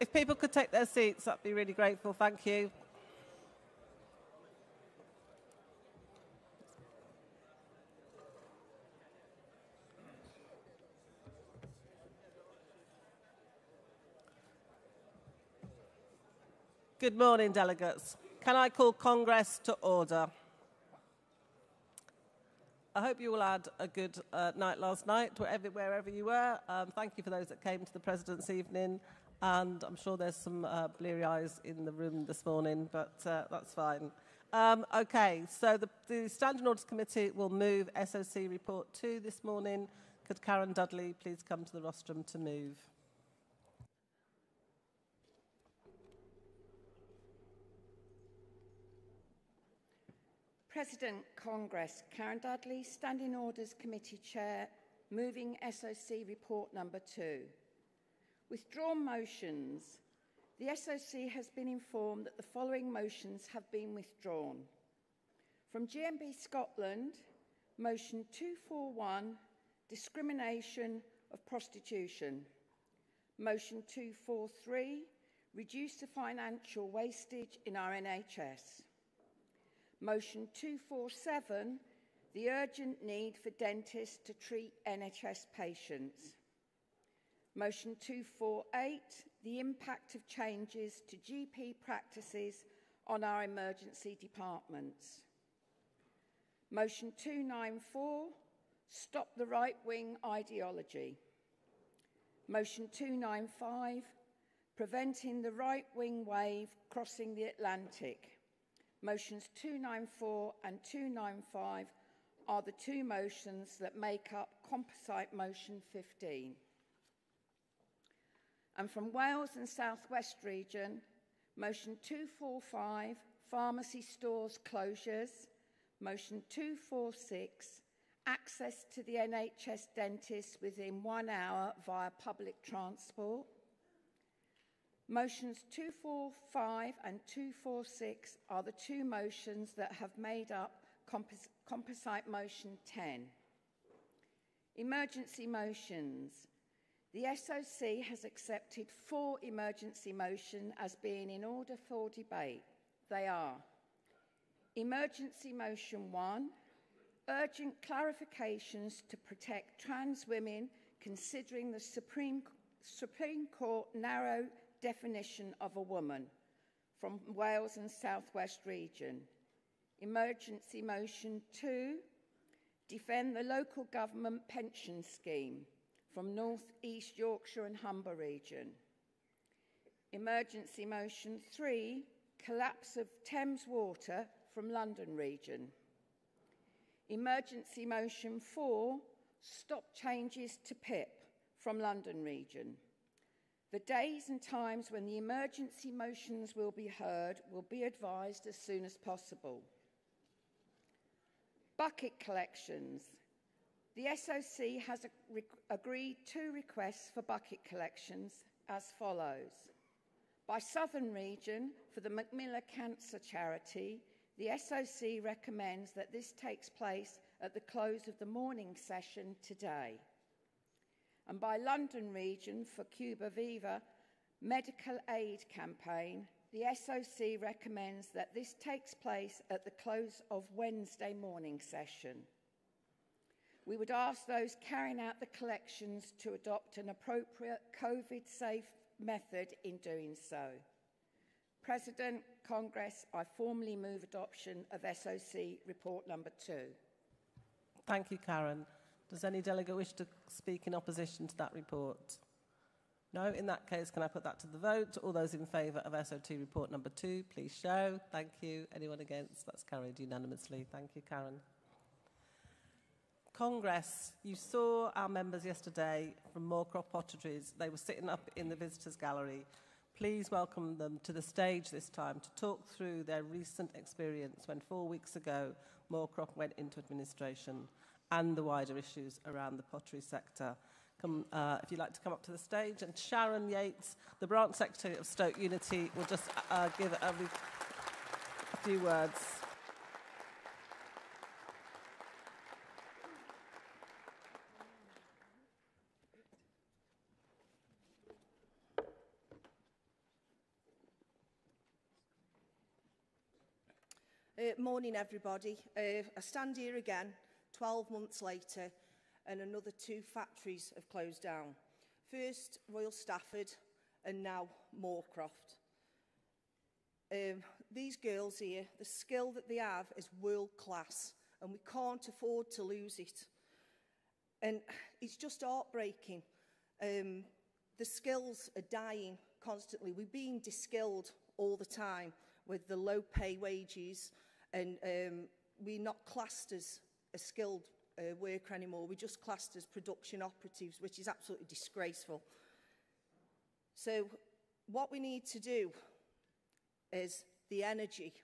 If people could take their seats, that'd be really grateful. Thank you. Good morning, delegates. Can I call Congress to order? I hope you all had a good night last night, wherever you were. Thank you for those that came to the President's evening. And I'm sure there's some bleary eyes in the room this morning, but that's fine. Okay, so the Standing Orders Committee will move SOC Report 2 this morning. Could Karen Dudley please come to the rostrum to move? President Congress, Karen Dudley, Standing Orders Committee Chair, moving SOC Report number 2. Withdrawn motions. The SOC has been informed that the following motions have been withdrawn. From GMB Scotland, motion 241, discrimination of prostitution. Motion 243, reduce the financial wastage in our NHS. Motion 247, the urgent need for dentists to treat NHS patients. Motion 248, the impact of changes to GP practices on our emergency departments. Motion 294, stop the right-wing ideology. Motion 295, preventing the right-wing wave crossing the Atlantic. Motions 294 and 295 are the two motions that make up Composite Motion 15. And from Wales and South West Region, Motion 245, pharmacy stores closures. Motion 246, access to the NHS dentist within 1 hour via public transport. Motions 245 and 246 are the two motions that have made up Composite Motion 10. Emergency motions. The SOC has accepted 4 emergency motions as being in order for debate. They are Emergency Motion 1, urgent clarifications to protect trans women considering the Supreme Court narrow definition of a woman, from Wales and South West Region. Emergency Motion 2, defend the local government pension scheme, from North East Yorkshire and Humber Region. Emergency Motion 3, collapse of Thames Water, from London Region. Emergency Motion 4, stop changes to PIP, from London Region. The days and times when the emergency motions will be heard will be advised as soon as possible. Bucket collections. The SOC has agreed 2 requests for bucket collections as follows. By Southern Region, for the Macmillan Cancer Charity, the SOC recommends that this takes place at the close of the morning session today. And by London Region, for Cuba Viva Medical Aid Campaign, the SOC recommends that this takes place at the close of Wednesday morning session. We would ask those carrying out the collections to adopt an appropriate COVID-safe method in doing so. President, Congress, I formally move adoption of SOC Report number 2. Thank you, Karen. Does any delegate wish to speak in opposition to that report? No? In that case, can I put that to the vote? All those in favour of SOT Report number 2, please show. Thank you. Anyone against? That's carried unanimously. Thank you, Karen. Congress, you saw our members yesterday from Moorcroft Potteries. They were sitting up in the visitors gallery. Please welcome them to the stage this time to talk through their recent experience when 4 weeks ago Moorcroft went into administration and the wider issues around the pottery sector. If you'd like to come up to the stage. And Sharon Yates, the Branch Secretary of Stoke Unity, will just give a few words. Morning, everybody. I stand here again, 12 months later, and another 2 factories have closed down. First, Royal Stafford, and now Moorcroft. These girls here, the skill that they have is world class, and we can't afford to lose it. And it's just heartbreaking. The skills are dying constantly. We're being de-skilled all the time with the low pay wages, and we're not classed as a skilled worker anymore. We're just classed as production operatives, which is absolutely disgraceful. So what we need to do is the energy.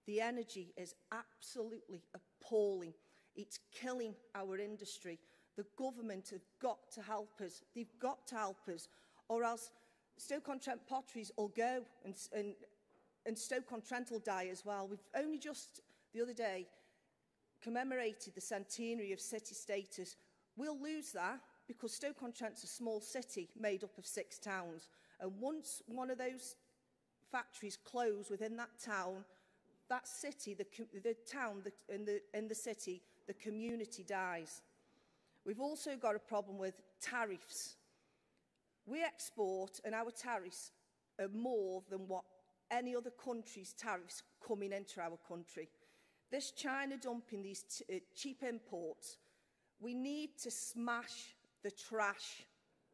The energy is absolutely appalling. It's killing our industry. The government have got to help us. They've got to help us, or else Stoke-on-Trent Potteries will go, and Stoke-on-Trent will die as well. We've only just, the other day, commemorated the centenary of city status. We'll lose that because Stoke-on-Trent's a small city made up of 6 towns. And once one of those factories close within that town, that city, the town and the city, the community dies. We've also got a problem with tariffs. We export, and our tariffs are more than what any other country's tariffs coming into our country. This China dumping these cheap imports, we need to smash the trash.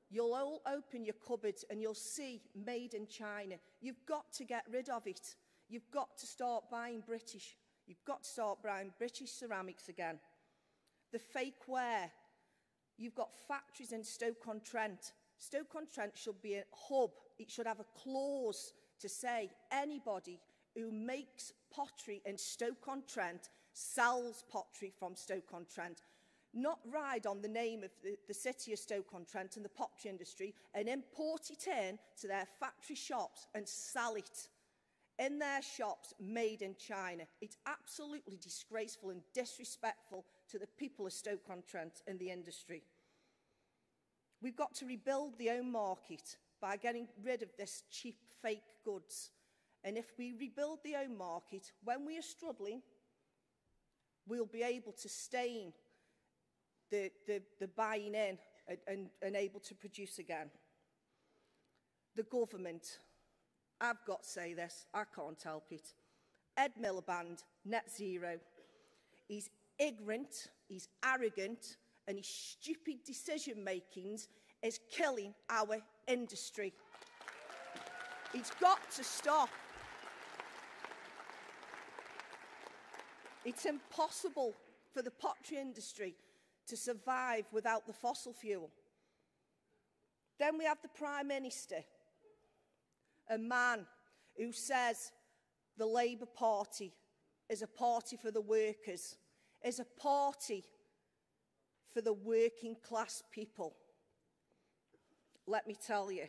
You'll all open your cupboards and you'll see made in China. You've got to get rid of it. You've got to start buying British. You've got to start buying British ceramics again. The fake ware. You've got factories in Stoke-on-Trent. Stoke-on-Trent should be a hub. It should have a clause to say anybody who makes pottery in Stoke-on-Trent sells pottery from Stoke-on-Trent. Not ride on the name of the city of Stoke-on-Trent and the pottery industry and import it in to their factory shops and sell it in their shops made in China. It's absolutely disgraceful and disrespectful to the people of Stoke-on-Trent and the industry. We've got to rebuild the home market by getting rid of this cheap fake goods. And if we rebuild the home market, when we are struggling, we'll be able to sustain the buying in and able to produce again. The government, I've got to say this, I can't help it. Ed Miliband, net zero. He's ignorant, he's arrogant, and his stupid decision-makings is killing our industry. It's got to stop. It's impossible for the pottery industry to survive without the fossil fuel. Then we have the Prime Minister, a man who says the Labour Party is a party for the workers, is a party for the working class people. Let me tell you,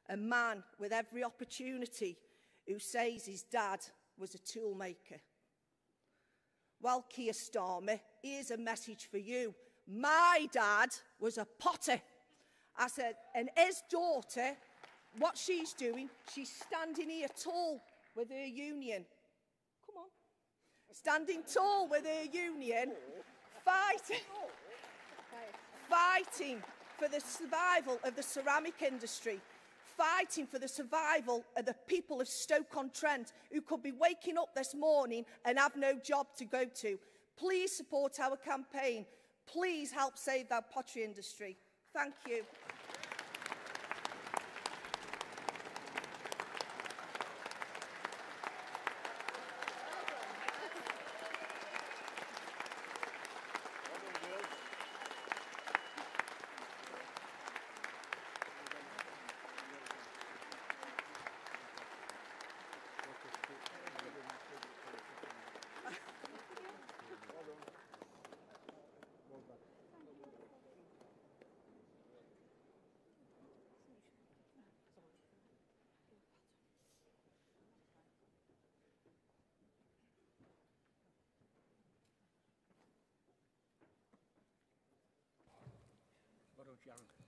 a man with every opportunity who says his dad was a tool maker. Well, Keir Starmer, here's a message for you. My dad was a potter. I said, and his daughter, what she's doing, she's standing here tall with her union. Come on. Standing tall with her union, fighting for the survival of the ceramic industry, fighting for the survival of the people of Stoke-on-Trent who could be waking up this morning and have no job to go to. Please support our campaign. Please help save our pottery industry. Thank you.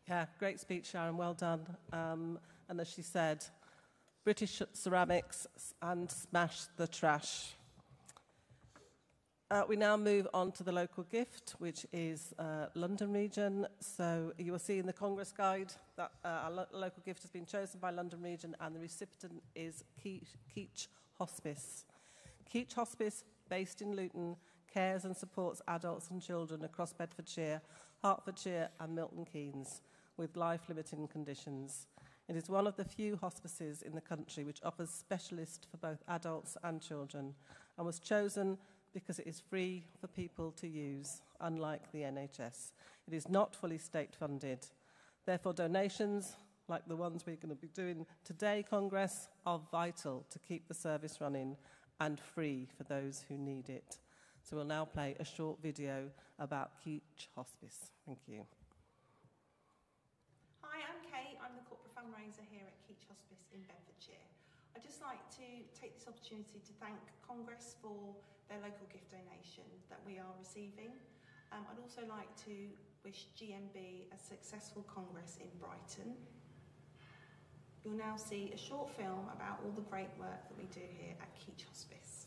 Yeah, great speech, Sharon. Well done. And as she said, British ceramics and smash the trash. We now move on to the local gift, which is London Region. So you will see in the Congress Guide that our local gift has been chosen by London Region, and the recipient is Keach Hospice. Keach Hospice, based in Luton, cares and supports adults and children across Bedfordshire, Hertfordshire and Milton Keynes with life-limiting conditions. It is one of the few hospices in the country which offers specialists for both adults and children, and was chosen because it is free for people to use, unlike the NHS. It is not fully state-funded. Therefore, donations, like the ones we're going to be doing today, Congress, are vital to keep the service running and free for those who need it. So we'll now play a short video about Keach Hospice. Thank you. Hi, I'm Kate. I'm the corporate fundraiser here at Keach Hospice in Bedfordshire. I'd just like to take this opportunity to thank Congress for their local gift donation that we are receiving. I'd also like to wish GMB a successful Congress in Brighton. You'll now see a short film about all the great work that we do here at Keach Hospice.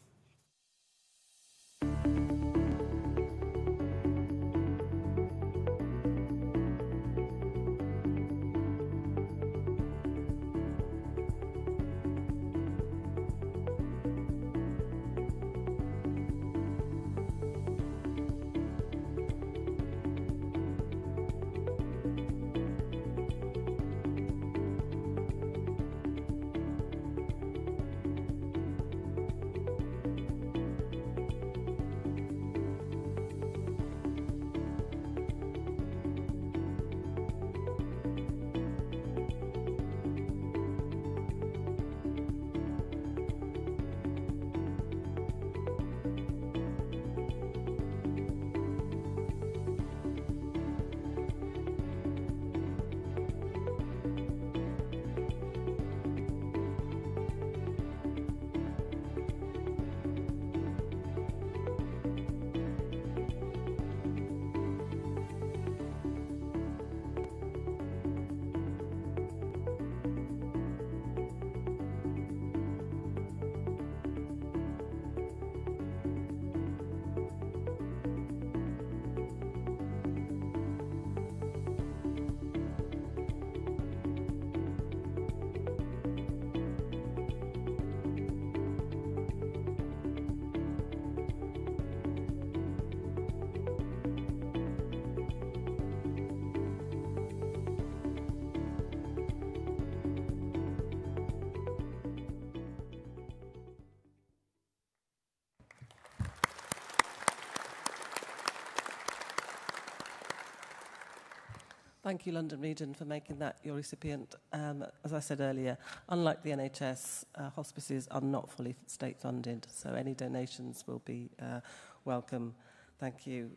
Thank you, London Region, for making that your recipient. As I said earlier, unlike the NHS, hospices are not fully state-funded, so any donations will be welcome. Thank you.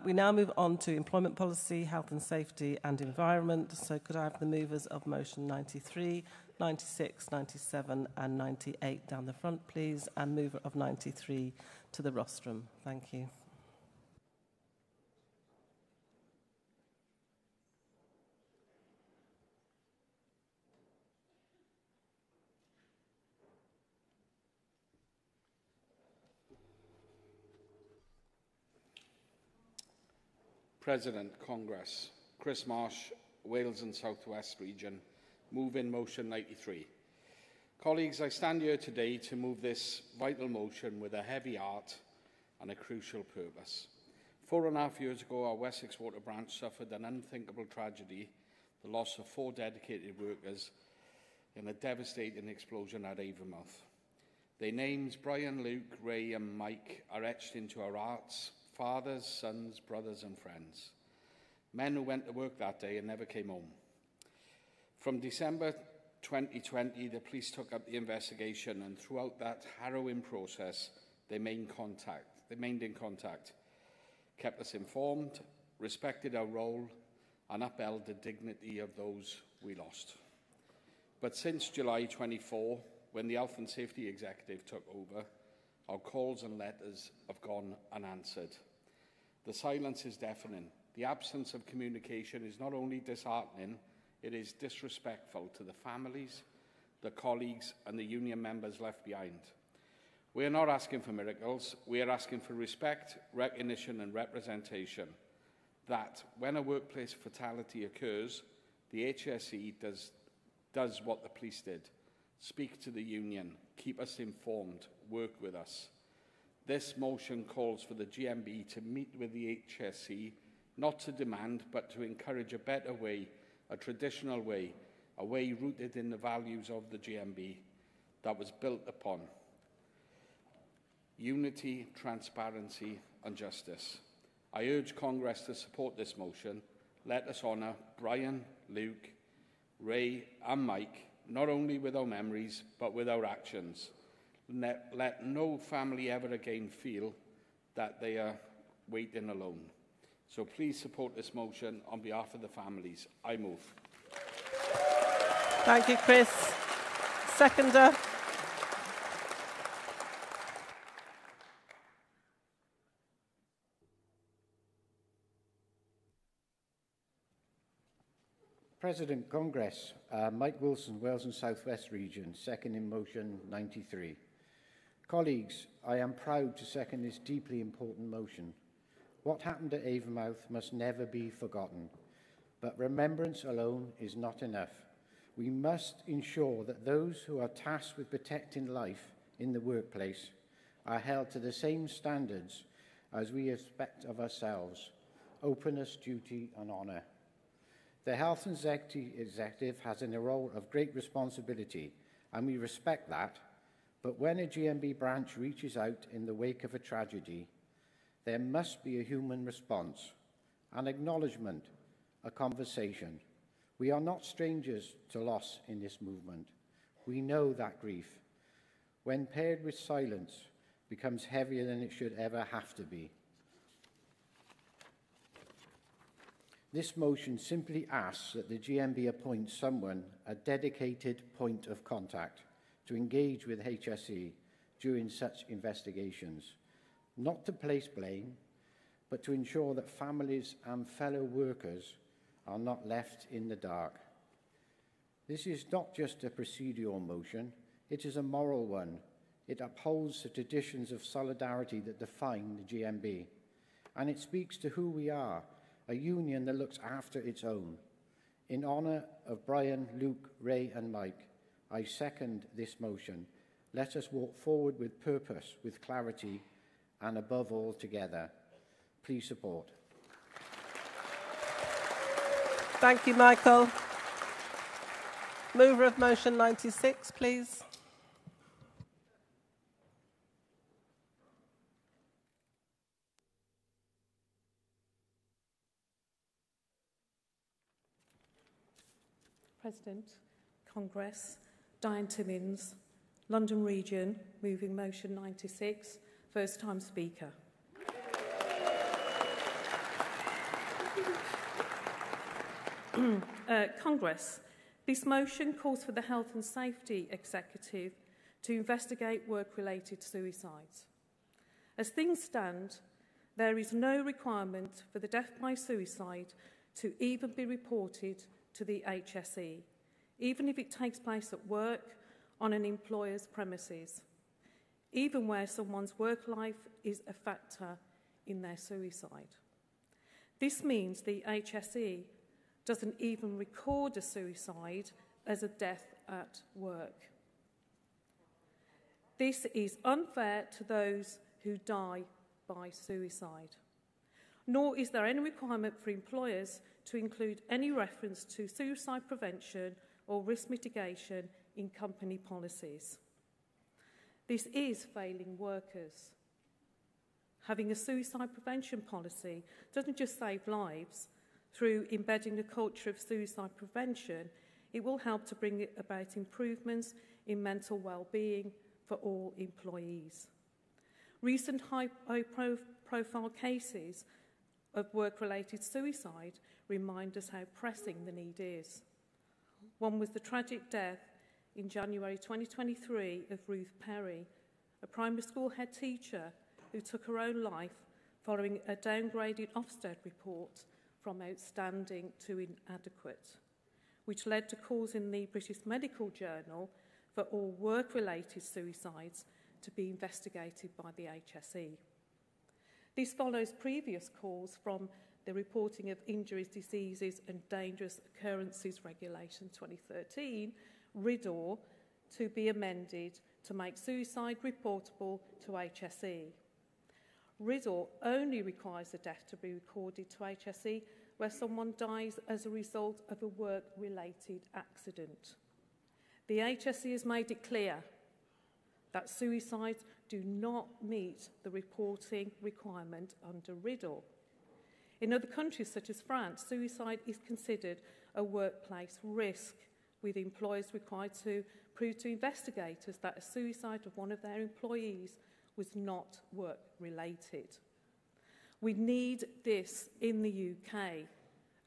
We now move on to employment policy, health and safety and environment. So could I have the movers of motion 93, 96, 97 and 98 down the front, please, and mover of 93 to the rostrum. Thank you. President, Congress, Chris Marsh, Wales and South West Region, move in motion 93. Colleagues, I stand here today to move this vital motion with a heavy heart and a crucial purpose. 4.5 years ago, our Wessex Water branch suffered an unthinkable tragedy, the loss of 4 dedicated workers in a devastating explosion at Avonmouth. Their names, Brian, Luke, Ray and Mike, are etched into our hearts, fathers, sons, brothers and friends. Men who went to work that day and never came home. From December 2020, the police took up the investigation, and throughout that harrowing process, they remained in contact, kept us informed, respected our role, and upheld the dignity of those we lost. But since July 24, when the Health and Safety Executive took over, our calls and letters have gone unanswered. The silence is deafening. The absence of communication is not only disheartening, it is disrespectful to the families, the colleagues and the union members left behind. We are not asking for miracles. We are asking for respect, recognition and representation. That when a workplace fatality occurs, the HSE does what the police did. Speak to the union, keep us informed, work with us. This motion calls for the GMB to meet with the HSE, not to demand, but to encourage a better way, a traditional way, a way rooted in the values of the GMB that was built upon unity, transparency and justice. I urge Congress to support this motion. Let us honour Brian, Luke, Ray and Mike, not only with our memories, but with our actions. Let no family ever again feel that they are waiting alone. So please support this motion on behalf of the families. I move. Thank you, Chris. Seconder. President, Congress, Mike Wilson, Wales and South West Region, second in motion 93. Colleagues, I am proud to second this deeply important motion. What happened at Avonmouth must never be forgotten, but remembrance alone is not enough. We must ensure that those who are tasked with protecting life in the workplace are held to the same standards as we expect of ourselves: openness, duty and honour. The Health and Safety Executive has a role of great responsibility, and we respect that, but when a GMB branch reaches out in the wake of a tragedy, there must be a human response, an acknowledgement, a conversation. We are not strangers to loss in this movement. We know that grief, when paired with silence, becomes heavier than it should ever have to be. This motion simply asks that the GMB appoint someone, a dedicated point of contact, to engage with HSE during such investigations, not to place blame, but to ensure that families and fellow workers are not left in the dark. This is not just a procedural motion, it is a moral one. It upholds the traditions of solidarity that define the GMB, and it speaks to who we are, a union that looks after its own. In honour of Brian, Luke, Ray and Mike, I second this motion. Let us walk forward with purpose, with clarity, and above all, together. Please support. Thank you, Michael. Mover of motion 96, please. President, Congress, Diane Timmins, London Region, moving motion 96, first time speaker. Congress, this motion calls for the Health and Safety Executive to investigate work-related suicides. As things stand, there is no requirement for the death by suicide to even be reported to the HSE, even if it takes place at work on an employer's premises, even where someone's work life is a factor in their suicide. This means the HSE doesn't even record a suicide as a death at work. This is unfair to those who die by suicide. Nor is there any requirement for employers to include any reference to suicide prevention or risk mitigation in company policies. This is failing workers. Having a suicide prevention policy doesn't just save lives. Through embedding the culture of suicide prevention, it will help to bring about improvements in mental well-being for all employees. Recent high-profile cases of work-related suicide remind us how pressing the need is. One was the tragic death in January 2023 of Ruth Perry, a primary school head teacher who took her own life following a downgraded Ofsted report from outstanding to inadequate, which led to calls in the British Medical Journal for all work-related suicides to be investigated by the HSE. This follows previous calls from the Reporting of Injuries, Diseases and Dangerous Occurrences Regulation 2013, RIDDOR, to be amended to make suicide reportable to HSE. RIDDOR only requires a death to be recorded to HSE where someone dies as a result of a work-related accident. The HSE has made it clear that suicides do not meet the reporting requirement under RIDDOR. In other countries such as France, suicide is considered a workplace risk, with employers required to prove to investigators that a suicide of one of their employees was not work-related. We need this in the UK,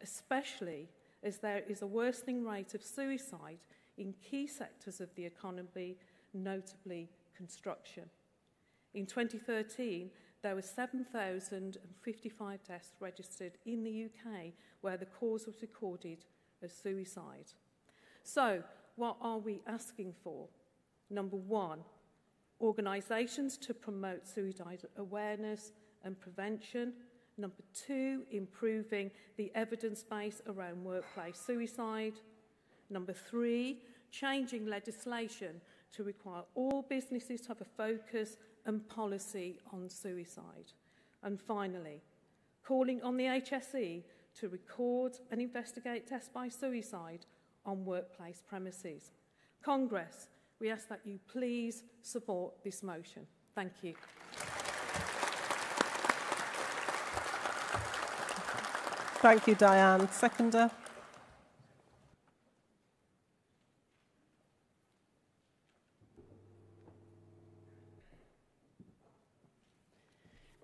especially as there is a worsening rate of suicide in key sectors of the economy, notably construction. In 2013, there were 7,055 deaths registered in the UK where the cause was recorded as suicide. So, what are we asking for? Number one, organisations to promote suicide awareness and prevention. Number two, improving the evidence base around workplace suicide. Number three, changing legislation to require all businesses to have a focus and policy on suicide. And finally, calling on the HSE to record and investigate deaths by suicide on workplace premises. Congress, we ask that you please support this motion. Thank you. Thank you, Diane. Seconder.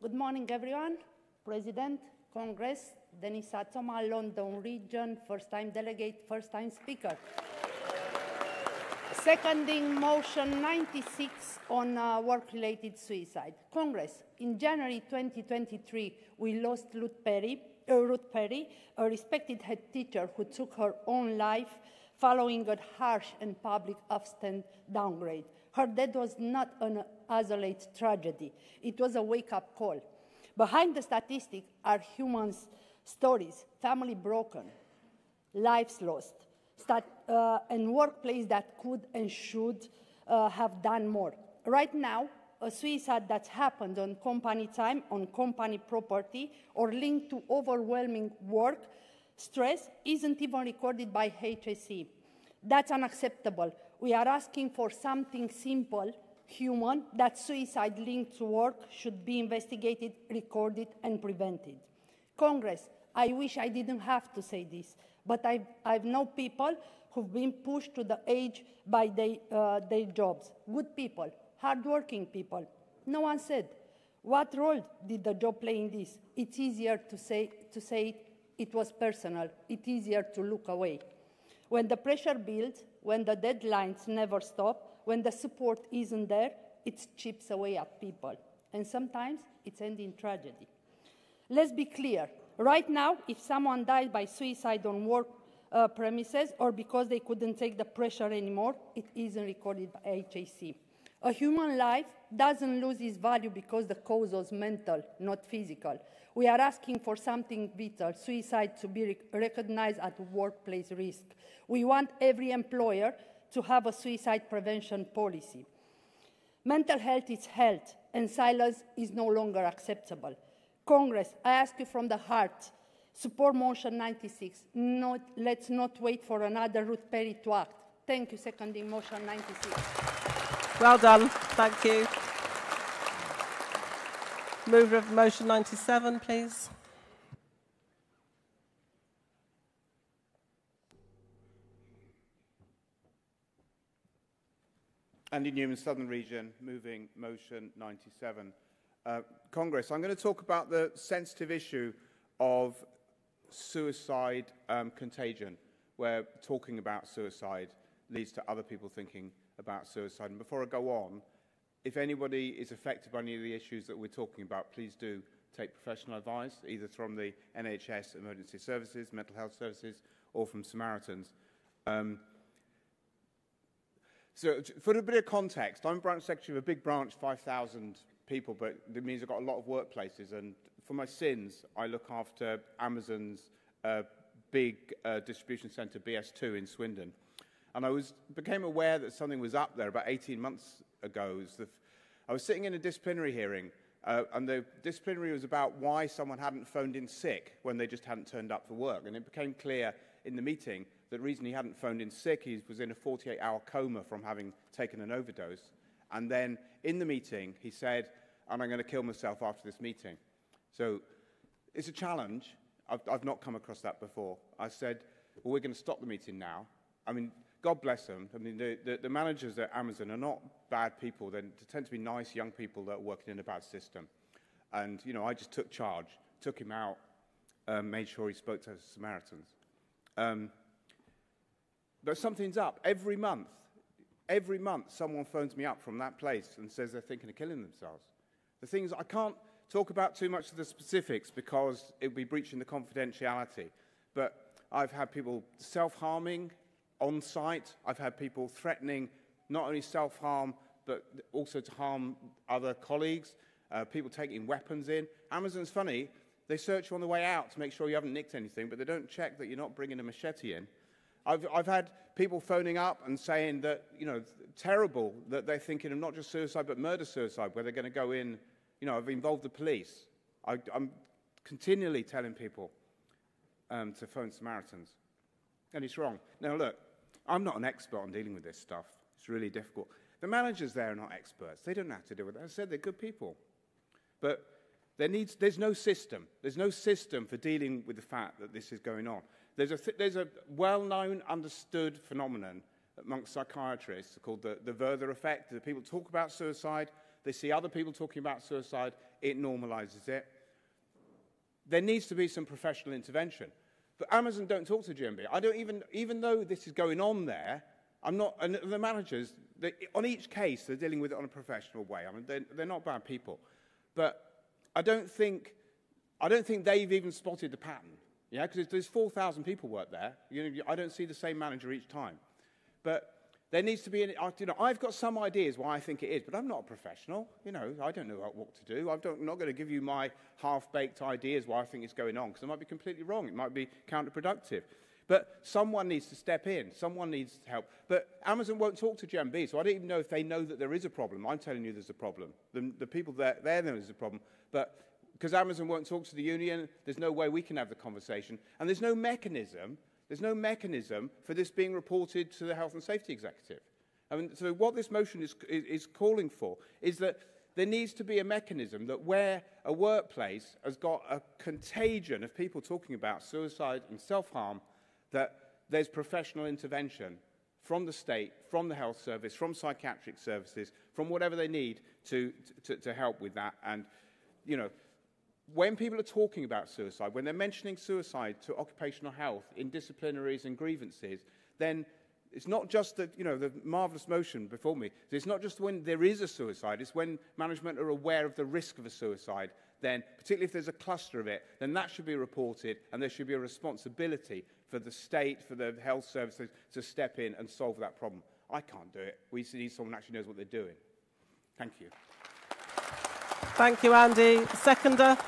Good morning, everyone. President, Congress, Denisa Toma, London Region, first-time delegate, first-time speaker. Seconding motion 96 on work-related suicide. Congress, in January 2023, we lost Ruth Perry, a respected head teacher who took her own life following a harsh and public absent downgrade. Her death was not an isolated tragedy. It was a wake-up call. Behind the statistics are human stories, family broken, lives lost, and workplace that could and should have done more. Right now, a suicide that's happened on company time, on company property, or linked to overwhelming work stress isn't even recorded by HSE. That's unacceptable. We are asking for something simple, human, that suicide linked to work should be investigated, recorded, and prevented. Congress, I wish I didn't have to say this, but I've known people who've been pushed to the edge by their jobs. Good people, hardworking people. No one said, what role did the job play in this? It's easier to say it was personal. It's easier to look away. When the pressure builds, when the deadlines never stop, when the support isn't there, it chips away at people. And sometimes it's ends in tragedy. Let's be clear. Right now, if someone dies by suicide on work premises or because they couldn't take the pressure anymore, it isn't recorded by HSE. A human life doesn't lose its value because the cause was mental, not physical. We are asking for something vital, suicide to be recognized as a workplace risk. We want every employer to have a suicide prevention policy. Mental health is health, and silence is no longer acceptable. Congress, I ask you from the heart, support motion 96. Let's not wait for another Ruth Perry to act. Thank you, seconding motion 96. Well done. Thank you. Mover of motion 97, please. Andy Newman, Southern Region, moving motion 97. Congress, I'm going to talk about the sensitive issue of suicide contagion, where talking about suicide leads to other people thinking about suicide. And before I go on, if anybody is affected by any of the issues that we're talking about, please do take professional advice, either from the NHS Emergency Services, Mental Health Services, or from Samaritans. So for a bit of context, I'm branch secretary of a big branch, 5,000 people, but it means I've got a lot of workplaces. And for my sins, I look after Amazon's big distribution centre, BS2 in Swindon. And I became aware that something was up there about 18 months ago. I was sitting in a disciplinary hearing, and the disciplinary was about why someone hadn't phoned in sick when they just hadn't turned up for work. And it became clear in the meeting that the reason he hadn't phoned in sick, he was in a 48-hour coma from having taken an overdose. And then in the meeting, he said, and I'm going to kill myself after this meeting. So it's a challenge. I've not come across that before. I said, well, we're going to stop the meeting now. I mean, God bless them. I mean, the managers at Amazon are not bad people. They tend to be nice young people that are working in a bad system. And, you know, I just took charge, took him out, made sure he spoke to the Samaritans. But something's up. Every month, someone phones me up from that place and says they're thinking of killing themselves. The things I can't talk about too much of the specifics because it would be breaching the confidentiality. But I've had people self-harming on site. I've had people threatening not only self-harm, but also to harm other colleagues. People taking weapons in. Amazon's funny. They search you on the way out to make sure you haven't nicked anything, but they don't check that you're not bringing a machete in. I've had people phoning up and saying that, you know, terrible, that they're thinking of not just suicide, but murder-suicide, where they're going to go in. You know, I've involved the police. I'm continually telling people to phone Samaritans. And it's wrong. Now, look, I'm not an expert on dealing with this stuff. It's really difficult. The managers there are not experts. They don't know how to deal with it. As I said, they're good people. But there's no system. There's no system for dealing with the fact that this is going on. There's a well-known, understood phenomenon amongst psychiatrists called the Werther effect. The people talk about suicide. They see other people talking about suicide. It normalizes it. There needs to be some professional intervention. But Amazon don't talk to GMB. I don't even though this is going on there, I'm not, and the managers, on each case, they're dealing with it on a professional way. I mean, they're not bad people. But I don't think they've even spotted the pattern. Yeah, because there's 4,000 people work there. You know, I don't see the same manager each time. But there needs to be, you know, I've got some ideas why I think it is, but I'm not a professional. You know, I don't know what to do. I'm not going to give you my half-baked ideas why I think it's going on, because it might be completely wrong. It might be counterproductive. But someone needs to step in. Someone needs to help. But Amazon won't talk to GMB, so I don't even know if they know that there is a problem. I'm telling you there's a problem. The people there know there's a problem. But because Amazon won't talk to the union, there's no way we can have the conversation. And there's no mechanism for this being reported to the Health and Safety Executive. I mean, so what this motion is calling for is that there needs to be a mechanism that where a workplace has got a contagion of people talking about suicide and self-harm, that there's professional intervention from the state, from the health service, from psychiatric services, from whatever they need to help with that. And, you know, when people are talking about suicide, when they're mentioning suicide to occupational health in disciplinaries and grievances, then it's not just the, you know, the marvellous motion before me. It's not just when there is a suicide, it's when management are aware of the risk of a suicide, then, particularly if there's a cluster of it, then that should be reported and there should be a responsibility for the state, for the health services to step in and solve that problem. I can't do it. We need someone who actually knows what they're doing. Thank you. Thank you, Andy. Seconder.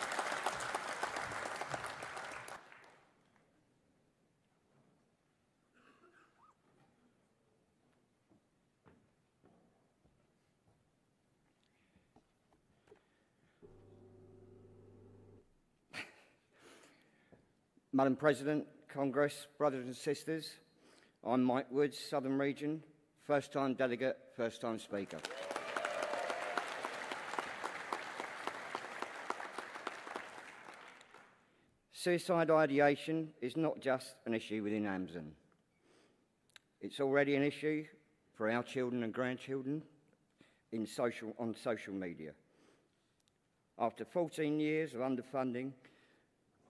Madam President, Congress, brothers and sisters, I'm Mike Woods, Southern Region, first-time delegate, first-time speaker. Suicide ideation is not just an issue within Amazon. It's already an issue for our children and grandchildren on social media. After 14 years of underfunding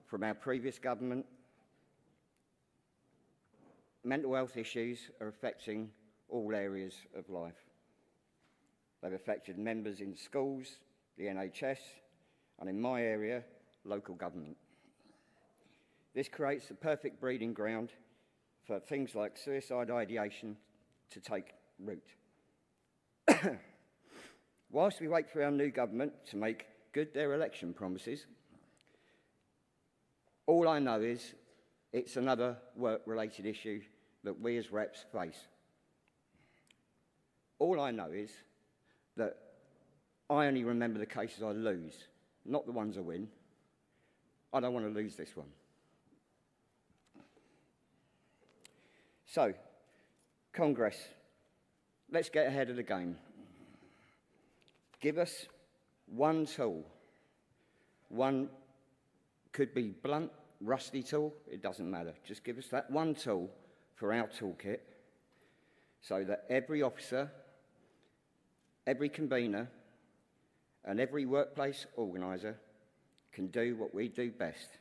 from our previous government, mental health issues are affecting all areas of life. They've affected members in schools, the NHS, and in my area, local government. This creates the perfect breeding ground for things like suicide ideation to take root. Whilst we wait for our new government to make good their election promises, all I know is it's another work-related issue that we as reps face. All I know is that I only remember the cases I lose, not the ones I win. I don't want to lose this one. So, Congress, let's get ahead of the game. Give us one tool. One could be blunt, rusty tool, it doesn't matter. Just give us that one tool for our toolkit so that every officer, every convener, and every workplace organiser can do what we do best.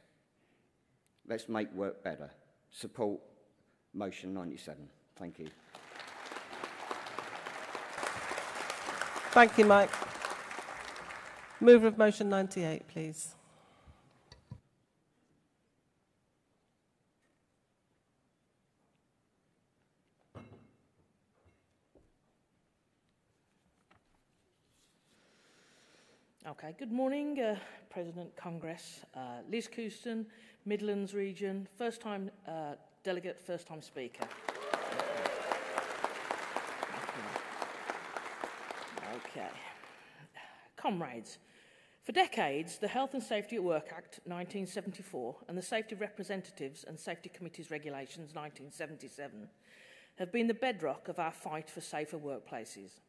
Let's make work better. Support motion 97. Thank you. Thank you, Mike. Mover of motion 98, please. Okay, good morning, President Congress, Liz Couston, Midlands Region, first time delegate, first time speaker. Okay. Comrades, for decades, the Health and Safety at Work Act 1974 and the Safety Representatives and Safety Committees Regulations 1977 have been the bedrock of our fight for safer workplaces.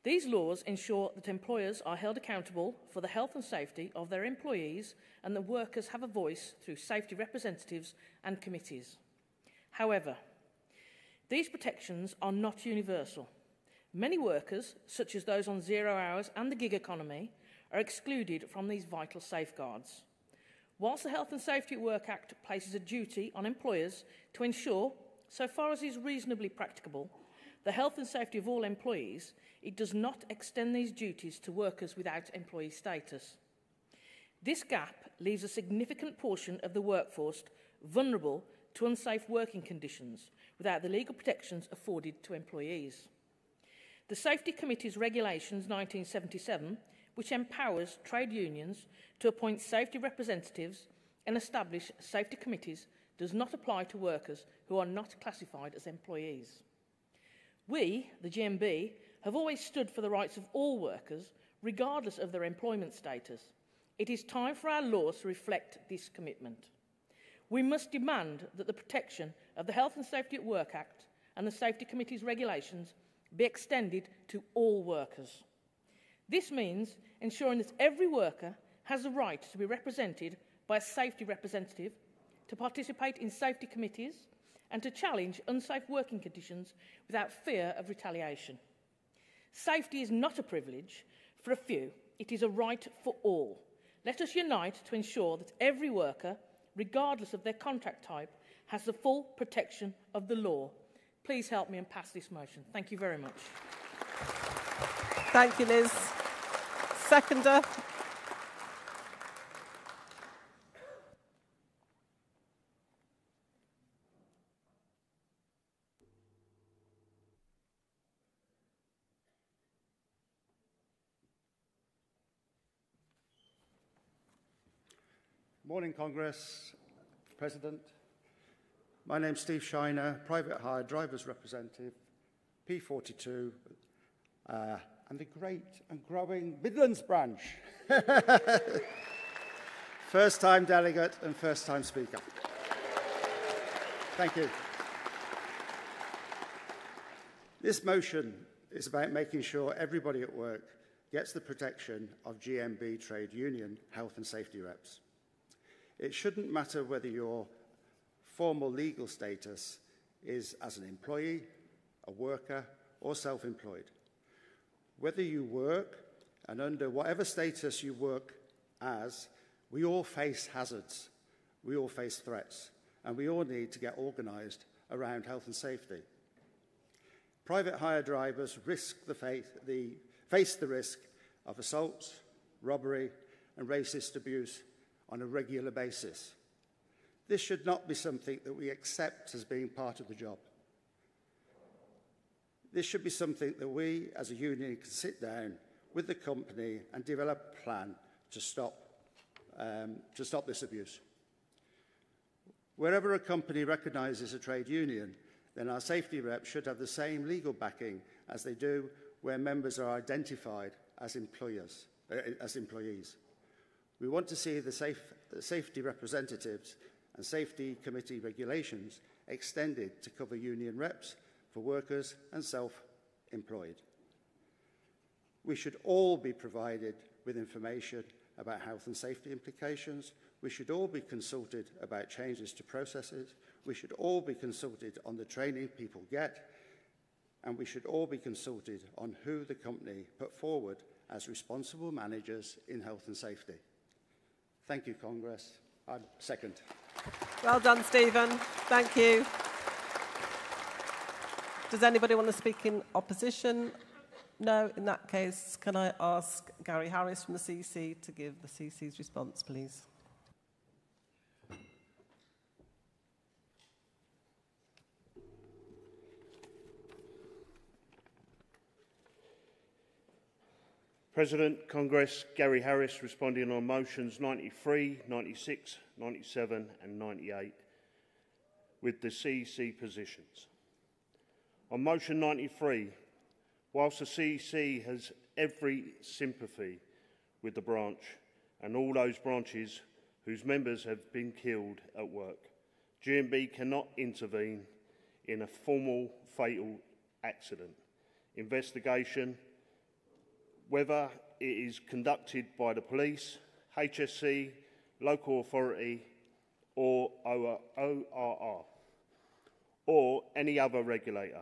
These laws ensure that employers are held accountable for the health and safety of their employees and that workers have a voice through safety representatives and committees. However, these protections are not universal. Many workers, such as those on 0 hours and the gig economy, are excluded from these vital safeguards. Whilst the Health and Safety at Work Act places a duty on employers to ensure, so far as is reasonably practicable, the health and safety of all employees, it does not extend these duties to workers without employee status. This gap leaves a significant portion of the workforce vulnerable to unsafe working conditions without the legal protections afforded to employees. The Safety Committee's Regulations 1977, which empowers trade unions to appoint safety representatives and establish safety committees, does not apply to workers who are not classified as employees. We, the GMB, have always stood for the rights of all workers, regardless of their employment status. It is time for our laws to reflect this commitment. We must demand that the protection of the Health and Safety at Work Act and the Safety Committee's regulations be extended to all workers. This means ensuring that every worker has the right to be represented by a safety representative, to participate in safety committees, and to challenge unsafe working conditions without fear of retaliation. Safety is not a privilege for a few, it is a right for all. Let us unite to ensure that every worker, regardless of their contract type, has the full protection of the law. Please help me and pass this motion. Thank you very much. Thank you, Liz. Seconder. Morning, Congress, President. My name's Steve Shiner, private hire driver's representative, P42, and the great and growing Midlands branch. First time delegate and first time speaker. Thank you. This motion is about making sure everybody at work gets the protection of GMB trade union health and safety reps. It shouldn't matter whether your formal legal status is as an employee, a worker, or self-employed. Whether you work and under whatever status you work as, we all face hazards, we all face threats, and we all need to get organised around health and safety. Private hire drivers face the risk of assaults, robbery, and racist abuse on a regular basis. This should not be something that we accept as being part of the job. This should be something that we, as a union, can sit down with the company and develop a plan to stop this abuse. Wherever a company recognises a trade union, then our safety reps should have the same legal backing as they do where members are identified as employees. We want to see the safety representatives and safety committee regulations extended to cover union reps for workers and self-employed. We should all be provided with information about health and safety implications. We should all be consulted about changes to processes. We should all be consulted on the training people get. And we should all be consulted on who the company put forward as responsible managers in health and safety. Thank you, Congress. I'm second. Well done, Stephen. Thank you. Does anybody want to speak in opposition? No. In that case, can I ask Gary Harris from the CC to give the CC's response, please? President, Congress, Gary Harris responding on motions 93, 96, 97 and 98 with the CEC positions. On motion 93, whilst the CEC has every sympathy with the branch and all those branches whose members have been killed at work, GMB cannot intervene in a formal fatal accident investigation, whether it is conducted by the police, HSC, local authority or ORR, or any other regulator,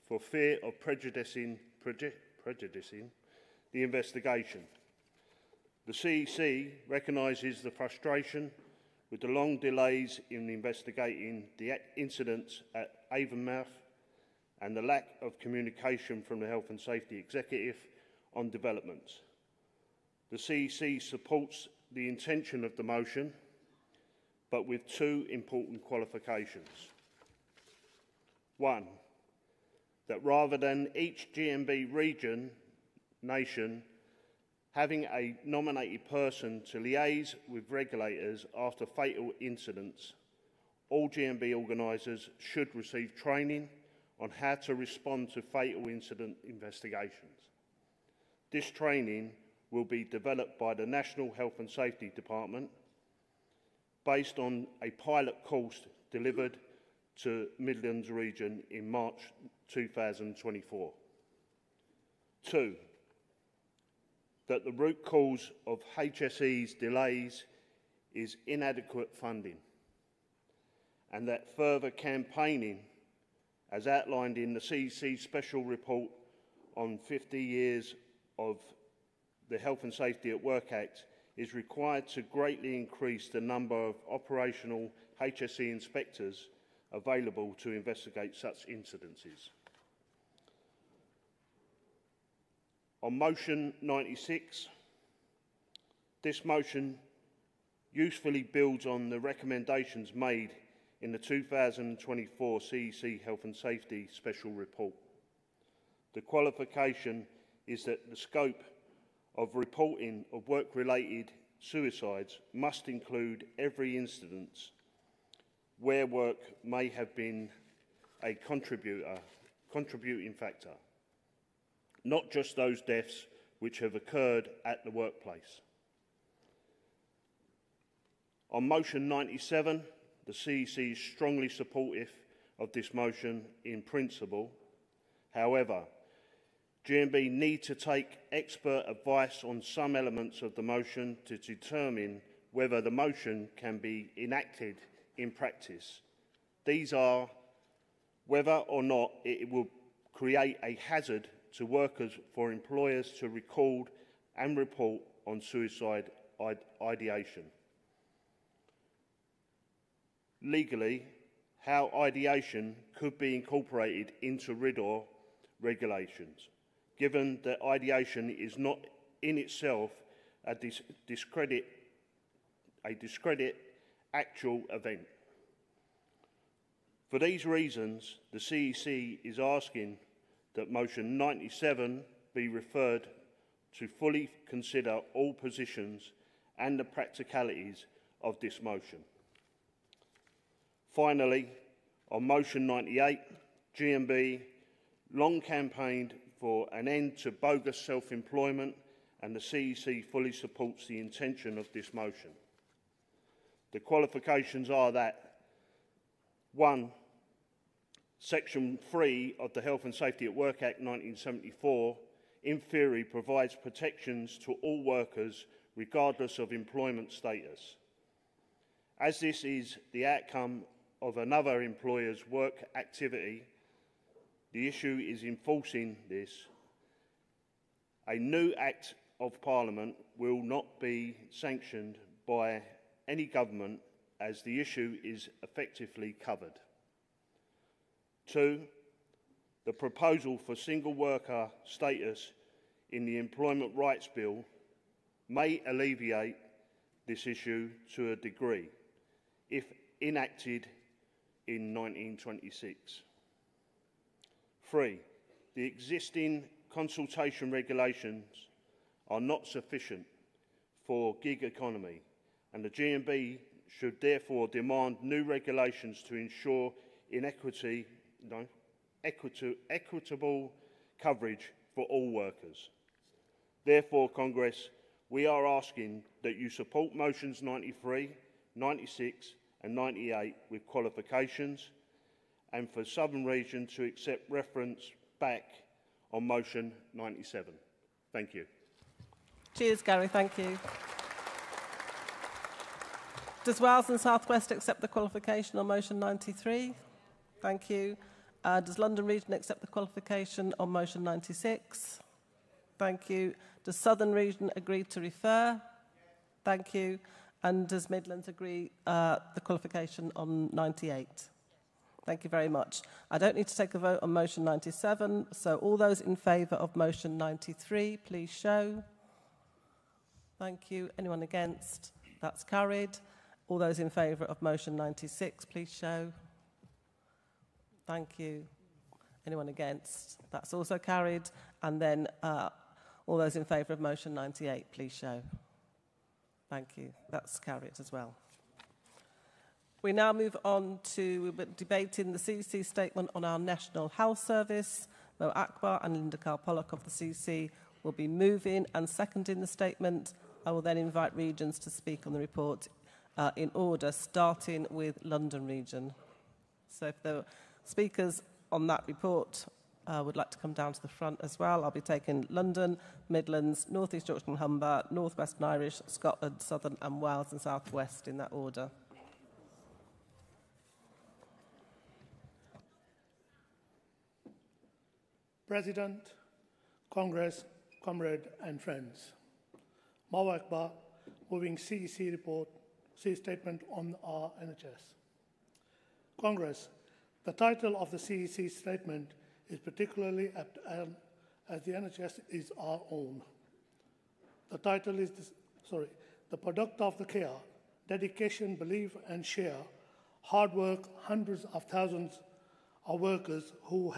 for fear of prejudicing the investigation. The CEC recognises the frustration with the long delays in investigating the incidents at Avonmouth and the lack of communication from the Health and Safety Executive on developments. The CEC supports the intention of the motion, but with two important qualifications. One, that rather than each GMB region, nation, having a nominated person to liaise with regulators after fatal incidents, all GMB organisers should receive training on how to respond to fatal incident investigations. This training will be developed by the National Health and Safety Department based on a pilot course delivered to Midlands region in March 2024. Two, that the root cause of HSE's delays is inadequate funding, and that further campaigning, as outlined in the CEC special report on 50 years of the Health and Safety at Work Act, is required to greatly increase the number of operational HSE inspectors available to investigate such incidences. On motion 96, this motion usefully builds on the recommendations made in the 2024 CEC Health and Safety Special Report. The qualification is that the scope of reporting of work-related suicides must include every incident where work may have been a contributing factor, not just those deaths which have occurred at the workplace. On motion 97, the CEC is strongly supportive of this motion in principle. However, GMB need to take expert advice on some elements of the motion to determine whether the motion can be enacted in practice. These are whether or not it will create a hazard to workers for employers to record and report on suicide ideation. Legally, how ideation could be incorporated into RIDDOR regulations, given that ideation is not in itself a discredit actual event. For these reasons, the CEC is asking that motion 97 be referred to fully consider all positions and the practicalities of this motion. Finally, on motion 98, GMB long campaigned for an end to bogus self-employment, and the CEC fully supports the intention of this motion. The qualifications are that 1. Section 3 of the Health and Safety at Work Act 1974, in theory, provides protections to all workers regardless of employment status. As this is the outcome of another employer's work activity, the issue is enforcing this. A new Act of Parliament will not be sanctioned by any government, as the issue is effectively covered. 2. The proposal for single worker status in the Employment Rights Bill may alleviate this issue to a degree if enacted in 1926. 3. The existing consultation regulations are not sufficient for gig economy, and the GMB should therefore demand new regulations to ensure equitable coverage for all workers. Therefore, Congress, we are asking that you support motions 93, 96 and 98 with qualifications, and for Southern Region to accept reference back on motion 97. Thank you. Cheers, Gary. Thank you. Does Wales and South West accept the qualification on motion 93? Thank you. Does London Region accept the qualification on motion 96? Thank you. Does Southern Region agree to refer? Thank you. And does Midlands agree the qualification on 98? Thank you very much. I don't need to take a vote on motion 97, so all those in favour of motion 93, please show. Thank you. Anyone against? That's carried. All those in favour of motion 96, please show. Thank you. Anyone against? That's also carried. And then all those in favour of motion 98, please show. Thank you. That's carried as well. We now move on to debating the CEC statement on our National Health Service. Mo Akbar and Linda Carr-Pollock of the CEC will be moving and seconding the statement. I will then invite regions to speak on the report in order, starting with London Region. So if the speakers on that report would like to come down to the front as well, I'll be taking London, Midlands, North East Yorkshire and Humber, North West and Irish, Scotland, Southern and Wales and South West in that order. President, Congress, comrade and friends. Mo Akbar, moving CEC report, C statement on our NHS. Congress, the title of the CEC statement is particularly apt as the NHS is our own. The title is, the product of the care, dedication, belief and share, hard work, hundreds of thousands of workers who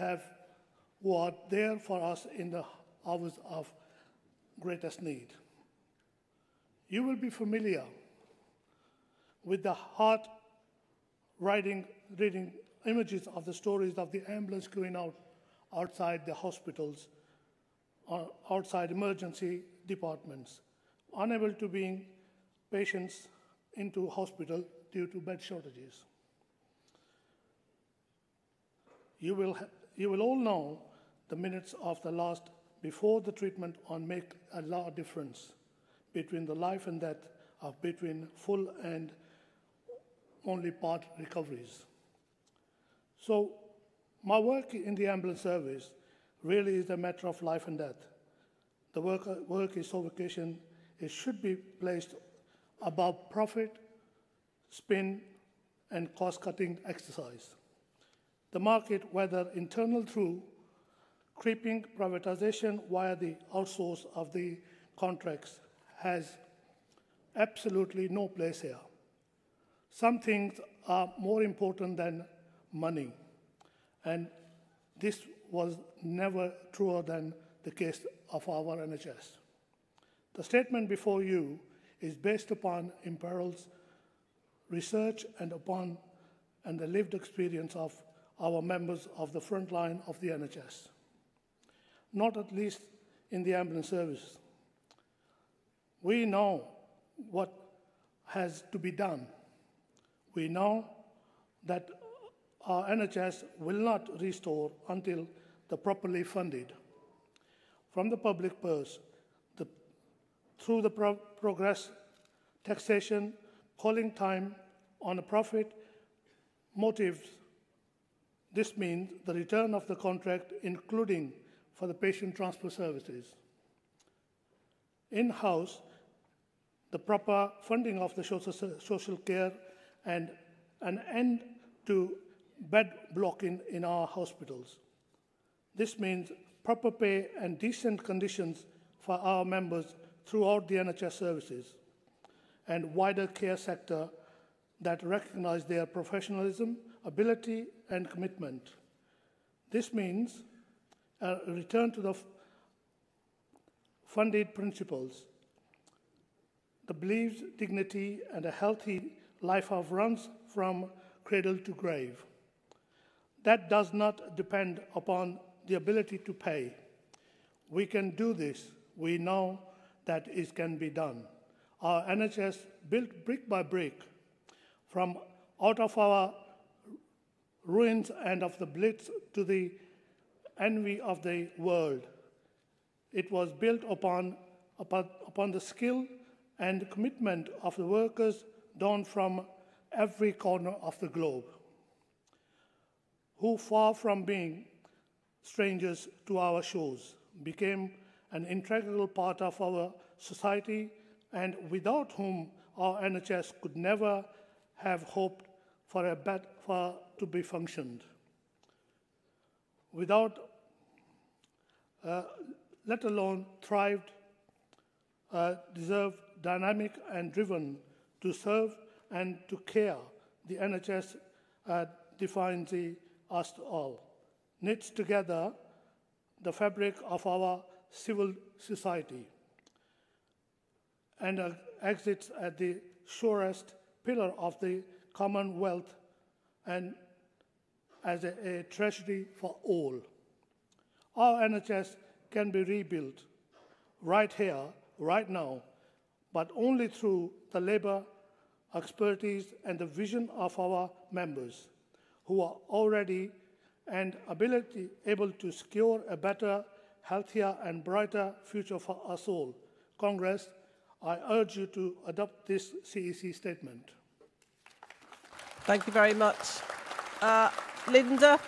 are there for us in the hours of greatest need. You will be familiar with the heart-reading images of the stories of the ambulance going out outside the hospitals, outside emergency departments, unable to bring patients into hospital due to bed shortages. You will all know the minutes of the last before the treatment on make a lot of difference between the life and death of between full and only part recoveries. So my work in the ambulance service really is a matter of life and death. The work is so vocation, it should be placed above profit, spin, and cost-cutting exercise. The market, whether internal through creeping privatization via the outsource of the contracts, has absolutely no place here. Some things are more important than money, and this was never truer than the case of our NHS. The statement before you is based upon Imperial's research and the lived experience of our members of the front line of the NHS, not at least in the ambulance service. We know what has to be done. We know that our NHS will not restore until they're properly funded from the public purse, through the progress, taxation, calling time on a profit motives. This means the return of the contract, including for the patient transfer services. In-house, the proper funding of the social care and an end to bed blocking in our hospitals. This means proper pay and decent conditions for our members throughout the NHS services and wider care sector that recognise their professionalism, ability and commitment. This means a return to the funded principles, the beliefs, dignity and a healthy life of runs from cradle to grave. That does not depend upon the ability to pay. We can do this. We know that it can be done. Our NHS built brick by brick from out of our ruins and of the blitz to the envy of the world. It was built upon the skill and commitment of the workers down from every corner of the globe, who, far from being strangers to our shores, became an integral part of our society and without whom our NHS could never have hoped for to be functioned. Without, let alone thrived, deserved, dynamic and driven to serve and to care, the NHS defines us all, knits together the fabric of our civil society and exits at the surest pillar of the Commonwealth and as a treasury for all. Our NHS can be rebuilt right here, right now, but only through the labour, expertise and the vision of our members who are already and able to secure a better, healthier and brighter future for us all. Congress, I urge you to adopt this CEC statement. Thank you very much. Linda?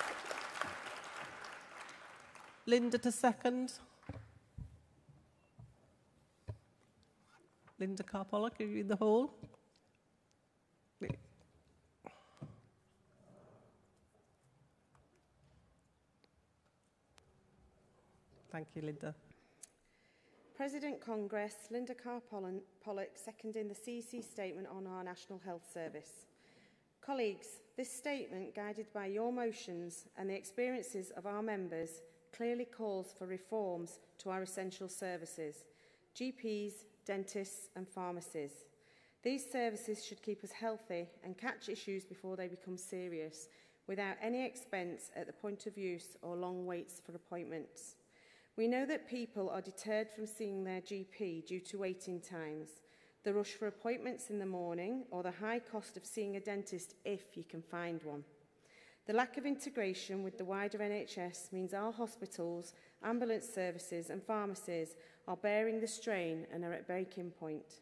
Linda to second. Linda Carr-Pollock, are you in the hall? Thank you, Linda. President Congress, Linda Carr-Pollock, seconding the CEC statement on our National Health Service. Colleagues, this statement, guided by your motions and the experiences of our members, clearly calls for reforms to our essential services, GPs, dentists and pharmacies. These services should keep us healthy and catch issues before they become serious, without any expense at the point of use or long waits for appointments. We know that people are deterred from seeing their GP due to waiting times, the rush for appointments in the morning, or the high cost of seeing a dentist if you can find one. The lack of integration with the wider NHS means our hospitals, ambulance services and pharmacies are bearing the strain and are at breaking point.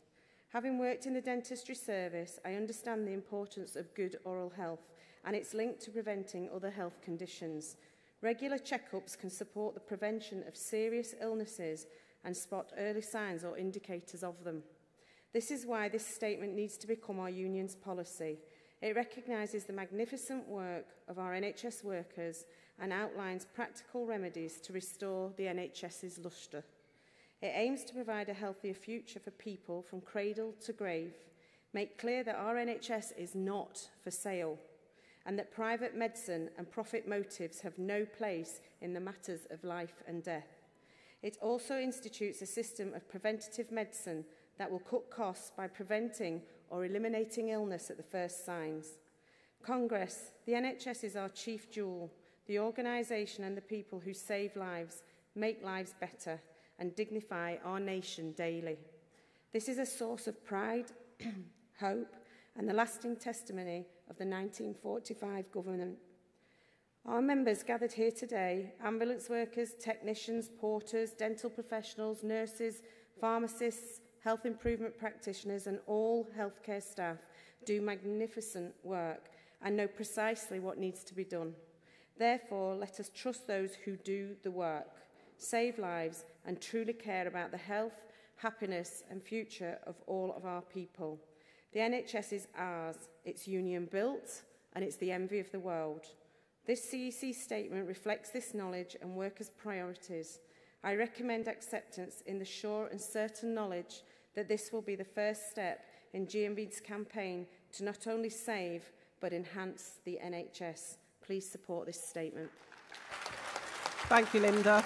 Having worked in the dentistry service, I understand the importance of good oral health and its link to preventing other health conditions. Regular checkups can support the prevention of serious illnesses and spot early signs or indicators of them. This is why this statement needs to become our union's policy. It recognises the magnificent work of our NHS workers and outlines practical remedies to restore the NHS's lustre. It aims to provide a healthier future for people from cradle to grave, make clear that our NHS is not for sale, and that private medicine and profit motives have no place in the matters of life and death. It also institutes a system of preventative medicine that will cut costs by preventing or eliminating illness at the first signs. Congress, the NHS is our chief jewel, the organisation and the people who save lives, make lives better and dignify our nation daily. This is a source of pride, hope and the lasting testimony of the 1945 government. Our members gathered here today, ambulance workers, technicians, porters, dental professionals, nurses, pharmacists, health improvement practitioners and all healthcare staff do magnificent work and know precisely what needs to be done. Therefore, let us trust those who do the work, save lives and truly care about the health, happiness and future of all of our people. The NHS is ours, it's union built and it's the envy of the world. This CEC statement reflects this knowledge and workers' priorities. I recommend acceptance in the sure and certain knowledge that this will be the first step in GMB's campaign to not only save but enhance the NHS. Please support this statement. Thank you, Linda.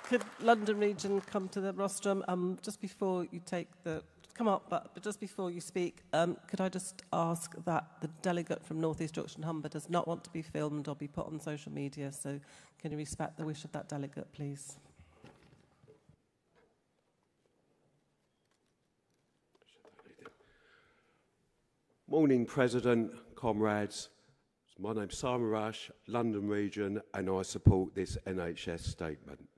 Could London Region come to the rostrum? Just before you take the... Come up, but just before you speak, could I just ask that the delegate from North East Yorkshire and Humber does not want to be filmed or be put on social media, so can you respect the wish of that delegate, please? Morning, President, comrades. My name's Simon Rush, London Region, and I support this NHS statement.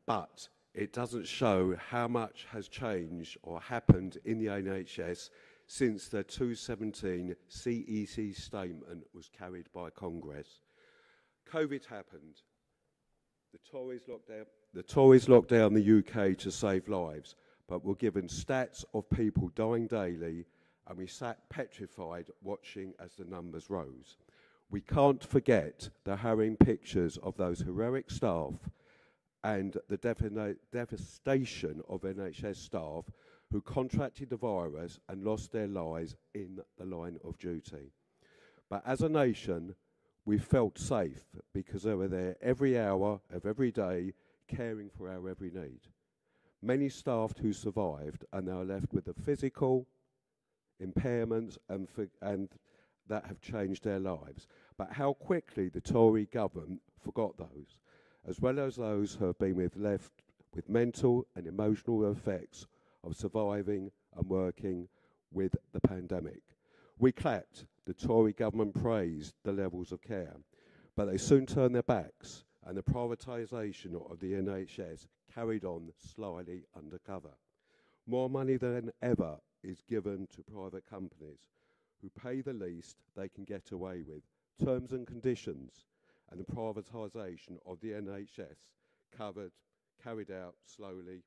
But it doesn't show how much has changed or happened in the NHS since the 2017 CEC statement was carried by Congress. COVID happened. The Tories locked down the UK to save lives, but were given stats of people dying daily, and we sat petrified watching as the numbers rose. We can't forget the harrowing pictures of those heroic staff and the devastation of NHS staff who contracted the virus and lost their lives in the line of duty. But as a nation, we felt safe because they were there every hour of every day, caring for our every need. Many staff who survived are now left with the physical impairments and that have changed their lives. But how quickly the Tory government forgot those, as well as those who have been left with mental and emotional effects of surviving and working with the pandemic. We clapped, the Tory government praised the levels of care, but they soon turned their backs and the privatisation of the NHS carried on slyly undercover. More money than ever is given to private companies who pay the least they can get away with, terms and conditions, and the privatisation of the NHS carried out slowly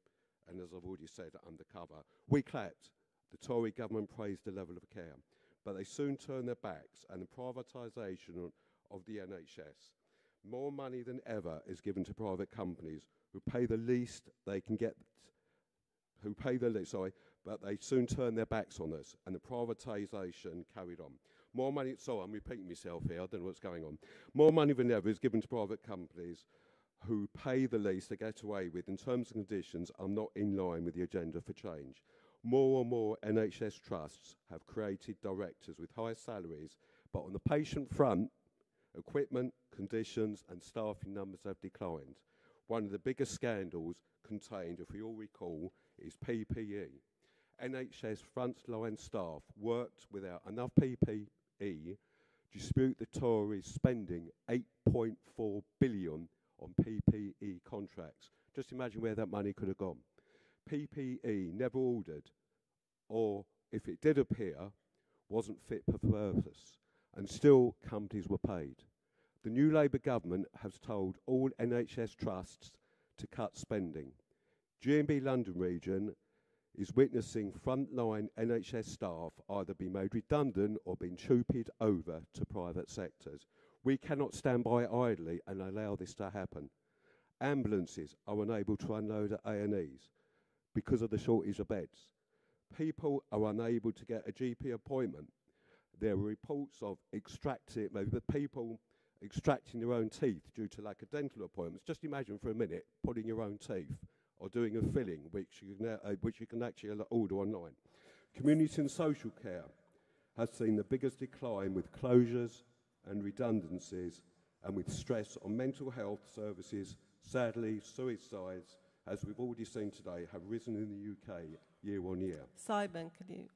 and, as I've already said, undercover. We clapped. The Tory government praised the level of care, but they soon turned their backs and the privatisation of the NHS. More money than ever is given to private companies who pay the least they can get, but they soon turned their backs on us and the privatisation carried on. More money, sorry, I'm repeating myself here, I don't know what's going on. More money than ever is given to private companies who pay the least they get away with in terms and conditions are not in line with the agenda for change. More and more NHS trusts have created directors with high salaries, but on the patient front, equipment, conditions and staffing numbers have declined. One of the biggest scandals contained, if we all recall, is PPE. NHS frontline staff worked without enough PPE, dispute the Tories spending £8.4 billion on PPE contracts. Just imagine where that money could have gone. PPE never ordered, or if it did appear, wasn't fit for purpose, and still companies were paid. The new Labour government has told all NHS trusts to cut spending. GMB London Region is witnessing frontline NHS staff either be made redundant or being chupied over to private sectors. We cannot stand by idly and allow this to happen. Ambulances are unable to unload at A&Es because of the shortage of beds. People are unable to get a GP appointment. there were reports of people extracting their own teeth due to lack of dental appointments. Just imagine for a minute putting your own teeth or doing a filling, which you can actually order online. Community and social care has seen the biggest decline with closures and redundancies, and with stress on mental health services. Sadly, suicides, as we've already seen today, have risen in the UK year on year. Simon, can you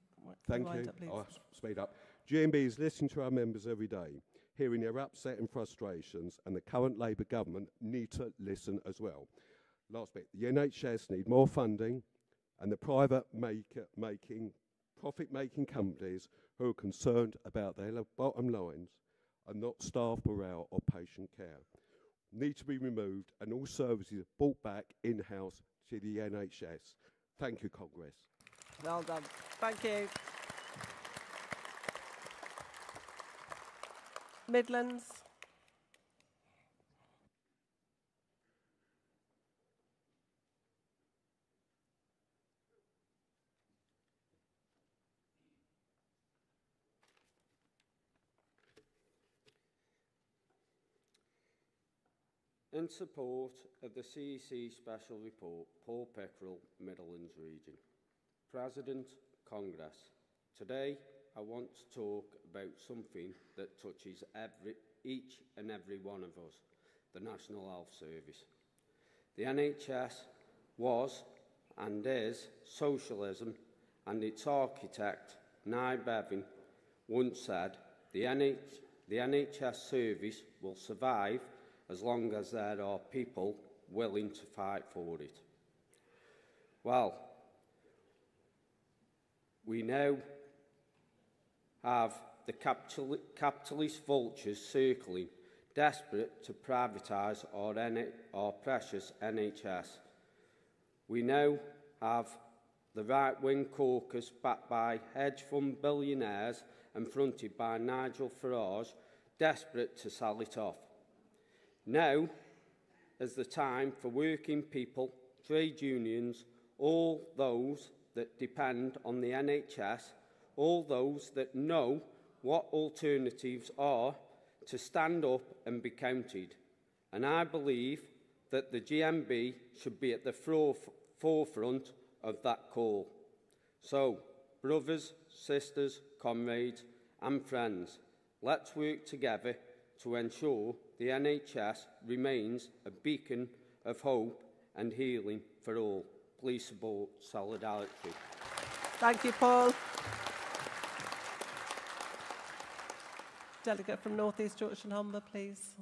Thank wind you. up, please? I'll speed up. GMB is listening to our members every day, hearing their upset and frustrations, and the current Labour government need to listen as well. Last bit, the NHS need more funding, and the profit-making companies who are concerned about their bottom lines and not staff morale or patient care need to be removed, and all services brought back in-house to the NHS. Thank you, Congress. Well done. Thank you. Midlands. In support of the CEC Special Report, Paul Pickrell, Midlands Region. President, Congress. Today, I want to talk about something that touches each and every one of us, the National Health Service. The NHS was and is socialism, and its architect, Nye Bevan, once said, the NHS service will survive as long as there are people willing to fight for it. Well, we now have the capitalist vultures circling, desperate to privatise our precious NHS. We now have the right-wing caucus backed by hedge fund billionaires and fronted by Nigel Farage, desperate to sell it off. Now is the time for working people, trade unions, all those that depend on the NHS, all those that know what alternatives are, to stand up and be counted. And I believe that the GMB should be at the forefront of that call. So, brothers, sisters, comrades and friends, let's work together to ensure the NHS remains a beacon of hope and healing for all. Please support Solidarity. Thank you, Paul. Delegate from North East Yorkshire and Humber, please.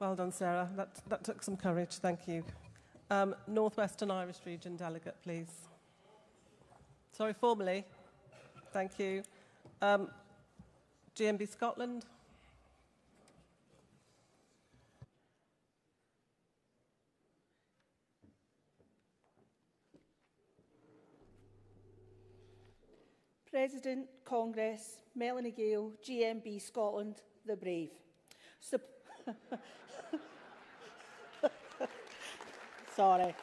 Well done, Sarah. That took some courage. Thank you. Northwestern Irish Region Delegate, please. Sorry, formally. Thank you. GMB Scotland. President, Congress, Melanie Gale, GMB Scotland, the brave. Sorry.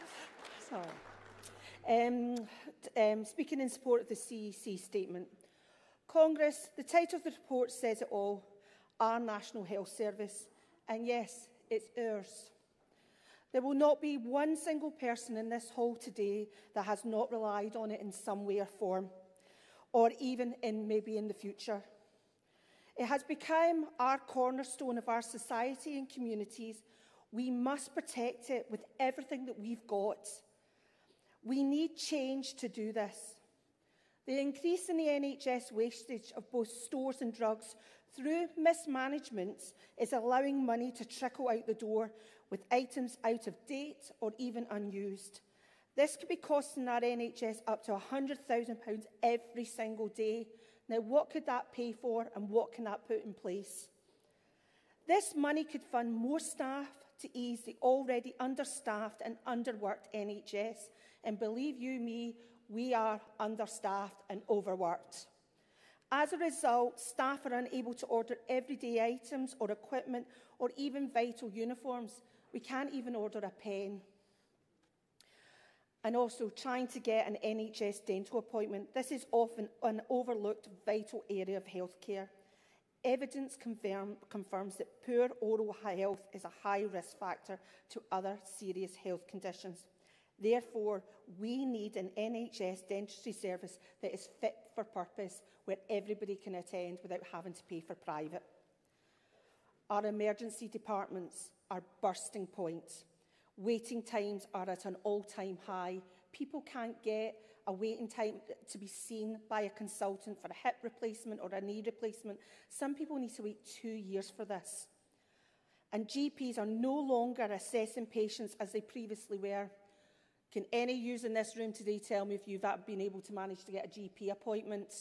Speaking in support of the CEC statement. Congress, the title of the report says it all, our National Health Service, and yes, it's ours. There will not be one single person in this hall today that has not relied on it in some way or form, or even maybe in the future. It has become our cornerstone of our society and communities. We must protect it with everything that we've got. We need change to do this. The increase in the NHS wastage of both stores and drugs through mismanagement is allowing money to trickle out the door with items out of date or even unused. This could be costing our NHS up to £100,000 every single day. Now, what could that pay for and what can that put in place? This money could fund more staff to ease the already understaffed and underworked NHS. And believe you me, we are understaffed and overworked. As a result, staff are unable to order everyday items or equipment or even vital uniforms. We can't even order a pen. And also trying to get an NHS dental appointment. This is often an overlooked vital area of healthcare. Evidence confirms that poor oral health is a high risk factor to other serious health conditions. Therefore, we need an NHS dentistry service that is fit for purpose, where everybody can attend without having to pay for private. Our emergency departments are bursting points. Waiting times are at an all-time high. People can't get a waiting time to be seen by a consultant for a hip replacement or a knee replacement. Some people need to wait 2 years for this. And GPs are no longer assessing patients as they previously were. Can any of you in this room today tell me if you've been able to manage to get a GP appointment?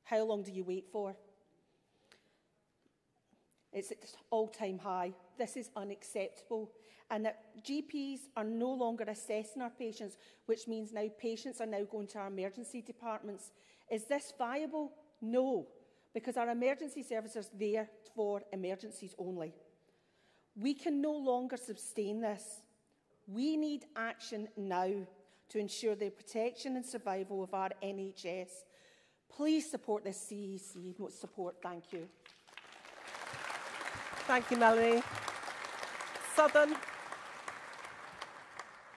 How long do you wait for? It's at all-time high. This is unacceptable. And that GPs are no longer assessing our patients, which means now patients are now going to our emergency departments. Is this viable? No, because our emergency service is there for emergencies only. We can no longer sustain this. We need action now to ensure the protection and survival of our NHS. Please support this CEC support. Thank you. Thank you, Melanie. Southern.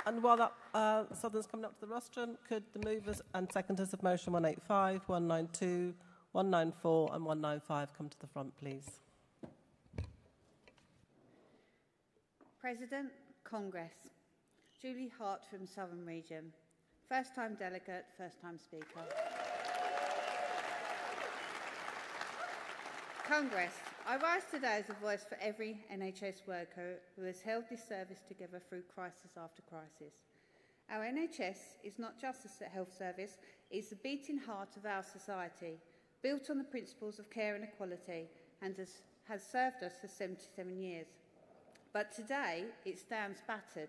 And while that Southern's coming up to the rostrum, could the movers and seconders of motion 185, 192, 194 and 195 come to the front, please? President, Congress. Julie Hart from Southern Region. First time delegate, first time speaker. Congress, I rise today as a voice for every NHS worker who has held this service together through crisis after crisis. Our NHS is not just a health service, it's the beating heart of our society, built on the principles of care and equality, and has served us for 77 years. But today, it stands battered,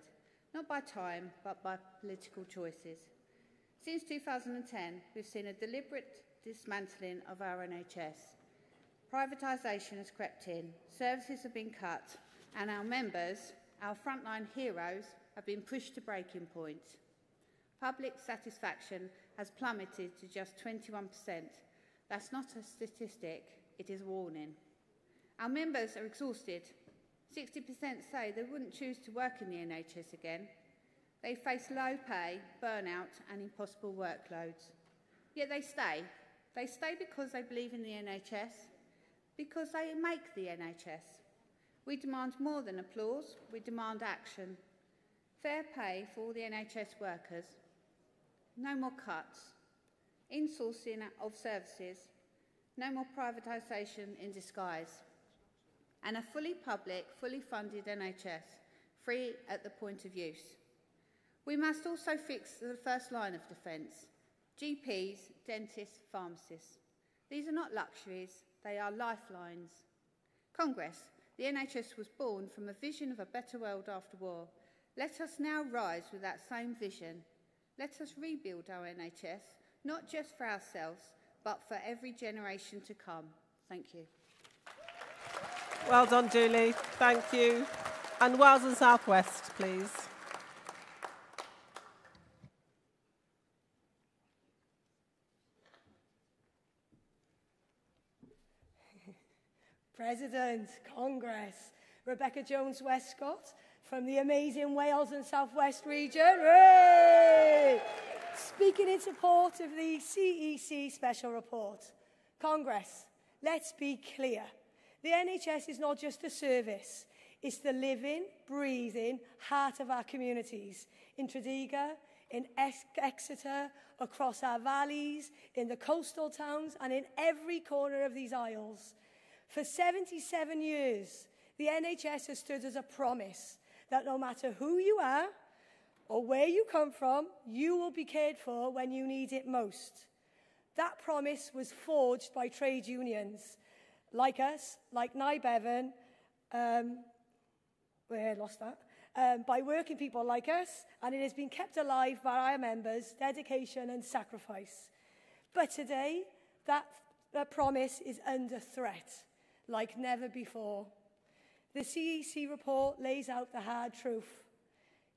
not by time, but by political choices. Since 2010, we've seen a deliberate dismantling of our NHS. Privatisation has crept in, services have been cut, and our members, our frontline heroes, have been pushed to breaking point. Public satisfaction has plummeted to just 21%. That's not a statistic, it is a warning. Our members are exhausted. 60% say they wouldn't choose to work in the NHS again. They face low pay, burnout and impossible workloads. Yet they stay. They stay because they believe in the NHS, because they make the NHS. We demand more than applause, we demand action. Fair pay for all the NHS workers. No more cuts. Insourcing of services. No more privatisation in disguise. and a fully public, fully funded NHS, free at the point of use. We must also fix the first line of defence: GPs, dentists, pharmacists. These are not luxuries, they are lifelines. Congress, the NHS was born from a vision of a better world after war. Let us now rise with that same vision. Let us rebuild our NHS, not just for ourselves, but for every generation to come. Thank you. Well done, Julie. Thank you. And Wales and South West, please. President, Congress, Rebecca Jones-Westcott from the amazing Wales and South West region. Hooray! Speaking in support of the CEC Special Report. Congress, let's be clear. The NHS is not just a service. It's the living, breathing heart of our communities. In Tredegar, in Exeter, across our valleys, in the coastal towns, and in every corner of these isles. For 77 years, the NHS has stood as a promise that no matter who you are or where you come from, you will be cared for when you need it most. That promise was forged by trade unions like us, like Nye Bevan, by working people like us, and it has been kept alive by our members' dedication and sacrifice. But today, that promise is under threat, like never before. The CEC report lays out the hard truth.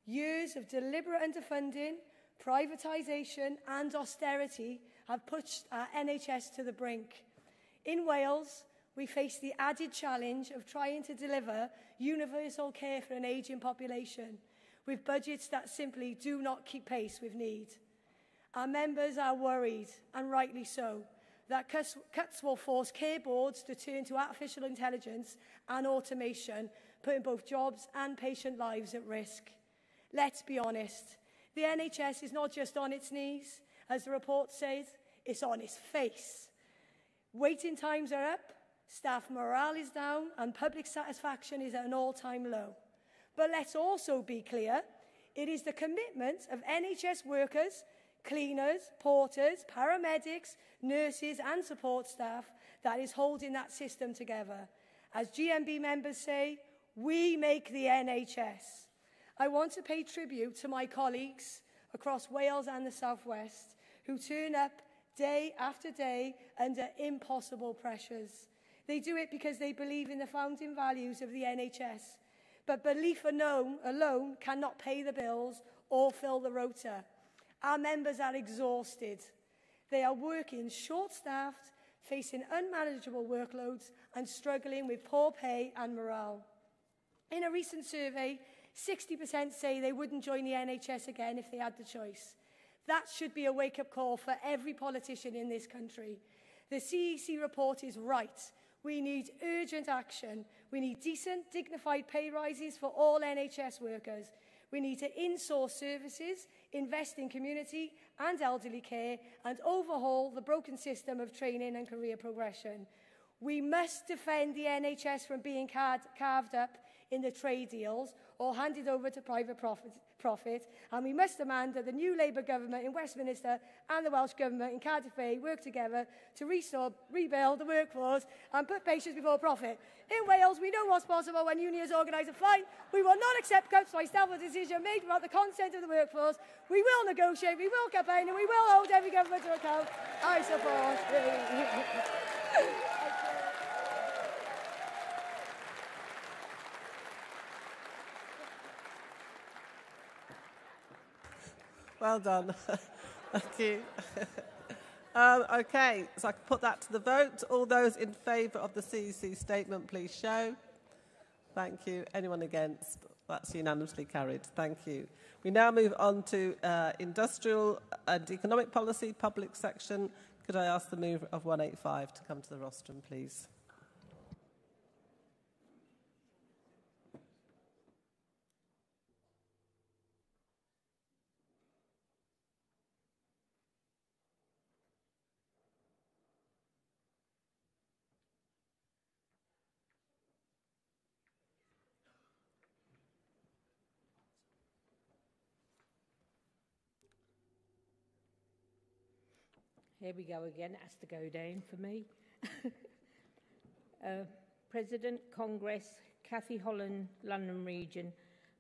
Years of deliberate underfunding, privatisation and austerity have pushed our NHS to the brink. In Wales, we face the added challenge of trying to deliver universal care for an ageing population, with budgets that simply do not keep pace with need. Our members are worried, and rightly so, that cuts will force care boards to turn to artificial intelligence and automation, putting both jobs and patient lives at risk. Let's be honest, the NHS is not just on its knees, as the report says, it's on its face. Waiting times are up, staff morale is down, and public satisfaction is at an all-time low. But let's also be clear, it is the commitment of NHS workers, cleaners, porters, paramedics, nurses and support staff that is holding that system together. As GMB members say, we make the NHS. I want to pay tribute to my colleagues across Wales and the South West who turn up day after day under impossible pressures. They do it because they believe in the founding values of the NHS. But belief alone cannot pay the bills or fill the rota. Our members are exhausted. They are working short-staffed, facing unmanageable workloads and struggling with poor pay and morale. In a recent survey, 60% say they wouldn't join the NHS again if they had the choice. That should be a wake-up call for every politician in this country. The CEC report is right. We need urgent action. We need decent, dignified pay rises for all NHS workers. We need to insource services, invest in community and elderly care, and overhaul the broken system of training and career progression. We must defend the NHS from being carved up in the trade deals or handed over to private profit, and we must demand that the new Labour government in Westminster and the Welsh government in Cardiff Bay work together to rebuild the workforce and put patients before profit. In Wales, we know what's possible when unions organise a fight. We will not accept cuts by staff or decision made without the consent of the workforce. We will negotiate, we will campaign, and we will hold every government to account. I support. Well done. Thank you. OK, so I can put that to the vote. All those in favour of the CEC statement, please show. Thank you. Anyone against? That's unanimously carried. Thank you. We now move on to industrial and economic policy, public section. Could I ask the mover of 185 to come to the rostrum, please? Here we go again. It has to go down for me. President, Congress, Cathy Holland, London Region,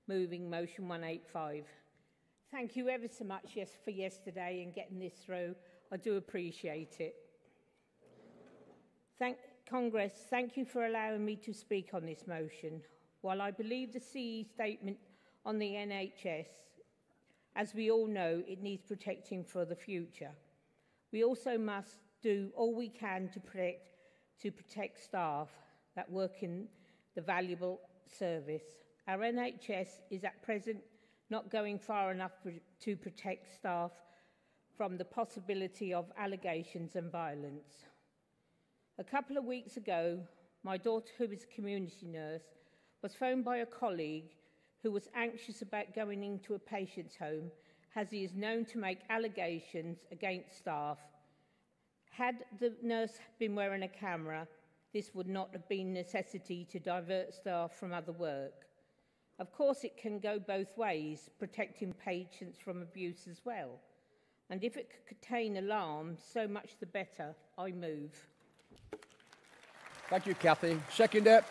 moving motion 185. Thank you ever so much for yesterday and getting this through. I do appreciate it. Congress, thank you for allowing me to speak on this motion. While I believe the CE statement on the NHS, as we all know, it needs protecting for the future. We also must do all we can to protect staff that work in the valuable service. Our NHS is at present not going far enough to protect staff from the possibility of allegations and violence. A couple of weeks ago, my daughter, who is a community nurse, was phoned by a colleague who was anxious about going into a patient's home, as he is known to make allegations against staff. Had the nurse been wearing a camera, this would not have been necessity to divert staff from other work. Of course, it can go both ways, protecting patients from abuse as well. And if it could contain alarm, so much the better. I move. Thank you, Cathy. Seconder.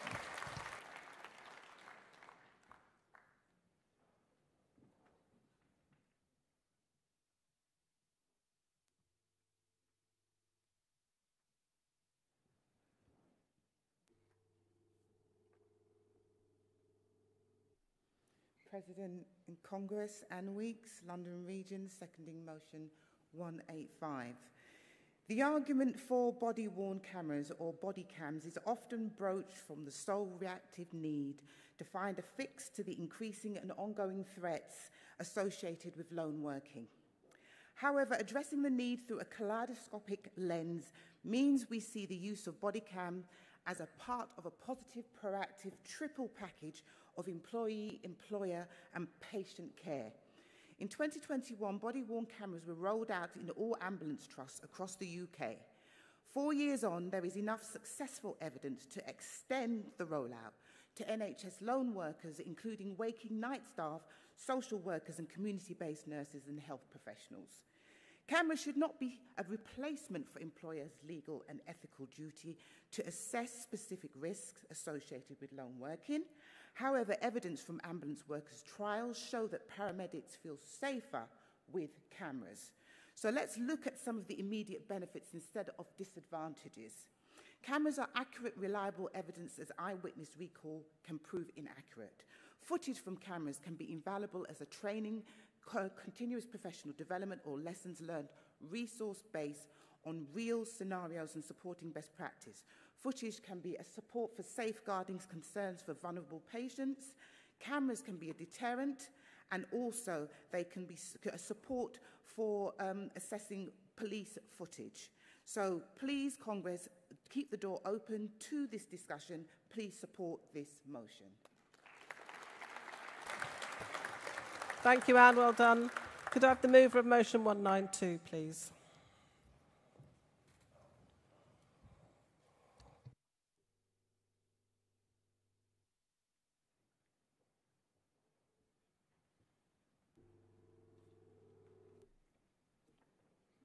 President in Congress, Anne Weeks, London Region, seconding motion 185. The argument for body-worn cameras or body cams is often broached from the sole reactive need to find a fix to the increasing and ongoing threats associated with lone working. However, addressing the need through a kaleidoscopic lens means we see the use of body cam as a part of a positive, proactive triple package of employee, employer and patient care. In 2021, body-worn cameras were rolled out in all ambulance trusts across the UK. 4 years on, there is enough successful evidence to extend the rollout to NHS lone workers, including waking night staff, social workers and community-based nurses and health professionals. Cameras should not be a replacement for employers' legal and ethical duty to assess specific risks associated with lone working. However, evidence from ambulance workers' trials show that paramedics feel safer with cameras. So let's look at some of the immediate benefits instead of disadvantages. Cameras are accurate, reliable evidence as eyewitness recall can prove inaccurate. Footage from cameras can be invaluable as a training, continuous professional development or lessons learned resource based on real scenarios and supporting best practice. Footage can be a support for safeguarding concerns for vulnerable patients. Cameras can be a deterrent, and also they can be a support for assessing police footage. So please, Congress, keep the door open to this discussion. Please support this motion. Thank you, Anne. Well done. Could I have the mover of motion 192, please?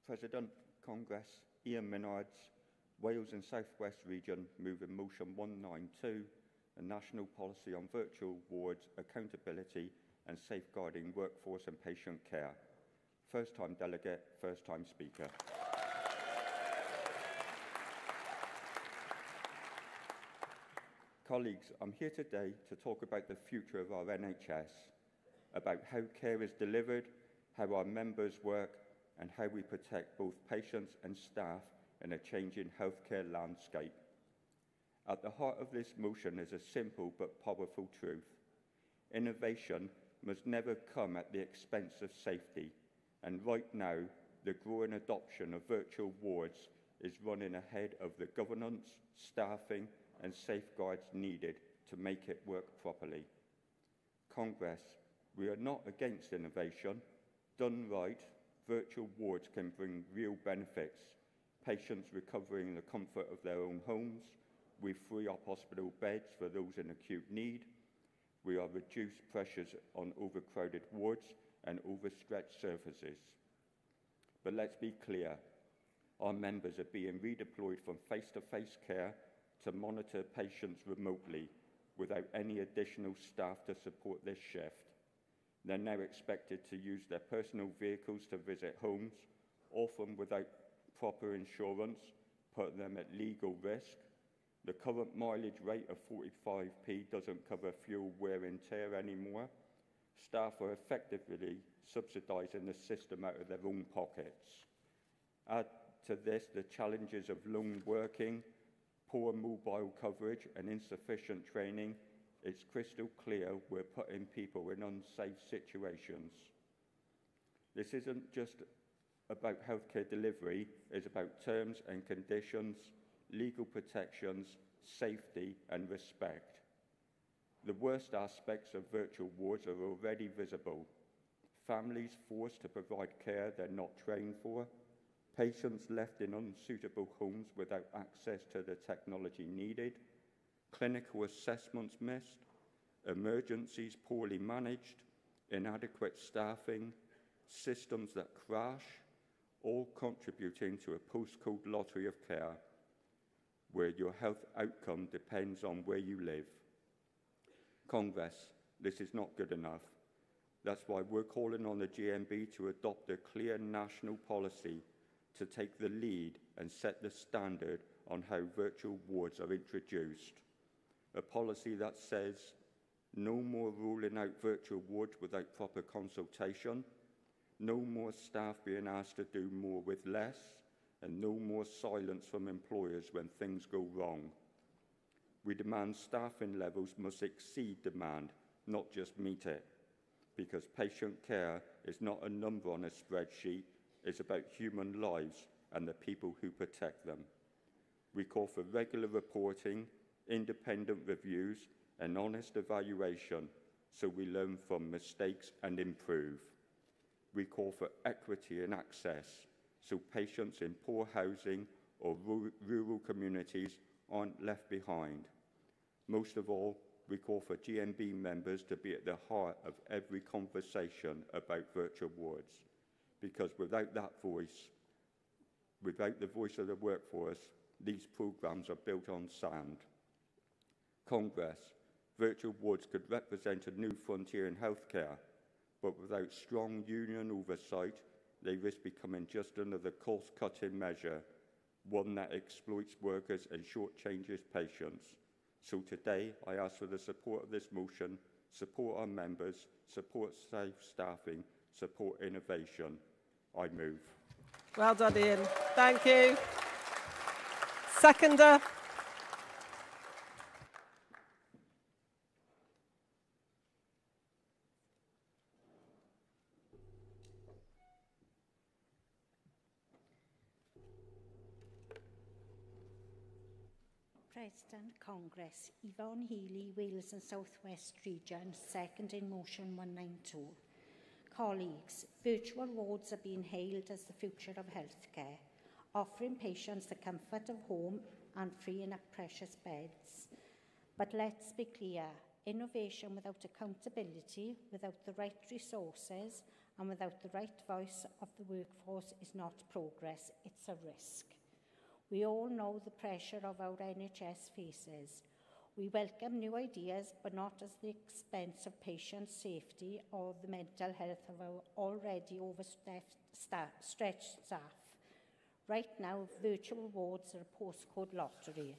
President, Congress, Ian Minards, Wales and South West Region, moving motion 192, a national policy on virtual wards, accountability and safeguarding workforce and patient care. First time delegate, first time speaker. Colleagues, I'm here today to talk about the future of our NHS, about how care is delivered, how our members work, and how we protect both patients and staff in a changing healthcare landscape. At the heart of this motion is a simple but powerful truth. Innovation must never come at the expense of safety, and right now, the growing adoption of virtual wards is running ahead of the governance, staffing, and safeguards needed to make it work properly. Congress, we are not against innovation. Done right, virtual wards can bring real benefits. Patients recovering in the comfort of their own homes. We free up hospital beds for those in acute need. We are reduced pressures on overcrowded wards and overstretched surfaces. But let's be clear, our members are being redeployed from face-to-face care to monitor patients remotely without any additional staff to support this shift. They're now expected to use their personal vehicles to visit homes, often without proper insurance, putting them at legal risk. The current mileage rate of 45p doesn't cover fuel wear and tear anymore. Staff are effectively subsidising the system out of their own pockets. Add to this the challenges of lone working, poor mobile coverage and insufficient training. It's crystal clear we're putting people in unsafe situations. This isn't just about healthcare delivery, it's about terms and conditions, legal protections, safety and respect. The worst aspects of virtual wards are already visible. Families forced to provide care they're not trained for, patients left in unsuitable homes without access to the technology needed, clinical assessments missed, emergencies poorly managed, inadequate staffing, systems that crash, all contributing to a postcode lottery of care where your health outcome depends on where you live. Congress, this is not good enough. That's why we're calling on the GMB to adopt a clear national policy to take the lead and set the standard on how virtual wards are introduced. A policy that says no more ruling out virtual wards without proper consultation, no more staff being asked to do more with less, and no more silence from employers when things go wrong. We demand staffing levels must exceed demand, not just meet it, because patient care is not a number on a spreadsheet, it's about human lives and the people who protect them. We call for regular reporting, independent reviews, and honest evaluation so we learn from mistakes and improve. We call for equity in access so patients in poor housing or rural communities aren't left behind. Most of all, we call for GMB members to be at the heart of every conversation about virtual wards, because without that voice, without the voice of the workforce, these programmes are built on sand. Congress, virtual wards could represent a new frontier in healthcare, but without strong union oversight, they risk becoming just another cost-cutting measure, one that exploits workers and shortchanges patients. So today, I ask for the support of this motion, support our members, support safe staffing, support innovation. I move. Well done, Ian. Thank you. Seconder. President Congress, Yvonne Healy, Wales and South West Region, second in motion 192. Colleagues, virtual wards are being hailed as the future of healthcare, offering patients the comfort of home and freeing up precious beds. But let's be clear, innovation without accountability, without the right resources and without the right voice of the workforce is not progress, it's a risk. We all know the pressure of our NHS faces. We welcome new ideas, but not at the expense of patient safety or the mental health of our already overstretched staff. Right now, virtual wards are a postcode lottery.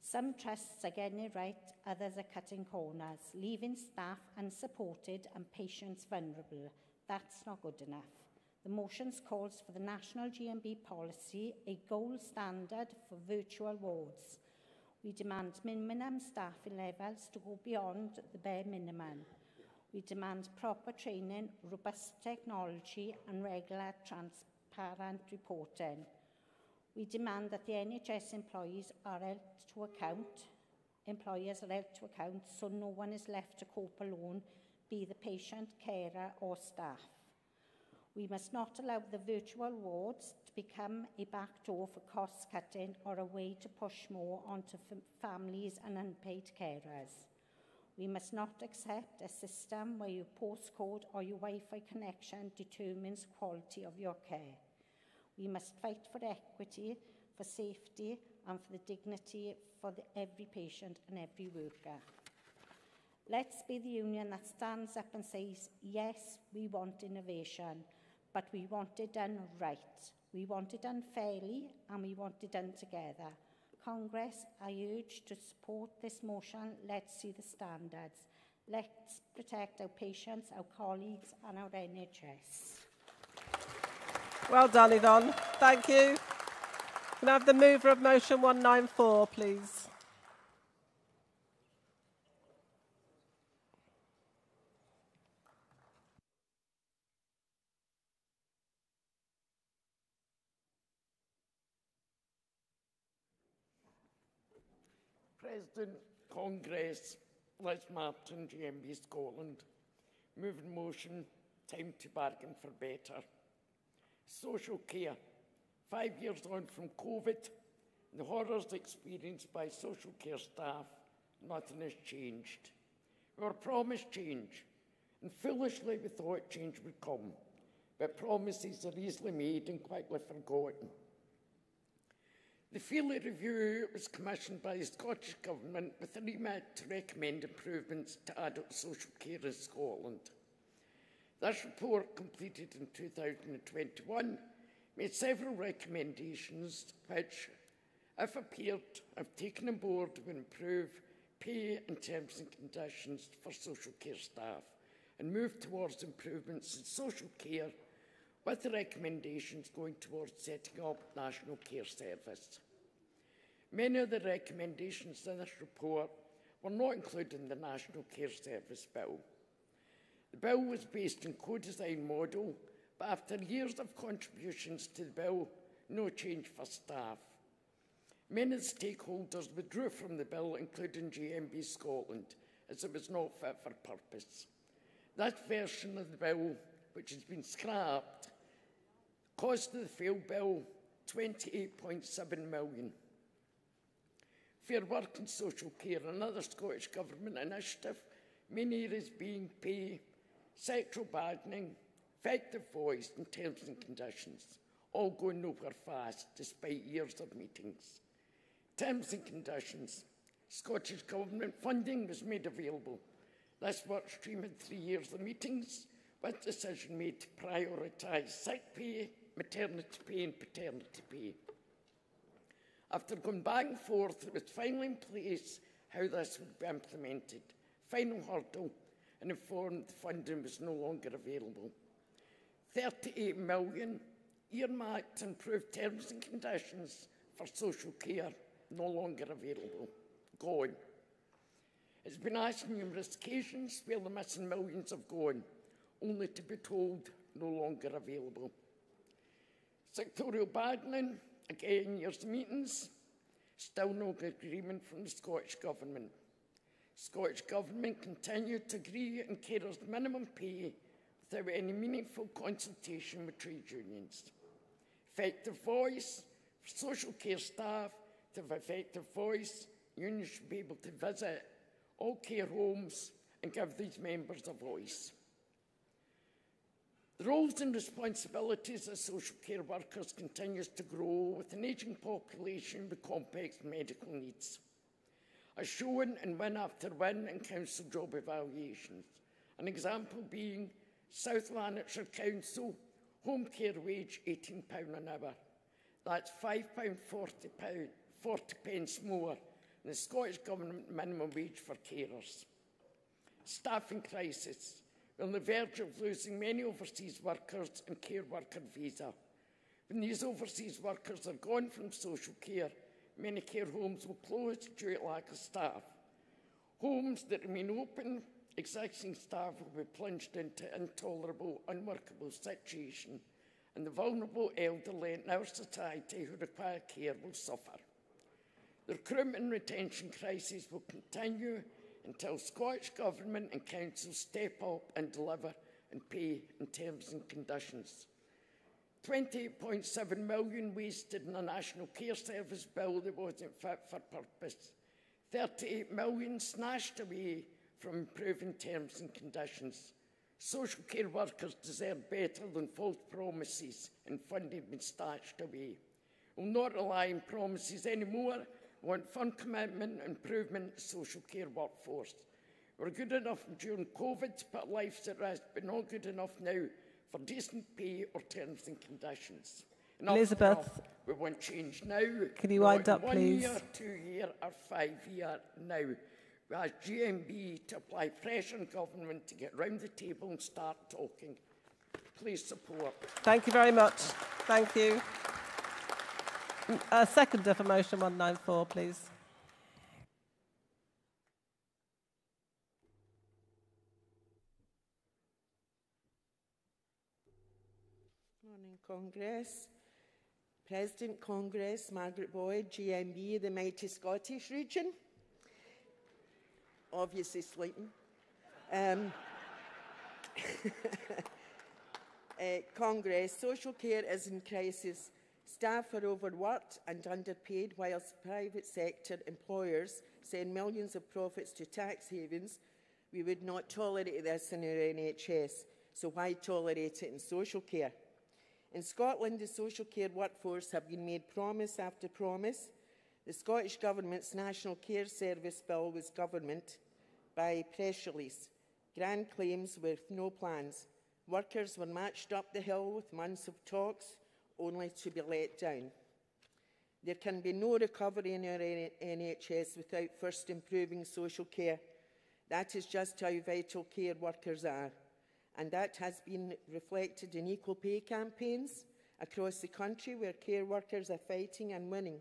Some trusts are getting it right, others are cutting corners, leaving staff unsupported and patients vulnerable. That's not good enough. The motion calls for the national GMB policy, a gold standard for virtual wards. We demand minimum staffing levels to go beyond the bare minimum. We demand proper training, robust technology and regular transparent reporting. We demand that the NHS employees are held to account, so no one is left to cope alone, be the patient, carer or staff. We must not allow the virtual wards to become a backdoor for cost-cutting or a way to push more onto families and unpaid carers. We must not accept a system where your postcode or your Wi-Fi connection determines quality of your care. We must fight for equity, for safety and for the dignity for every patient and every worker. Let's be the union that stands up and says, yes, we want innovation, but we want it done right. We want it done fairly and we want it done together. Congress, I urge to support this motion. Let's see the standards. Let's protect our patients, our colleagues and our NHS. Well done, Yvonne. Thank you. Can I have the mover of motion 194, please? President, Congress, Les Martin, GMB Scotland. Moving motion, time to bargain for better. Social care. 5 years on from COVID, the horrors experienced by social care staff, nothing has changed. We were promised change, and foolishly we thought change would come, but promises are easily made and quickly forgotten. The Feely Review was commissioned by the Scottish Government with a remit to recommend improvements to adult social care in Scotland. This report, completed in 2021, made several recommendations which, if appealed, have taken on board to improve pay and terms and conditions for social care staff and move towards improvements in social care, with the recommendations going towards setting up National Care Service. Many of the recommendations in this report were not included in the National Care Service Bill. The bill was based on co-design model, but after years of contributions to the bill, no change for staff. Many stakeholders withdrew from the bill, including GMB Scotland, as it was not fit for purpose. That version of the bill, which has been scrapped, cost of the failed bill £28.7 million. Fair Work and Social Care, another Scottish Government initiative, main areas being pay, sexual bargaining, effective voice and terms and conditions, all going nowhere fast despite years of meetings. Terms and conditions. Scottish Government funding was made available. This work stream had 3 years of meetings, with decision made to prioritise sick pay, maternity pay and paternity pay. After going back and forth, it was finally in place how this would be implemented. Final hurdle, and informed the funding was no longer available. 38 million earmarked to improve terms and conditions for social care, no longer available. Gone. It's been asked on numerous occasions where the missing millions have gone, only to be told no longer available. Sectorial bargaining, again, years of meetings, still no agreement from the Scottish Government. Scottish Government continued to agree on carers' minimum pay without any meaningful consultation with trade unions. Effective voice for social care staff. To have effective voice, unions should be able to visit all care homes and give these members a voice. The roles and responsibilities of social care workers continues to grow with an ageing population with complex medical needs, as shown in win after win in council job evaluations. An example being South Lanarkshire Council, home care wage £18 an hour. That's £5.40 more than the Scottish Government minimum wage for carers. Staffing crisis. We're on the verge of losing many overseas workers and care worker visa. When these overseas workers are gone from social care, many care homes will close due to lack of staff. Homes that remain open, existing staff will be plunged into intolerable, unworkable situation, and the vulnerable elderly in our society who require care will suffer. The recruitment and retention crisis will continue until Scottish Government and Council step up and deliver and pay in terms and conditions. £28.7 million wasted in a National Care Service bill that wasn't fit for purpose. £38 million snatched away from improving terms and conditions. Social care workers deserve better than false promises and funding being stashed away. We'll not rely on promises anymore. We want firm commitment and improvement in the social care workforce. We're good enough during COVID to put lives at risk, but not good enough now for decent pay or terms and conditions. Elizabeth, we want change now. Can you wind up, 1 please? year, 2 year or 5 year now. We ask GMB to apply pressure on government to get round the table and start talking. Please support. Thank you very much. Thank you. Seconder for motion 194, please. Morning, Congress. President Congress, Margaret Boyd, GMB, the mighty Scottish region. Obviously sleeping. Congress, social care is in crisis. Staff are overworked and underpaid, whilst private sector employers send millions of profits to tax havens. We would not tolerate this in our NHS, so why tolerate it in social care? In Scotland, the social care workforce have been made promise after promise. The Scottish Government's National Care Service Bill was government by press release. Grand claims with no plans. Workers were marched up the hill with months of talks, only to be let down. There can be no recovery in our NHS without first improving social care. That is just how vital care workers are. And that has been reflected in equal pay campaigns across the country where care workers are fighting and winning.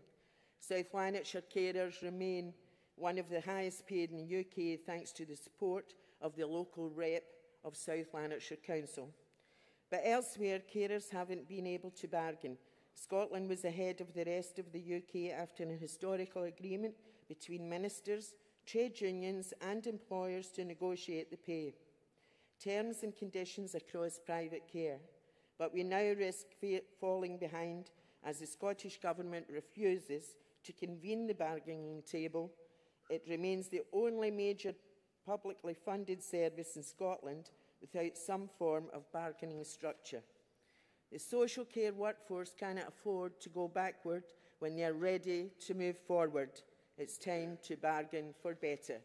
South Lanarkshire carers remain one of the highest paid in the UK thanks to the support of the local rep of South Lanarkshire Council. But elsewhere, carers haven't been able to bargain. Scotland was ahead of the rest of the UK after an historical agreement between ministers, trade unions and employers to negotiate the pay, terms and conditions across private care. But we now risk falling behind as the Scottish Government refuses to convene the bargaining table. It remains the only major publicly funded service in Scotland without some form of bargaining structure. The social care workforce cannot afford to go backward when they are ready to move forward. It's time to bargain for better.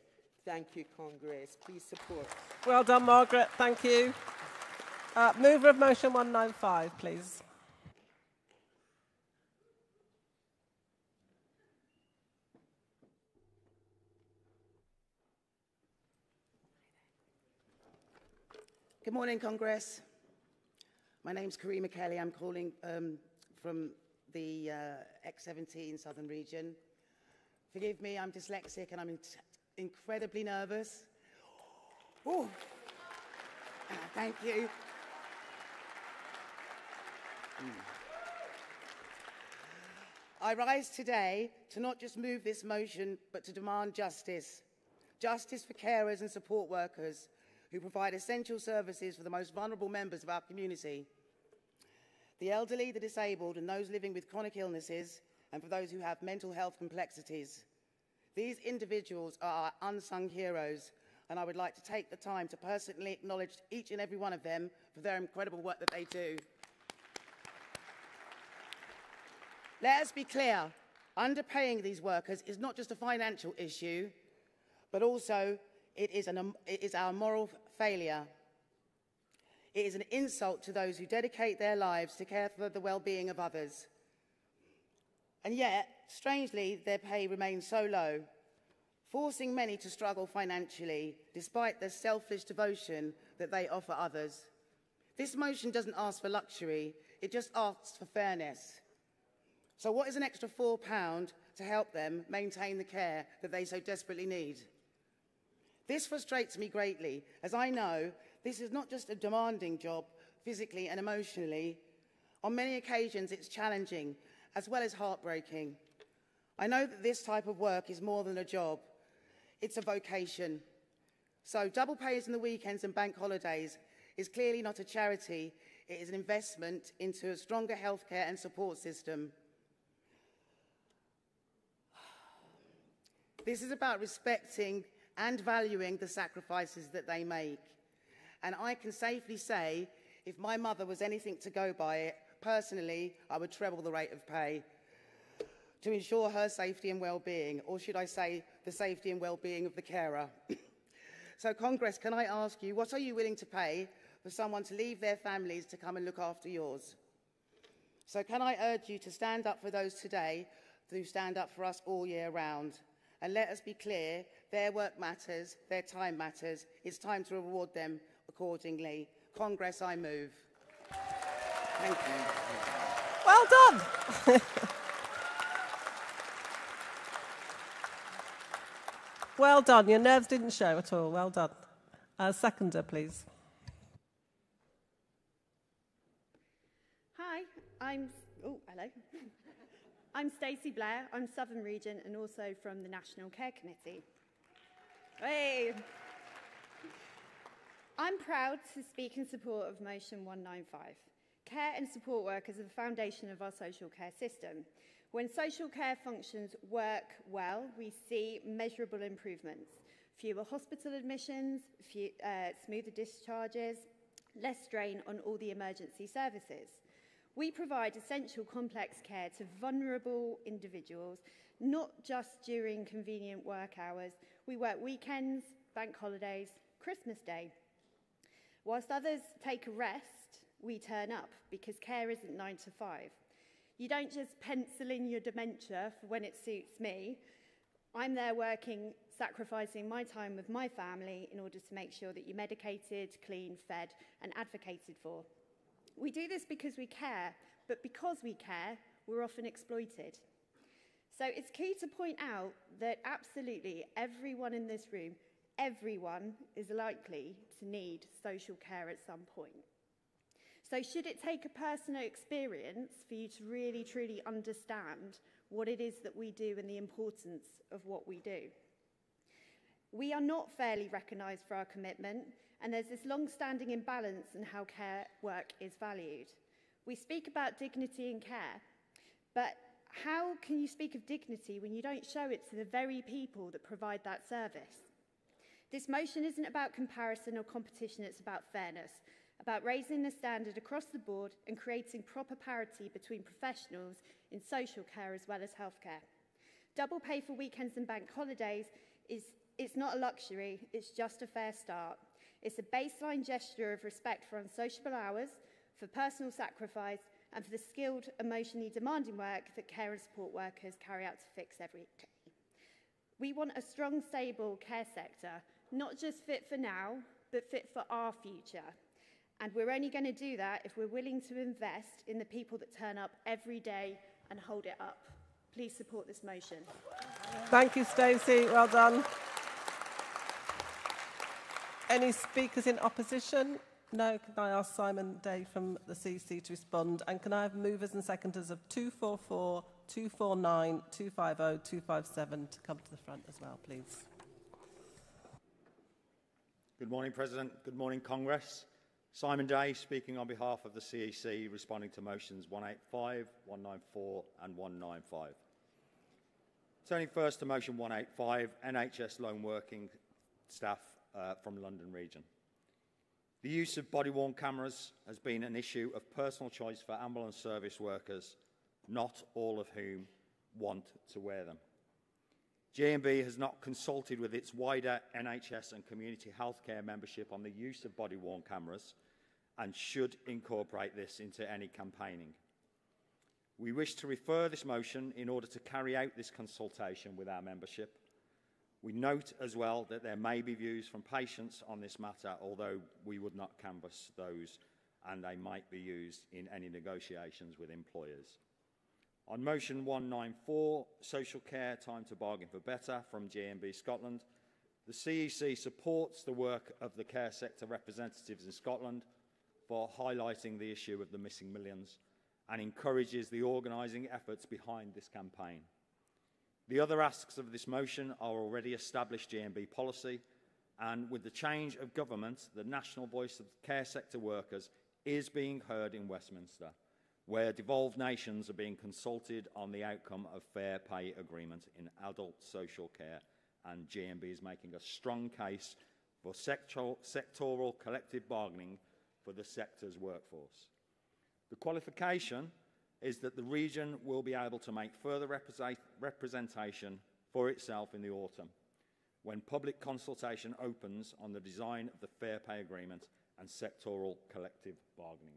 Thank you, Congress. Please support. Well done, Margaret. Thank you. Mover of motion 195, please. Good morning, Congress. My name's Karima Kelly. I'm calling from the X17 Southern Region. Forgive me, I'm dyslexic and I'm incredibly nervous. Oh, thank you. I rise today to not just move this motion, but to demand justice. Justice for carers and support workers who provide essential services for the most vulnerable members of our community. The elderly, the disabled, and those living with chronic illnesses, and for those who have mental health complexities. These individuals are our unsung heroes, and I would like to take the time to personally acknowledge each and every one of them for their incredible work that they do. Let us be clear, underpaying these workers is not just a financial issue, but also it is our moral failure. It is an insult to those who dedicate their lives to care for the well-being of others. And yet, strangely, their pay remains so low, forcing many to struggle financially, despite the selfless devotion that they offer others. This motion doesn't ask for luxury, it just asks for fairness. So what is an extra £4 to help them maintain the care that they so desperately need? This frustrates me greatly, as I know this is not just a demanding job, physically and emotionally. On many occasions, it's challenging, as well as heartbreaking. I know that this type of work is more than a job. It's a vocation. So double pays in the weekends and bank holidays is clearly not a charity. It is an investment into a stronger healthcare and support system. This is about respecting and valuing the sacrifices that they make. And I can safely say, if my mother was anything to go by, personally, I would treble the rate of pay to ensure her safety and well-being, or should I say, the safety and well-being of the carer. So, Congress, can I ask you, what are you willing to pay for someone to leave their families to come and look after yours? So can I urge you to stand up for those today who stand up for us all year round? And let us be clear, their work matters, their time matters. It's time to reward them accordingly. Congress, I move. Thank you. Well done. Well done. Your nerves didn't show at all. Well done. Seconder, please. Hi, hello. I'm Stacey Blair. I'm Southern Region and also from the National Care Committee. Hey! I'm proud to speak in support of Motion 195. Care and support workers are the foundation of our social care system. When social care functions work well, we see measurable improvements. Fewer hospital admissions, smoother discharges, less strain on all the emergency services. We provide essential complex care to vulnerable individuals, not just during convenient work hours. We work weekends, bank holidays, Christmas Day. Whilst others take a rest, we turn up because care isn't 9 to 5. You don't just pencil in your dementia for when it suits me. I'm there working, sacrificing my time with my family in order to make sure that you're medicated, clean, fed, and advocated for. We do this because we care, but because we care, we're often exploited. So it's key to point out that absolutely everyone in this room, everyone is likely to need social care at some point. So should it take a personal experience for you to really, truly understand what it is that we do and the importance of what we do? We are not fairly recognised for our commitment, and there's this long-standing imbalance in how care work is valued. We speak about dignity in care, but how can you speak of dignity when you don't show it to the very people that provide that service? This motion isn't about comparison or competition, it's about fairness, about raising the standard across the board and creating proper parity between professionals in social care as well as healthcare. Double pay for weekends and bank holidays it's not a luxury, it's just a fair start. It's a baseline gesture of respect for unsociable hours, for personal sacrifice, and for the skilled, emotionally demanding work that care and support workers carry out to fix every day. We want a strong, stable care sector, not just fit for now, but fit for our future. And we're only going to do that if we're willing to invest in the people that turn up every day and hold it up. Please support this motion. Thank you, Stacey. Well done. Any speakers in opposition? No. Can I ask Simon Day from the CC to respond? And can I have movers and seconders of 244, 249, 250, 257 to come to the front as well, please? Good morning, President. Good morning, Congress. Simon Day speaking on behalf of the CEC, responding to motions 185, 194 and 195. Turning first to motion 185, NHS lone working staff from London Region. The use of body-worn cameras has been an issue of personal choice for ambulance service workers, not all of whom want to wear them. J&B has not consulted with its wider NHS and community healthcare membership on the use of body-worn cameras and should incorporate this into any campaigning. We wish to refer this motion in order to carry out this consultation with our membership. We note as well that there may be views from patients on this matter, although we would not canvass those and they might be used in any negotiations with employers. On motion 194, social care, time to bargain for better from J&B Scotland, the CEC supports the work of the care sector representatives in Scotland for highlighting the issue of the missing millions and encourages the organising efforts behind this campaign. The other asks of this motion are already established J&B policy, and with the change of government, the national voice of care sector workers is being heard in Westminster, where devolved nations are being consulted on the outcome of fair pay agreement in adult social care, and J&B is making a strong case for sectoral collective bargaining for the sector's workforce. The qualification is that the region will be able to make further representation for itself in the autumn, when public consultation opens on the design of the Fair Pay Agreement and sectoral collective bargaining.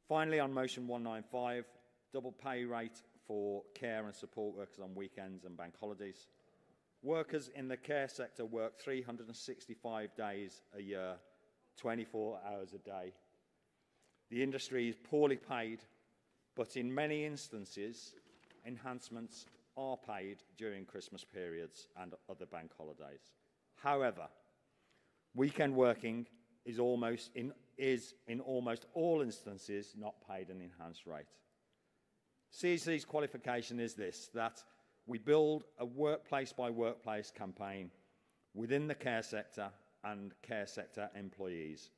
Finally, on motion 195, double pay rate for care and support workers on weekends and bank holidays. Workers in the care sector work 365 days a year, 24 hours a day. The industry is poorly paid, but in many instances, enhancements are paid during Christmas periods and other bank holidays. However, weekend working is in almost all instances not paid an enhanced rate. CEC's qualification is this, that we build a workplace-by-workplace campaign within the care sector and care sector employers,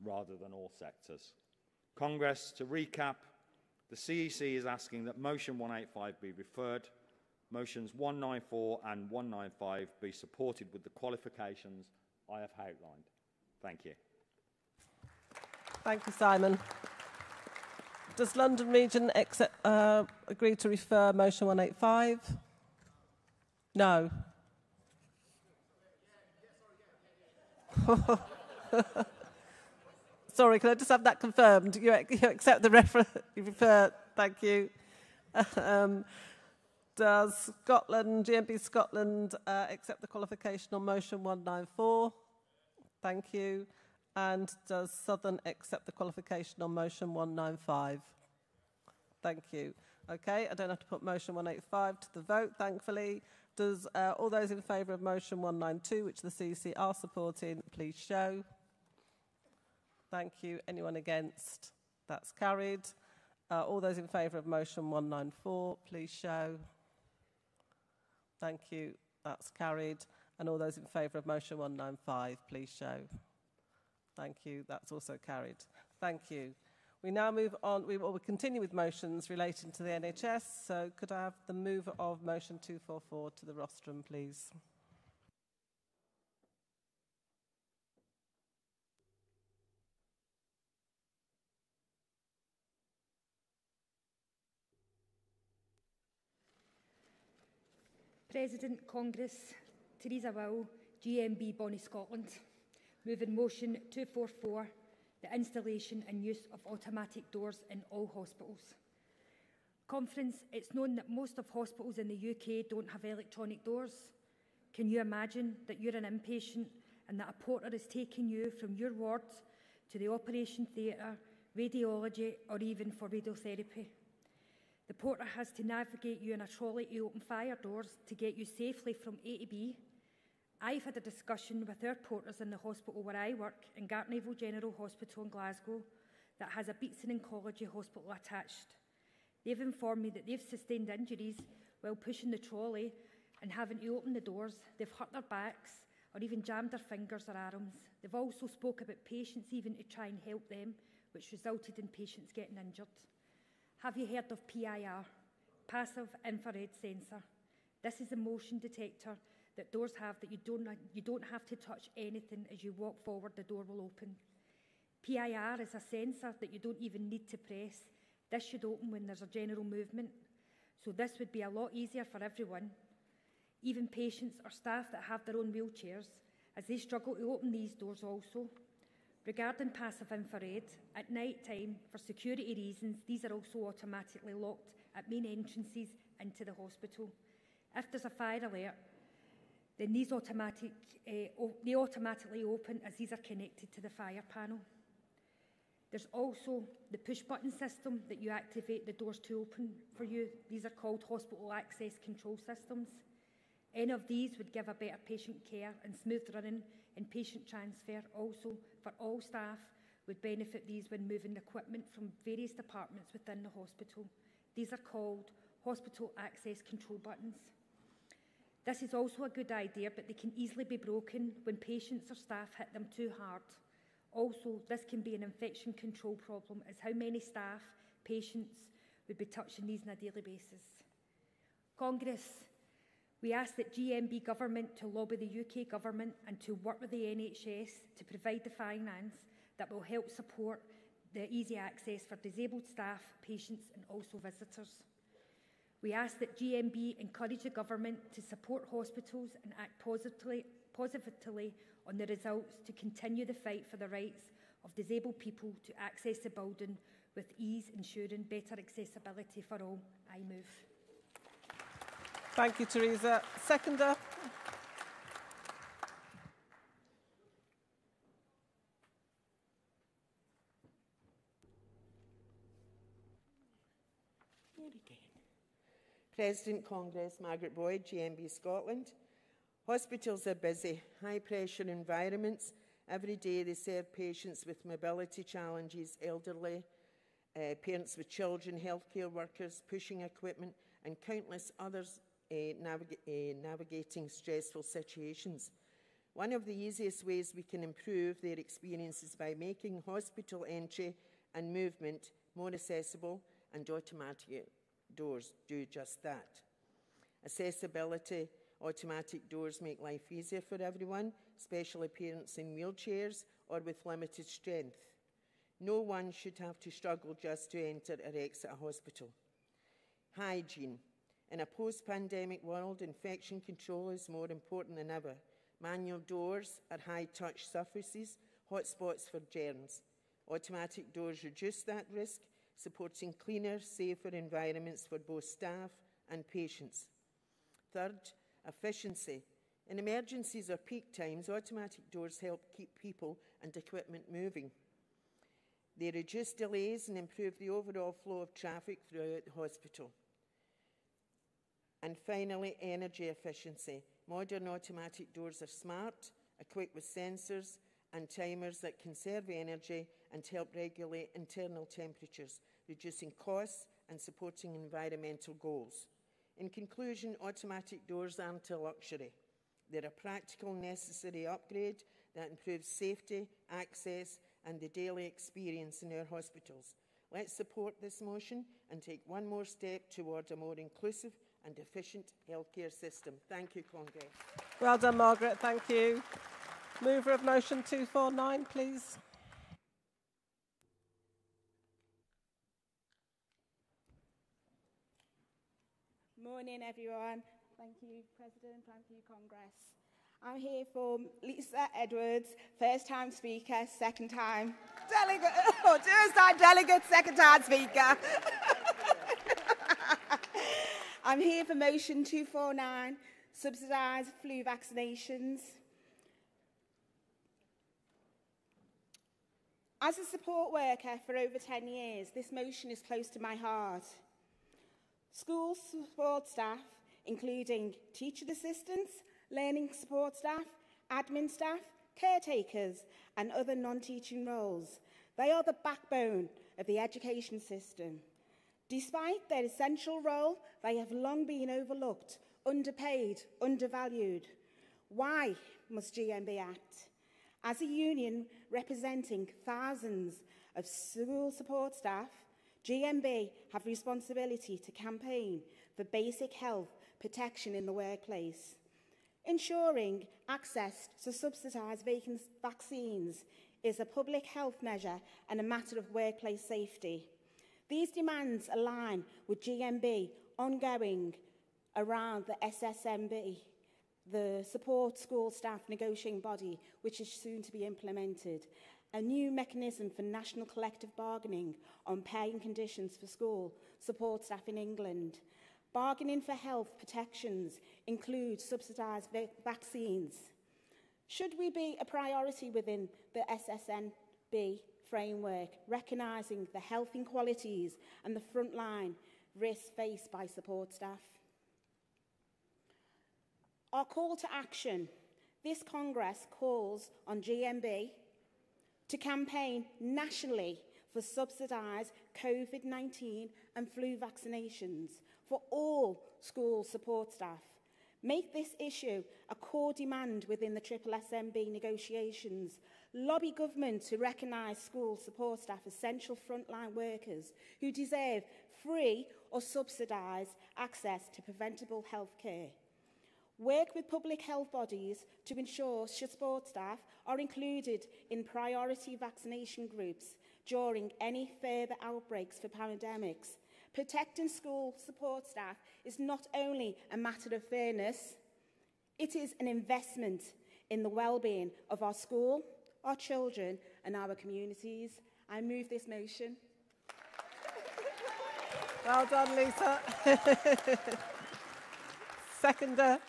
rather than all sectors. Congress, to recap, the CEC is asking that motion 185 be referred, motions 194 and 195 be supported with the qualifications I have outlined. Thank you. Thank you, Simon. Does London Region agree to refer motion 185? No. Sorry, can I just have that confirmed? You accept the reference? You refer? Thank you. Does Scotland, GMB Scotland, accept the qualification on motion 194? Thank you. And does Southern accept the qualification on motion 195? Thank you. Okay, I don't have to put motion 185 to the vote, thankfully. Does all those in favour of motion 192, which the CEC are supporting, please show. Thank you. Anyone against? That's carried. All those in favour of motion 194, please show. Thank you. That's carried. And all those in favour of motion 195, please show. Thank you. That's also carried. Thank you. We now move on. We will continue with motions relating to the NHS. So could I have the mover of motion 244 to the rostrum, please? President, Congress, Theresa Will, GMB Bonnie Scotland. Moving motion 244, the installation and use of automatic doors in all hospitals. Conference, it's known that most of hospitals in the UK don't have electronic doors. Can you imagine that you're an inpatient and that a porter is taking you from your ward to the operation theatre, radiology, or even for radiotherapy? The porter has to navigate you in a trolley to open fire doors to get you safely from A to B. I've had a discussion with our porters in the hospital where I work, in Gartnavel General Hospital in Glasgow, that has a Beatson Oncology Hospital attached. They've informed me that they've sustained injuries while pushing the trolley and having to open the doors. They've hurt their backs or even jammed their fingers or arms. They've also spoke about patients even to try and help them, which resulted in patients getting injured. Have you heard of PIR, Passive Infrared Sensor? This is a motion detector that doors have that you don't have to touch anything. As you walk forward, the door will open. PIR is a sensor that you don't even need to press. This should open when there's a general movement. So this would be a lot easier for everyone, even patients or staff that have their own wheelchairs, as they struggle to open these doors also. Regarding passive infrared, at night time, for security reasons, these are also automatically locked at main entrances into the hospital. If there's a fire alert, then they automatically open as these are connected to the fire panel. There's also the push-button system that you activate the doors to open for you. These are called hospital access control systems. Any of these would give a better patient care and smooth running and patient transfer. Also, for all staff, would benefit these when moving equipment from various departments within the hospital. These are called hospital access control buttons. This is also a good idea, but they can easily be broken when patients or staff hit them too hard. Also, this can be an infection control problem, as how many staff, patients would be touching these on a daily basis. Congress, We ask that GMB government to lobby the UK government and to work with the NHS to provide the finance that will help support the easy access for disabled staff, patients and also visitors. We ask that GMB encourage the government to support hospitals and act positively on the results to continue the fight for the rights of disabled people to access the building with ease, ensuring better accessibility for all. I move. Thank you, Teresa. Seconder. President Congress, Margaret Boyd, GMB Scotland. Hospitals are busy, high-pressure environments. Every day they serve patients with mobility challenges, elderly, parents with children, healthcare workers, pushing equipment, and countless others navigating stressful situations. One of the easiest ways we can improve their experience is by making hospital entry and movement more accessible, and automatic doors do just that. Accessibility, automatic doors make life easier for everyone, especially parents in wheelchairs or with limited strength. No one should have to struggle just to enter or exit a hospital. Hygiene. In a post-pandemic world, infection control is more important than ever. Manual doors are high-touch surfaces, hotspots for germs. Automatic doors reduce that risk, supporting cleaner, safer environments for both staff and patients. Third, efficiency. In emergencies or peak times, automatic doors help keep people and equipment moving. They reduce delays and improve the overall flow of traffic throughout the hospital. And finally, energy efficiency. Modern automatic doors are smart, equipped with sensors and timers that conserve energy and help regulate internal temperatures, reducing costs and supporting environmental goals. In conclusion, automatic doors aren't a luxury. They're a practical, necessary upgrade that improves safety, access, and the daily experience in our hospitals. Let's support this motion and take one more step towards a more inclusive and efficient healthcare system. Thank you, Congress. Well done, Margaret. Thank you. Mover of motion 249, please. Morning, everyone. Thank you, President. Thank you, Congress. I'm here for Lisa Edwards, first-time speaker, second-time delegate. Oh, first-time delegate, second-time speaker. I'm here for motion 249, subsidised flu vaccinations. As a support worker for over 10 years, this motion is close to my heart. School support staff, including teacher assistants, learning support staff, admin staff, caretakers, and other non-teaching roles. They are the backbone of the education system. Despite their essential role, they have long been overlooked, underpaid, undervalued. Why must GMB act? As a union representing thousands of school support staff, GMB have responsibility to campaign for basic health protection in the workplace. Ensuring access to subsidised vaccines is a public health measure and a matter of workplace safety. These demands align with GMB ongoing around the SSMB, the Support School Staff Negotiating Body, which is soon to be implemented, a new mechanism for national collective bargaining on pay and conditions for school support staff in England. Bargaining for health protections includes subsidised vaccines. Should we be a priority within the SSNB framework, recognising the health inequalities and the frontline risks faced by support staff? Our call to action. This Congress calls on GMB to campaign nationally for subsidised COVID-19 and flu vaccinations for all school support staff. Make this issue a core demand within the SSNB negotiations. Lobby government to recognise school support staff as essential frontline workers who deserve free or subsidised access to preventable health care. Work with public health bodies to ensure support staff are included in priority vaccination groups during any further outbreaks for pandemics. Protecting school support staff is not only a matter of fairness, it is an investment in the well-being of our school, our children and our communities. I move this motion. Well done, Lisa. Seconder.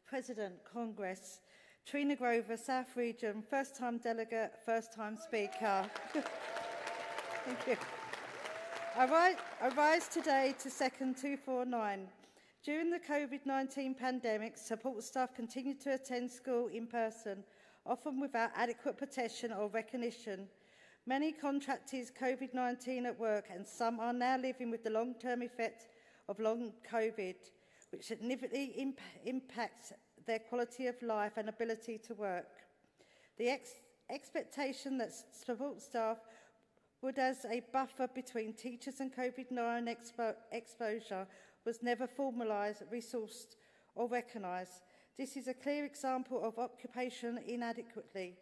President, Congress, Trina Grover, South Region, first-time delegate, first-time speaker. Thank you. I rise today to second 249. During the COVID-19 pandemic, support staff continued to attend school in person, often without adequate protection or recognition. Many contracted COVID-19 at work, and some are now living with the long-term effect of long COVID, which significantly impacts their quality of life and ability to work. The expectation that support staff would, as a buffer between teachers and COVID-19 exposure, was never formalised, resourced or recognised. This is a clear example of occupation inadequately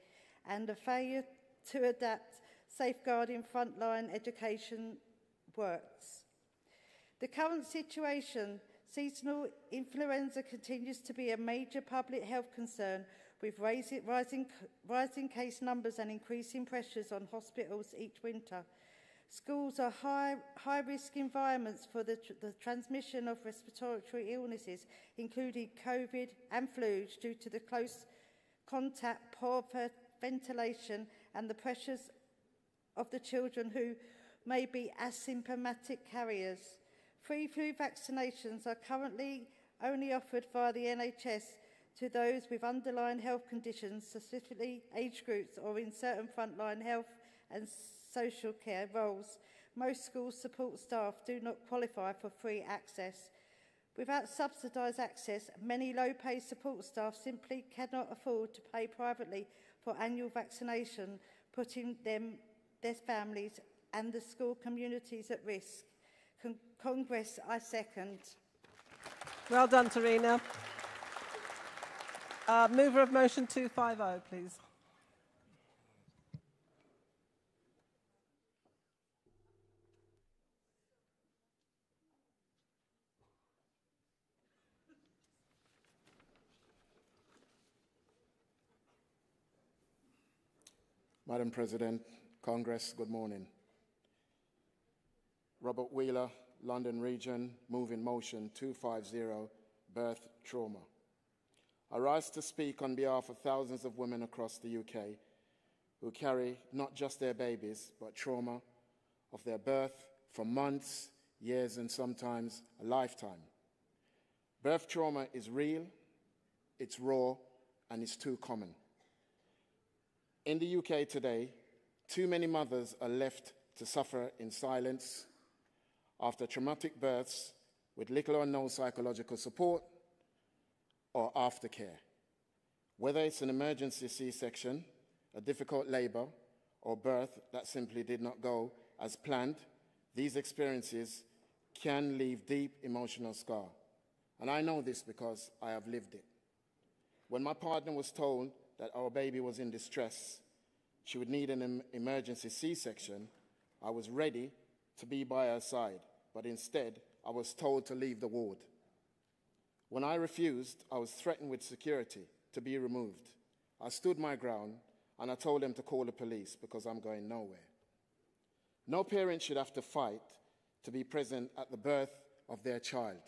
and a failure to adapt safeguarding frontline education works. The current situation, seasonal influenza, continues to be a major public health concern, with rising case numbers and increasing pressures on hospitals each winter. Schools are high-risk environments for the transmission of respiratory illnesses, including COVID and flu, due to the close contact, poor ventilation, and the pressures of the children who may be asymptomatic carriers. Free flu vaccinations are currently only offered via the NHS to those with underlying health conditions, specifically age groups or in certain frontline health and social care roles. Most school support staff do not qualify for free access. Without subsidised access, many low-paid support staff simply cannot afford to pay privately for annual vaccination, putting them, their families and the school communities at risk. Congress, I second. Well done, Tarina. Mover of motion 250, please. Madam President, Congress, good morning. Robert Wheeler, London Region, moving motion 250, birth trauma. I rise to speak on behalf of thousands of women across the UK who carry not just their babies, but trauma of their birth for months, years, and sometimes a lifetime. Birth trauma is real, it's raw, and it's too common. In the UK today, too many mothers are left to suffer in silence after traumatic births with little or no psychological support or aftercare. Whether it's an emergency C-section, a difficult labour, or birth that simply did not go as planned, these experiences can leave deep emotional scar. And I know this because I have lived it. When my partner was told that our baby was in distress, she would need an emergency C-section, I was ready to be by her side, but instead I was told to leave the ward. When I refused, I was threatened with security to be removed. I stood my ground and I told them to call the police because I'm going nowhere. No parent should have to fight to be present at the birth of their child.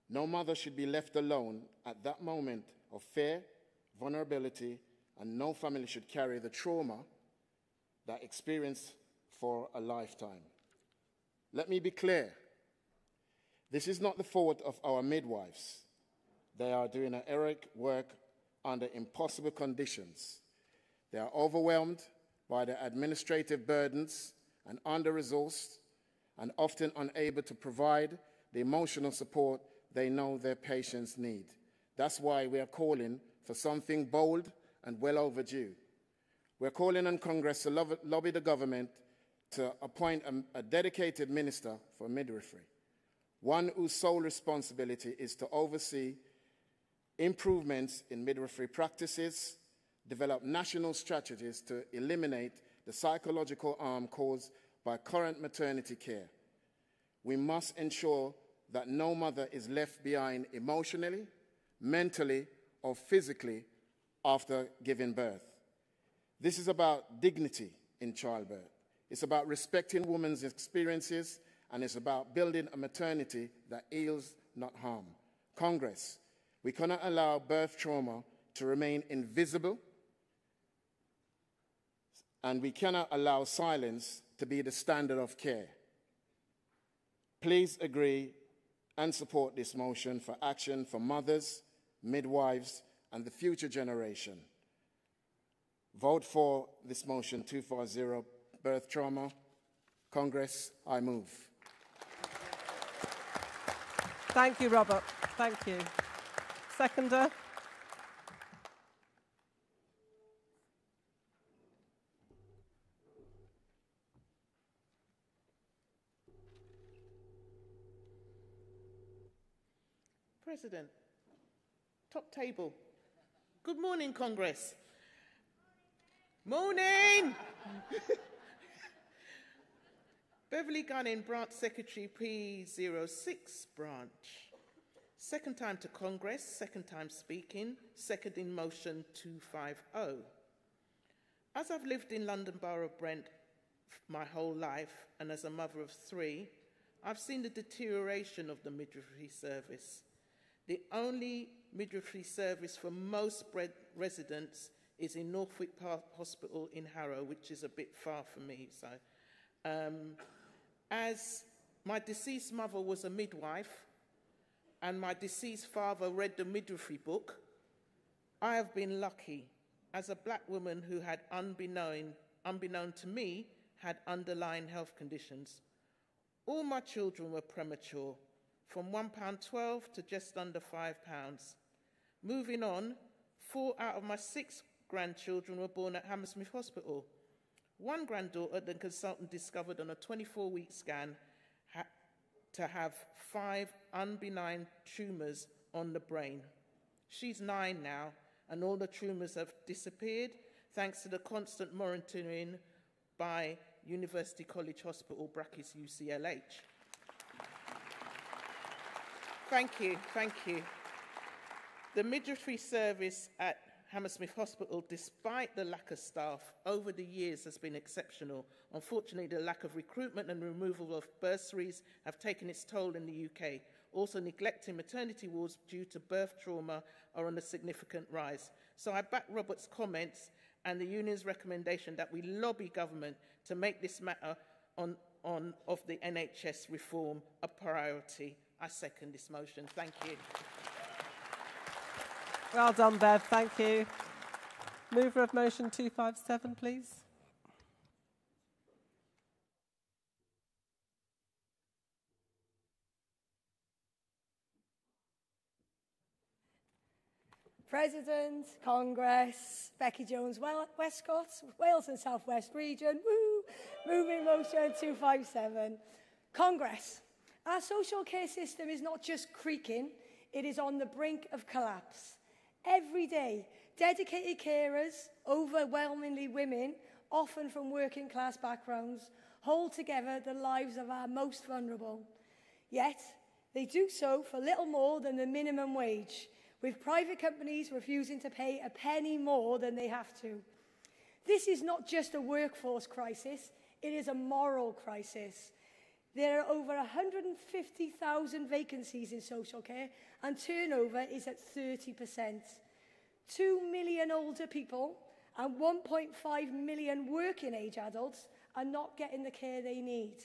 No mother should be left alone at that moment of fear, vulnerability, and no family should carry the trauma that experience for a lifetime. Let me be clear. This is not the fault of our midwives. They are doing a heroic work under impossible conditions. They are overwhelmed by the administrative burdens and under-resourced and often unable to provide the emotional support they know their patients need. That's why we are calling for something bold and well overdue. We're calling on Congress to lobby the government to appoint a dedicated minister for midwifery, one whose sole responsibility is to oversee improvements in midwifery practices, develop national strategies to eliminate the psychological harm caused by current maternity care. We must ensure that no mother is left behind emotionally, mentally, or physically after giving birth. This is about dignity in childbirth. It's about respecting women's experiences, and it's about building a maternity that heals, not harm. Congress, we cannot allow birth trauma to remain invisible, and we cannot allow silence to be the standard of care. Please agree and support this motion for action for mothers, midwives, and the future generation. Vote for this motion 240, birth trauma. Congress, I move. Thank you, Robert. Thank you. Seconder. President, top table. Good morning, Congress. Morning! Beverly Gunning, Branch Secretary P06 Branch. Second time to Congress, second time speaking, second in motion 250. As I've lived in London Borough of Brent my whole life, and as a mother of 3, I've seen the deterioration of the midwifery service. The only midwifery service for most residents is in Northwick Park Hospital in Harrow, which is a bit far for me. So, as my deceased mother was a midwife and my deceased father read the midwifery book, I have been lucky as a black woman who had, unbeknown to me, had underlying health conditions. All my children were premature, from £1.12 to just under £5. Moving on, 4 out of my 6 grandchildren were born at Hammersmith Hospital. One granddaughter, the consultant discovered on a 24-week scan, to have 5 unbenign tumours on the brain. She's 9 now, and all the tumours have disappeared thanks to the constant monitoring by University College Hospital, brackets UCLH. Thank you, thank you. The midwifery service at Hammersmith Hospital, despite the lack of staff, over the years has been exceptional. Unfortunately, the lack of recruitment and removal of bursaries have taken its toll in the UK. Also, neglecting maternity wards due to birth trauma are on a significant rise. So I back Robert's comments and the union's recommendation that we lobby government to make this matter of the NHS reform a priority. I second this motion. Thank you. Well done, Bev. Thank you. Mover of motion 257, please. President, Congress, Becky Jones-Westcott, Wales and South West Region, woo, moving motion 257. Congress, our social care system is not just creaking, it is on the brink of collapse. Every day, dedicated carers, overwhelmingly women, often from working class backgrounds, hold together the lives of our most vulnerable. Yet, they do so for little more than the minimum wage, with private companies refusing to pay a penny more than they have to. This is not just a workforce crisis, it is a moral crisis. There are over 150,000 vacancies in social care, and turnover is at 30%. 2 million older people and 1.5 million working-age adults are not getting the care they need.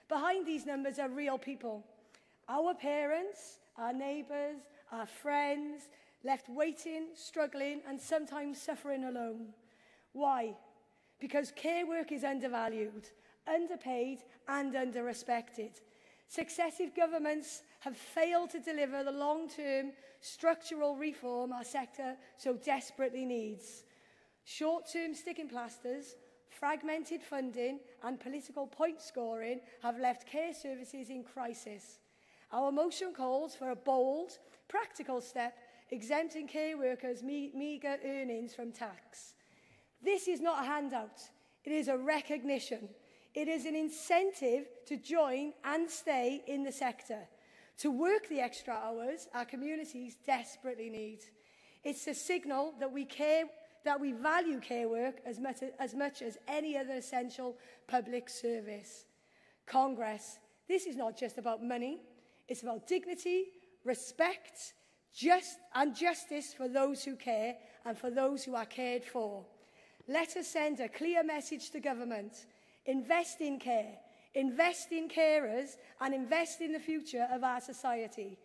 Behind these numbers are real people. Our parents, our neighbours, our friends, left waiting, struggling, and sometimes suffering alone. Why? Because care work is undervalued, underpaid, and under-respected. Successive governments have failed to deliver the long-term structural reform our sector so desperately needs. Short-term sticking plasters, fragmented funding and political point scoring have left care services in crisis. Our motion calls for a bold, practical step exempting care workers' meagre earnings from tax. This is not a handout, it is a recognition. It is an incentive to join and stay in the sector, to work the extra hours our communities desperately need. It's a signal that we value care work as much as any other essential public service. Congress, this is not just about money, it's about dignity, respect, and justice for those who care and for those who are cared for. Let us send a clear message to government. Invest in care, invest in carers, and invest in the future of our society.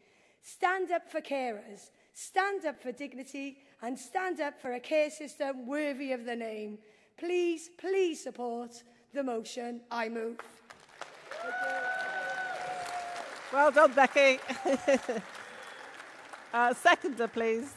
Stand up for carers, stand up for dignity, and stand up for a care system worthy of the name. Please, please support the motion I move. Well done, Becky. Seconder, please.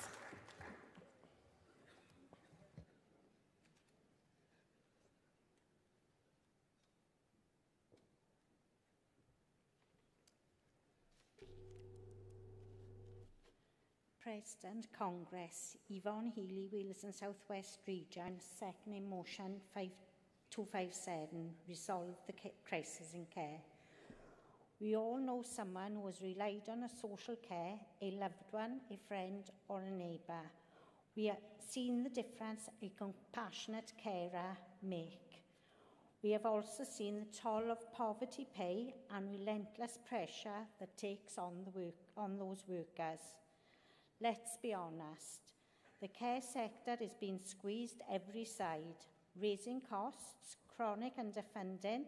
President, Congress, Yvonne Healy, Wales and South West Region, seconding motion 5257, resolve the crisis in care. We all know someone who has relied on a social care, a loved one, a friend or a neighbour. We have seen the difference a compassionate carer make. We have also seen the toll of poverty pay and relentless pressure that takes on those workers. Let's be honest, the care sector is being squeezed every side, raising costs, chronic underfunding,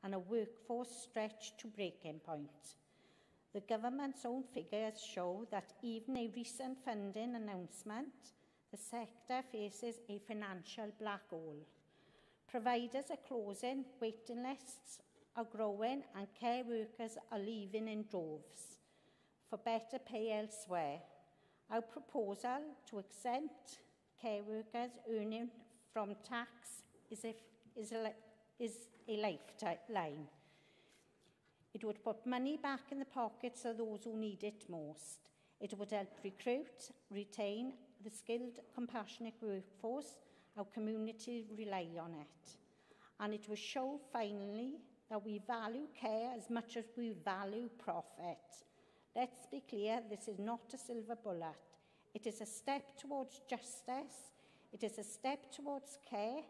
and a workforce stretched to breaking point. The government's own figures show that even a recent funding announcement, the sector faces a financial black hole. Providers are closing, waiting lists are growing, and care workers are leaving in droves for better pay elsewhere. Our proposal to exempt care workers earning from tax is a lifeline. It would put money back in the pockets of those who need it most. It would help recruit, retain the skilled, compassionate workforce our community rely on it. And it will show finally that we value care as much as we value profit. Let's be clear, this is not a silver bullet. It is a step towards justice. It is a step towards care,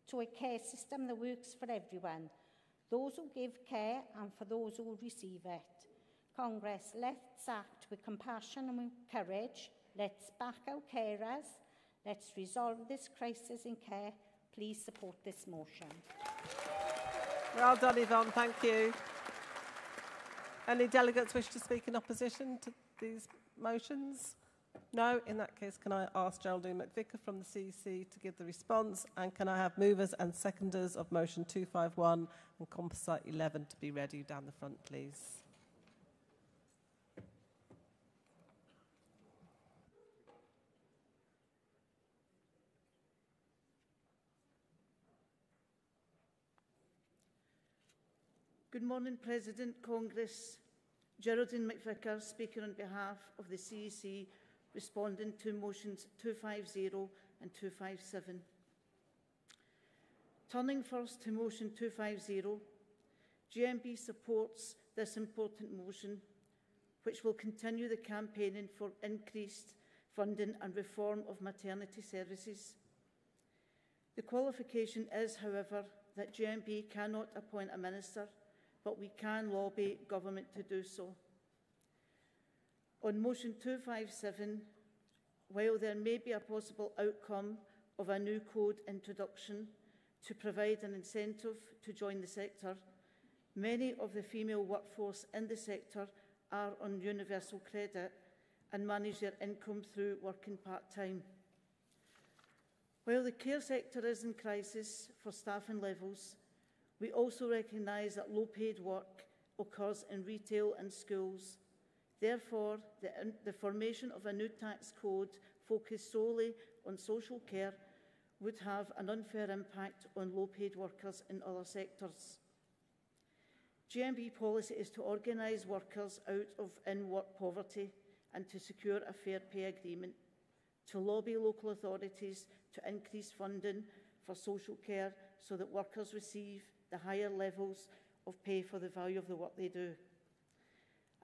to a care system that works for everyone, those who give care and for those who receive it. Congress, let's act with compassion and with courage. Let's back our carers. Let's resolve this crisis in care. Please support this motion. Well done, Yvonne. Thank you. Any delegates wish to speak in opposition to these motions? No? In that case, can I ask Geraldine McVicker from the CEC to give the response? And can I have movers and seconders of motion 251 and composite 11 to be ready down the front, please? Good morning, President, Congress. Geraldine McVicker, speaking on behalf of the CEC, responding to motions 250 and 257. Turning first to motion 250, GMB supports this important motion, which will continue the campaigning for increased funding and reform of maternity services. The qualification is, however, that GMB cannot appoint a minister, but we can lobby government to do so. On motion 257, while there may be a possible outcome of a new code introduction to provide an incentive to join the sector, many of the female workforce in the sector are on universal credit and manage their income through working part-time. While the care sector is in crisis for staffing levels, we also recognise that low-paid work occurs in retail and schools. Therefore, the formation of a new tax code focused solely on social care would have an unfair impact on low-paid workers in other sectors. GMB policy is to organise workers out of in-work poverty and to secure a fair pay agreement, to lobby local authorities to increase funding for social care so that workers receive the higher levels of pay for the value of the work they do.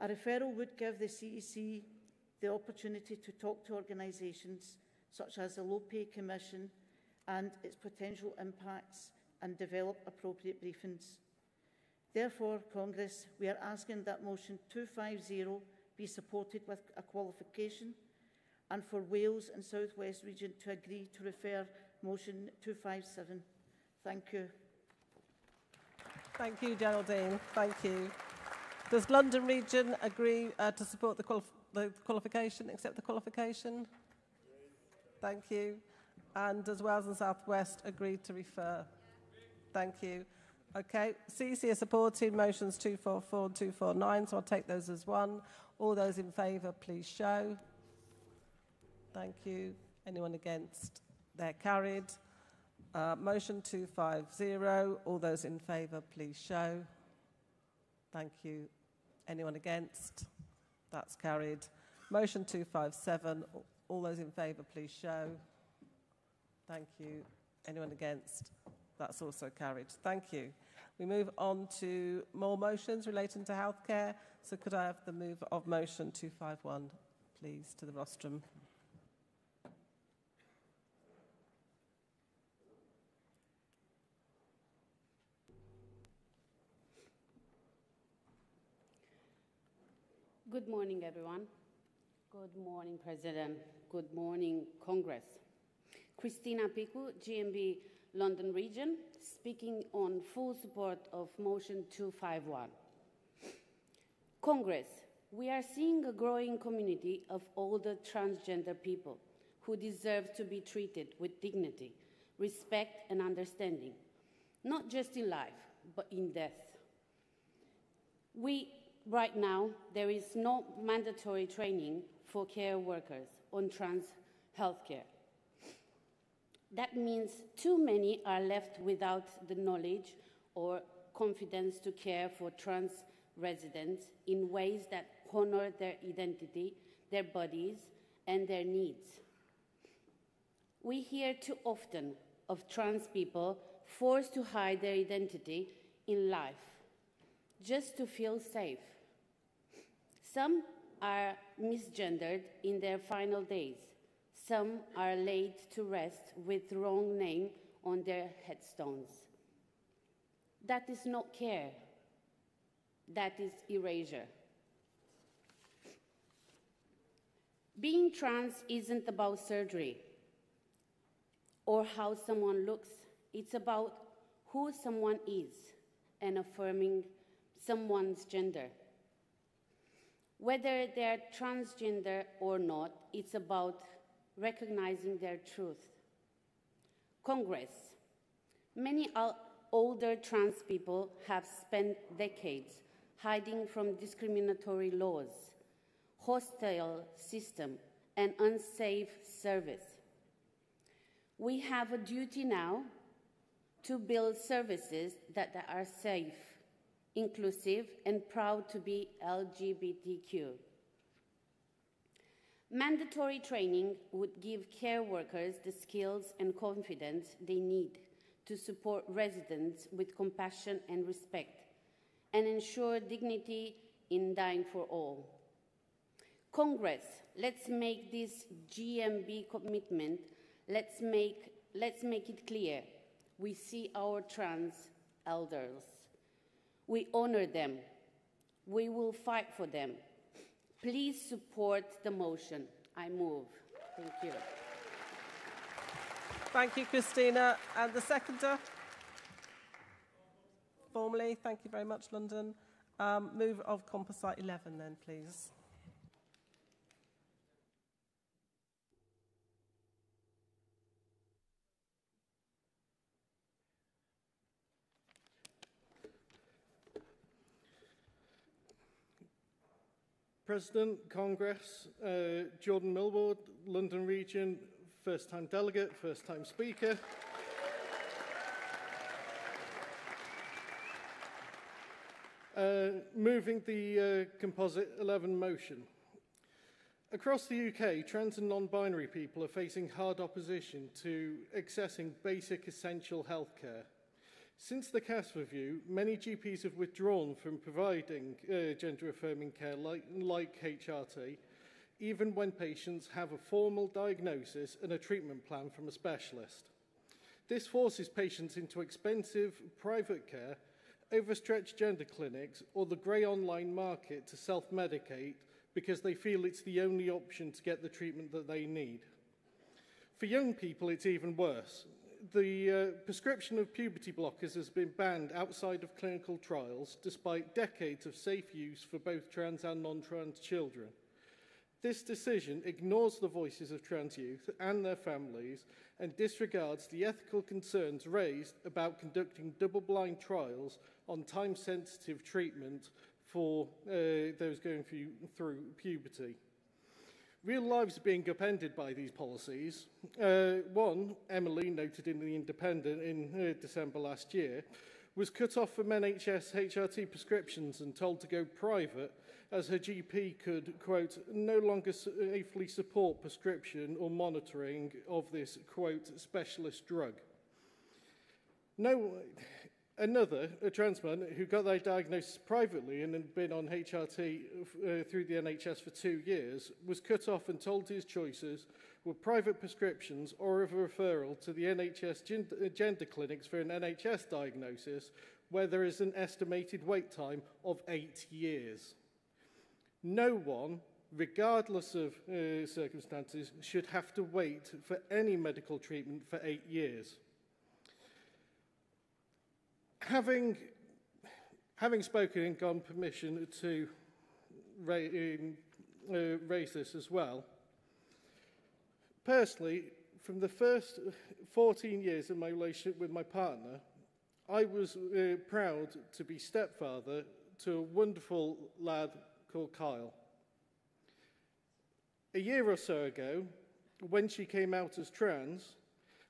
A referral would give the CEC the opportunity to talk to organisations such as the Low Pay Commission and its potential impacts and develop appropriate briefings. Therefore, Congress, we are asking that motion 250 be supported with a qualification, and for Wales and South West region to agree to refer motion 257. Thank you. Thank you, Geraldine. Thank you. Does London region agree to support the qualification, accept the qualification? Thank you. And does Wales and South West agree to refer? Thank you. Okay, CEC is supporting motions 244 and 249, so I'll take those as one. All those in favour, please show. Thank you. Anyone against? They're carried. Motion 250, all those in favour, please show. Thank you. Anyone against? That's carried. Motion 257, all those in favour, please show. Thank you. Anyone against? That's also carried. Thank you. We move on to more motions relating to healthcare. So could I have the move of motion 251, please, to the rostrum? Good morning, everyone. Good morning, President. Good morning, Congress. Christina Piku, GMB London Region, speaking on full support of motion 251. Congress, we are seeing a growing community of older transgender people who deserve to be treated with dignity, respect, and understanding, not just in life, but in death. Right now, there is no mandatory training for care workers on trans healthcare. That means too many are left without the knowledge or confidence to care for trans residents in ways that honor their identity, their bodies, and their needs. We hear too often of trans people forced to hide their identity in life just to feel safe. Some are misgendered in their final days. Some are laid to rest with the wrong name on their headstones. That is not care. That is erasure. Being trans isn't about surgery or how someone looks. It's about who someone is and affirming someone's gender. Whether they're transgender or not, it's about recognizing their truth. Congress, many older trans people have spent decades hiding from discriminatory laws, hostile system, and unsafe service. We have a duty now to build services that are safe, inclusive, and proud to be LGBTQ. Mandatory training would give care workers the skills and confidence they need to support residents with compassion and respect, and ensure dignity in dying for all. Congress, let's make this GMB commitment, let's make it clear. We see our trans elders. We honor them. We will fight for them. Please support the motion. I move. Thank you. Thank you, Christina. And the seconder? Formally, thank you very much, London. Move of Composite 11 then, please. President, Congress, Jordan Millward, London Region, first-time delegate, first-time speaker. Moving the Composite 11 motion. Across the UK, trans and non-binary people are facing hard opposition to accessing basic essential healthcare. Since the CAS review, many GPs have withdrawn from providing gender-affirming care like HRT, even when patients have a formal diagnosis and a treatment plan from a specialist. This forces patients into expensive private care, overstretched gender clinics, or the grey online market to self-medicate because they feel it's the only option to get the treatment that they need. For young people, it's even worse. The prescription of puberty blockers has been banned outside of clinical trials, despite decades of safe use for both trans and non-trans children. This decision ignores the voices of trans youth and their families and disregards the ethical concerns raised about conducting double-blind trials on time-sensitive treatment for those going through puberty. Real lives are being upended by these policies. One, Emily, noted in The Independent in December last year, was cut off from NHS HRT prescriptions and told to go private as her GP could, quote, no longer safely support prescription or monitoring of this, quote, specialist drug. Another, a trans man who got their diagnosis privately and had been on HRT through the NHS for 2 years, was cut off and told his choices were private prescriptions or a referral to the NHS gender clinics for an NHS diagnosis, where there is an estimated wait time of 8 years. No one, regardless of circumstances, should have to wait for any medical treatment for 8 years. Having spoken and gone permission to raise this as well, personally, from the first 14 years of my relationship with my partner, I was proud to be stepfather to a wonderful lad called Kyle. A year or so ago, when she came out as trans,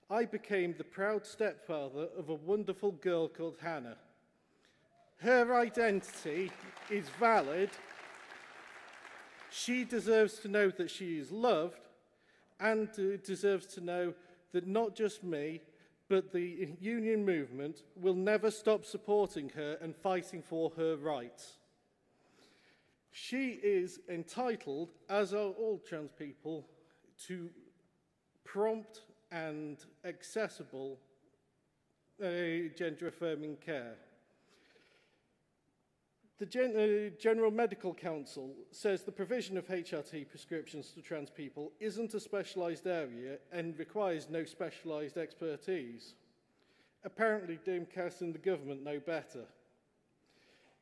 I became the proud stepfather of a wonderful girl called Hannah. Her identity is valid. She deserves to know that she is loved and deserves to know that not just me, but the union movement will never stop supporting her and fighting for her rights. She is entitled, as are all trans people, to prompt and accessible gender-affirming care. The General Medical Council says the provision of HRT prescriptions to trans people isn't a specialised area and requires no specialised expertise. Apparently, Dame Cass and the government know better.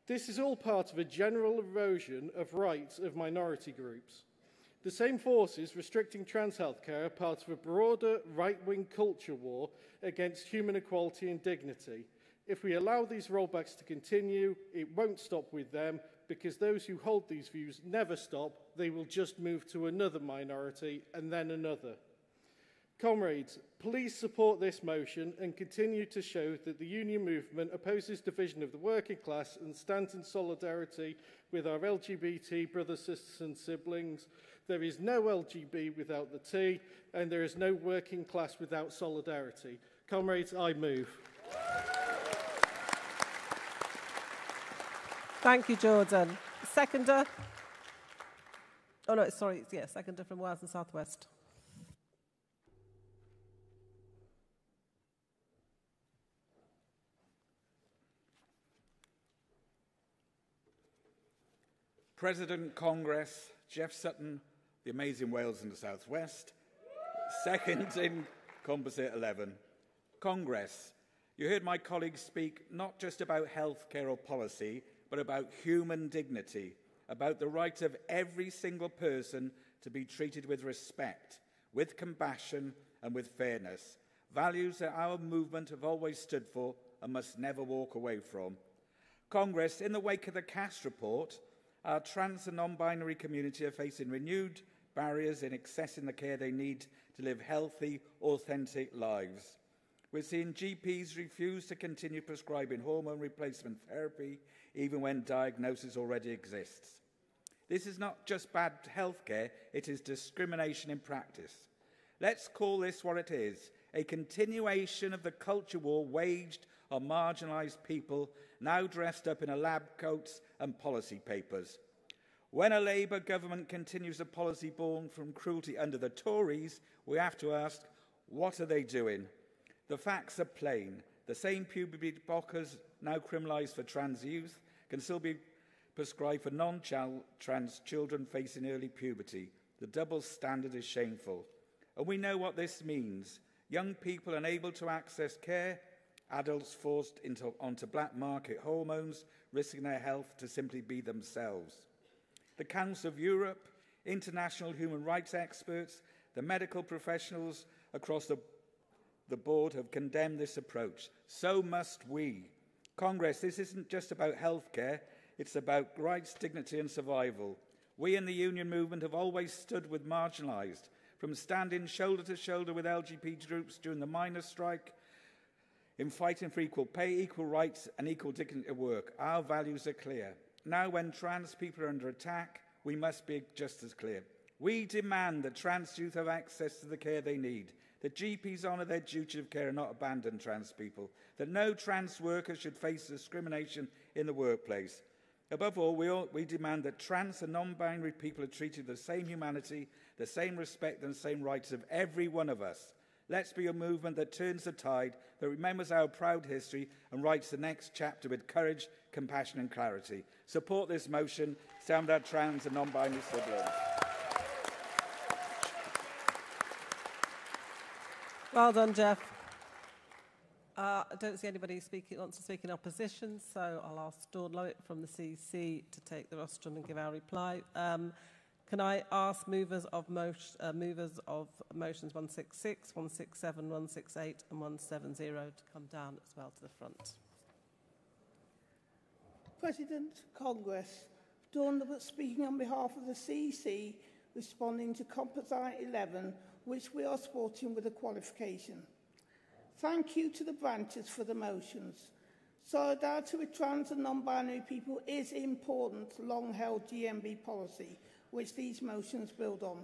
This is all part of a general erosion of rights of minority groups. The same forces restricting trans healthcare are part of a broader right-wing culture war against human equality and dignity. If we allow these rollbacks to continue, it won't stop with them, because those who hold these views never stop. They will just move to another minority and then another. Comrades, please support this motion and continue to show that the union movement opposes division of the working class and stands in solidarity with our LGBT brothers, sisters and siblings. There is no LGB without the T, and there is no working class without solidarity. Comrades, I move. Thank you, Jordan. Seconder? Oh, no, sorry. Yeah, seconder from Wales and South West. President, Congress, Jeff Sutton, the amazing Wales and the South West. Second in Composite 11. Congress, you heard my colleagues speak not just about healthcare or policy, but about human dignity, about the right of every single person to be treated with respect, with compassion and with fairness, values that our movement have always stood for and must never walk away from. Congress, in the wake of the CAS report Our trans and non-binary community are facing renewed barriers in accessing the care they need to live healthy, authentic lives. We're seeing GPs refuse to continue prescribing hormone replacement therapy even when diagnosis already exists. This is not just bad healthcare, it is discrimination in practice. Let's call this what it is, a continuation of the culture war waged on marginalised people, now dressed up in lab coats and policy papers. When a Labour government continues a policy born from cruelty under the Tories, we have to ask, what are they doing? The facts are plain. The same puberty blockers now criminalised for trans youth can still be prescribed for non-trans children facing early puberty. The double standard is shameful. And we know what this means. Young people unable to access care, adults forced onto black market hormones, risking their health to simply be themselves. The Council of Europe, international human rights experts, the medical professionals across the board have condemned this approach. So must we. Congress, this isn't just about healthcare, it's about rights, dignity and survival. We in the union movement have always stood with marginalised, from standing shoulder to shoulder with LGBT groups during the miners' strike, in fighting for equal pay, equal rights and equal dignity at work. Our values are clear. Now when trans people are under attack, we must be just as clear. We demand that trans youth have access to the care they need, that GPs honour their duty of care and not abandon trans people, that no trans worker should face discrimination in the workplace. Above all, we demand that trans and non-binary people are treated with the same humanity, the same respect and the same rights of every one of us. Let's be a movement that turns the tide, that remembers our proud history and writes the next chapter with courage, compassion and clarity. Support this motion. Stand with our trans and non-binary siblings. Well done, Jeff. I don't see anybody wants to speak in opposition, so I'll ask Dawn Lowitt from the CEC to take the rostrum and give our reply. Can I ask movers of motions 166, 167, 168 and 170 to come down as well to the front? President, Congress, Dawn Lowitt speaking on behalf of the CEC, responding to Composite 11, which we are supporting with a qualification. Thank you to the branches for the motions. Solidarity with trans and non-binary people is important long-held GMB policy, which these motions build on.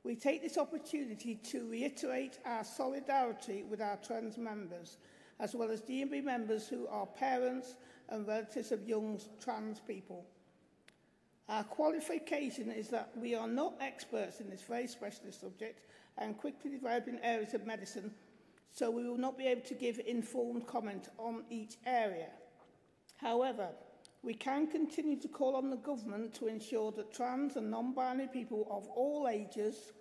We take this opportunity to reiterate our solidarity with our trans members, as well as GMB members who are parents and relatives of young trans people. Our qualification is that we are not experts in this very specialist subject and quickly developing areas of medicine, so we will not be able to give informed comment on each area. However, we can continue to call on the government to ensure that trans and non-binary people of all ages,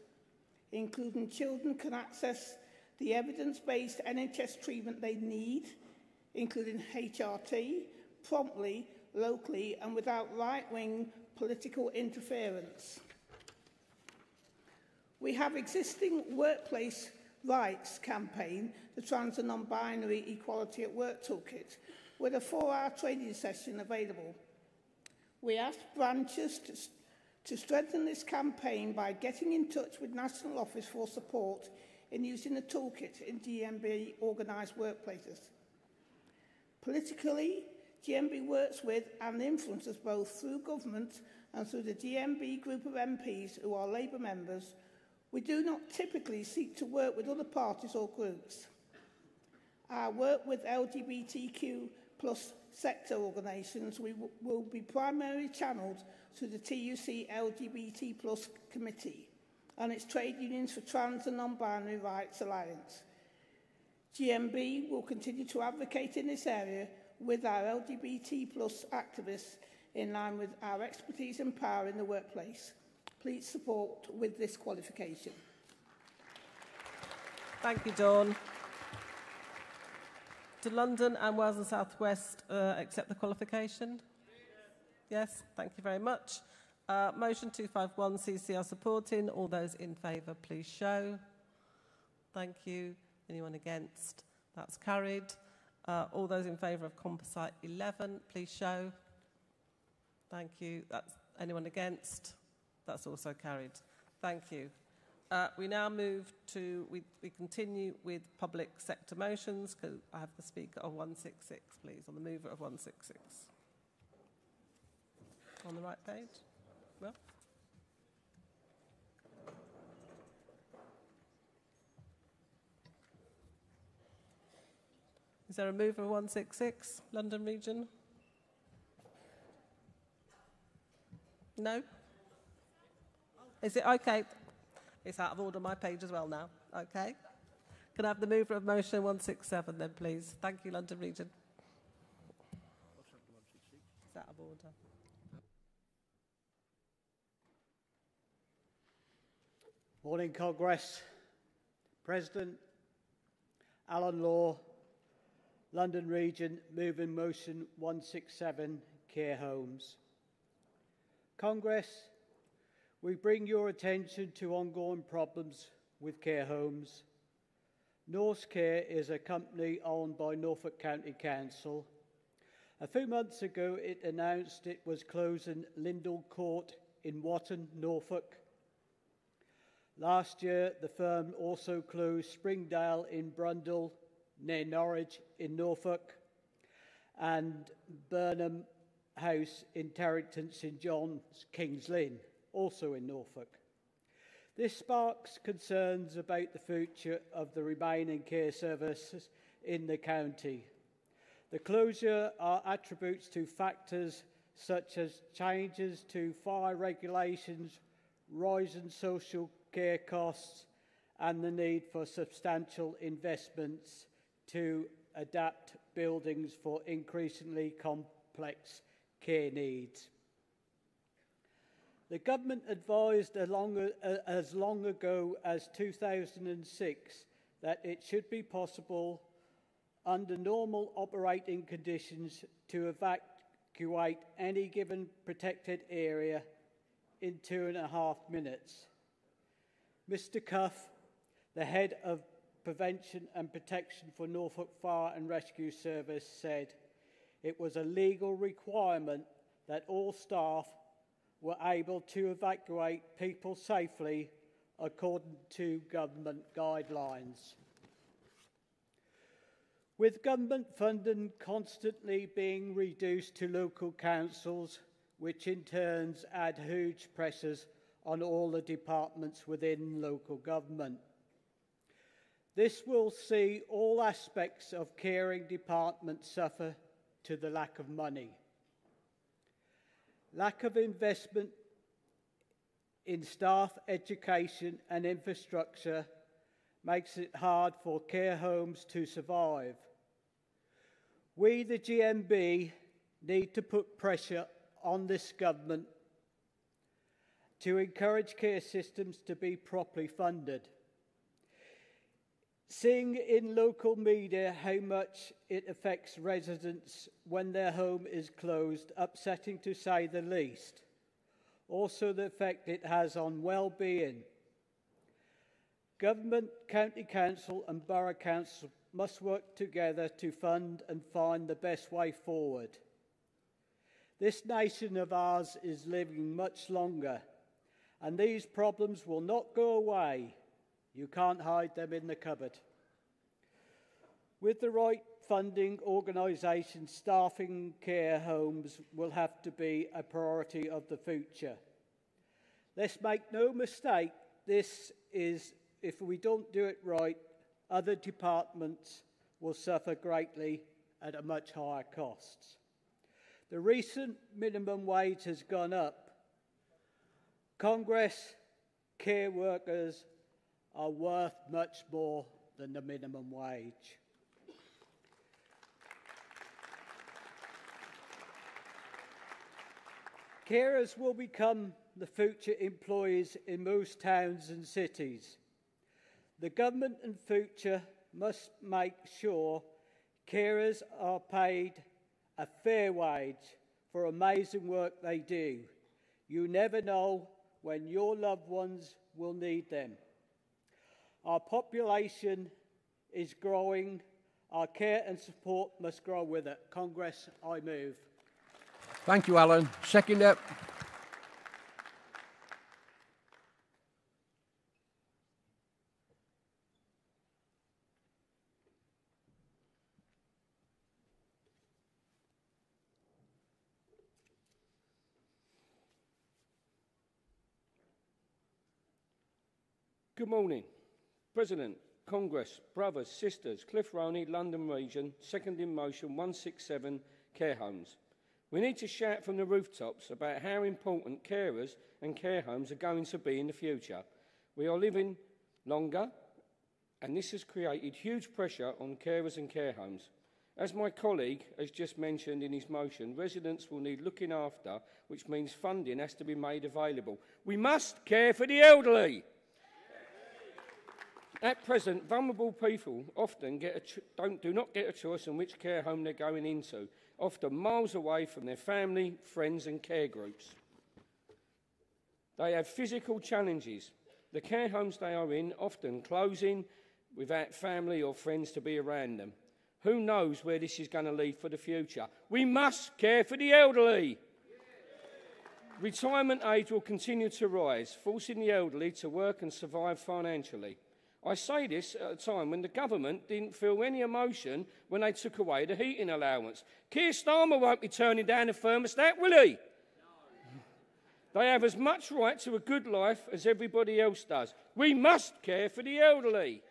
including children, can access the evidence-based NHS treatment they need, including HRT, promptly, locally, and without right-wing political interference. We have existing workplace rights campaign, the Trans and Non-Binary Equality at Work Toolkit, with a 4-hour training session available. We ask branches to strengthen this campaign by getting in touch with National Office for support in using the toolkit in GMB organised workplaces. Politically, GMB works with and influences both through government and through the GMB group of MPs who are Labour members. We do not typically seek to work with other parties or groups. Our work with LGBTQ+ sector organisations will be primarily channelled through the TUC LGBT+ committee and its Trade Unions for Trans and Non-Binary Rights Alliance. GMB will continue to advocate in this area with our LGBT+ activists in line with our expertise and power in the workplace. Please support with this qualification. Thank you, Dawn. Do London and Wales and South West accept the qualification? Yes, thank you very much. Motion 251, CC are supporting. All those in favour, please show. Thank you. Anyone against? That's carried. All those in favour of Composite 11, please show. Thank you. Anyone against? That's also carried. Thank you. We now move to, we continue with public sector motions. Could I have the speaker of 166, please, on the mover of 166? On the right page? Well. Is there a mover of 166, London Region? No? Is it okay? It's out of order on my page as well now. Okay. Can I have the mover of motion 167 then, please? Thank you, London Region. It's out of order. Morning, Congress. President, Alan Law, London Region, moving motion 167, care homes. Congress, we bring your attention to ongoing problems with care homes. Norse Care is a company owned by Norfolk County Council. A few months ago, it announced it was closing Lindell Court in Watton, Norfolk. Last year, the firm also closed Springdale in Brundall, near Norwich in Norfolk, and Burnham House in Terrington St John's, Kings Lynn, also in Norfolk. This sparks concerns about the future of the remaining care services in the county. The closure are attributes to factors such as changes to fire regulations, rising social care costs, and the need for substantial investments to adapt buildings for increasingly complex care needs. The government advised as long ago as 2006 that it should be possible under normal operating conditions to evacuate any given protected area in 2.5 minutes. Mr. Cuff, the head of Prevention and Protection for Norfolk Fire and Rescue Service, said it was a legal requirement that all staff were able to evacuate people safely according to government guidelines. With government funding constantly being reduced to local councils, which in turn add huge pressures on all the departments within local government. This will see all aspects of caring departments suffer to the lack of money. Lack of investment in staff, education and infrastructure makes it hard for care homes to survive. We, the GMB, need to put pressure on this government to encourage care systems to be properly funded. Seeing in local media how much it affects residents when their home is closed, upsetting to say the least. Also the effect it has on well-being. Government, county council and borough council must work together to fund and find the best way forward. This nation of ours is living much longer, and these problems will not go away. You can't hide them in the cupboard. With the right funding, organisations staffing care homes will have to be a priority of the future. Let's make no mistake, this is, if we don't do it right, other departments will suffer greatly at a much higher cost. The recent minimum wage has gone up. Congress, care workers are worth much more than the minimum wage. Carers will become the future employees in most towns and cities. The government and future must make sure carers are paid a fair wage for amazing work they do. You never know when your loved ones will need them. Our population is growing. Our care and support must grow with it. Congress, I move. Thank you, Alan. Seconder. Good morning. President, Congress, brothers, sisters, Cliff Roney, London Region, seconding motion 167, care homes. We need to shout from the rooftops about how important carers and care homes are going to be in the future. We are living longer, and this has created huge pressure on carers and care homes. As my colleague has just mentioned in his motion, residents will need looking after, which means funding has to be made available. We must care for the elderly. At present, vulnerable people often do not get a choice on which care home they're going into, often miles away from their family, friends and care groups. They have physical challenges. The care homes they are in often closing without family or friends to be around them. Who knows where this is going to lead for the future? We must care for the elderly. Retirement age will continue to rise, forcing the elderly to work and survive financially. I say this at a time when the government didn't feel any emotion when they took away the heating allowance. Keir Starmer won't be turning down a thermostat, will he? No. They have as much right to a good life as everybody else does. We must care for the elderly.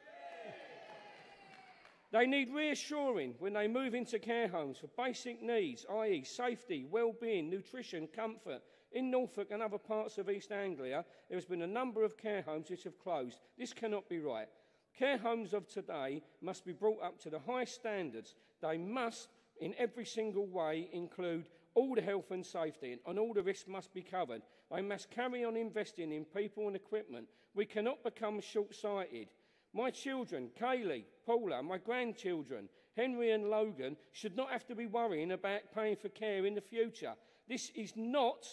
They need reassuring when they move into care homes for basic needs, i.e. safety, well-being, nutrition, comfort. In Norfolk and other parts of East Anglia, there has been a number of care homes which have closed. This cannot be right. Care homes of today must be brought up to the high standards. They must, in every single way, include all the health and safety, and all the risks must be covered. They must carry on investing in people and equipment. We cannot become short-sighted. My children, Kaylee, Paula, my grandchildren, Henry and Logan, should not have to be worrying about paying for care in the future. This is not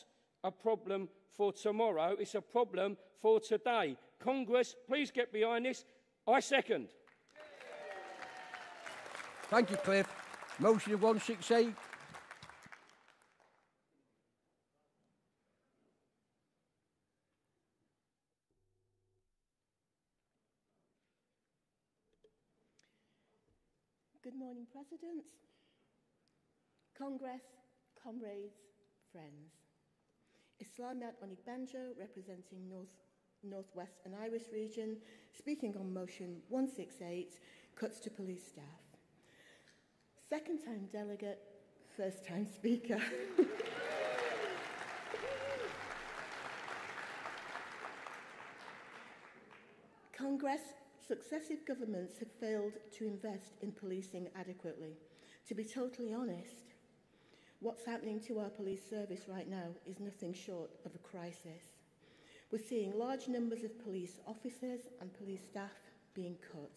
a problem for tomorrow, it's a problem for today. Congress, please get behind this. I second. Thank you, Cliff. Motion 168. Good morning, President, Congress, comrades, friends. Islamat Onikbanjo, representing Northwest and Irish region, speaking on motion 168, cuts to police staff. Second-time delegate, first-time speaker. Congress, successive governments have failed to invest in policing adequately. To be totally honest, what's happening to our police service right now is nothing short of a crisis. We're seeing large numbers of police officers and police staff being cut.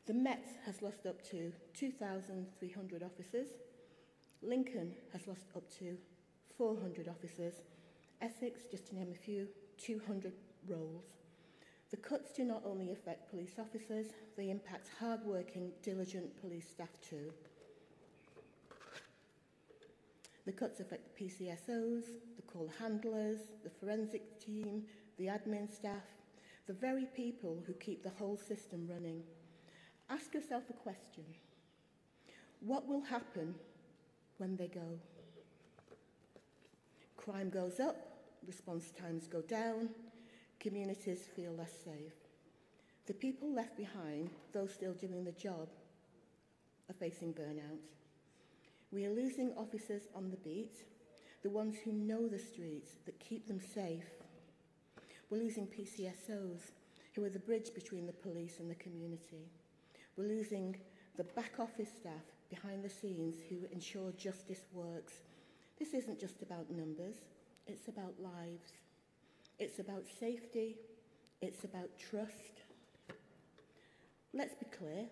The Met has lost up to 2,300 officers. Lincoln has lost up to 400 officers. Essex, just to name a few, 200 roles. The cuts do not only affect police officers, they impact hard-working, diligent police staff too. The cuts affect the PCSOs, the call handlers, the forensic team, the admin staff, the very people who keep the whole system running. Ask yourself a question. What will happen when they go? Crime goes up, response times go down, communities feel less safe. The people left behind, those still doing the job, are facing burnout. We are losing officers on the beat, the ones who know the streets, that keep them safe. We're losing PCSOs, who are the bridge between the police and the community. We're losing the back office staff behind the scenes who ensure justice works. This isn't just about numbers, it's about lives. It's about safety, it's about trust. Let's be clear,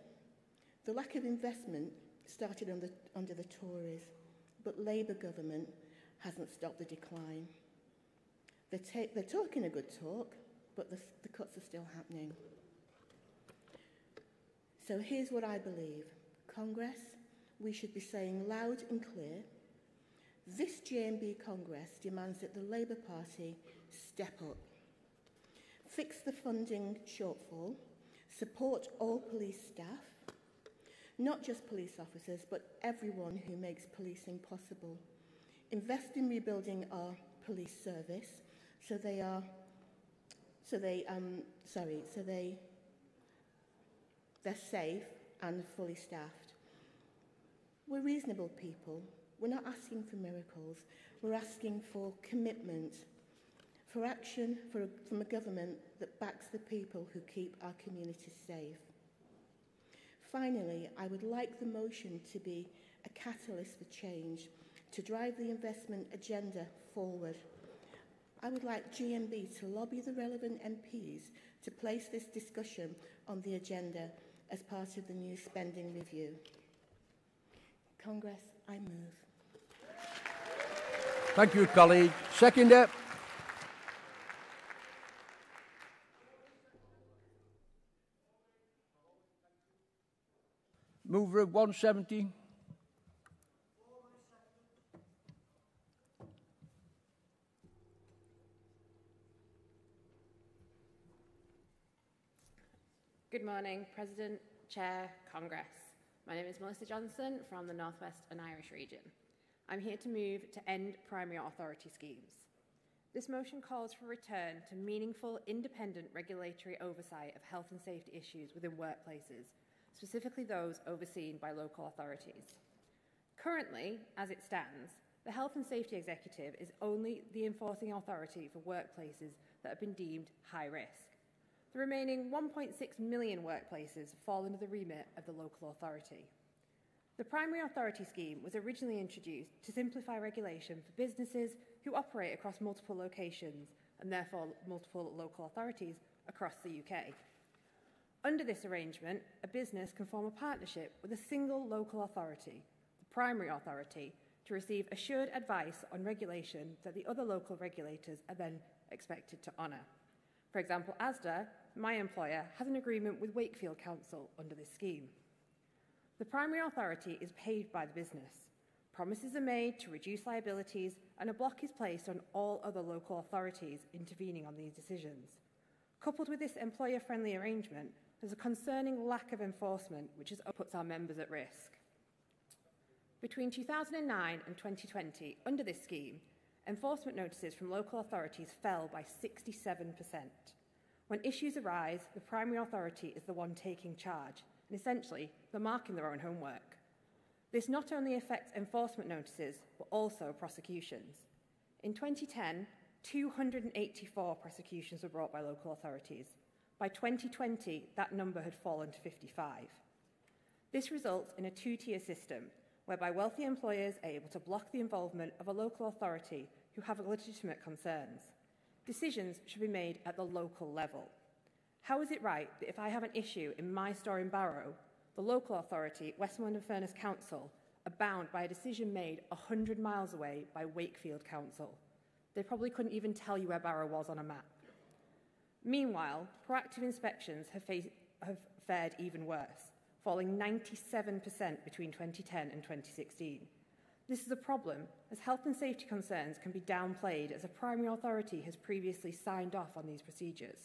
the lack of investment started under the Tories, but Labour government hasn't stopped the decline. They're talking a good talk, but the cuts are still happening. So here's what I believe. Congress, we should be saying loud and clear This GMB Congress demands that the Labour Party step up, fix the funding shortfall, support all police staff, not just police officers, but everyone who makes policing possible. Invest in rebuilding our police service they're safe and fully staffed. We're reasonable people. We're not asking for miracles. We're asking for commitment, for action from a government that backs the people who keep our communities safe. Finally, I would like the motion to be a catalyst for change, to drive the investment agenda forward. I would like GMB to lobby the relevant MPs to place this discussion on the agenda as part of the new spending review. Congress, I move. Thank you, colleague. Seconder. Mover 170. Good morning, President, Chair, Congress. My name is Melissa Johnson from the North West and Irish region. I'm here to move to end primary authority schemes. This motion calls for a return to meaningful, independent regulatory oversight of health and safety issues within workplaces, specifically those overseen by local authorities. Currently, as it stands, the Health and Safety Executive is only the enforcing authority for workplaces that have been deemed high risk. The remaining 1.6 million workplaces fall under the remit of the local authority. The primary authority scheme was originally introduced to simplify regulation for businesses who operate across multiple locations and therefore multiple local authorities across the UK. Under this arrangement, a business can form a partnership with a single local authority, the primary authority, to receive assured advice on regulation that the other local regulators are then expected to honour. For example, Asda, my employer, has an agreement with Wakefield Council under this scheme. The primary authority is paid by the business. Promises are made to reduce liabilities, and a block is placed on all other local authorities intervening on these decisions. Coupled with this employer-friendly arrangement, there's a concerning lack of enforcement, which puts our members at risk. Between 2009 and 2020, under this scheme, enforcement notices from local authorities fell by 67%. When issues arise, the primary authority is the one taking charge, and essentially, they're marking their own homework. This not only affects enforcement notices, but also prosecutions. In 2010, 284 prosecutions were brought by local authorities. By 2020, that number had fallen to 55. This results in a two-tier system, whereby wealthy employers are able to block the involvement of a local authority who have legitimate concerns. Decisions should be made at the local level. How is it right that if I have an issue in my store in Barrow, the local authority, Westmoreland and Furness Council, are bound by a decision made 100 miles away by Wakefield Council? They probably couldn't even tell you where Barrow was on a map. Meanwhile, proactive inspections have fared even worse, falling 97% between 2010 and 2016. This is a problem, as health and safety concerns can be downplayed as a primary authority has previously signed off on these procedures.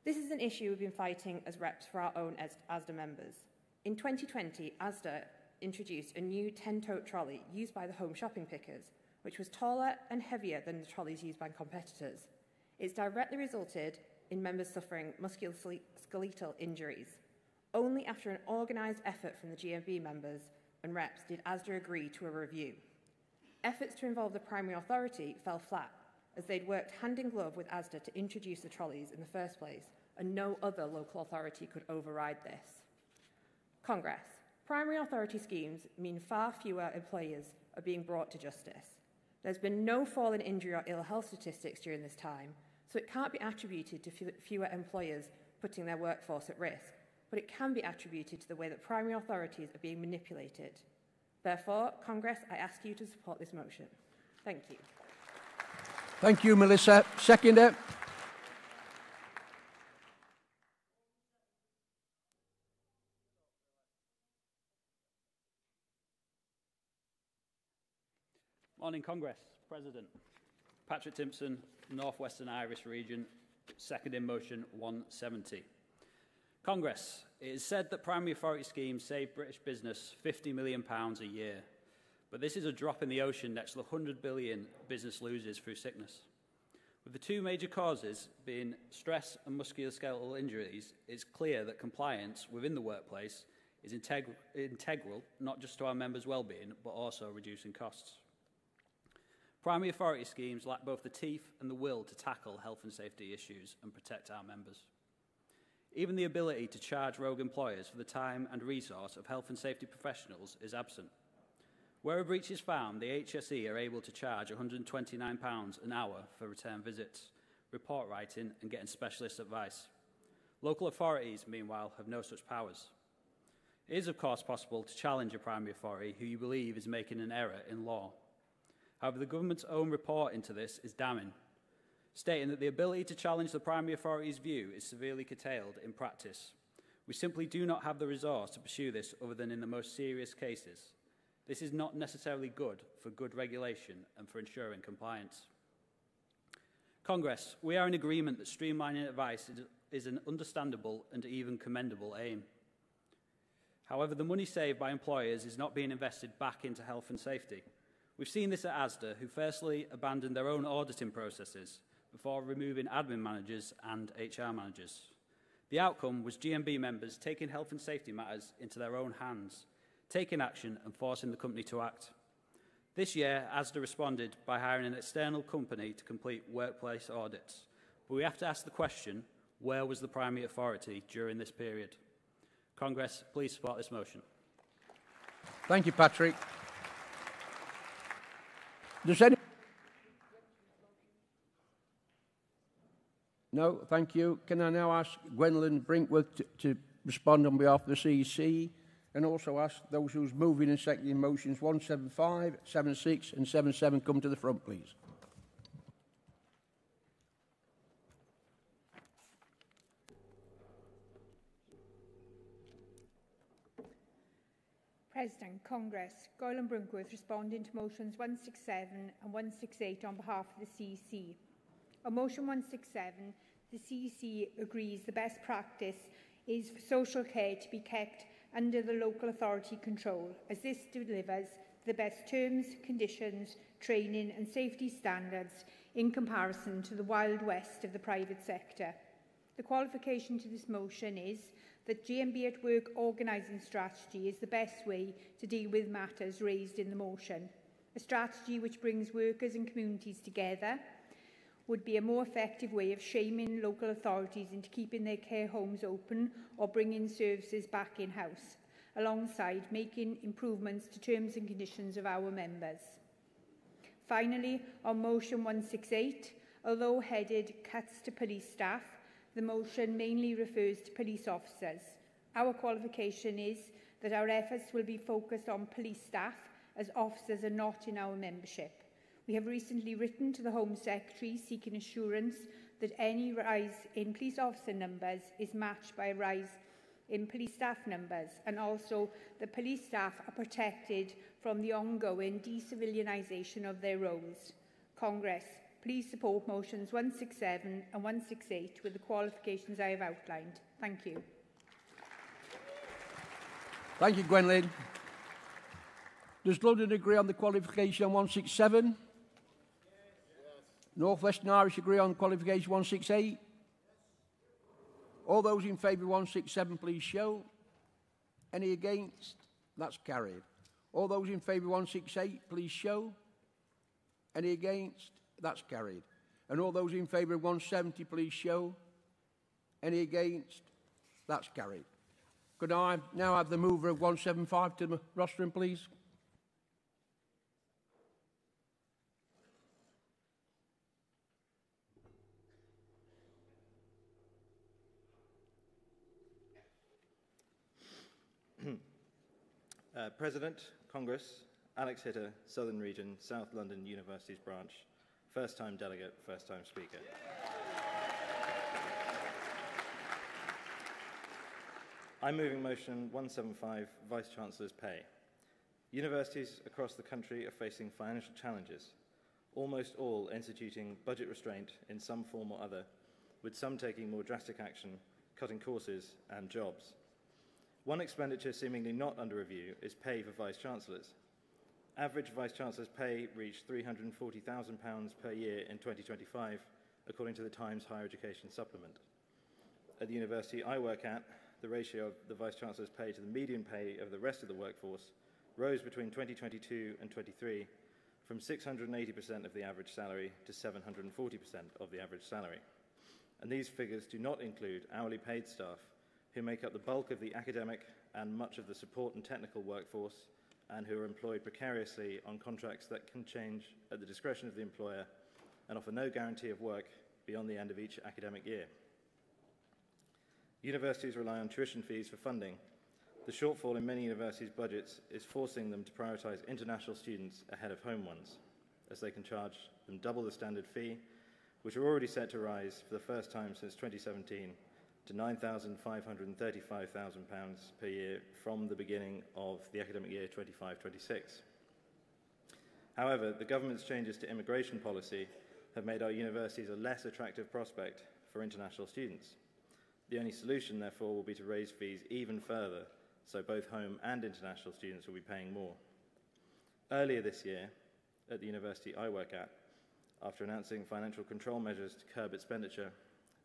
This is an issue we've been fighting as reps for our own Asda members. In 2020, Asda introduced a new 10-tote trolley used by the home shopping pickers, which was taller and heavier than the trolleys used by competitors. It's directly resulted in members suffering musculoskeletal injuries. Only after an organised effort from the GMB members and reps did Asda agree to a review. Efforts to involve the primary authority fell flat, as they'd worked hand in glove with Asda to introduce the trolleys in the first place, and no other local authority could override this. Congress, primary authority schemes mean far fewer employers are being brought to justice. There's been no fall in injury or ill health statistics during this time, so it can't be attributed to fewer employers putting their workforce at risk, but it can be attributed to the way that primary authorities are being manipulated. Therefore, Congress, I ask you to support this motion. Thank you. Thank you, Melissa. Seconder. Morning, Congress. President. Patrick Timpson, North Western Irish Region, seconding motion 170. Congress, it is said that primary authority schemes save British business £50 million a year, but this is a drop in the ocean next to the £100 billion business loses through sickness. With the two major causes being stress and musculoskeletal injuries, it's clear that compliance within the workplace is integral not just to our members' well-being, but also reducing costs. Primary authority schemes lack both the teeth and the will to tackle health and safety issues and protect our members. Even the ability to charge rogue employers for the time and resource of health and safety professionals is absent. Where a breach is found, the HSE are able to charge £129 an hour for return visits, report writing and getting specialist advice. Local authorities, meanwhile, have no such powers. It is, of course, possible to challenge a primary authority who you believe is making an error in law. However, the government's own report into this is damning, stating that the ability to challenge the primary authority's view is severely curtailed in practice. We simply do not have the resource to pursue this other than in the most serious cases. This is not necessarily good for good regulation and for ensuring compliance. Congress, we are in agreement that streamlining advice is an understandable and even commendable aim. However, the money saved by employers is not being invested back into health and safety. We've seen this at Asda, who firstly abandoned their own auditing processes before removing admin managers and HR managers. The outcome was GMB members taking health and safety matters into their own hands, taking action and forcing the company to act. This year, Asda responded by hiring an external company to complete workplace audits. But we have to ask the question, where was the primary authority during this period? Congress, please support this motion. Thank you, Patrick. Does any... No, thank you. Can I now ask Gwendolyn Brinkworth to respond on behalf of the CEC, and also ask those who's moving and seconding motions 175, 76 and 77 come to the front, please. President, Congress, Gwendolyn Brinkworth responding to motions 167 and 168 on behalf of the CEC. On motion 167, the CEC agrees the best practice is for social care to be kept under the local authority control, as this delivers the best terms, conditions, training and safety standards in comparison to the Wild West of the private sector. The qualification to this motion is that GMB at Work organising strategy is the best way to deal with matters raised in the motion. A strategy which brings workers and communities together would be a more effective way of shaming local authorities into keeping their care homes open or bringing services back in-house, alongside making improvements to terms and conditions of our members. Finally, on motion 168, although headed cuts to police staff, the motion mainly refers to police officers. Our qualification is that our efforts will be focused on police staff, as officers are not in our membership. We have recently written to the Home Secretary seeking assurance that any rise in police officer numbers is matched by a rise in police staff numbers, and also that police staff are protected from the ongoing decivilianisation of their roles. Congress, please support motions 167 and 168 with the qualifications I have outlined. Thank you. Thank you, Gwendolyn. Does London agree on the qualification on 167? Yes. North Western Irish agree on qualification 168? All those in favour of 167, please show. Any against? That's carried. All those in favour of 168, please show. Any against? That's carried. And all those in favour of 170, please show. Any against? That's carried. Could I now have the mover of 175 to the rostrum, please? President, Congress, Alex Hitter, Southern Region, South London University's branch. First-time delegate, first-time speaker. I'm moving motion 175, Vice-Chancellor's pay. Universities across the country are facing financial challenges, almost all instituting budget restraint in some form or other, with some taking more drastic action, cutting courses and jobs. One expenditure seemingly not under review is pay for Vice-Chancellors. Average Vice-Chancellor's pay reached £340,000 per year in 2025, according to the Times Higher Education Supplement. At the university I work at, the ratio of the Vice-Chancellor's pay to the median pay of the rest of the workforce rose between 2022 and 23 from 680% of the average salary to 740% of the average salary. And these figures do not include hourly paid staff who make up the bulk of the academic and much of the support and technical workforce and who are employed precariously on contracts that can change at the discretion of the employer and offer no guarantee of work beyond the end of each academic year. Universities rely on tuition fees for funding. The shortfall in many universities' budgets is forcing them to prioritise international students ahead of home ones, as they can charge them double the standard fee, which are already set to rise for the first time since 2017 to £9,535,000 per year from the beginning of the academic year 25-26. However, the government's changes to immigration policy have made our universities a less attractive prospect for international students. The only solution, therefore, will be to raise fees even further, so both home and international students will be paying more. Earlier this year, at the university I work at, after announcing financial control measures to curb expenditure,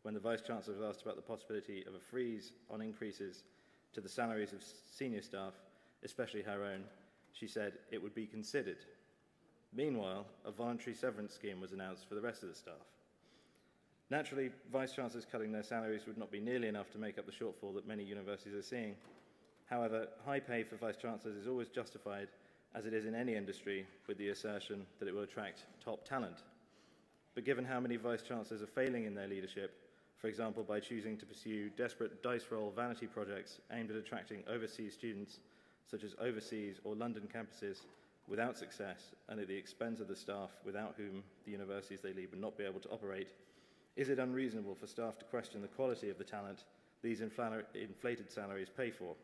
when the Vice-Chancellor was asked about the possibility of a freeze on increases to the salaries of senior staff, especially her own, she said it would be considered. Meanwhile, a voluntary severance scheme was announced for the rest of the staff. Naturally, Vice-Chancellors cutting their salaries would not be nearly enough to make up the shortfall that many universities are seeing. However, high pay for Vice-Chancellors is always justified, as it is in any industry, with the assertion that it will attract top talent. But given how many Vice-Chancellors are failing in their leadership, for example by choosing to pursue desperate dice roll vanity projects aimed at attracting overseas students, such as overseas or London campuses, without success and at the expense of the staff without whom the universities they lead would not be able to operate, is it unreasonable for staff to question the quality of the talent these inflated salaries pay for?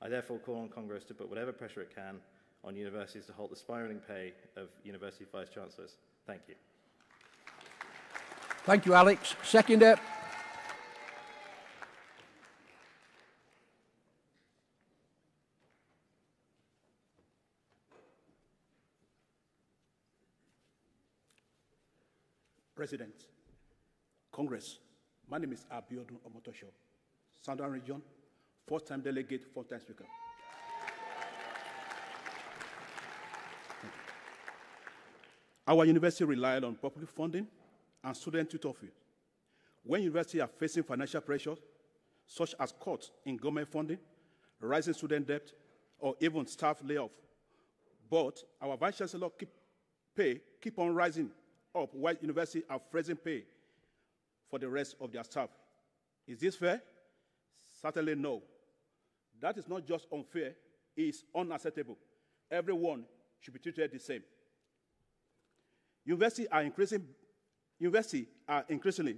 I therefore call on Congress to put whatever pressure it can on universities to halt the spiralling pay of university Vice-Chancellors. Thank you. Thank you, Alex. Seconder. President, Congress, my name is Abiodun Omotosho, Southern Region, fourth-time delegate, fourth-time speaker. Our university relied on public funding and student tutor fees. When universities are facing financial pressures, such as cuts in government funding, rising student debt, or even staff layoff, but our Vice-Chancellor keep on rising up while universities are freezing pay for the rest of their staff. Is this fair? Certainly no. That is not just unfair, it is unacceptable. Everyone should be treated the same. Universities are increasingly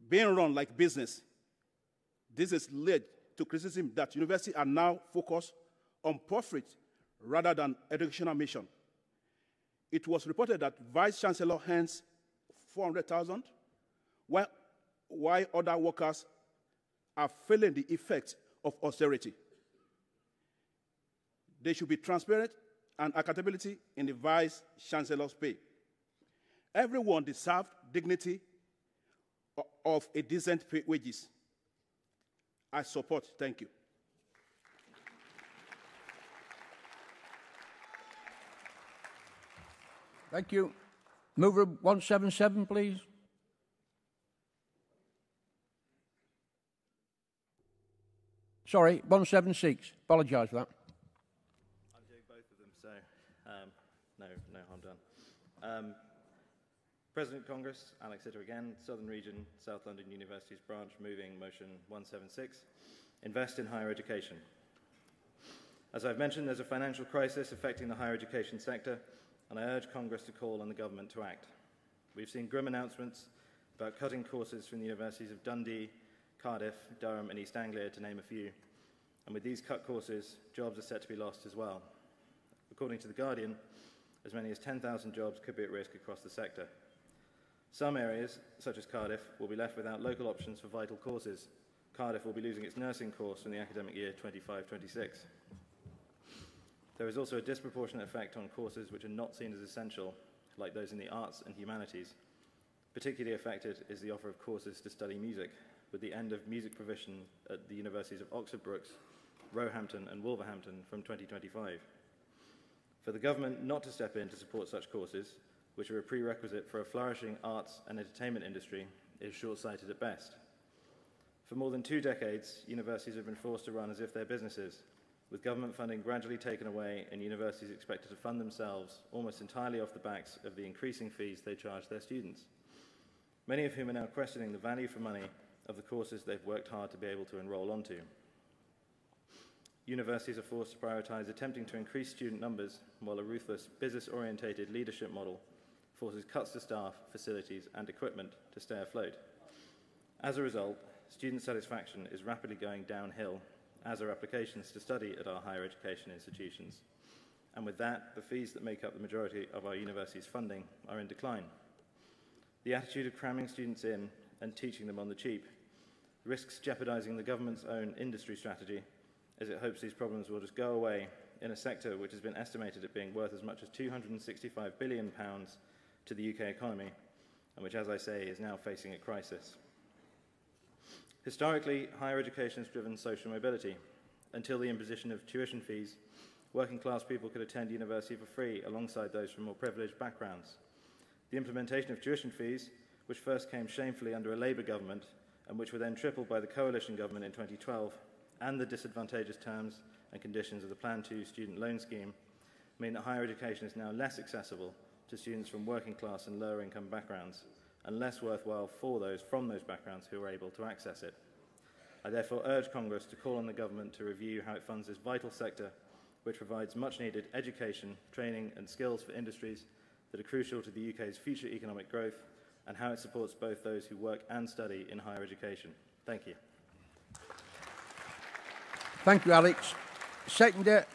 being run like business. This has led to criticism that universities are now focused on profit rather than educational mission. It was reported that Vice-Chancellor earns $400,000, while other workers are feeling the effects of austerity. There should be transparent and accountability in the Vice-Chancellor's pay. Everyone deserves dignity of a decent pay wages. I support. Thank you. Thank you. Mover 177, please. Sorry, 176. Apologise for that. I'm doing both of them, so no harm done. President Congress, Alex Hitter again, Southern Region, South London University's branch, moving motion 176, invest in higher education. As I've mentioned, there's a financial crisis affecting the higher education sector, and I urge Congress to call on the government to act. We've seen grim announcements about cutting courses from the universities of Dundee, Cardiff, Durham and East Anglia, to name a few. And with these cut courses, jobs are set to be lost as well. According to The Guardian, as many as 10,000 jobs could be at risk across the sector. Some areas, such as Cardiff, will be left without local options for vital courses. Cardiff will be losing its nursing course from the academic year 25-26. There is also a disproportionate effect on courses which are not seen as essential, like those in the arts and humanities. Particularly affected is the offer of courses to study music, with the end of music provision at the universities of Oxford Brookes, Roehampton and Wolverhampton from 2025. For the government not to step in to support such courses, which are a prerequisite for a flourishing arts and entertainment industry, is short-sighted at best. For more than 2 decades, universities have been forced to run as if they're businesses, with government funding gradually taken away and universities expected to fund themselves almost entirely off the backs of the increasing fees they charge their students, many of whom are now questioning the value for money of the courses they've worked hard to be able to enroll onto. Universities are forced to prioritise attempting to increase student numbers, while a ruthless, business-orientated leadership model forces cuts to staff, facilities and equipment to stay afloat. As a result, student satisfaction is rapidly going downhill, as are applications to study at our higher education institutions. And with that, the fees that make up the majority of our university's funding are in decline. The attitude of cramming students in and teaching them on the cheap risks jeopardising the government's own industry strategy, as it hopes these problems will just go away in a sector which has been estimated at being worth as much as £265 billion to the UK economy, and which, as I say, is now facing a crisis. Historically, higher education has driven social mobility. Until the imposition of tuition fees, working class people could attend university for free alongside those from more privileged backgrounds. The implementation of tuition fees, which first came shamefully under a Labour government and which were then tripled by the coalition government in 2012, and the disadvantageous terms and conditions of the Plan 2 student loan scheme mean that higher education is now less accessible to students from working class and lower income backgrounds, and less worthwhile for those from those backgrounds who are able to access it. I therefore urge Congress to call on the government to review how it funds this vital sector, which provides much needed education, training and skills for industries that are crucial to the UK's future economic growth, and how it supports both those who work and study in higher education. Thank you. Thank you, Alex. Seconder.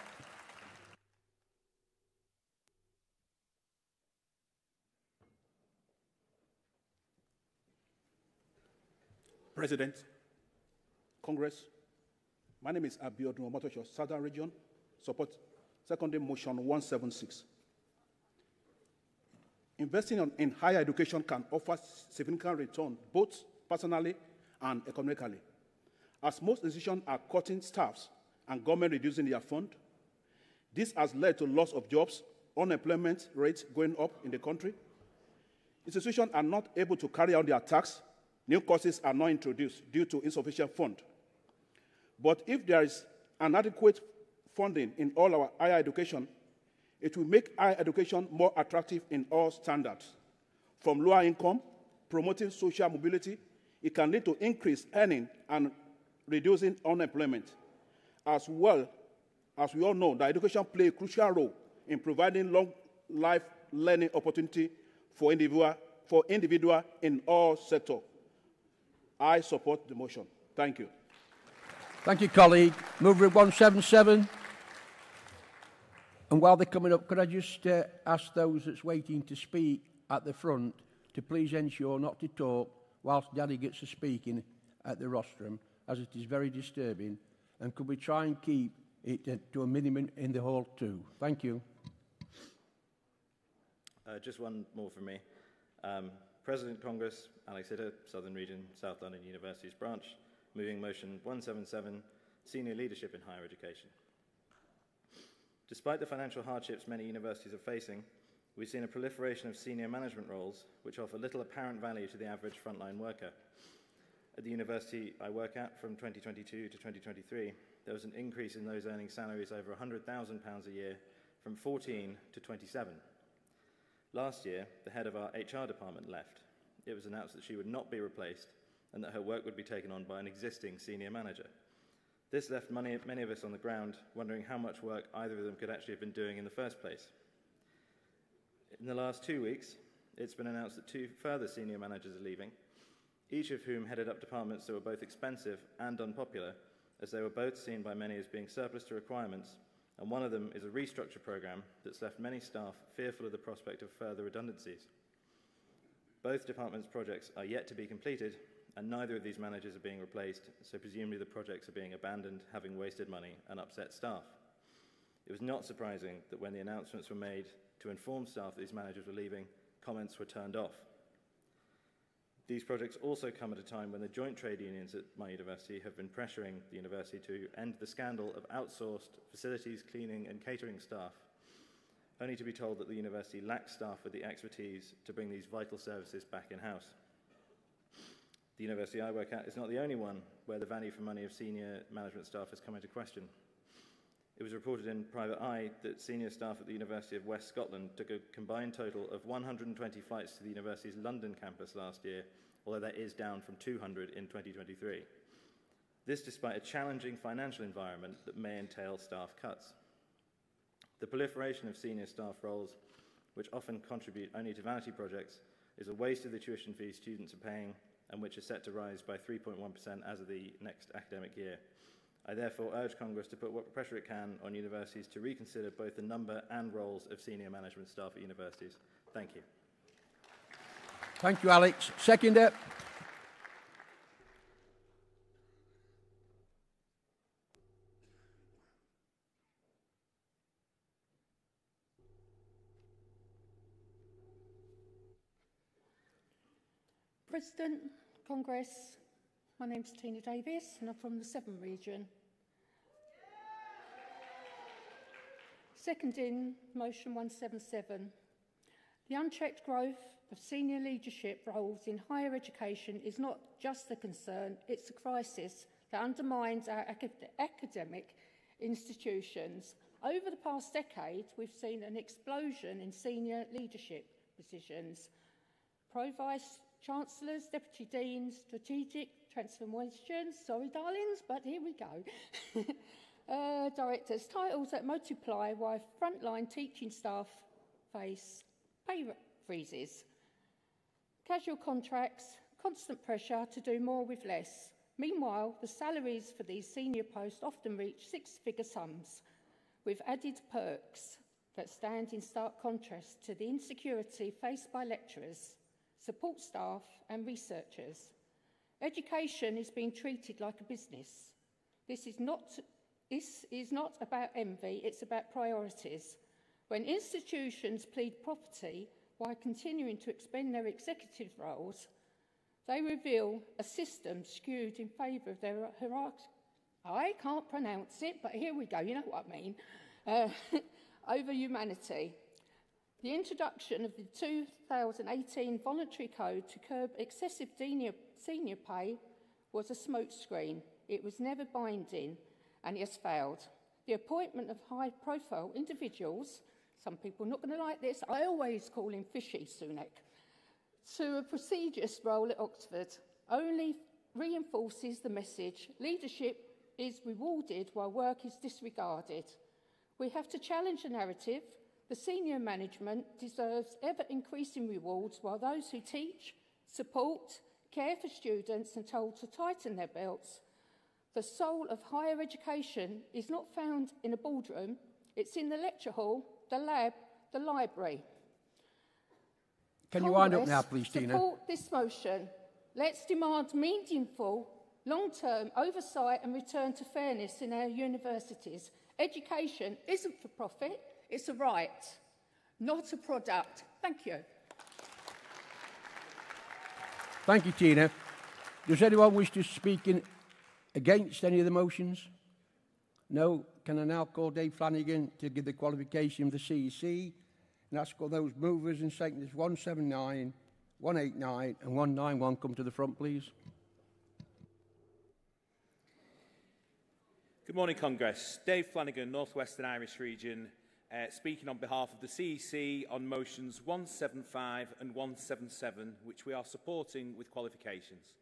President, Congress, my name is Abiodun Omotosho, Southern Region, support secondary motion 176. Investing in higher education can offer significant return, both personally and economically. As most institutions are cutting staffs and government reducing their fund, this has led to loss of jobs, unemployment rates going up in the country. Institutions are not able to carry out their tasks. New courses are not introduced due to insufficient fund. But if there is an adequate funding in all our higher education, it will make higher education more attractive in all standards. From lower income, promoting social mobility, it can lead to increased earning and reducing unemployment. As well, as we all know, that education plays a crucial role in providing long-life learning opportunity for individuals in all sectors. I support the motion. Thank you. Thank you, colleague. Mover 177. And while they're coming up, could I just ask those that's waiting to speak at the front to please ensure not to talk whilst delegates are speaking at the rostrum, as it is very disturbing, and could we try and keep it to a minimum in the hall too? Thank you. Just one more from me. President Congress, Alex Hitter, Southern Region, South London University's branch, moving motion 177, senior leadership in higher education. Despite the financial hardships many universities are facing, we've seen a proliferation of senior management roles which offer little apparent value to the average frontline worker. At the university I work at from 2022 to 2023, there was an increase in those earning salaries over £100,000 a year from 14 to 27. Last year, the head of our HR department left. It was announced that she would not be replaced and that her work would be taken on by an existing senior manager. This left many of us on the ground wondering how much work either of them could actually have been doing in the first place. In the last 2 weeks, it's been announced that 2 further senior managers are leaving, each of whom headed up departments that were both expensive and unpopular, as they were both seen by many as being surplus to requirements, and one of them is a restructure programme that's left many staff fearful of the prospect of further redundancies. Both departments' projects are yet to be completed, and neither of these managers are being replaced, so presumably the projects are being abandoned, having wasted money and upset staff. It was not surprising that when the announcements were made to inform staff that these managers were leaving, comments were turned off. These projects also come at a time when the joint trade unions at my university have been pressuring the university to end the scandal of outsourced facilities, cleaning and catering staff, only to be told that the university lacks staff with the expertise to bring these vital services back in-house. The university I work at is not the only one where the value for money of senior management staff has come into question. It was reported in Private Eye that senior staff at the University of West Scotland took a combined total of 120 flights to the university's London campus last year, although that is down from 200 in 2023. This despite a challenging financial environment that may entail staff cuts. The proliferation of senior staff roles, which often contribute only to vanity projects, is a waste of the tuition fees students are paying and which is set to rise by 3.1% as of the next academic year. I therefore urge Congress to put what pressure it can on universities to reconsider both the number and roles of senior management staff at universities. Thank you. Thank you, Alex. Seconder. President, Congress, my name's Tina Davis and I'm from the Severn region. Seconding motion 177. The unchecked growth of senior leadership roles in higher education is not just a concern, it's a crisis that undermines our academic institutions. Over the past decade, we've seen an explosion in senior leadership positions. Pro-Vice Chancellors, Deputy Deans, strategic transformations, sorry darlings, but here we go. Directors, titles that multiply while frontline teaching staff face pay freezes. Casual contracts, constant pressure to do more with less. Meanwhile, the salaries for these senior posts often reach six-figure sums, with added perks that stand in stark contrast to the insecurity faced by lecturers, support staff and researchers. Education is being treated like a business. This is not about envy, it's about priorities. When institutions plead property while continuing to expend their executive roles, they reveal a system skewed in favour of their hierarchy. I can't pronounce it, but here we go, you know what I mean. Over humanity. The introduction of the 2018 voluntary code to curb excessive senior pay was a smokescreen. It was never binding and it has failed. The appointment of high-profile individuals, some people are not going to like this, I always call him Fishy Sunak, to a prestigious role at Oxford only reinforces the message leadership is rewarded while work is disregarded. We have to challenge the narrative. The senior management deserves ever-increasing rewards while those who teach, support, care for students and told to tighten their belts. The soul of higher education is not found in a boardroom, it's in the lecture hall, the lab, the library. Can you wind up now, please, Tina? Support this motion. Let's demand meaningful, long-term oversight and return to fairness in our universities. Education isn't for profit, it's a right, not a product. Thank you. Thank you, Tina. Does anyone wish to speak against any of the motions? No? Can I now call Dave Flanagan to give the qualification of the CEC? And ask all those movers and seconders 179, 189 and 191 come to the front, please. Good morning, Congress. Dave Flanagan, North Western Irish Region, speaking on behalf of the CEC on motions 175 and 177, which we are supporting with qualifications.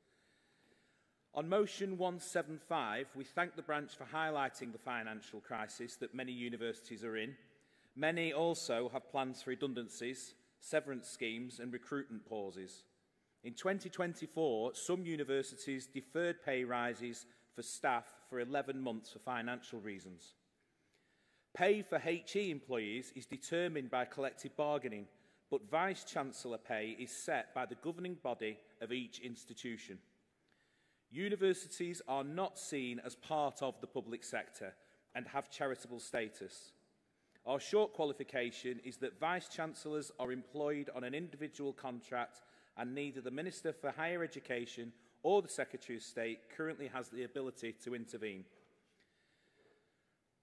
On motion 175, we thank the branch for highlighting the financial crisis that many universities are in. Many also have plans for redundancies, severance schemes and recruitment pauses. In 2024, some universities deferred pay rises for staff for 11 months for financial reasons. Pay for HE employees is determined by collective bargaining, but Vice-Chancellor pay is set by the governing body of each institution. Universities are not seen as part of the public sector and have charitable status. Our short qualification is that Vice-Chancellors are employed on an individual contract, and neither the Minister for Higher Education or the Secretary of State currently has the ability to intervene.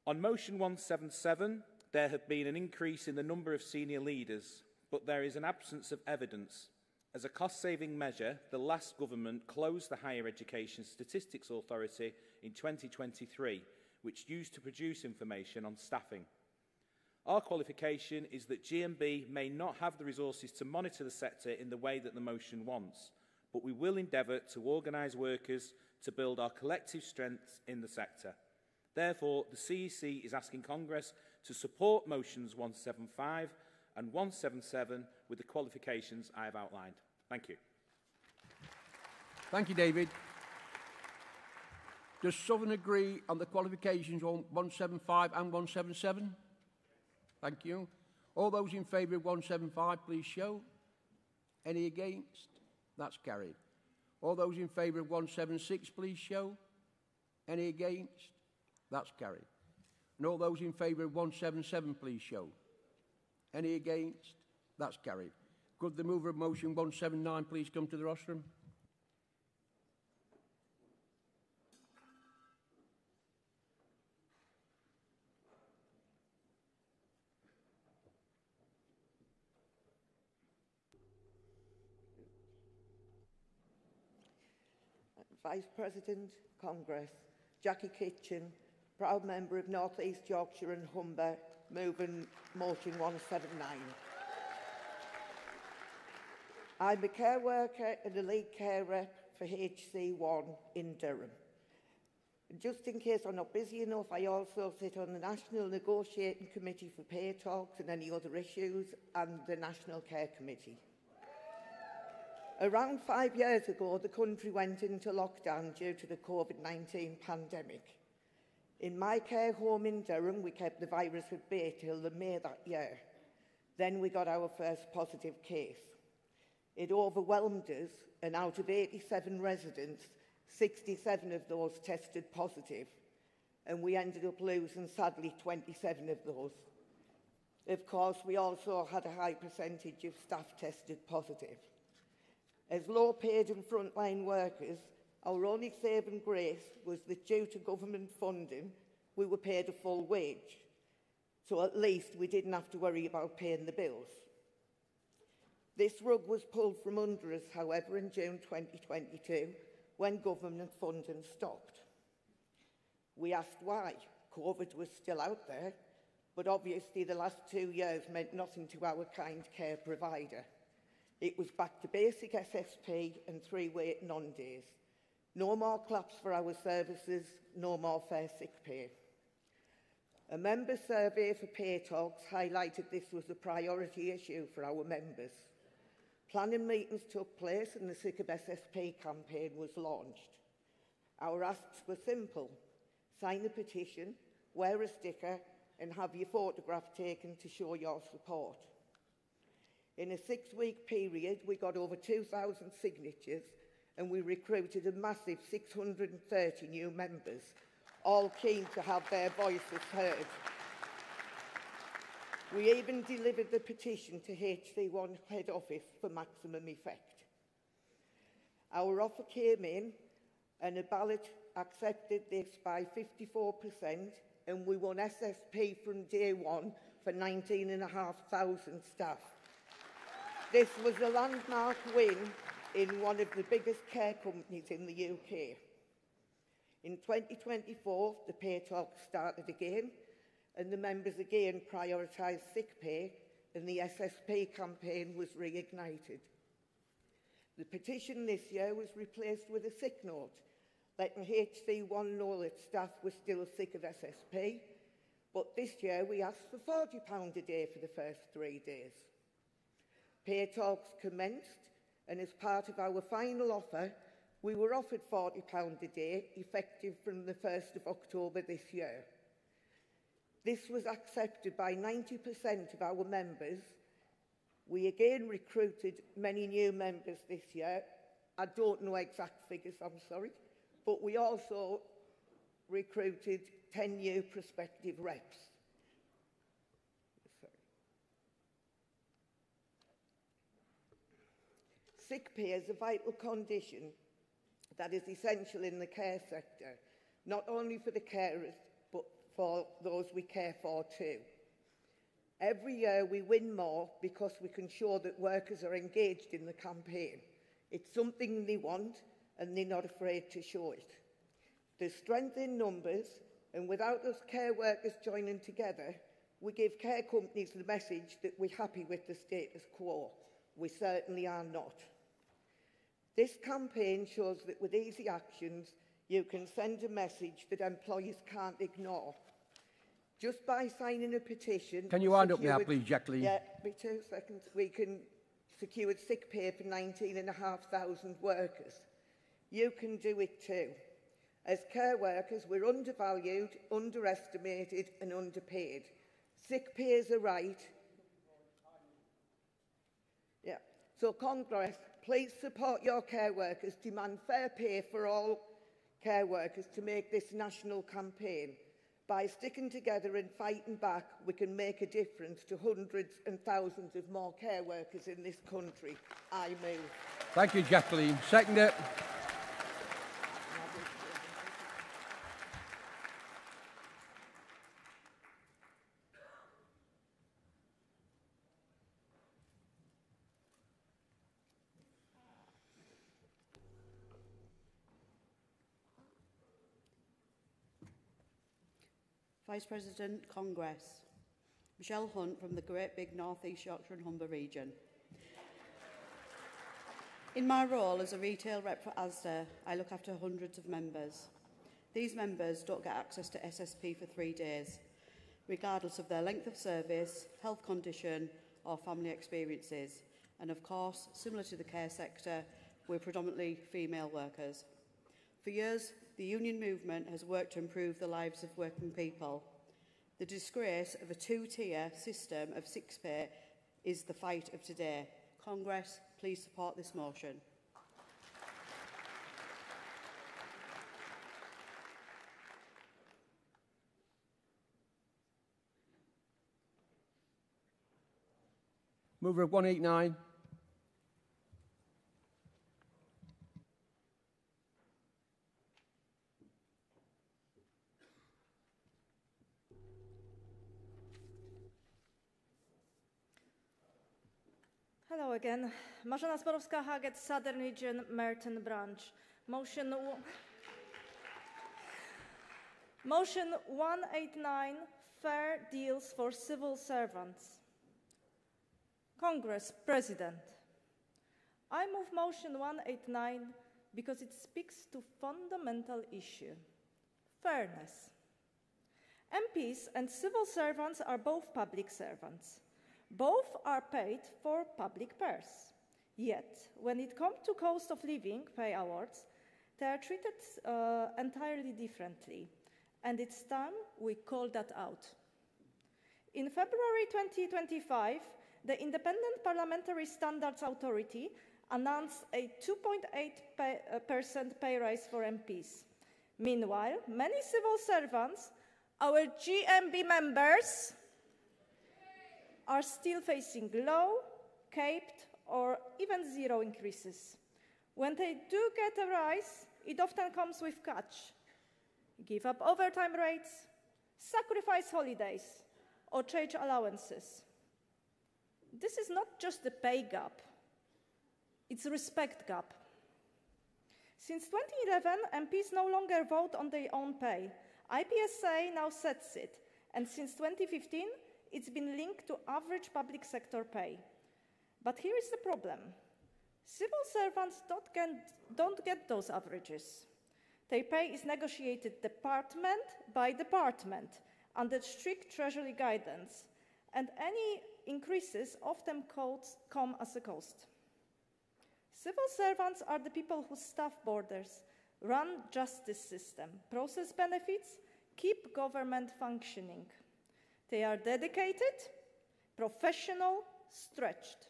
On motion 177, there have been an increase in the number of senior leaders, but there is an absence of evidence. As a cost-saving measure, the last government closed the Higher Education Statistics Authority in 2023, which used to produce information on staffing. Our qualification is that GMB may not have the resources to monitor the sector in the way that the motion wants, but we will endeavour to organise workers to build our collective strengths in the sector. Therefore, the CEC is asking Congress to support motions 175 and 177 with the qualifications I have outlined. Thank you. Thank you, David. Does Southern agree on the qualifications on 175 and 177? Thank you. All those in favour of 175, please show. Any against? That's carried. All those in favour of 176, please show. Any against? That's carried. And all those in favour of 177, please show. Any against? That's carried. Could the mover of motion 179 please come to the rostrum? Vice President, Congress, Jackie Kitchen, proud member of North East Yorkshire and Humber, moving motion 179. I'm a care worker and a lead care rep for HC1 in Durham. And just in case I'm not busy enough, I also sit on the National Negotiating Committee for pay talks and any other issues, and the National Care Committee. Around 5 years ago, the country went into lockdown due to the COVID-19 pandemic. In my care home in Durham, we kept the virus at bay till May that year. Then we got our first positive case. It overwhelmed us, and out of 87 residents, 67 of those tested positive, and we ended up losing, sadly, 27 of those. Of course, we also had a high percentage of staff tested positive. As low-paid and frontline workers, our only saving grace was that due to government funding, we were paid a full wage. So at least we didn't have to worry about paying the bills. This rug was pulled from under us, however, in June 2022, when government funding stopped. We asked why. COVID was still out there, but obviously the last 2 years meant nothing to our kind care provider. It was back to basic SSP and 3 waiting on days. No more claps for our services, no more fair sick pay. A member survey for Pay Talks highlighted this was a priority issue for our members. Planning meetings took place and the Sick of SSP campaign was launched. Our asks were simple: sign a petition, wear a sticker, and have your photograph taken to show your support. In a 6-week period, we got over 2,000 signatures and we recruited a massive 630 new members, all keen to have their voices heard. We even delivered the petition to HC1 head office for maximum effect. Our offer came in and a ballot accepted this by 54%, and we won SSP from day one for 19,500 staff. This was a landmark win in one of the biggest care companies in the UK. In 2024, the pay talks started again, and the members again prioritised sick pay, and the SSP campaign was reignited. The petition this year was replaced with a sick note, letting HC1 know that staff were still sick of SSP, but this year we asked for £40 a day for the first 3 days. Pay talks commenced, and as part of our final offer, We were offered £40 a day, effective from the 1st of October this year. This was accepted by 90% of our members. We again recruited many new members this year. I don't know exact figures, I'm sorry, but we also recruited 10 new prospective reps. Sick pay is a vital condition that is essential in the care sector, not only for the carers, but for those we care for too. Every year we win more because we can show that workers are engaged in the campaign. It's something they want and they're not afraid to show it. There's strength in numbers, and without us care workers joining together, we give care companies the message that we're happy with the status quo. We certainly are not. This campaign shows that with easy actions, you can send a message that employers can't ignore. Just by signing a petition... Can you wind up now, please, Jacqueline? Yeah, be 2 seconds. We can secure sick pay for 19,500 workers. You can do it too. As care workers, we're undervalued, underestimated and underpaid. Sick pay is a right. Yeah. So Congress, please support your care workers, demand fair pay for all care workers to make this national campaign. By sticking together and fighting back, we can make a difference to hundreds and thousands of more care workers in this country. I move. Thank you, Jacqueline. Second it. Vice President, Congress. Michelle Hunt from the Great Big North East Yorkshire and Humber region. In my role as a retail rep for Asda, I look after hundreds of members. These members don't get access to SSP for 3 days, regardless of their length of service, health condition or family experiences. And of course, similar to the care sector, we're predominantly female workers. For years, the union movement has worked to improve the lives of working people. The disgrace of a two-tier system of sick pay is the fight of today. Congress, please support this motion. Mover of 189. Hello again. Marzena Zborowska-Haget, Southern Region, Merton Branch. Motion 189, fair deals for civil servants. Congress, President. I move motion 189 because it speaks to fundamental issue, fairness. MPs and civil servants are both public servants. Both are paid for public purse. Yet, when it comes to cost of living pay awards, they are treated entirely differently. And it's time we call that out. In February 2025, the Independent Parliamentary Standards Authority announced a 2.8% pay rise for MPs. Meanwhile, many civil servants, our GMB members, are still facing low, capped, or even zero increases. When they do get a rise, it often comes with catch. Give up overtime rates, sacrifice holidays, or change allowances. This is not just a pay gap, it's a respect gap. Since 2011, MPs no longer vote on their own pay. IPSA now sets it, and since 2015, it's been linked to average public sector pay. But here is the problem. Civil servants don't get those averages. Their pay is negotiated department by department under strict Treasury guidance, and any increases often come as a cost. Civil servants are the people who staff borders, run justice system, process benefits, keep government functioning. They are dedicated, professional, stretched.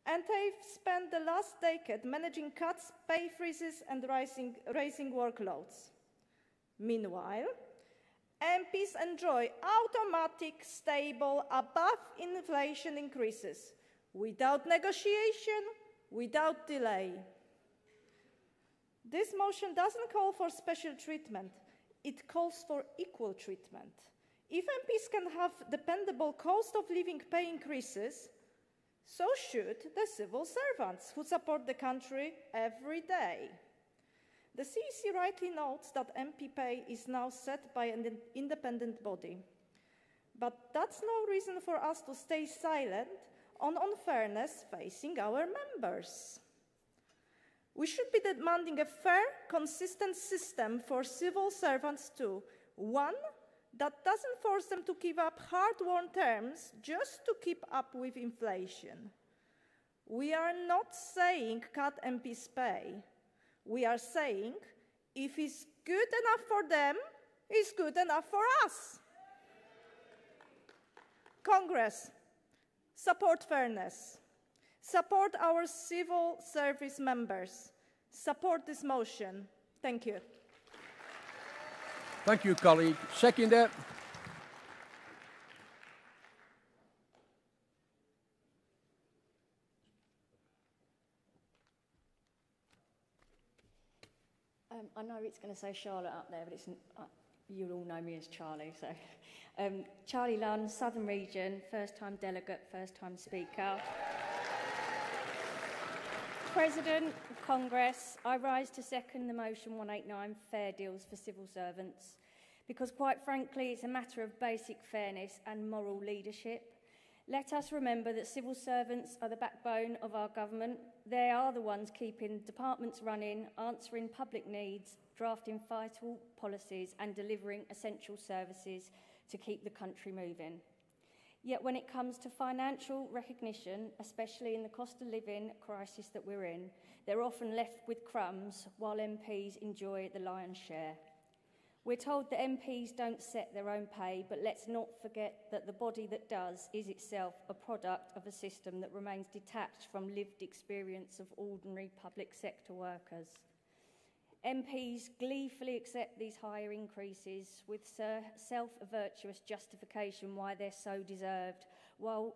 And they've spent the last decade managing cuts, pay freezes, and raising workloads. Meanwhile, MPs enjoy automatic, stable, above-inflation increases, without negotiation, without delay. This motion doesn't call for special treatment. It calls for equal treatment. If MPs can have dependable cost of living pay increases, so should the civil servants who support the country every day. The CEC rightly notes that MP pay is now set by an independent body. But that's no reason for us to stay silent on unfairness facing our members. We should be demanding a fair, consistent system for civil servants too, one that doesn't force them to give up hard-won terms just to keep up with inflation. We are not saying cut MPs' pay. We are saying if it's good enough for them, it's good enough for us. Congress, support fairness. Support our civil service members. Support this motion. Thank you. Thank you, colleague. Seconder. I know it's going to say Charlotte up there, but it's, you all know me as Charlie. So, Charlie Lunn, Southern Region, first-time delegate, first-time speaker. President, Congress, I rise to second the motion 189, fair deals for civil servants, because quite frankly, it's a matter of basic fairness and moral leadership. Let us remember that civil servants are the backbone of our government. They are the ones keeping departments running, answering public needs, drafting vital policies and delivering essential services to keep the country moving. Yet when it comes to financial recognition, especially in the cost of living crisis that we're in, they're often left with crumbs while MPs enjoy the lion's share. We're told that MPs don't set their own pay, but let's not forget that the body that does is itself a product of a system that remains detached from lived experience of ordinary public sector workers. MPs gleefully accept these higher increases with self-virtuous justification why they're so deserved, while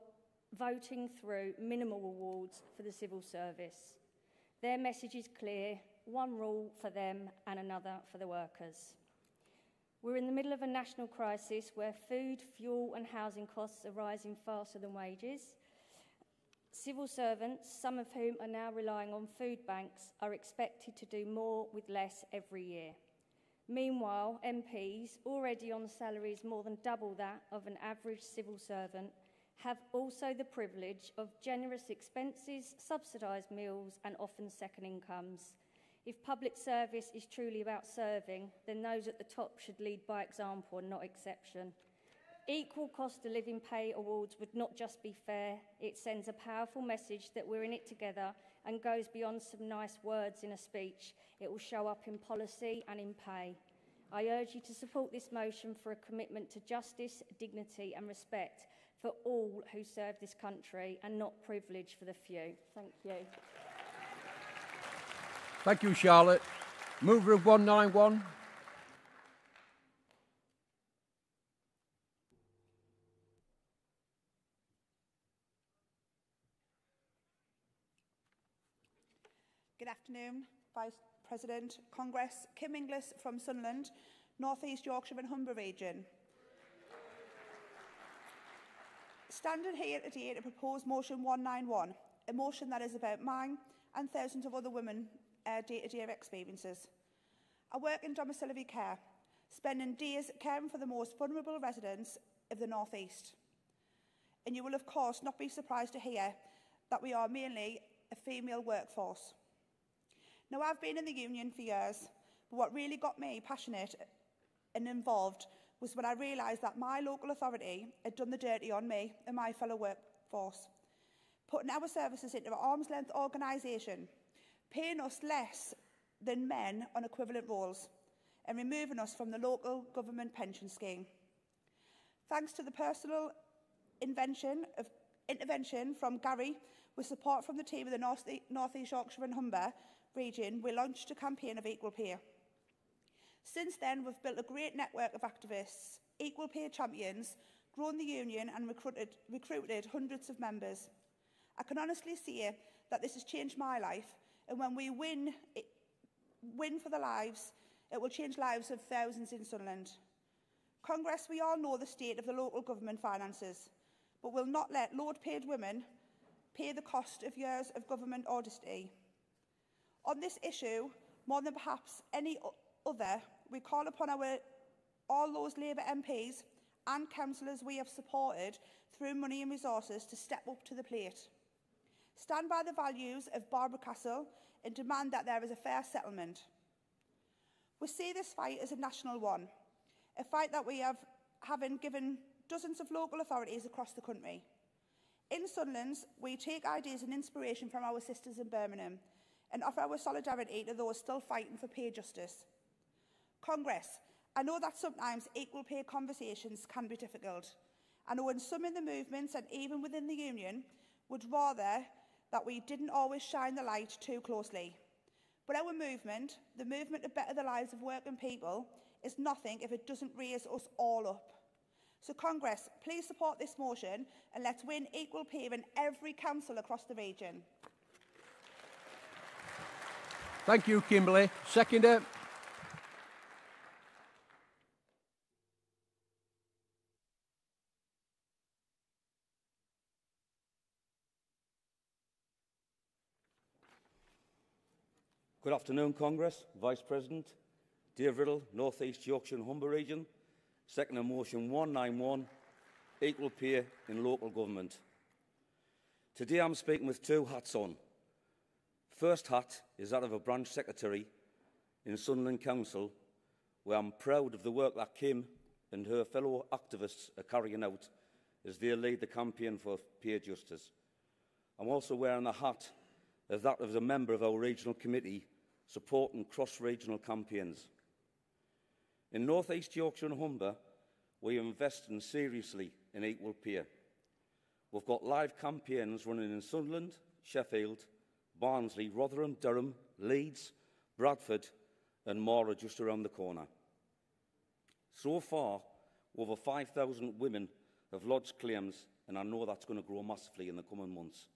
voting through minimal awards for the civil service. Their message is clear: one rule for them and another for the workers. We're in the middle of a national crisis where food, fuel and housing costs are rising faster than wages. Civil servants, some of whom are now relying on food banks, are expected to do more with less every year. Meanwhile, MPs, already on salaries more than double that of an average civil servant, have also the privilege of generous expenses, subsidised meals and often second incomes. If public service is truly about serving, then those at the top should lead by example and not exception. Equal cost of living pay awards would not just be fair, it sends a powerful message that we're in it together and goes beyond some nice words in a speech. It will show up in policy and in pay. I urge you to support this motion for a commitment to justice, dignity and respect for all who serve this country and not privilege for the few. Thank you. Thank you, Charlotte. Mover of 191. Good afternoon, Vice President, Congress. Kim Inglis from Sunderland, North East Yorkshire and Humber region. Standing here today to propose motion 191, a motion that is about mine and thousands of other women day-to-day experiences. I work in domiciliary care, spending days caring for the most vulnerable residents of the North East. And you will of course not be surprised to hear that we are mainly a female workforce. Now, I've been in the union for years, but what really got me passionate and involved was when I realised that my local authority had done the dirty on me and my fellow workforce, putting our services into an arm's-length organisation, paying us less than men on equivalent roles, and removing us from the local government pension scheme. Thanks to the personal intervention from Gary, with support from the team of the North East Yorkshire and Humber region, we launched a campaign of equal pay. Since then, we've built a great network of activists, equal pay champions, grown the union and recruited hundreds of members. I can honestly say that this has changed my life, and when we win for the lives, it will change lives of thousands in Sunderland. Congress, we all know the state of the local government finances, but will not let low-paid women pay the cost of years of government audacity. On this issue, more than perhaps any other, we call upon all those Labour MPs and councillors we have supported through money and resources to step up to the plate. Stand by the values of Barbara Castle and demand that there is a fair settlement. We see this fight as a national one, a fight that we have given dozens of local authorities across the country. In Sunderland, we take ideas and inspiration from our sisters in Birmingham and offer our solidarity to those still fighting for pay justice. Congress, I know that sometimes equal pay conversations can be difficult. I know in some in the movements and even within the union would rather that we didn't always shine the light too closely. But our movement, the movement to better the lives of working people, is nothing if it doesn't raise us all up. So Congress, please support this motion and let's win equal pay in every council across the region. Thank you, Kimberly. Seconder. Good afternoon, Congress, Vice President, Dave Riddle, North East Yorkshire and Humber Region. Second motion 191, equal pay in local government. Today I'm speaking with two hats on. First hat is that of a branch secretary in Sunderland Council, where I'm proud of the work that Kim and her fellow activists are carrying out as they lead the campaign for pay justice. I'm also wearing the hat of that of a member of our regional committee supporting cross-regional campaigns. In North East Yorkshire and Humber, we are investing seriously in equal pay. We've got live campaigns running in Sunderland, Sheffield, Barnsley, Rotherham, Durham, Leeds, Bradford and more are just around the corner. So far, over 5,000 women have lodged claims, and I know that's going to grow massively in the coming months.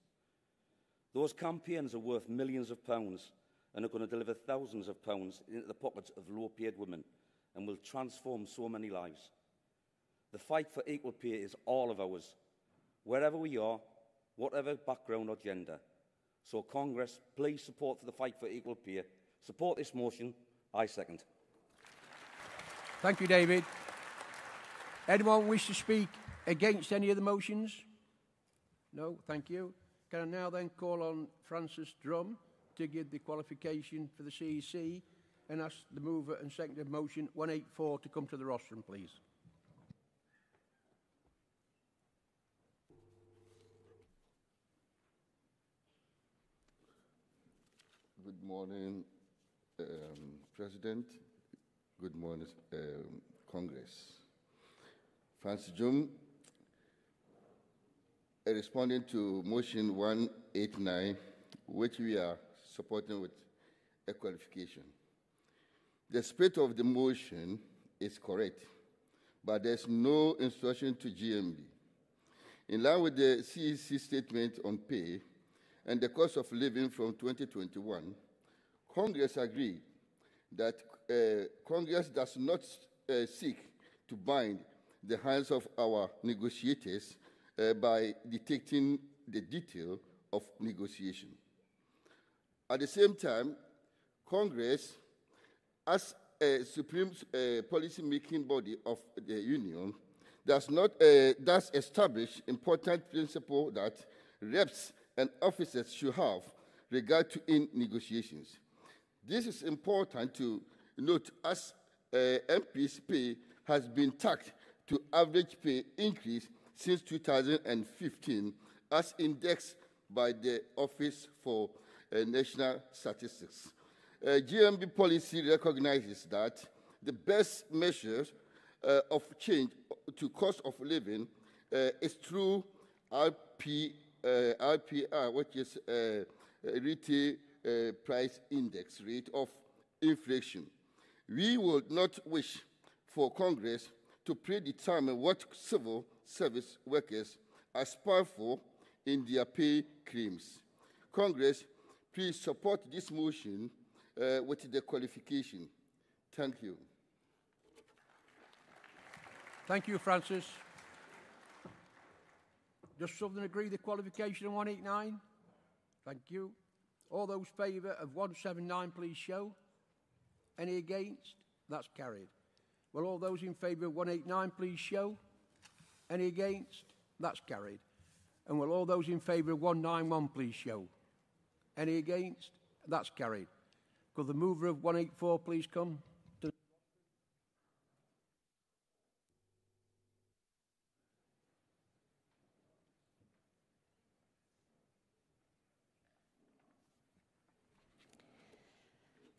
Those campaigns are worth millions of pounds and are going to deliver thousands of pounds into the pockets of low-paid women and will transform so many lives. The fight for equal pay is all of ours, wherever we are, whatever background or gender. So, Congress, please support for the fight for equal pay. Support this motion. I second. Thank you, David. Anyone wish to speak against any of the motions? No, thank you. Can I now then call on Francis Drum to give the qualification for the CEC and ask the mover and seconder of motion 184 to come to the rostrum, please. Good morning, President. Good morning, Congress. Francis Drum, responding to motion 189, which we are supporting with a qualification. The spirit of the motion is correct, but there's no instruction to GMB. In line with the CEC statement on pay and the cost of living from 2021, Congress agreed that Congress does not seek to bind the hands of our negotiators by dictating the detail of negotiation. At the same time, Congress, as a supreme policy-making body of the Union, does establish important principle that reps and officers should have regard to in negotiations. This is important to note as MPs' pay has been tacked to average pay increase since 2015 as indexed by the Office for National Statistics. GMB policy recognizes that the best measure of change to cost of living is through RPR, which is retail price index rate of inflation. We would not wish for Congress to predetermine what civil service workers aspire for in their pay claims. Congress, please support this motion with the qualification. Thank you. Thank you, Francis. Does Southern agree the qualification on 189? Thank you. All those favour of 179, please show. Any against? That's carried. Will all those in favour of 189, please show. Any against? That's carried. And will all those in favour of 191, please show. Any against? That's carried. Could the mover of 184 please come?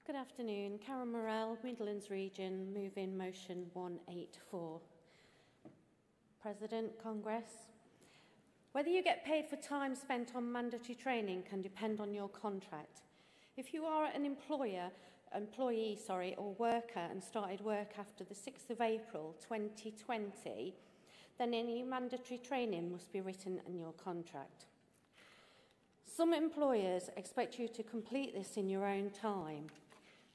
Good afternoon. Karen Morell, Midlands Region, move in motion 184. President, Congress, whether you get paid for time spent on mandatory training can depend on your contract. If you are an employee, or worker and started work after the 6th of April 2020, then any mandatory training must be written in your contract. Some employers expect you to complete this in your own time.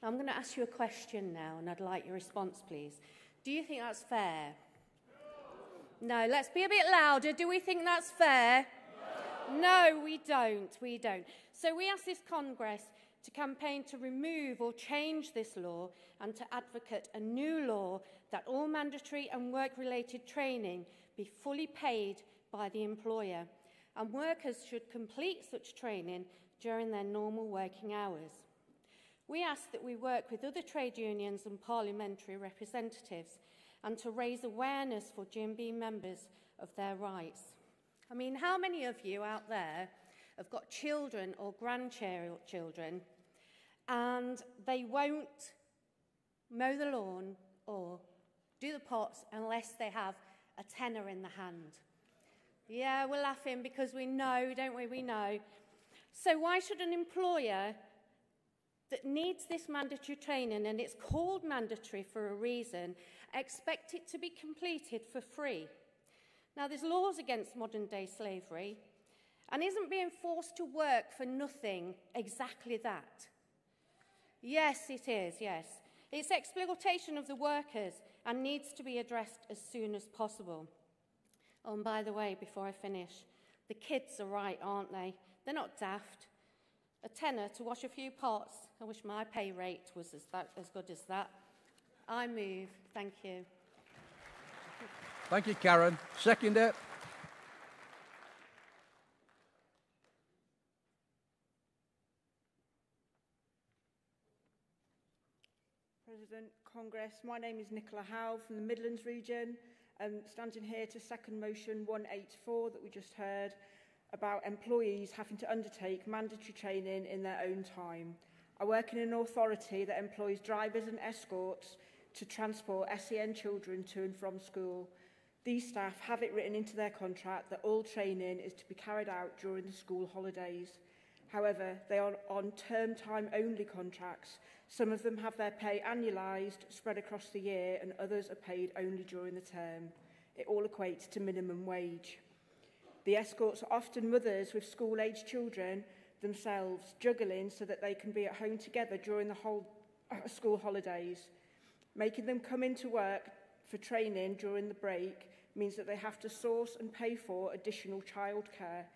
I'm going to ask you a question now, and I'd like your response, please. Do you think that's fair? No, let's be a bit louder. Do we think that's fair? No, we don't. We don't. So we ask this Congress to campaign to remove or change this law and to advocate a new law that all mandatory and work-related training be fully paid by the employer, and workers should complete such training during their normal working hours. We ask that we work with other trade unions and parliamentary representatives and to raise awareness for GMB members of their rights. I mean, how many of you out there have got children or grandchildren and they won't mow the lawn or do the pots unless they have a tenner in the hand? Yeah, we're laughing because we know, don't we? We know. So why should an employer that needs this mandatory training, and it's called mandatory for a reason, expect it to be completed for free? Now, there's laws against modern-day slavery, and isn't being forced to work for nothing exactly that? Yes, it is, yes. It's exploitation of the workers and needs to be addressed as soon as possible. Oh, and by the way, before I finish, the kids are right, aren't they? They're not daft. A tenner to wash a few pots. I wish my pay rate was as good as that. I move. Thank you. Thank you, Karen. Second it. President, Congress, my name is Nicola Howe from the Midlands region. Standing here to second motion 184 that we just heard about employees having to undertake mandatory training in their own time. I work in an authority that employs drivers and escorts to transport SEN children to and from school. These staff have it written into their contract that all training is to be carried out during the school holidays. However, they are on term time only contracts. Some of them have their pay annualised, spread across the year, and others are paid only during the term. It all equates to minimum wage. The escorts are often mothers with school-aged children themselves, juggling so that they can be at home together during the whole school holidays. Making them come into work for training during the break means that they have to source and pay for additional childcare.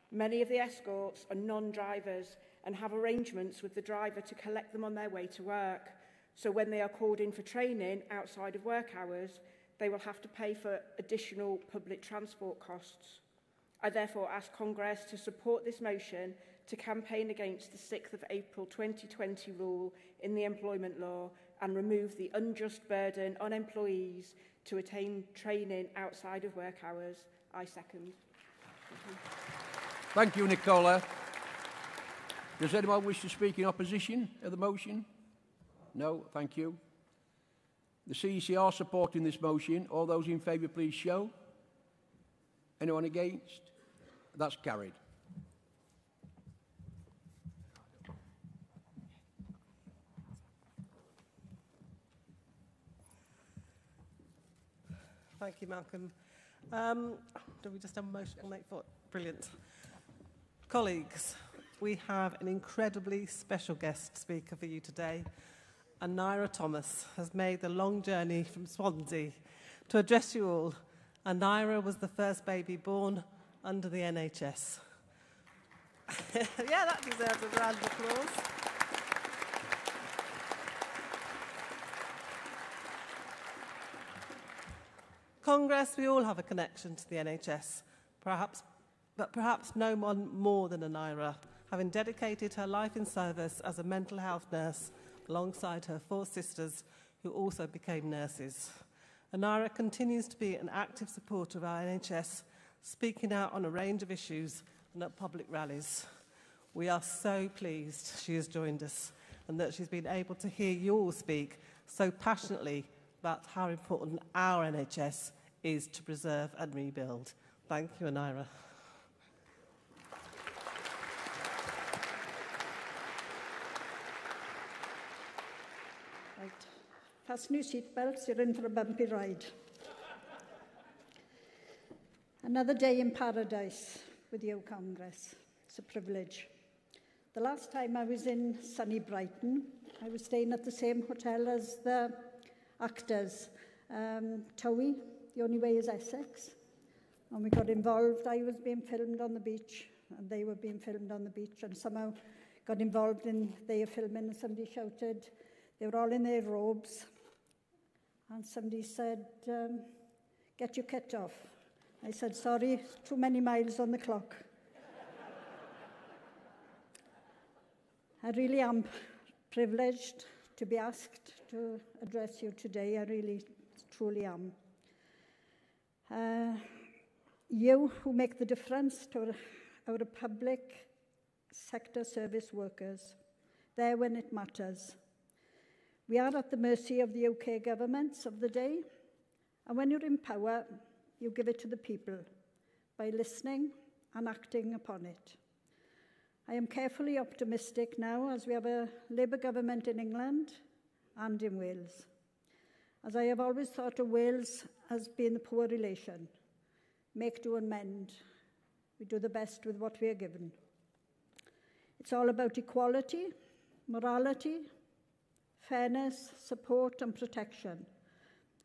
Many of the escorts are non-drivers and have arrangements with the driver to collect them on their way to work. So when they are called in for training outside of work hours, they will have to pay for additional public transport costs. I therefore ask Congress to support this motion to campaign against the 6th of April 2020 rule in the employment law and remove the unjust burden on employees to attain training outside of work hours. I second. Thank you, Nicola. Does anyone wish to speak in opposition of the motion? No, thank you. The CEC are supporting this motion. All those in favour, please show. Anyone against? That's carried. Thank you, Malcolm. Do we just have a motion on 184? Brilliant. Colleagues, we have an incredibly special guest speaker for you today. Anira Thomas has made the long journey from Swansea to address you all. Anira was the first baby born under the NHS. Yeah, that deserves a round of applause. Congress, we all have a connection to the NHS, but perhaps no one more than Anira, having dedicated her life in service as a mental health nurse alongside her 4 sisters who also became nurses. Anira continues to be an active supporter of our NHS, speaking out on a range of issues and at public rallies. We are so pleased she has joined us and that she's been able to hear you all speak so passionately about how important our NHS is to preserve and rebuild. Thank you, Anira. Right. Fasten your seatbelts, you're in for a bumpy ride. Another day in paradise with you, Congress. It's a privilege. The last time I was in sunny Brighton, I was staying at the same hotel as the actors, Towie, The Only Way is Essex, and we got involved. I was being filmed on the beach, and they were being filmed on the beach, and somehow got involved in their filming, and somebody shouted, they were all in their robes, and somebody said, get your kit off. I said, sorry, too many miles on the clock. I really am privileged to be asked to address you today. I really, truly am. You who make the difference to our public sector service workers, there when it matters. We are at the mercy of the UK governments of the day, and when you're in power, you give it to the people by listening and acting upon it. I am carefully optimistic now as we have a Labour government in England and in Wales, as I have always thought of Wales as being the poor relation. Make, do and mend. We do the best with what we are given. It's all about equality, morality, fairness, support and protection,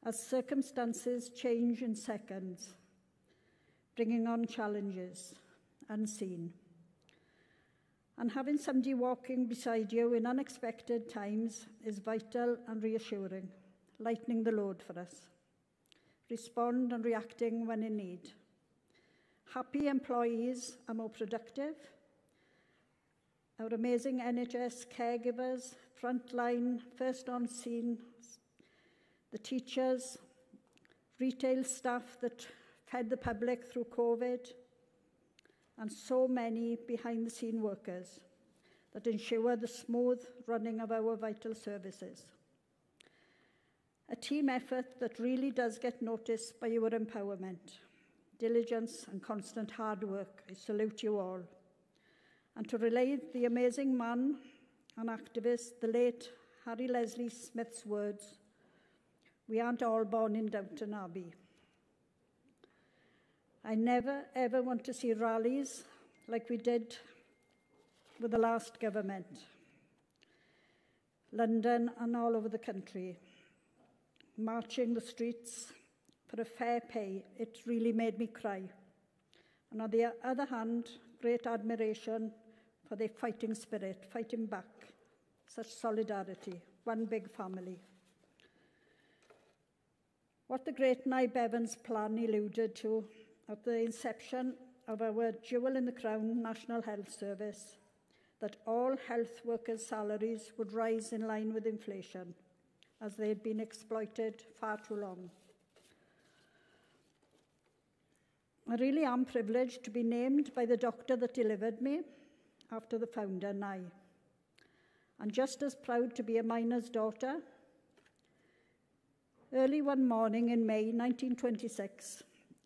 as circumstances change in seconds, bringing on challenges unseen. And having somebody walking beside you in unexpected times is vital and reassuring, lightening the load for us. Respond and reacting when in need. Happy employees are more productive. Our amazing NHS caregivers, frontline, first on scene, the teachers, retail staff that fed the public through COVID, and so many behind-the-scene workers that ensure the smooth running of our vital services. A team effort that really does get noticed by your empowerment, diligence and constant hard work. I salute you all. And to relay the amazing man and activist, the late Harry Leslie Smith's words, we aren't all born in Downton Abbey. I never, ever want to see rallies like we did with the last government, London and all over the country, marching the streets for a fair pay. It really made me cry. And on the other hand, great admiration for their fighting spirit, fighting back, such solidarity, one big family. What the great Nye Bevan's plan alluded to at the inception of our jewel in the crown National Health Service, that all health workers' salaries would rise in line with inflation, as they had been exploited far too long. I really am privileged to be named by the doctor that delivered me after the founder and I. And just as proud to be a miner's daughter. Early one morning in May 1926,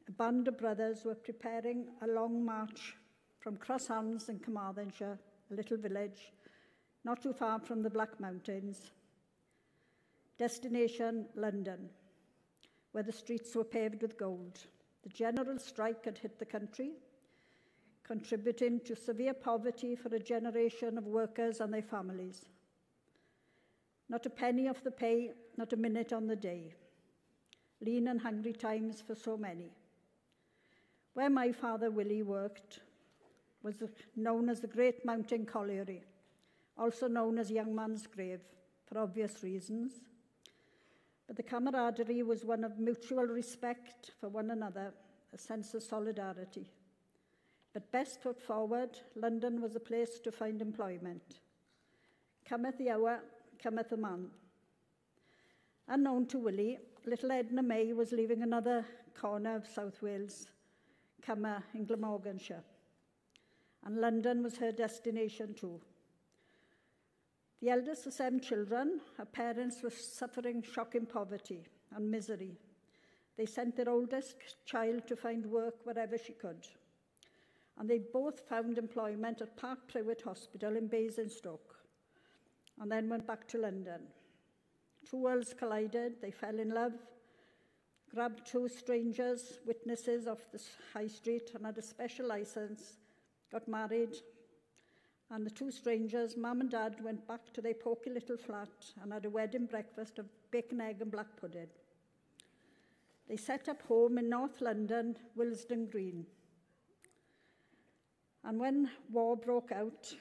a band of brothers were preparing a long march from Crosshands in Carmarthenshire, a little village not too far from the Black Mountains. Destination, London, where the streets were paved with gold. The general strike had hit the country, contributing to severe poverty for a generation of workers and their families. Not a penny of the pay, not a minute on the day. Lean and hungry times for so many. Where my father, Willie, worked was known as the Great Mountain Colliery, also known as Young Man's Grave, for obvious reasons. But the camaraderie was one of mutual respect for one another, a sense of solidarity. But best foot forward, London was a place to find employment. Cometh the hour, cometh the man. Unknown to Willie, little Edna May was leaving another corner of South Wales, Cummer in Glamorganshire. And London was her destination too. The eldest of 7 children, her parents were suffering shocking poverty and misery. They sent their oldest child to find work wherever she could. And they both found employment at Park Private Hospital in Basingstoke, and then went back to London. 2 worlds collided, they fell in love, grabbed 2 strangers, witnesses off the high street, and had a special license, got married, and the 2 strangers, Mum and Dad, went back to their poky little flat and had a wedding breakfast of bacon, egg and black pudding. They set up home in North London, Willesden Green. And when war broke out,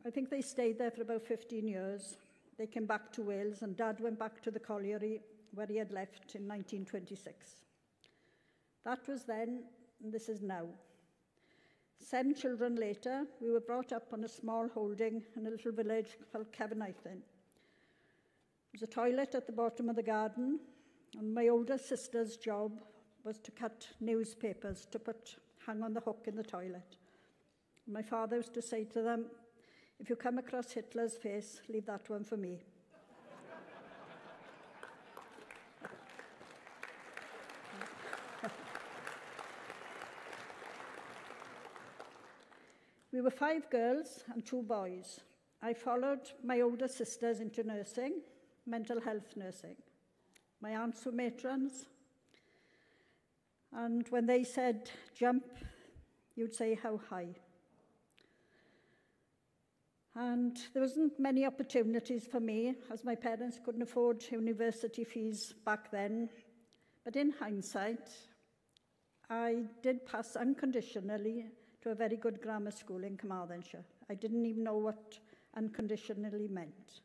I think they stayed there for about 15 years. They came back to Wales and Dad went back to the colliery where he had left in 1926. That was then, and this is now. 7 children later, we were brought up on a small holding in a little village called Cavernaithen. There was a toilet at the bottom of the garden, and my older sister's job was to cut newspapers to hang on the hook in the toilet. My father used to say to them, if you come across Hitler's face, leave that one for me. We were 5 girls and 2 boys. I followed my older sisters into nursing, mental health nursing. My aunts were matrons. And when they said jump, you'd say how high. And there wasn't many opportunities for me, as my parents couldn't afford university fees back then. But in hindsight, I did pass unconditionally to a very good grammar school in Carmarthenshire. I didn't even know what unconditionally meant.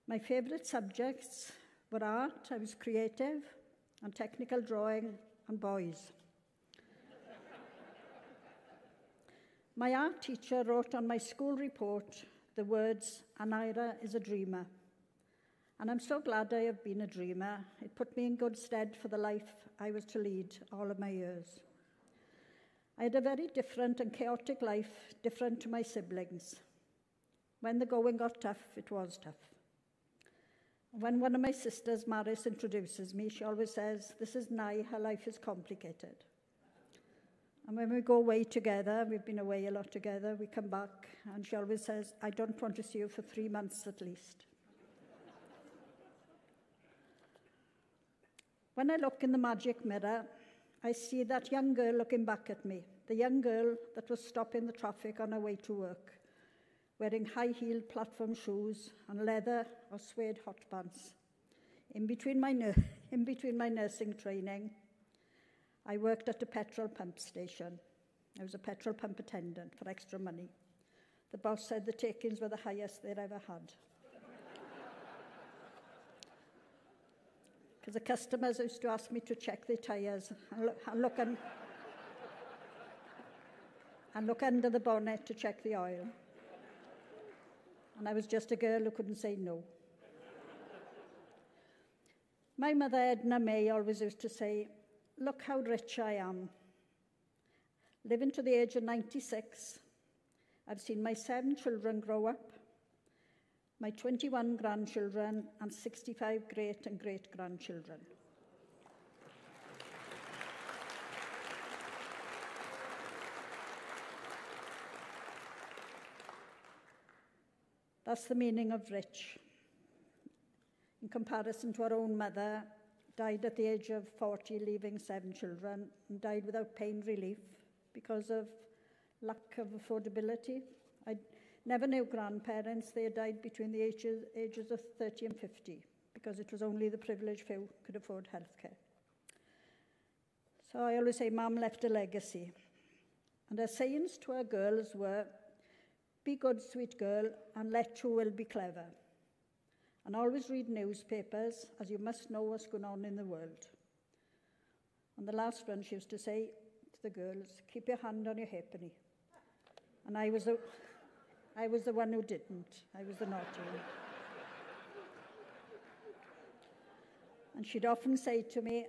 My favourite subjects were art, I was creative, and technical drawing, and boys. My art teacher wrote on my school report the words, Anira is a dreamer. And I'm so glad I have been a dreamer. It put me in good stead for the life I was to lead all of my years. I had a very different and chaotic life, different to my siblings. When the going got tough, it was tough. When one of my sisters, Maris, introduces me, she always says, this is Nai, her life is complicated. And when we go away together, we've been away a lot together, we come back, and she always says, I don't want to see you for 3 months at least. When I look in the magic mirror, I see that young girl looking back at me, the young girl that was stopping the traffic on her way to work, wearing high-heeled platform shoes and leather or suede hot pants. In between my nursing training, I worked at a petrol pump station. I was a petrol pump attendant for extra money. The boss said the takings were the highest they'd ever had. Because the customers used to ask me to check their tyres and look under the bonnet to check the oil. And I was just a girl who couldn't say no. My mother, Edna May, always used to say, look how rich I am. Living to the age of 96, I've seen my 7 children grow up, my 21 grandchildren, and 65 great and great-grandchildren. That's the meaning of rich. In comparison to our own mother, died at the age of 40, leaving 7 children, and died without pain relief because of lack of affordability. I never knew grandparents. They had died between the ages of 30 and 50 because it was only the privileged few could afford healthcare. So I always say Mum left a legacy. And her sayings to her girls were, "Be good, sweet girl, and let your will be clever. And always read newspapers, as you must know what's going on in the world." And the last one she used to say to the girls, "Keep your hand on your hippenny." And I was the one who didn't. I was the naughty one. And she'd often say to me,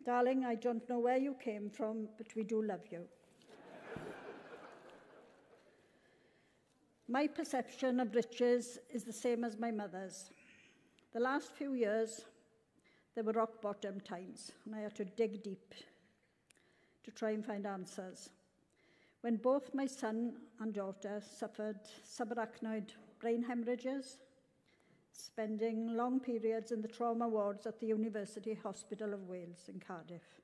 "Darling, I don't know where you came from, but we do love you." My perception of riches is the same as my mother's. The last few years, there were rock bottom times, and I had to dig deep to try and find answers. When both my son and daughter suffered subarachnoid brain hemorrhages, spending long periods in the trauma wards at the University Hospital of Wales in Cardiff.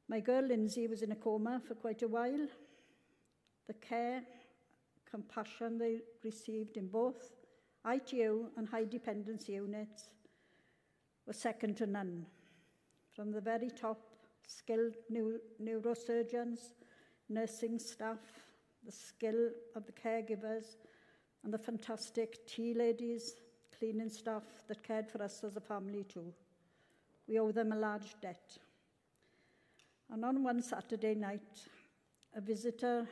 My girl Lindsay was in a coma for quite a while. The care, compassion they received in both ITU and high dependency units were second to none. From the very top, skilled neurosurgeons, nursing staff, the skill of the caregivers, and the fantastic tea ladies, cleaning staff that cared for us as a family too. We owe them a large debt. And on one Saturday night, a visitor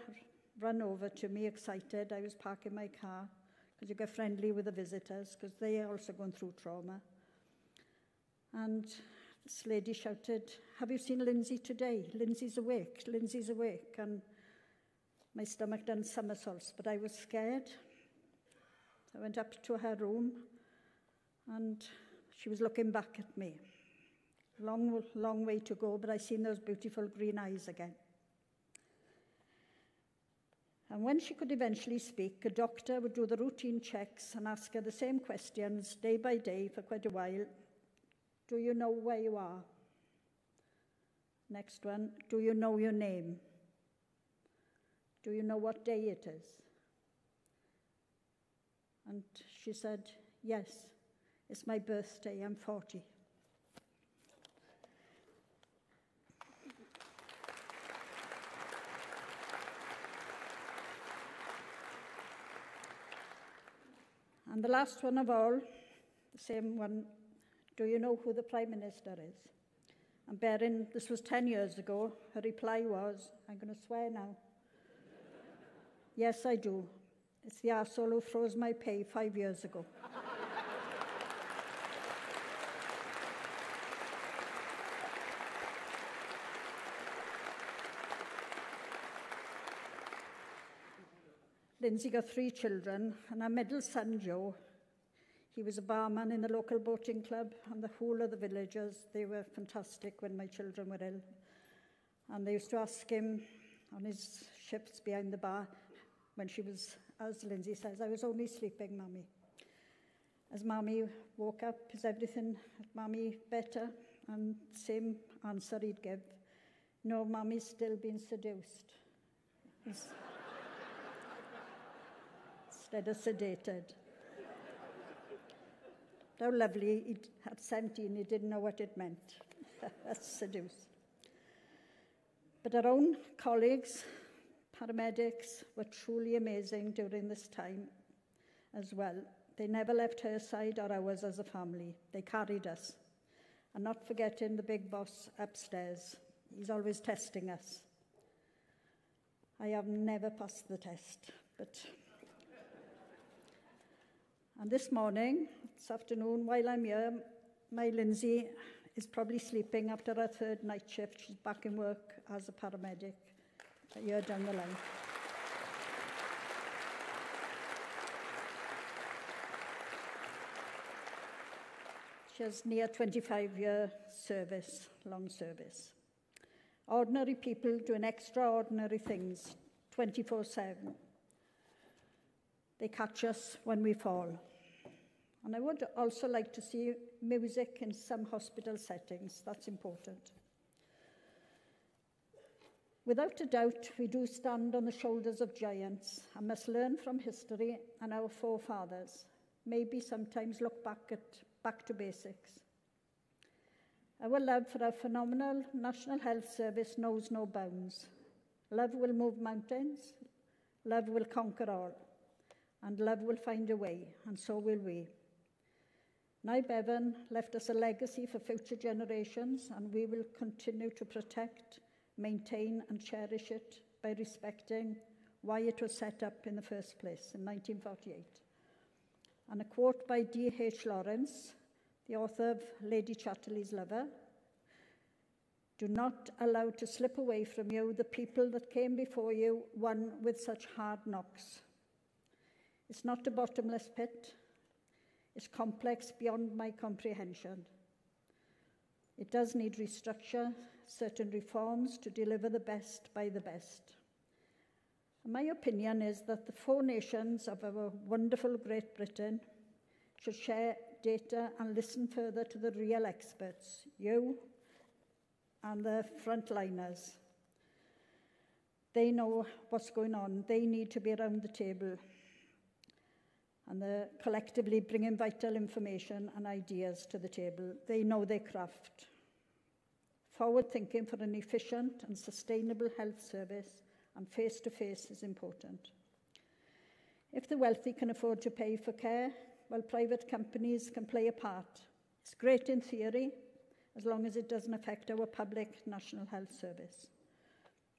ran over to me excited. I was parking my car because you get friendly with the visitors because they are also going through trauma. And this lady shouted, "Have you seen Lindsay today? Lindsay's awake, Lindsay's awake." And my stomach done somersaults, but I was scared. I went up to her room and she was looking back at me. Long, long way to go, but I seen those beautiful green eyes again. And when she could eventually speak, a doctor would do the routine checks and ask her the same questions day by day for quite a while. "Do you know where you are?" Next one, "Do you know your name?" "Do you know what day it is?" And she said, "Yes, it's my birthday, I'm 40. And the last one of all, the same one, "Do you know who the Prime Minister is?" And bearing, this was 10 years ago, her reply was, I'm going to swear now, "Yes, I do. It's the arsehole who froze my pay 5 years ago." Lindsay got 3 children, and our middle son, Joe, he was a barman in the local boating club, and the whole of the villagers, they were fantastic when my children were ill. And they used to ask him on his shifts behind the bar, when she was, as Lindsay says, "I was only sleeping, Mummy." As Mummy woke up, "Is everything at Mummy better?" And same answer he'd give, "No, Mummy's still being seduced." Instead of sedated. How lovely, at 17, he didn't know what it meant. That's seduced. But our own colleagues, paramedics, were truly amazing during this time as well. They never left her side or ours as a family. They carried us. And not forgetting the big boss upstairs. He's always testing us. I have never passed the test, but... And this morning, this afternoon, while I'm here, my Lindsay is probably sleeping after her 3rd night shift. She's back in work as a paramedic. a year down the line. She has near 25-year service, long service. Ordinary people doing extraordinary things 24/7. They catch us when we fall. And I would also like to see music in some hospital settings. That's important. Without a doubt, we do stand on the shoulders of giants and must learn from history and our forefathers. Maybe sometimes look back to basics. Our love for our phenomenal National Health Service knows no bounds. Love will move mountains, love will conquer all, and love will find a way, and so will we. Nye Bevan left us a legacy for future generations, and we will continue to protect, maintain and cherish it by respecting why it was set up in the first place in 1948. And a quote by D.H. Lawrence, the author of Lady Chatterley's Lover: "Do not allow to slip away from you the people that came before you, won with such hard knocks." It's not a bottomless pit. It's complex beyond my comprehension. It does need restructure, certain reforms to deliver the best by the best. And my opinion is that the 4 nations of our wonderful Great Britain should share data and listen further to the real experts, you and the frontliners. They know what's going on. They need to be around the table and they're collectively bringing vital information and ideas to the table. They know their craft. Forward thinking for an efficient and sustainable health service and face-to-face is important. If the wealthy can afford to pay for care, well, private companies can play a part. It's great in theory, as long as it doesn't affect our public National Health Service.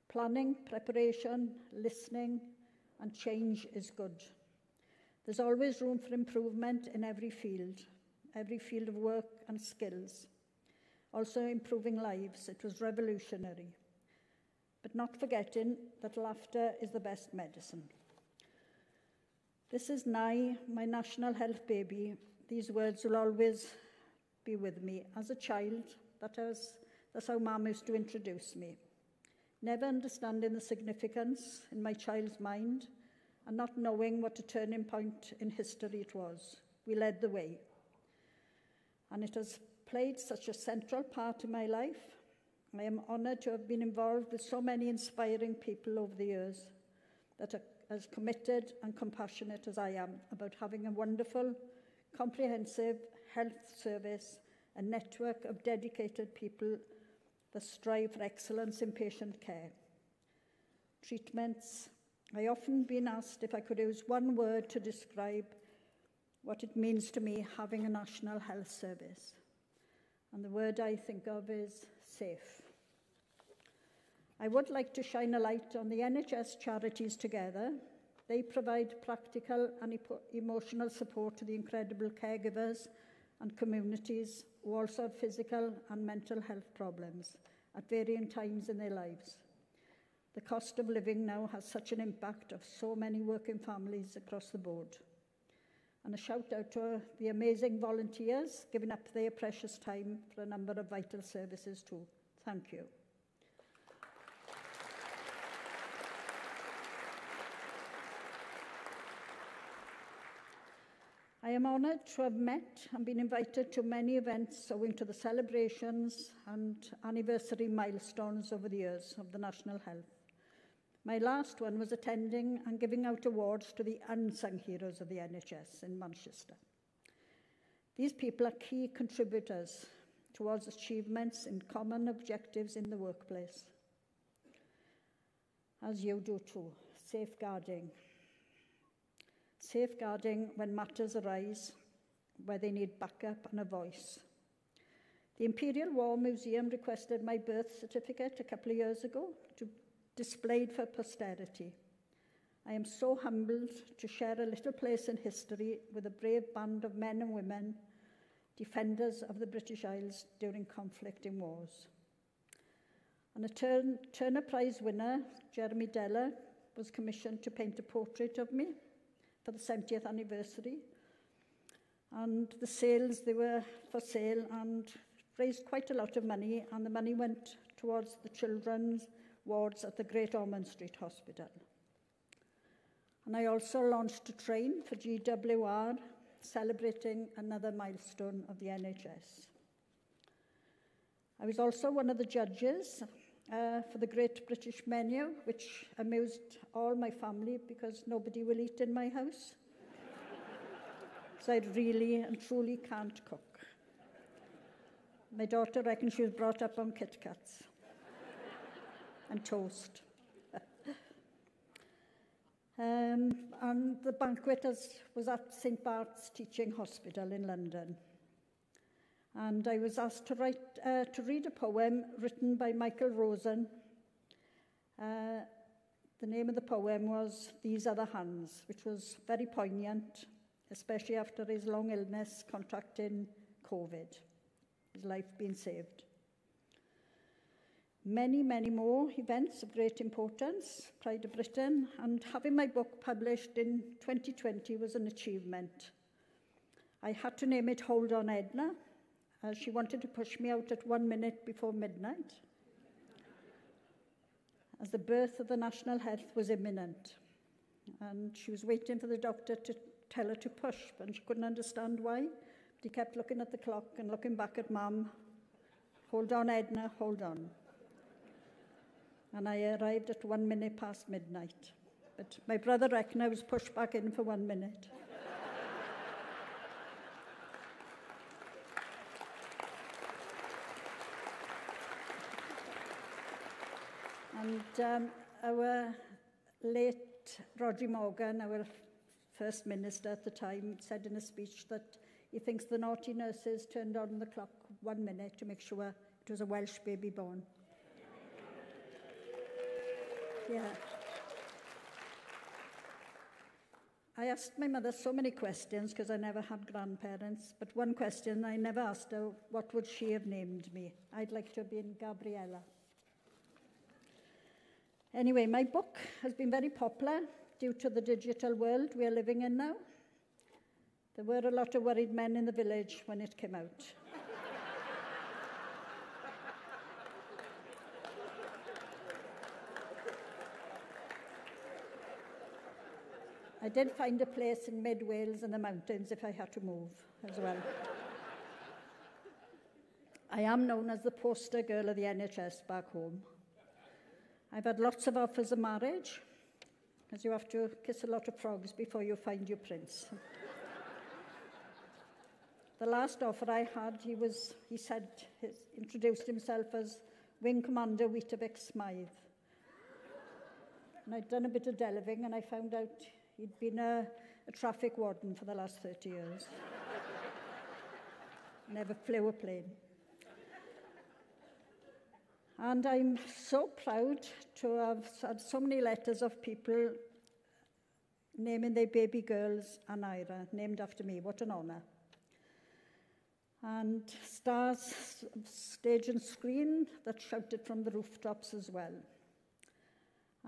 Planning, preparation, listening, and change is good. There's always room for improvement in every field of work and skills. Also improving lives, it was revolutionary. But not forgetting that laughter is the best medicine. This is Nye, my national health baby. These words will always be with me. As a child, that's how Mum used to introduce me. Never understanding the significance in my child's mind and not knowing what a turning point in history it was. We led the way. And it has played such a central part in my life. I am honoured to have been involved with so many inspiring people over the years that are as committed and compassionate as I am about having a wonderful, comprehensive health service, a network of dedicated people that strive for excellence in patient care. Treatments. I often been asked if I could use one word to describe what it means to me having a national health service. And the word I think of is safe. I would like to shine a light on the NHS charities together. They provide practical and emotional support to the incredible caregivers and communities who also have physical and mental health problems at varying times in their lives. The cost of living now has such an impact of so many working families across the board. And a shout out to the amazing volunteers giving up their precious time for a number of vital services too. Thank you. I am honoured to have met and been invited to many events owing to the celebrations and anniversary milestones over the years of the National Health. My last one was attending and giving out awards to the unsung heroes of the NHS in Manchester. These people are key contributors towards achievements in common objectives in the workplace. As you do too, safeguarding. Safeguarding when matters arise, where they need backup and a voice. The Imperial War Museum requested my birth certificate a couple of years ago to displayed for posterity. I am so humbled to share a little place in history with a brave band of men and women, defenders of the British Isles during conflict in wars. And a Turner Prize winner, Jeremy Deller, was commissioned to paint a portrait of me for the 70th anniversary. And the sales, they were for sale and raised quite a lot of money, and the money went towards the children's wards at the Great Ormond Street Hospital. And I also launched a train for GWR, celebrating another milestone of the NHS. I was also one of the judges for the Great British Menu, which amused all my family because nobody will eat in my house. So I really and truly can't cook. My daughter reckons she was brought up on Kit Kats and toast. And the banquet was at St Bart's Teaching Hospital in London. And I was asked to read a poem written by Michael Rosen. The name of the poem was These Are the Hands, which was very poignant, especially after his long illness contracting COVID, his life being saved. Many, many more events of great importance, Pride of Britain, and having my book published in 2020 was an achievement. I had to name it Hold On Edna, as she wanted to push me out at 1 minute before midnight, as the birth of the national health was imminent. And she was waiting for the doctor to tell her to push, and she couldn't understand why. But he kept looking at the clock and looking back at Mum. Hold on, Edna, hold on. And I arrived at 1 minute past midnight. But my brother reckoned I was pushed back in for 1 minute. And our late Roger Morgan, our First Minister at the time, said in a speech that he thinks the naughty nurses turned on the clock 1 minute to make sure it was a Welsh baby born. Yeah. I asked my mother so many questions because I never had grandparents, but one question I never asked her, what would she have named me? I'd like to have been Gabriella. Anyway, my book has been very popular due to the digital world we are living in now. There were a lot of worried men in the village when it came out. I did find a place in mid-Wales in the mountains if I had to move as well. I am known as the poster girl of the NHS back home. I've had lots of offers of marriage, because you have to kiss a lot of frogs before you find your prince. The last offer I had, he introduced himself as Wing Commander Weetabix Smythe. And I'd done a bit of delving, and I found out he'd been a traffic warden for the last 30 years. Never flew a plane. And I'm so proud to have had so many letters of people naming their baby girls Anira, named after me. What an honour. And stars, stage and screen, that shouted from the rooftops as well.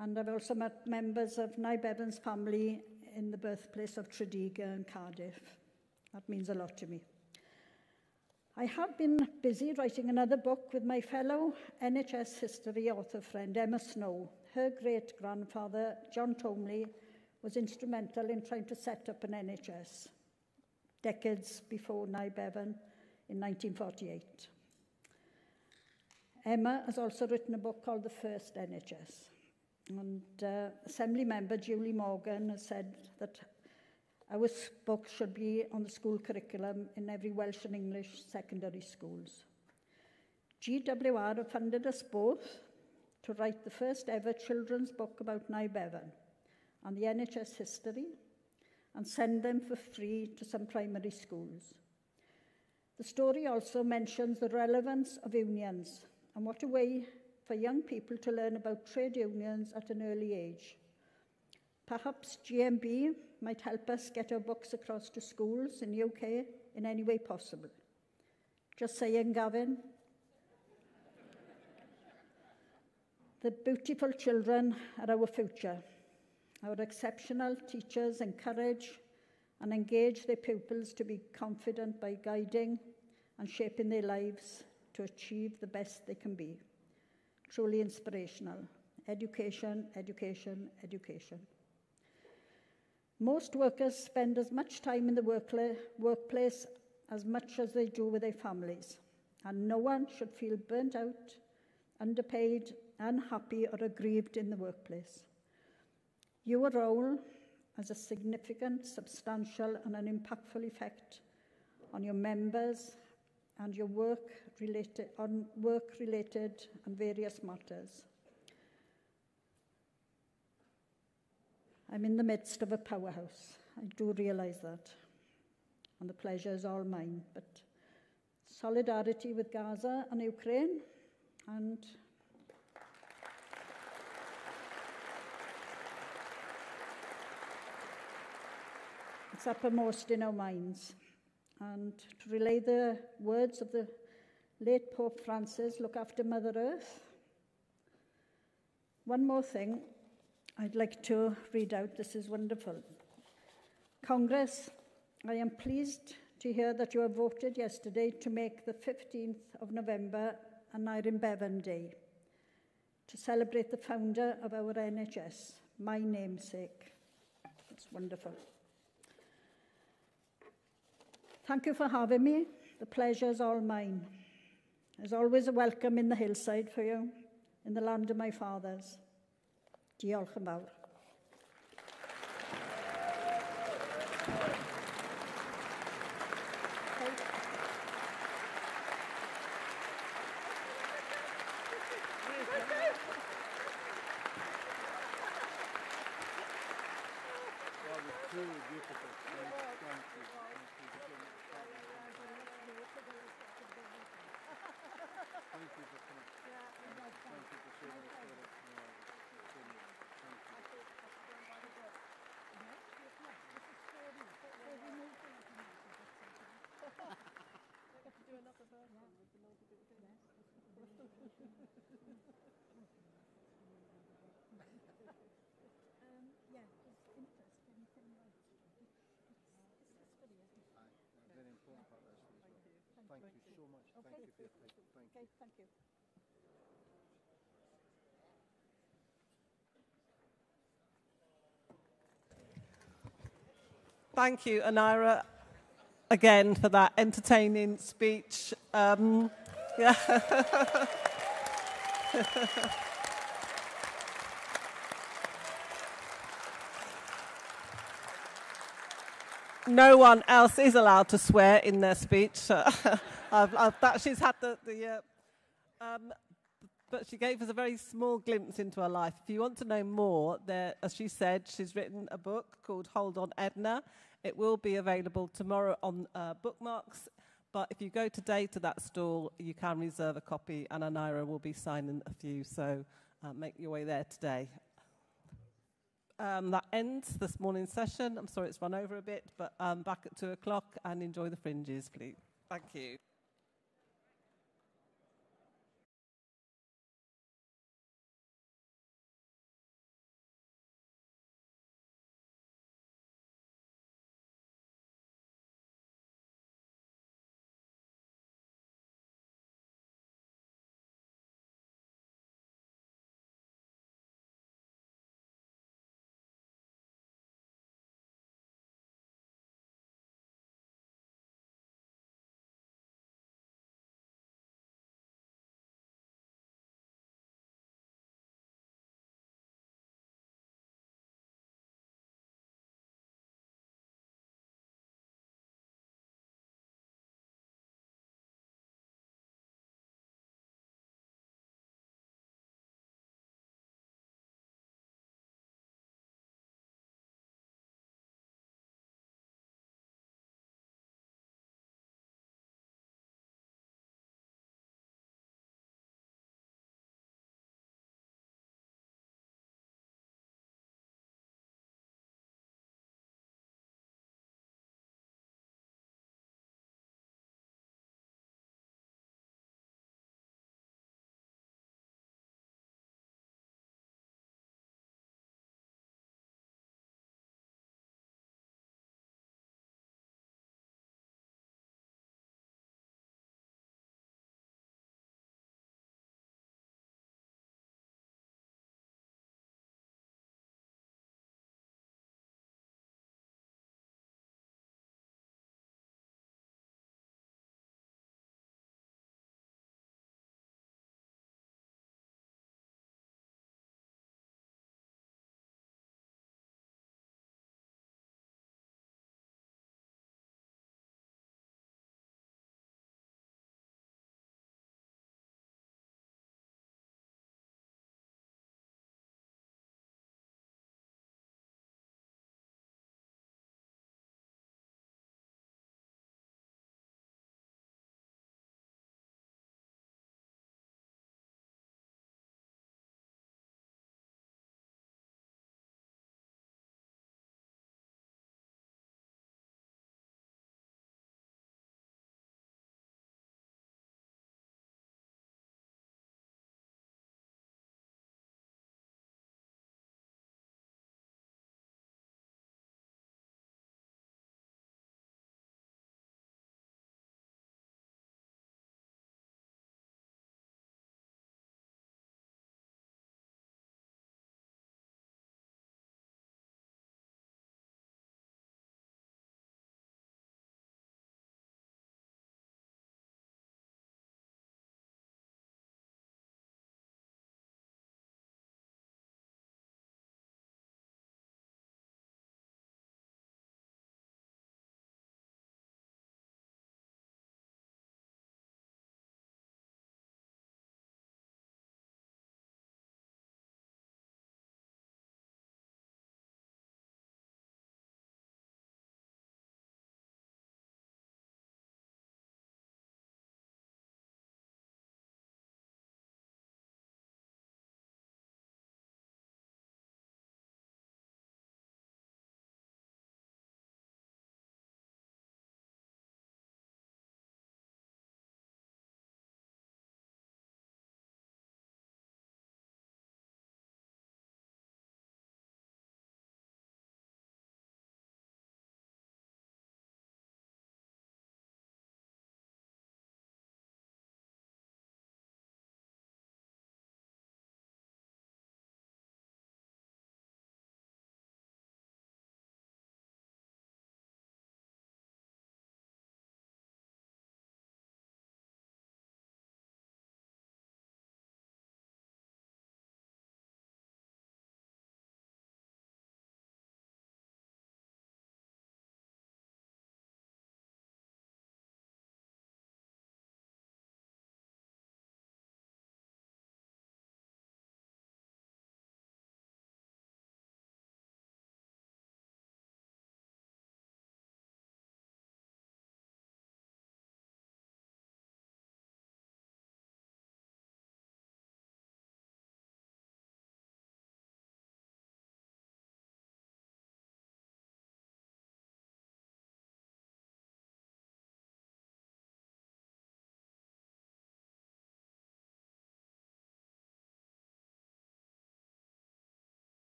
And I've also met members of Nye Bevan's family in the birthplace of Tredegar and Cardiff. That means a lot to me. I have been busy writing another book with my fellow NHS history author friend Emma Snow. Her great-grandfather, John Tomley, was instrumental in trying to set up an NHS, decades before Nye Bevan in 1948. Emma has also written a book called The First NHS. And Assembly member Julie Morgan has said that our book should be on the school curriculum in every Welsh and English secondary schools. GWR have funded us both to write the first ever children's book about Nye Bevan and the NHS history and send them for free to some primary schools. The story also mentions the relevance of unions and what a way for young people to learn about trade unions at an early age. Perhaps GMB might help us get our books across to schools in the UK in any way possible. Just saying, Gavin. The beautiful children are our future. Our exceptional teachers encourage and engage their pupils to be confident by guiding and shaping their lives to achieve the best they can be. Truly inspirational. Education, education, education. Most workers spend as much time in the workplace as much as they do with their families, and no one should feel burnt out, underpaid, unhappy, or aggrieved in the workplace. Your role has a significant, substantial, and an impactful effect on your members and your work-related and various matters. I'm in the midst of a powerhouse. I do realise that, and the pleasure is all mine. But solidarity with Gaza and Ukraine, and it's uppermost in our minds. And to relay the words of the late Pope Francis, look after Mother Earth. One more thing I'd like to read out. This is wonderful. Congress, I am pleased to hear that you have voted yesterday to make the 15th of November Aneurin Bevan Day, to celebrate the founder of our NHS, my namesake. It's wonderful. Thank you for having me. The pleasure is all mine. There's always a welcome in the hillside for you, in the land of my fathers. Diolch yn fawr. Thank you so much. Thank you for your time. Thank you. Thank you. Thank you, Aneurin, again for that entertaining speech. Yeah. No one else is allowed to swear in their speech. She's had but she gave us a very small glimpse into her life. If you want to know more, as she said, she's written a book called Hold On Edna. It will be available tomorrow on Bookmarks. But if you go today to that stall, you can reserve a copy, and Aneurin will be signing a few. So make your way there today. That ends this morning's session. I'm sorry it's run over a bit, but back at 2 o'clock, and enjoy the fringes, please. Thank you.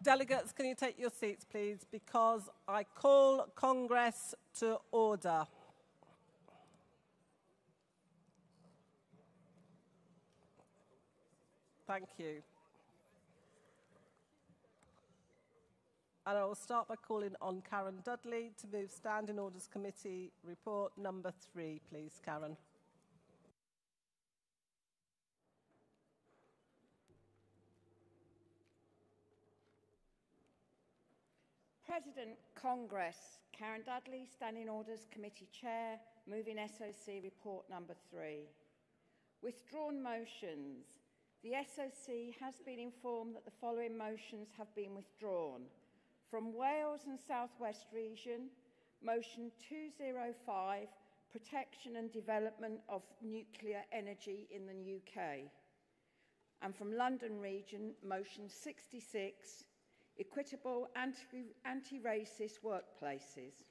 Delegates, can you take your seats, please, because I call Congress to order. Thank you. And I will start by calling on Karen Dudley to move Standing Orders Committee report number 3, please, Karen. President, Congress, Karen Dudley, Standing Orders Committee Chair, moving SOC report number 3. Withdrawn motions. The SOC has been informed that the following motions have been withdrawn. From Wales and South West Region, motion 205, protection and development of nuclear energy in the UK. And from London Region, motion 66, equitable anti-racist workplaces.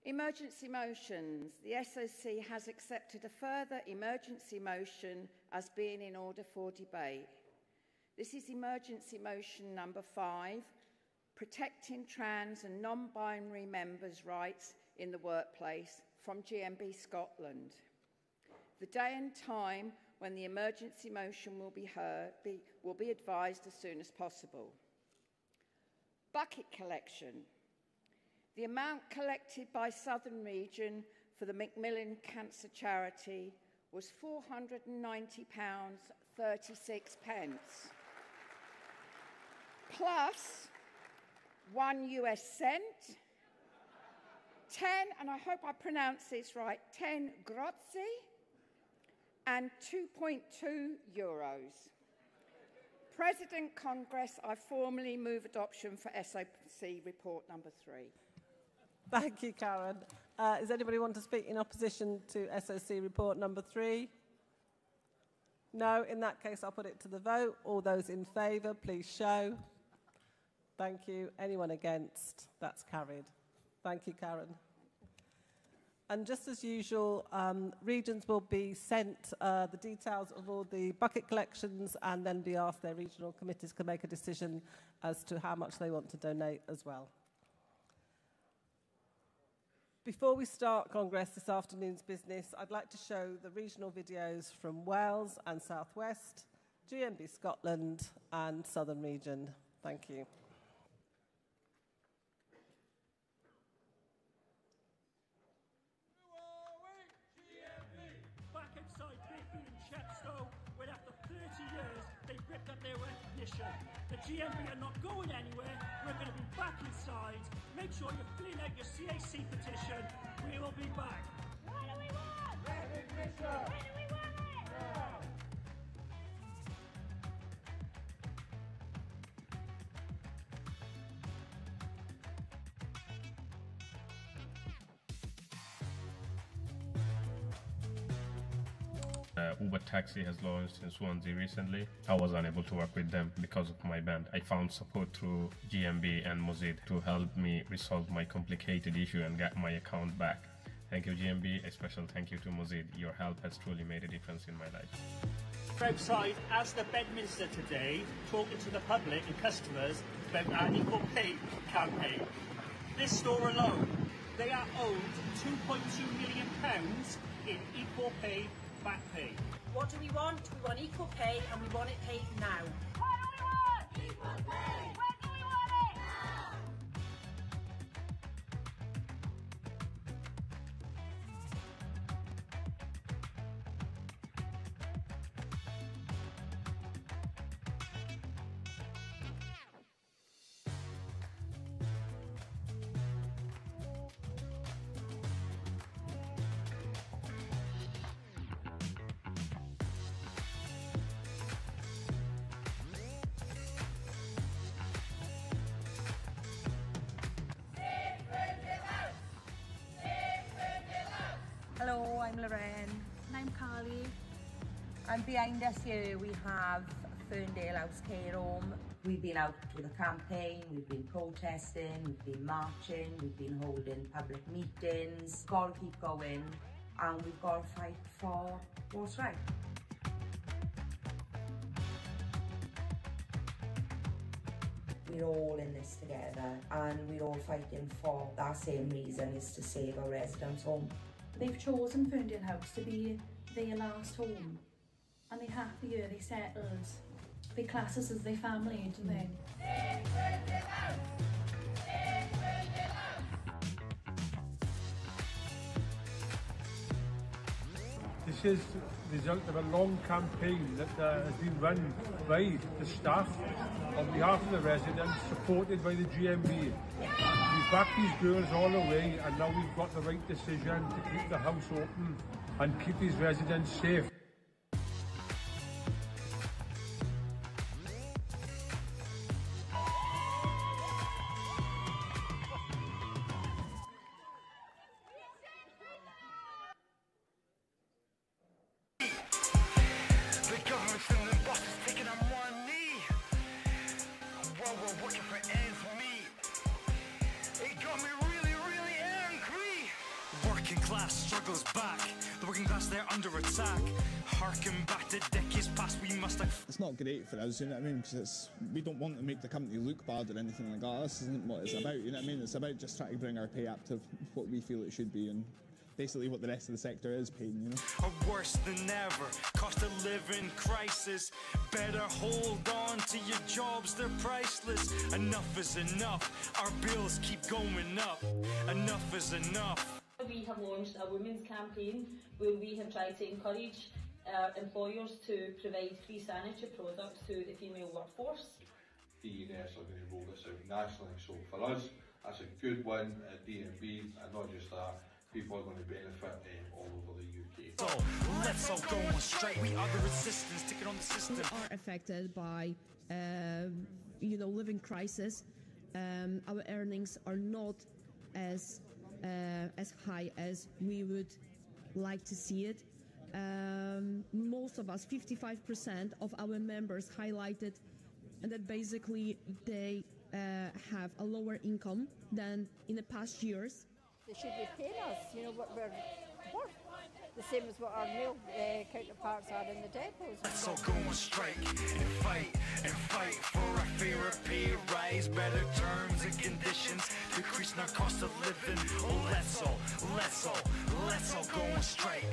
Emergency motions. The SOC has accepted a further emergency motion as being in order for debate. This is emergency motion number 5, protecting trans and non-binary members' rights in the workplace, from GMB Scotland. The day and time when the emergency motion will be heard will be advised as soon as possible. Bucket collection. The amount collected by Southern Region for the Macmillan Cancer Charity was £490.36, plus 1 US cent, 10, and I hope I pronounce this right, 10 grazie, and 2.2 euros. President, Congress, I formally move adoption for SOC report number 3. Thank you, Karen. Does anybody want to speak in opposition to SOC report number 3? No, in that case, I'll put it to the vote. All those in favour, please show. Thank you. Anyone against? That's carried. Thank you, Karen. And just as usual, regions will be sent the details of all the bucket collections and then be asked their regional committees to make a decision as to how much they want to donate as well. Before we start Congress this afternoon's business, I'd like to show the regional videos from Wales and South West, GMB Scotland and Southern Region. Thank you. The GMB are not going anywhere. We're going to be back inside. Make sure you're filling out your CAC petition. We will be back. What do we want? Recognition. When do we want it? Now. Uber Taxi has launched in Swansea recently. I was unable to work with them because of my band. I found support through GMB and Mozid to help me resolve my complicated issue and get my account back. Thank you, GMB. A special thank you to Mozid. Your help has truly made a difference in my life. We're outside as the Bedminster today, talking to the public and customers about our Equal Pay campaign. This store alone, they are owed £2.2 million in equal pay back pay. What do we want? We want equal pay and we want it paid now. What do we want? Equal pay. When do we want it? Now. Hello, I'm Lorraine. And I'm Carly. And behind us here we have Ferndale House Care Home. We've been out with a campaign, we've been protesting, we've been marching, we've been holding public meetings. Got to keep going and we've got to fight for what's right. We're all in this together and we're all fighting for that same reason, is to save our residents' home. They've chosen Ferndale House to be their last home, and they're happy here, they settled. They class us as their family, don't they? This is the result of a long campaign that has been run by the staff on behalf of the residents, supported by the GMB. We've backed these girls all the way, and now we've got the right decision to keep the house open and keep these residents safe. It's not great for us, you know what I mean, because we don't want to make the company look bad or anything like that. This isn't what it's about, you know what I mean? It's about just trying to bring our pay up to what we feel it should be, and basically what the rest of the sector is paying, you know. Worse than ever, cost of living crisis. Better hold on to your jobs, they're priceless. Enough is enough, our bills keep going up. Enough is enough. We have launched a women's campaign where we have tried to encourage employers to provide free sanitary products to the female workforce. DNS are going to roll this out nationally, so for us that's a good win at DNB, and not just that, people are going to benefit all over the UK. So let's all go on straight, we are the resistance, taking on the system. We are affected by living crisis. Our earnings are not as high as we would like to see it. Most of us, 55% of our members highlighted that basically they have a lower income than in the past years. They should be paying us, what we're worth. The same as what our male counterparts are in the depots. Let's all go on strike and fight for a fairer pay rise, better terms and conditions, decreasing our cost of living. Oh, let's all go on strike.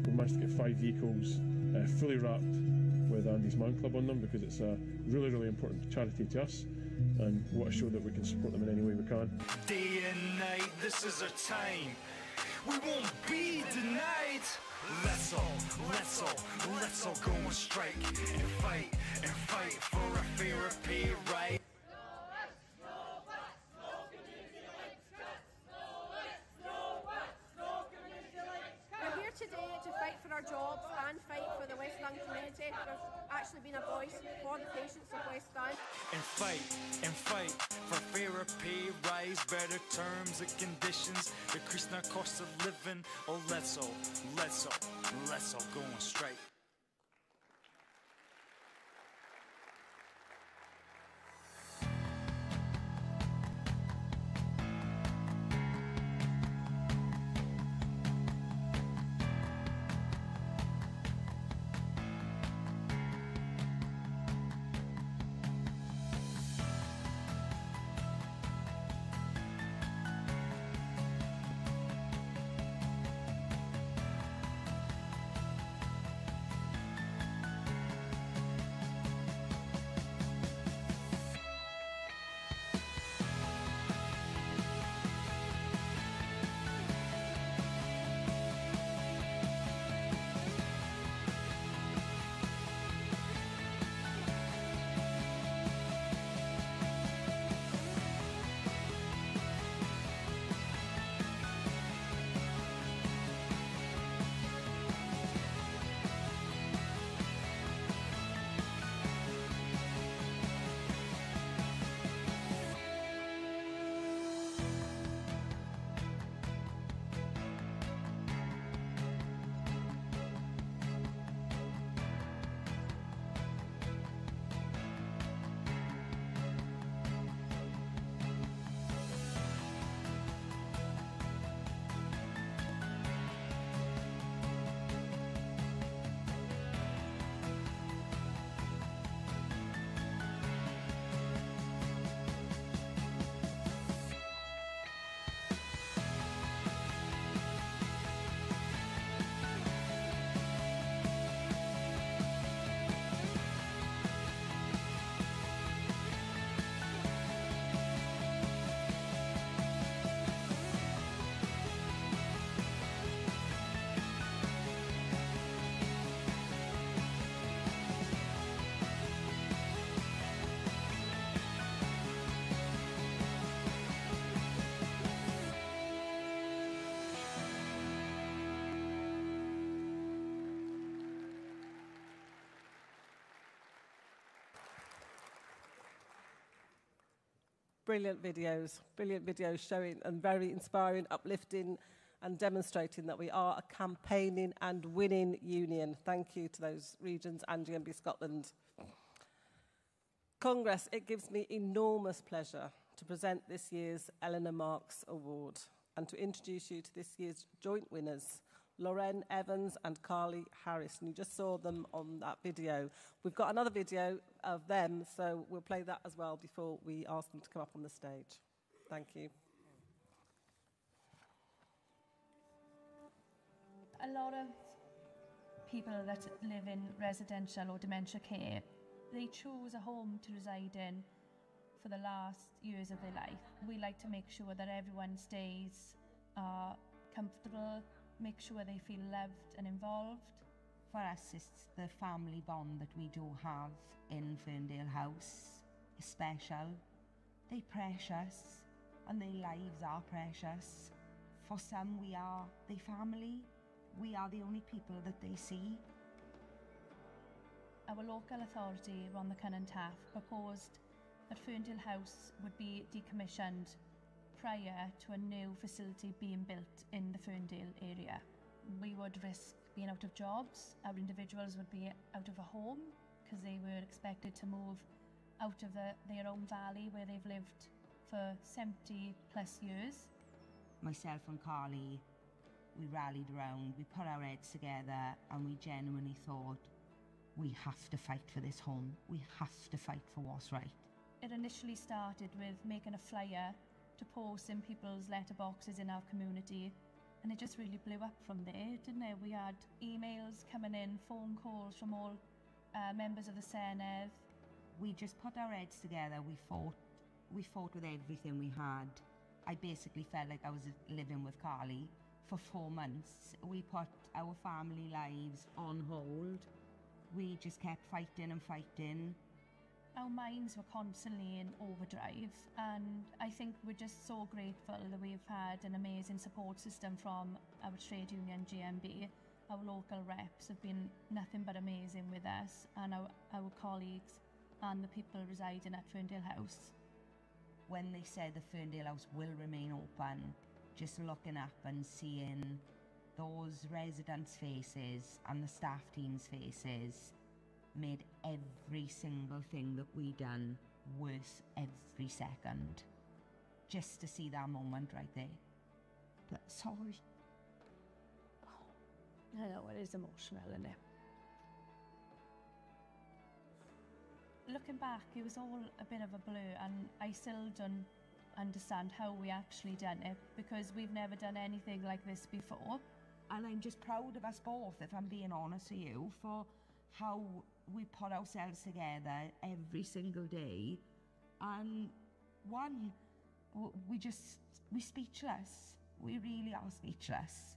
We managed to get 5 vehicles fully wrapped with Andy's Man Club on them, because it's a really, really important charity to us, and we want to show that we can support them in any way we can. Day and night, this is our time. We won't be denied. Let's all go on strike and fight for a fairer pay rise. Today to fight for our jobs and fight for the West Land community. There's actually been a voice for the patients of West Land. And fight for fairer pay rise, better terms and conditions, decreasing our cost of living. Oh, let's all go on strike. brilliant videos showing and very inspiring, uplifting and demonstrating that we are a campaigning and winning union. Thank you to those regions and GMB Scotland. Congress, it gives me enormous pleasure to present this year's Eleanor Marks Award and to introduce you to this year's joint winners, Lauren Evans and Carly Harris. And you just saw them on that video. We've got another video of them, so we'll play that as well before we ask them to come up on the stage. Thank you. A lot of people that live in residential or dementia care, they choose a home to reside in for the last years of their life. We like to make sure that everyone stays comfortable, make sure they feel loved and involved. For us, it's the family bond that we do have in Ferndale House is special. They're precious and their lives are precious. For some, we are their family. We are the only people that they see. Our local authority, Rhondda Cynon Taf, proposed that Ferndale House would be decommissioned prior to a new facility being built in the Ferndale area. We would risk being out of jobs. Our individuals would be out of a home because they were expected to move out of their own valley where they've lived for 70 plus years. Myself and Carly, we rallied around, we put our heads together and we genuinely thought, we have to fight for this home. We have to fight for what's right. It initially started with making a flyer to post in people's letterboxes in our community, and it just really blew up from there, didn't it? We had emails coming in, phone calls from all members of the Senedd. We just put our heads together, we fought with everything we had. I basically felt like I was living with Carly for 4 months. We put our family lives on hold. We just kept fighting and fighting. Our minds were constantly in overdrive, and I think we're just so grateful that we've had an amazing support system from our trade union GMB. Our local reps have been nothing but amazing with us, and our colleagues and the people residing at Ferndale House. When they said the Ferndale House will remain open, just looking up and seeing those residents' faces and the staff team's faces made every single thing that we done worse every second. Just to see that moment right there. But sorry. I know, it is emotional, isn't it? Looking back, it was all a bit of a blur, and I still don't understand how we actually done it, because we've never done anything like this before. And I'm just proud of us both, if I'm being honest with you, for how we put ourselves together every single day. And we're speechless. We really are speechless.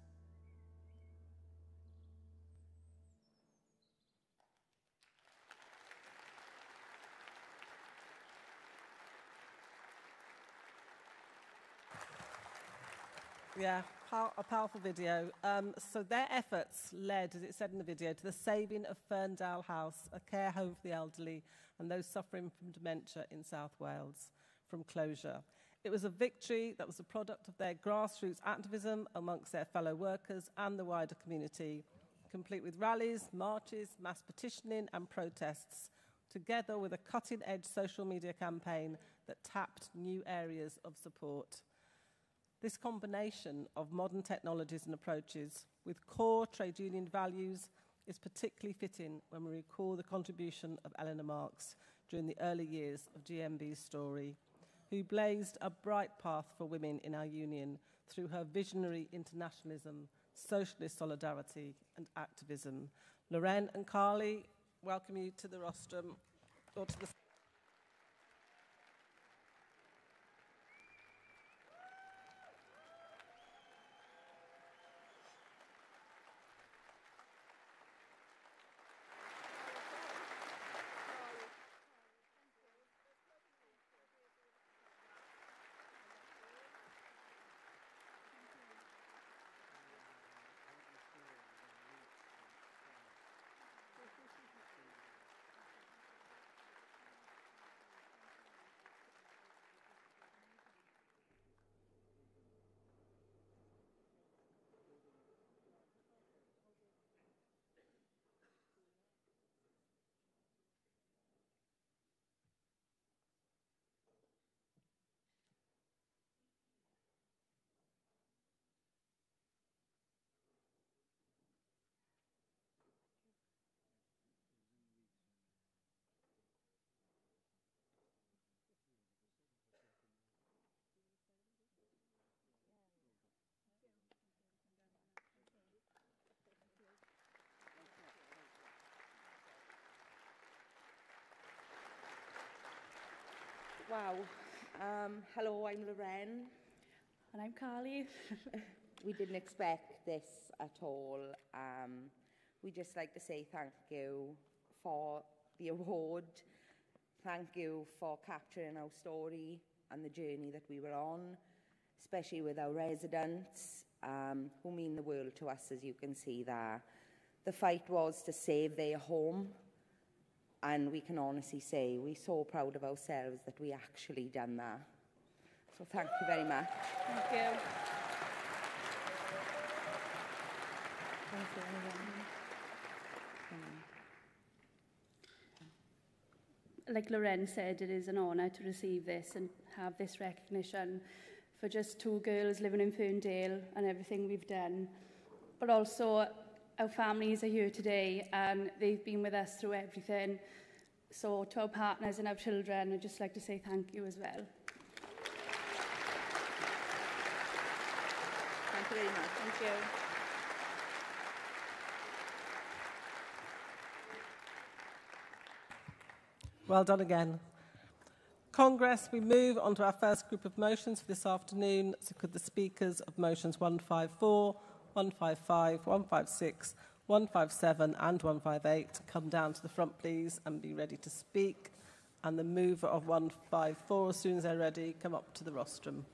Yeah, a powerful video. So their efforts led, as it said in the video, to the saving of Ferndale House, a care home for the elderly and those suffering from dementia in South Wales, from closure. It was a victory that was a product of their grassroots activism amongst their fellow workers and the wider community, complete with rallies, marches, mass petitioning and protests, together with a cutting-edge social media campaign that tapped new areas of support. This combination of modern technologies and approaches with core trade union values is particularly fitting when we recall the contribution of Eleanor Marks during the early years of GMB's story, who blazed a bright path for women in our union through her visionary internationalism, socialist solidarity and activism. Lauren and Carly, welcome you to the rostrum, or to the Wow. Hello, I'm Lorraine. And I'm Carly. We didn't expect this at all. We'd just like to say thank you for the award. Thank you for capturing our story and the journey that we were on, especially with our residents, who mean the world to us, as you can see there. The fight was to save their home, and we can honestly say we're so proud of ourselves that we actually done that. So thank you very much. Thank you. Thank you, Like Loren said, it is an honour to receive this and have this recognition for just 2 girls living in Ferndale and everything we've done. But also, our families are here today and they've been with us through everything. So to our partners and our children, I'd just like to say thank you as well. Thank you very much. Thank you. Well done again. Congress, we move on to our first group of motions for this afternoon. So could the speakers of motions 154, 155, 156, 157 and 158 come down to the front, please, and be ready to speak. And the mover of 154, as soon as they're ready, come up to the rostrum.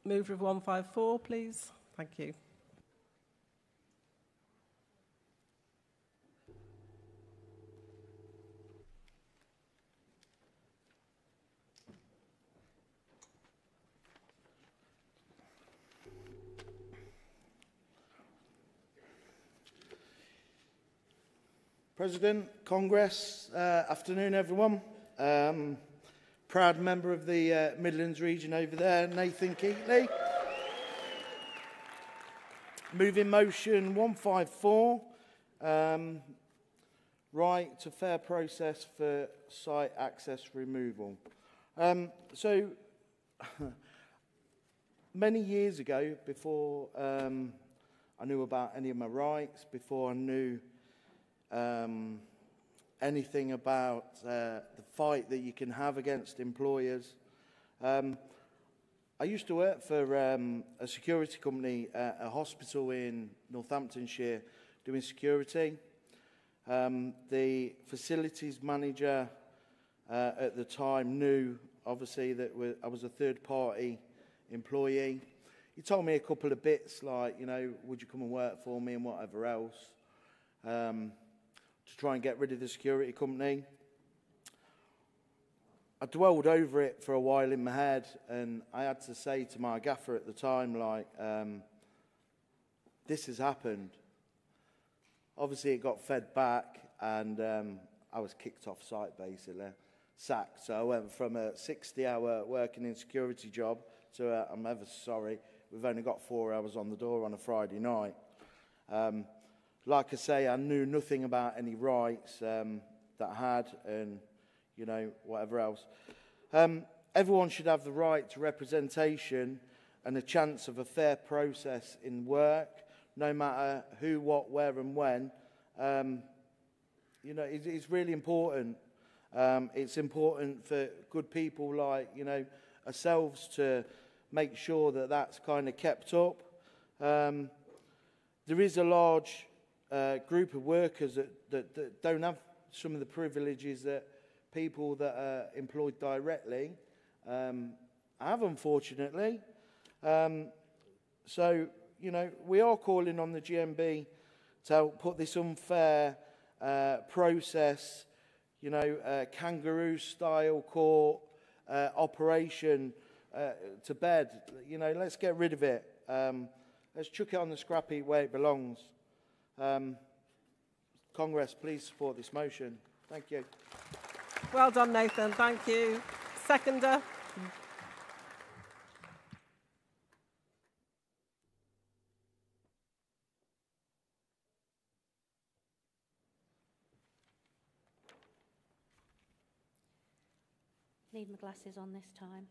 Mover of 154, please. Thank you. President, Congress, afternoon everyone. Proud member of the Midlands region over there, Nathan Keatley. Moving motion 154, right to fair process for site access removal. So, many years ago, before I knew about any of my rights, before I knew anything about the fight that you can have against employers. I used to work for a security company at a hospital in Northamptonshire doing security. The facilities manager at the time knew, obviously, that I was a third-party employee. He told me a couple of bits like, you know, would you come and work for me and whatever else, to try and get rid of the security company. I dwelled over it for a while in my head, and I had to say to my gaffer at the time, like, this has happened. Obviously, it got fed back, and I was kicked off site, basically, sacked. So I went from a 60-hour working in security job to I'm ever sorry, we've only got 4 hours on the door on a Friday night. Like I say, I knew nothing about any rights that I had and, you know, whatever else. Everyone should have the right to representation and a chance of a fair process in work, no matter who, what, where and when. You know, it's really important. It's important for good people like, you know, ourselves to make sure that that's kind of kept up. There is a large group of workers that don't have some of the privileges that people that are employed directly have, unfortunately. So, you know, we are calling on the GMB to help put this unfair process, you know, kangaroo-style court operation to bed. You know, let's get rid of it. Let's chuck it on the scrap heap where it belongs. Congress, please support this motion. Thank you. Well done, Nathan. Thank you. Seconder. Need my glasses on this time.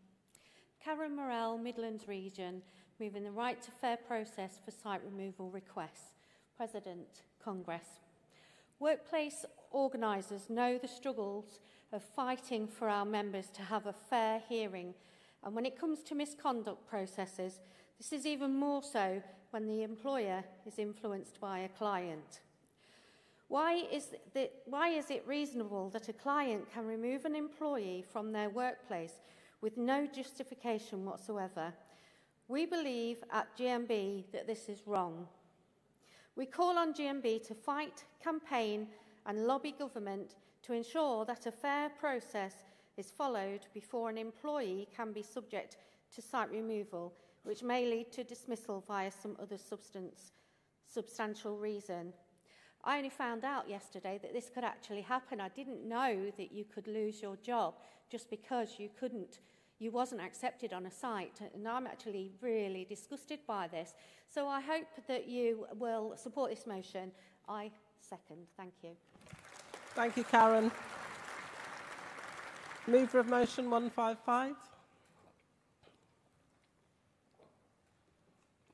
Karen Morell, Midlands Region, moving the right to fair process for site removal requests. President, Congress. Workplace organisers know the struggles of fighting for our members to have a fair hearing, and when it comes to misconduct processes, this is even more so when the employer is influenced by a client. Why is it reasonable that a client can remove an employee from their workplace with no justification whatsoever? We believe at GMB that this is wrong. We call on GMB to fight, campaign and lobby government to ensure that a fair process is followed before an employee can be subject to site removal, which may lead to dismissal via some other substantial reason. I only found out yesterday that this could actually happen. I didn't know that you could lose your job just because you wasn't accepted on a site, and I'm actually really disgusted by this. So I hope that you will support this motion. I second. Thank you. Thank you, Karen. Mover of motion 155.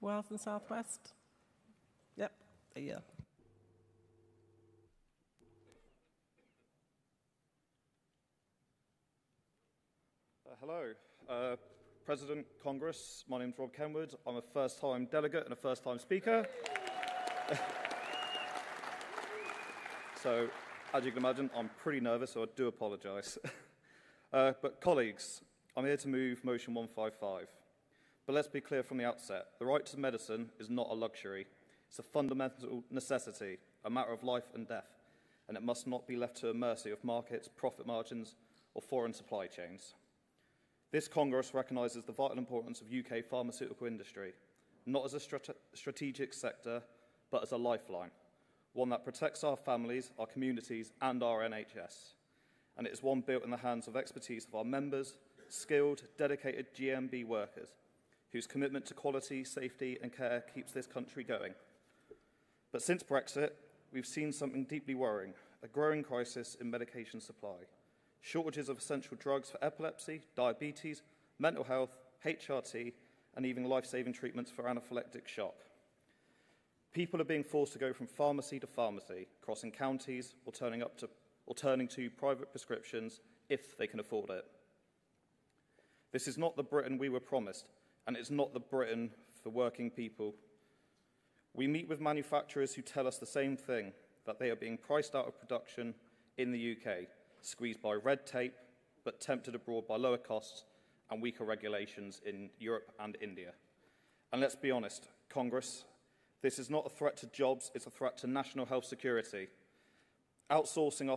Wales and South West. Yep, yeah. Hello, President, Congress. My name's Rob Kenwood. I'm a first-time delegate and a first-time speaker. So, as you can imagine, I'm pretty nervous, so I do apologise. But colleagues, I'm here to move motion 155. But let's be clear from the outset, the right to medicine is not a luxury. It's a fundamental necessity, a matter of life and death, and it must not be left to the mercy of markets, profit margins, or foreign supply chains. This Congress recognises the vital importance of UK pharmaceutical industry, not as a strategic sector, but as a lifeline, one that protects our families, our communities, and our NHS. And it is one built in the hands of expertise of our members, skilled, dedicated GMB workers, whose commitment to quality, safety, and care keeps this country going. But since Brexit, we've seen something deeply worrying, a growing crisis in medication supply. Shortages of essential drugs for epilepsy, diabetes, mental health, HRT, and even life-saving treatments for anaphylactic shock. People are being forced to go from pharmacy to pharmacy, crossing counties or turning to private prescriptions if they can afford it. This is not the Britain we were promised, and it's not the Britain for working people. We meet with manufacturers who tell us the same thing, that they are being priced out of production in the UK, squeezed by red tape, but tempted abroad by lower costs and weaker regulations in Europe and India. And let's be honest, Congress, this is not a threat to jobs, it's a threat to national health security. Outsourcing our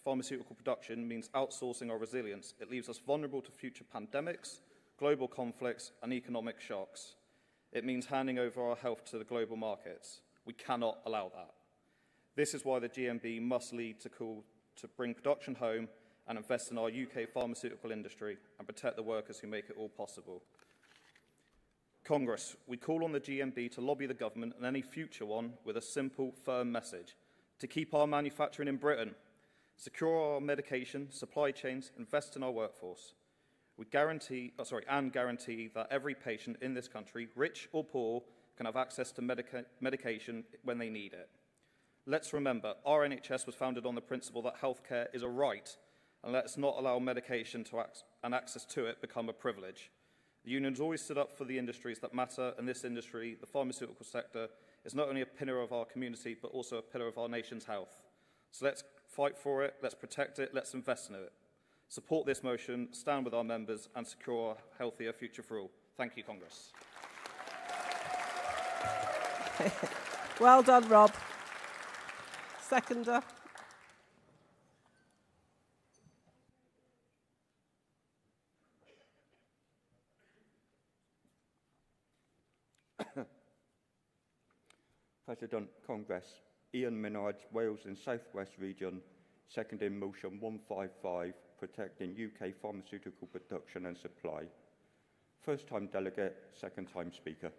pharmaceutical production means outsourcing our resilience. It leaves us vulnerable to future pandemics, global conflicts, and economic shocks. It means handing over our health to the global markets. We cannot allow that. This is why the GMB must lead to call to bring production home and invest in our UK pharmaceutical industry and protect the workers who make it all possible. Congress, we call on the GMB to lobby the government and any future one with a simple, firm message: to keep our manufacturing in Britain, secure our medication, supply chains, invest in our workforce. We guarantee that every patient in this country, rich or poor, can have access to medication when they need it. Let's remember, our NHS was founded on the principle that healthcare is a right, and let's not allow medication and access to it become a privilege. The union's always stood up for the industries that matter, and this industry, the pharmaceutical sector, is not only a pillar of our community, but also a pillar of our nation's health. So let's fight for it, let's protect it, let's invest in it. Support this motion, stand with our members, and secure a healthier future for all. Thank you, Congress. Well done, Rob. Seconder. President, Congress, Ian Minard, Wales and South West Region, seconding motion 155, protecting UK pharmaceutical production and supply. First time delegate, second time speaker.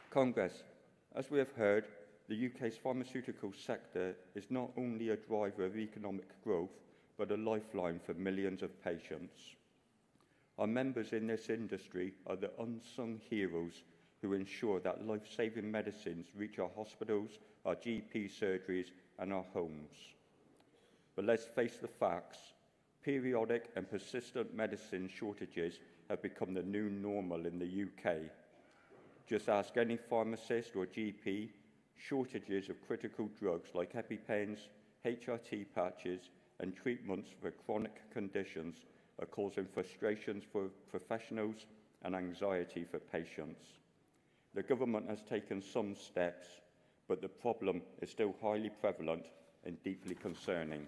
Congress, as we have heard, the UK's pharmaceutical sector is not only a driver of economic growth, but a lifeline for millions of patients. Our members in this industry are the unsung heroes who ensure that life-saving medicines reach our hospitals, our GP surgeries, and our homes. But let's face the facts. Periodic and persistent medicine shortages have become the new normal in the UK. Just ask any pharmacist or GP, shortages of critical drugs like EpiPens, HRT patches, and treatments for chronic conditions are causing frustrations for professionals and anxiety for patients. The government has taken some steps, but the problem is still highly prevalent and deeply concerning.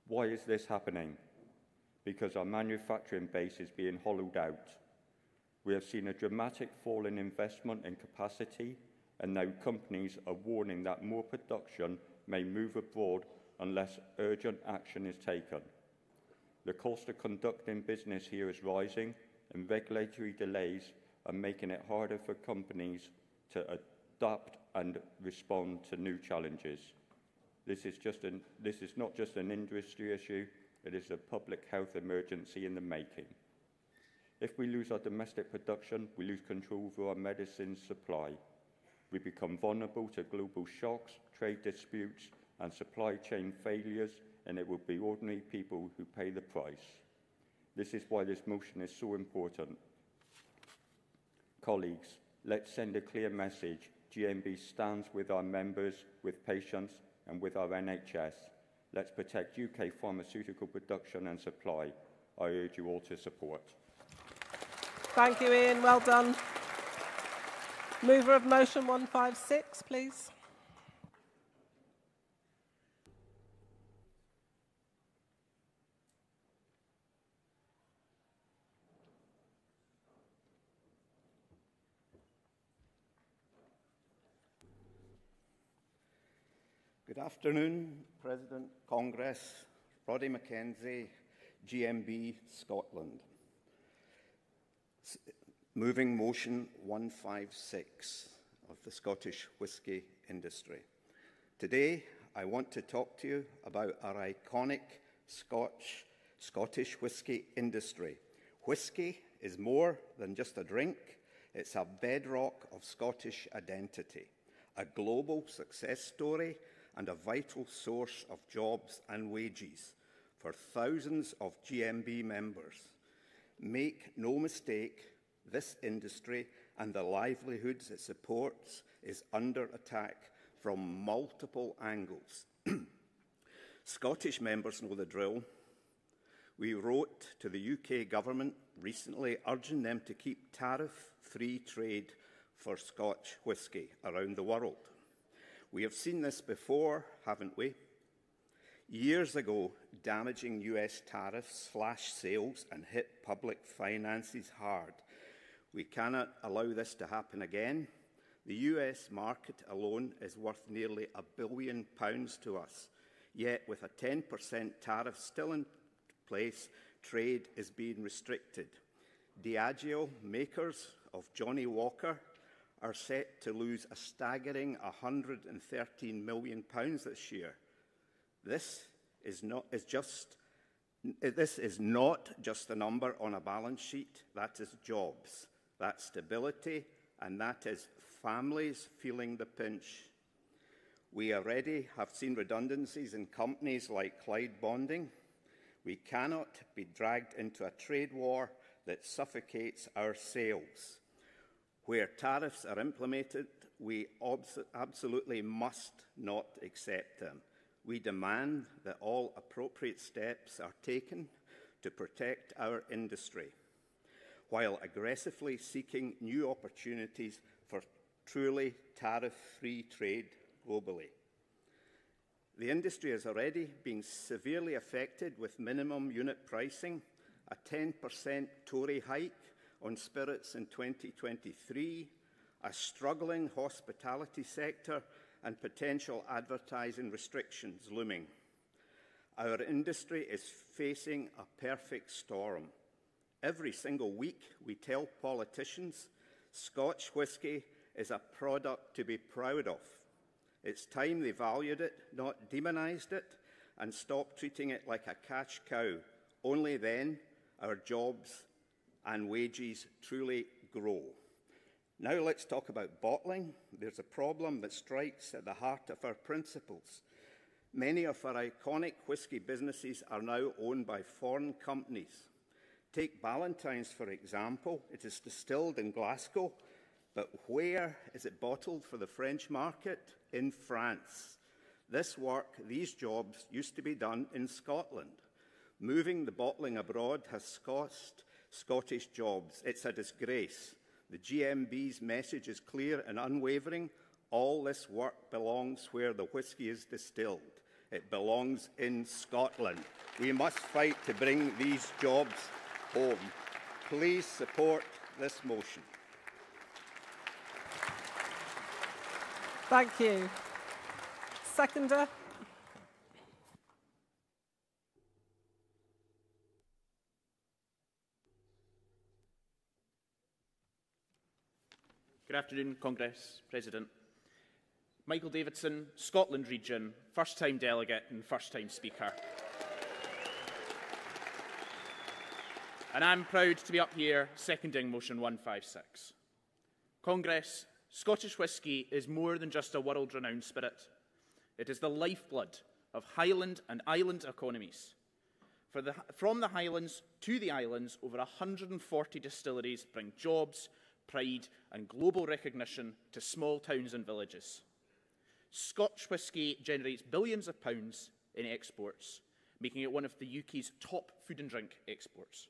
Why is this happening? Because our manufacturing base is being hollowed out. We have seen a dramatic fall in investment and capacity, and now companies are warning that more production may move abroad unless urgent action is taken. The cost of conducting business here is rising, and regulatory delays are making it harder for companies to adapt and respond to new challenges. This is not just an industry issue, it is a public health emergency in the making. If we lose our domestic production, we lose control over our medicine supply. We become vulnerable to global shocks, trade disputes, and supply chain failures, and it will be ordinary people who pay the price. This is why this motion is so important. Colleagues, let's send a clear message. GMB stands with our members, with patients, and with our NHS. Let's protect UK pharmaceutical production and supply. I urge you all to support. Thank you, Ian. Well done. Mover of motion 156, please. Good afternoon, President, Congress, Roddy Mackenzie, GMB Scotland. Moving motion 156 of the Scottish whisky industry. Today, I want to talk to you about our iconic Scottish whisky industry. Whisky is more than just a drink, it's a bedrock of Scottish identity, a global success story, and a vital source of jobs and wages for thousands of GMB members. Make no mistake, this industry and the livelihoods it supports is under attack from multiple angles. Scottish members know the drill. We wrote to the UK government recently urging them to keep tariff-free trade for Scotch whisky around the world. We have seen this before, haven't we? Years ago, damaging US tariffs slashed sales and hit public finances hard. We cannot allow this to happen again. The US market alone is worth nearly £1 billion to us. Yet, with a 10% tariff still in place, trade is being restricted. Diageo, makers of Johnnie Walker, are set to lose a staggering £113 million this year. This is not just a number on a balance sheet. That is jobs, that's stability, and that is families feeling the pinch. We already have seen redundancies in companies like Clyde Bonding. We cannot be dragged into a trade war that suffocates our sales. Where tariffs are implemented, we absolutely must not accept them. We demand that all appropriate steps are taken to protect our industry, while aggressively seeking new opportunities for truly tariff-free trade globally. The industry is already being severely affected with minimum unit pricing, a 10% Tory hike on spirits in 2023, a struggling hospitality sector, and potential advertising restrictions looming. Our industry is facing a perfect storm. Every single week we tell politicians Scotch whisky is a product to be proud of. It's time they valued it, not demonised it, and stopped treating it like a cash cow. Only then our jobs and wages truly grow. Now let's talk about bottling. There's a problem that strikes at the heart of our principles. Many of our iconic whisky businesses are now owned by foreign companies. Take Ballantine's, for example. It is distilled in Glasgow, but where is it bottled for the French market? In France. This work, these jobs, used to be done in Scotland. Moving the bottling abroad has cost Scottish jobs. It's a disgrace. The GMB's message is clear and unwavering. All this work belongs where the whisky is distilled. It belongs in Scotland. We must fight to bring these jobs home. Please support this motion. Thank you. Seconder. Good afternoon, Congress President. Michael Davidson, Scotland Region, first-time delegate and first-time speaker. And I'm proud to be up here seconding Motion 156. Congress, Scottish whisky is more than just a world-renowned spirit. It is the lifeblood of Highland and island economies. From the Highlands to the islands, over 140 distilleries bring jobs, pride and global recognition to small towns and villages. Scotch whisky generates billions of pounds in exports, making it one of the UK's top food and drink exports.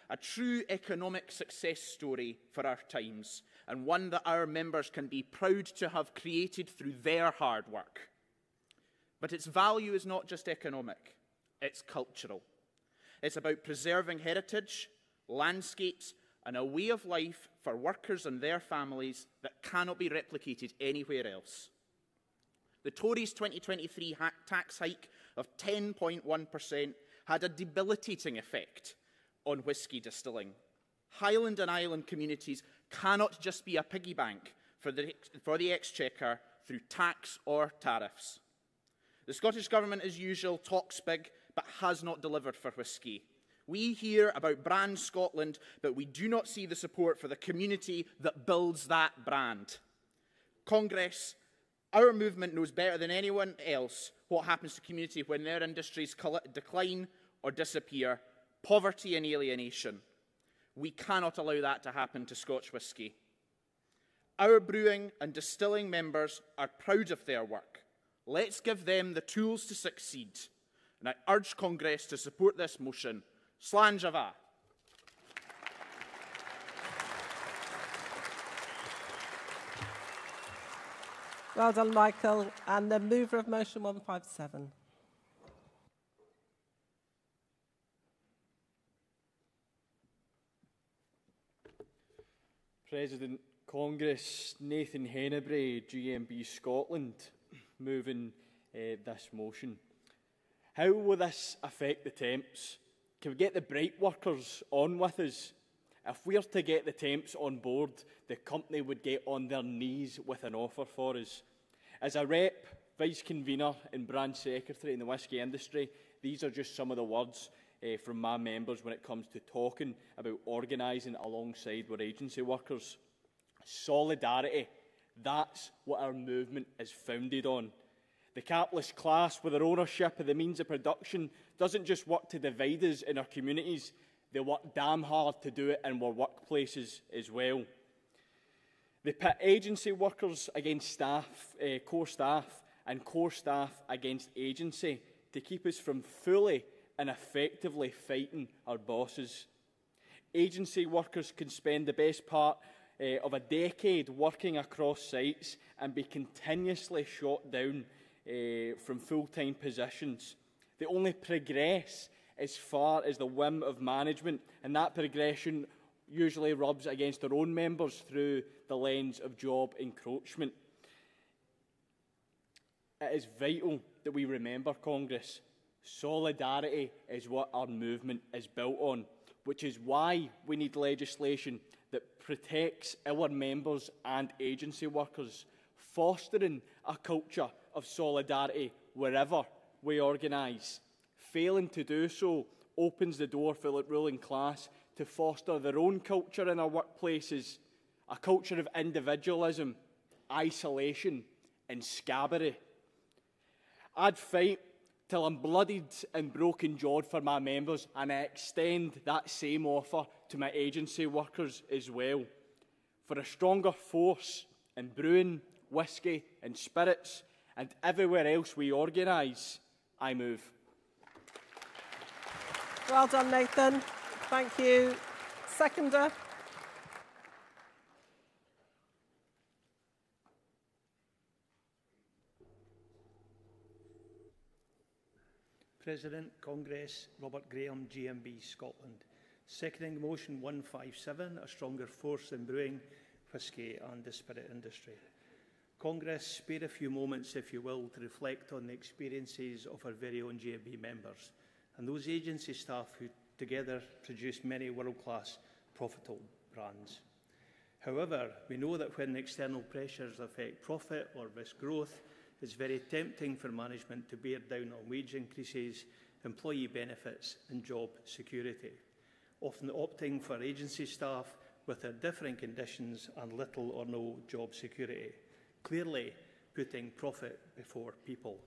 A true economic success story for our times, and one that our members can be proud to have created through their hard work. But its value is not just economic, it's cultural. It's about preserving heritage, landscapes, and a way of life for workers and their families that cannot be replicated anywhere else. The Tories' 2023 tax hike of 10.1% had a debilitating effect on whisky distilling. Highland and island communities cannot just be a piggy bank for the Exchequer through tax or tariffs. The Scottish Government, as usual, talks big but has not delivered for whisky. We hear about Brand Scotland, but we do not see the support for the community that builds that brand. Congress, our movement knows better than anyone else what happens to community when their industries decline or disappear, poverty and alienation. We cannot allow that to happen to Scotch whisky. Our brewing and distilling members are proud of their work. Let's give them the tools to succeed. And I urge Congress to support this motion. Slán Java. Well done, Michael. And the mover of motion 157. President, Congress, Nathan Hennebury, GMB Scotland, moving this motion. How will this affect the temps? Can we get the Bright workers on with us? If we are to get the temps on board, the company would get on their knees with an offer for us. As a rep, vice-convener and branch secretary in the whisky industry, these are just some of the words from my members when it comes to talking about organising alongside our agency workers. Solidarity, that's what our movement is founded on. The capitalist class, with their ownership of the means of production, doesn't just work to divide us in our communities, they work damn hard to do it in our workplaces as well. They pit agency workers against staff, core staff, and core staff against agency to keep us from fully and effectively fighting our bosses. Agency workers can spend the best part of a decade working across sites and be continuously shot down from full-time positions. They only progress as far as the whim of management, and that progression usually rubs against their own members through the lens of job encroachment. It is vital that we remember, Congress, solidarity is what our movement is built on, which is why we need legislation that protects our members and agency workers, fostering a culture of solidarity wherever we organise. Failing to do so opens the door for the ruling class to foster their own culture in our workplaces, a culture of individualism, isolation and scabbery. I'd fight till I'm bloodied and broken-jawed for my members, and I extend that same offer to my agency workers as well. For a stronger force in brewing, whisky and spirits, and everywhere else we organise, I move. Well done, Nathan. Thank you. Seconder. President, Congress, Robert Graham, GMB Scotland. Seconding motion 157, a stronger force in brewing, whisky and the spirit industry. Congress, spare a few moments, if you will, to reflect on the experiences of our very own GMB members and those agency staff who together produce many world-class profitable brands. However, we know that when external pressures affect profit or risk growth, it's very tempting for management to bear down on wage increases, employee benefits and job security, often opting for agency staff with their differing conditions and little or no job security, clearly putting profit before people.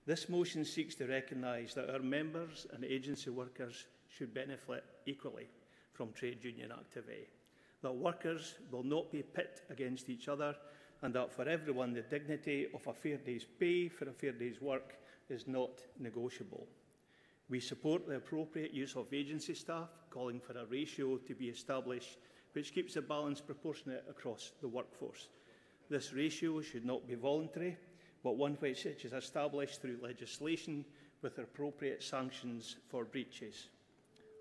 This motion seeks to recognise that our members and agency workers should benefit equally from trade union activity, that workers will not be pit against each other, and that for everyone the dignity of a fair day's pay for a fair day's work is not negotiable. We support the appropriate use of agency staff, calling for a ratio to be established which keeps a balance proportionate across the workforce. This ratio should not be voluntary, but one which is established through legislation with appropriate sanctions for breaches.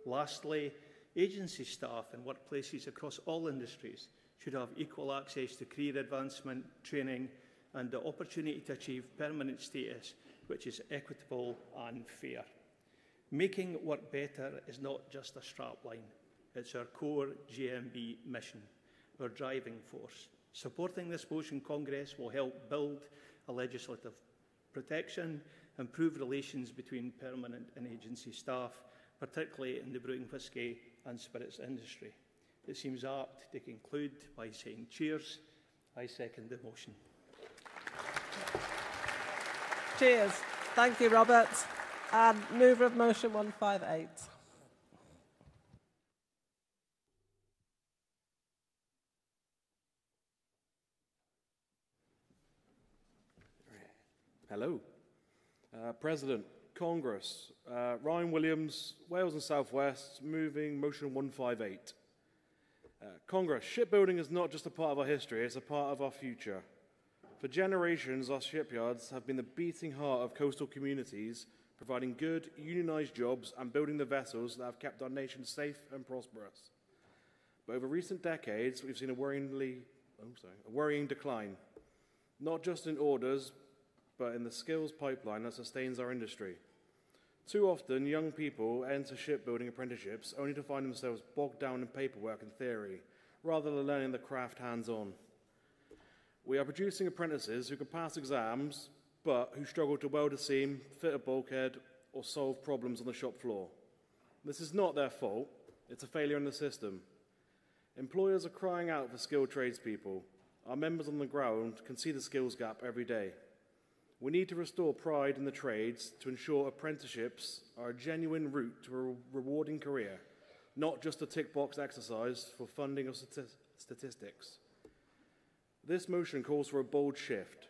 Lastly, agency staff in workplaces across all industries should have equal access to career advancement, training and the opportunity to achieve permanent status which is equitable and fair. Making work better is not just a strapline, it's our core GMB mission, our driving force. Supporting this motion, Congress will help build a legislative protection, improve relations between permanent and agency staff, particularly in the brewing, whisky and spirits industry. It seems apt to conclude by saying cheers. I second the motion. Cheers. Thank you, Robert. And mover of motion 158. Hello. President, Congress, Ryan Williams, Wales and South West, moving motion 158. Congress, shipbuilding is not just a part of our history, it's a part of our future. For generations, our shipyards have been the beating heart of coastal communities, providing good, unionised jobs and building the vessels that have kept our nation safe and prosperous. But over recent decades, we've seen a worrying decline, not just in orders, but in the skills pipeline that sustains our industry. Too often, young people enter shipbuilding apprenticeships only to find themselves bogged down in paperwork and theory, rather than learning the craft hands-on. We are producing apprentices who can pass exams, but who struggle to weld a seam, fit a bulkhead, or solve problems on the shop floor. This is not their fault, it's a failure in the system. Employers are crying out for skilled tradespeople. Our members on the ground can see the skills gap every day. We need to restore pride in the trades to ensure apprenticeships are a genuine route to a rewarding career, not just a tick-box exercise for funding of statistics. This motion calls for a bold shift.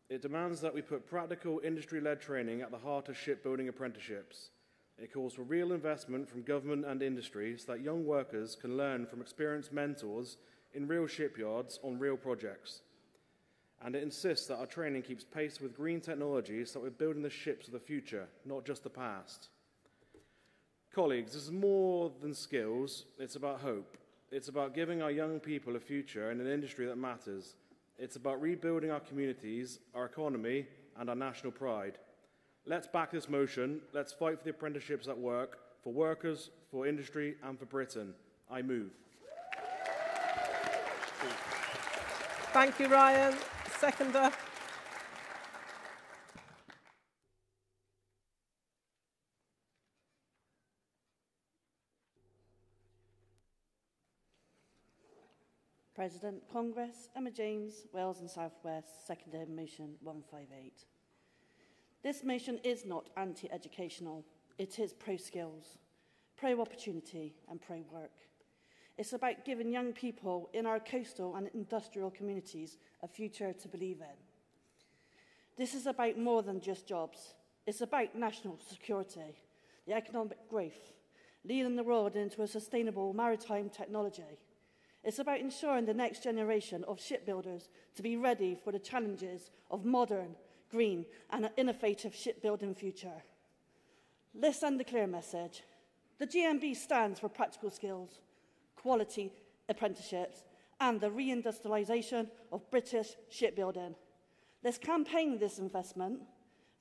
It demands that we put practical, industry-led training at the heart of shipbuilding apprenticeships. It calls for real investment from government and industry so that young workers can learn from experienced mentors in real shipyards on real projects. And it insists that our training keeps pace with green technologies so that we're building the ships of the future, not just the past. Colleagues, this is more than skills, it's about hope. It's about giving our young people a future in an industry that matters. It's about rebuilding our communities, our economy, and our national pride. Let's back this motion. Let's fight for the apprenticeships that work, for workers, for industry, and for Britain. I move. Thank you, Ryan. Seconder. President, Congress, Emma James, Wales and South West, seconded motion 158. This motion is not anti-educational. It is pro-skills, pro-opportunity and pro-work. It's about giving young people in our coastal and industrial communities a future to believe in. This is about more than just jobs. It's about national security, the economic growth, leading the world into a sustainable maritime technology. It's about ensuring the next generation of shipbuilders to be ready for the challenges of modern, green and an innovative shipbuilding future. Let's send a clear message. The GMB stands for practical skills, quality apprenticeships and the reindustrialisation of British shipbuilding. Let's campaign this investment,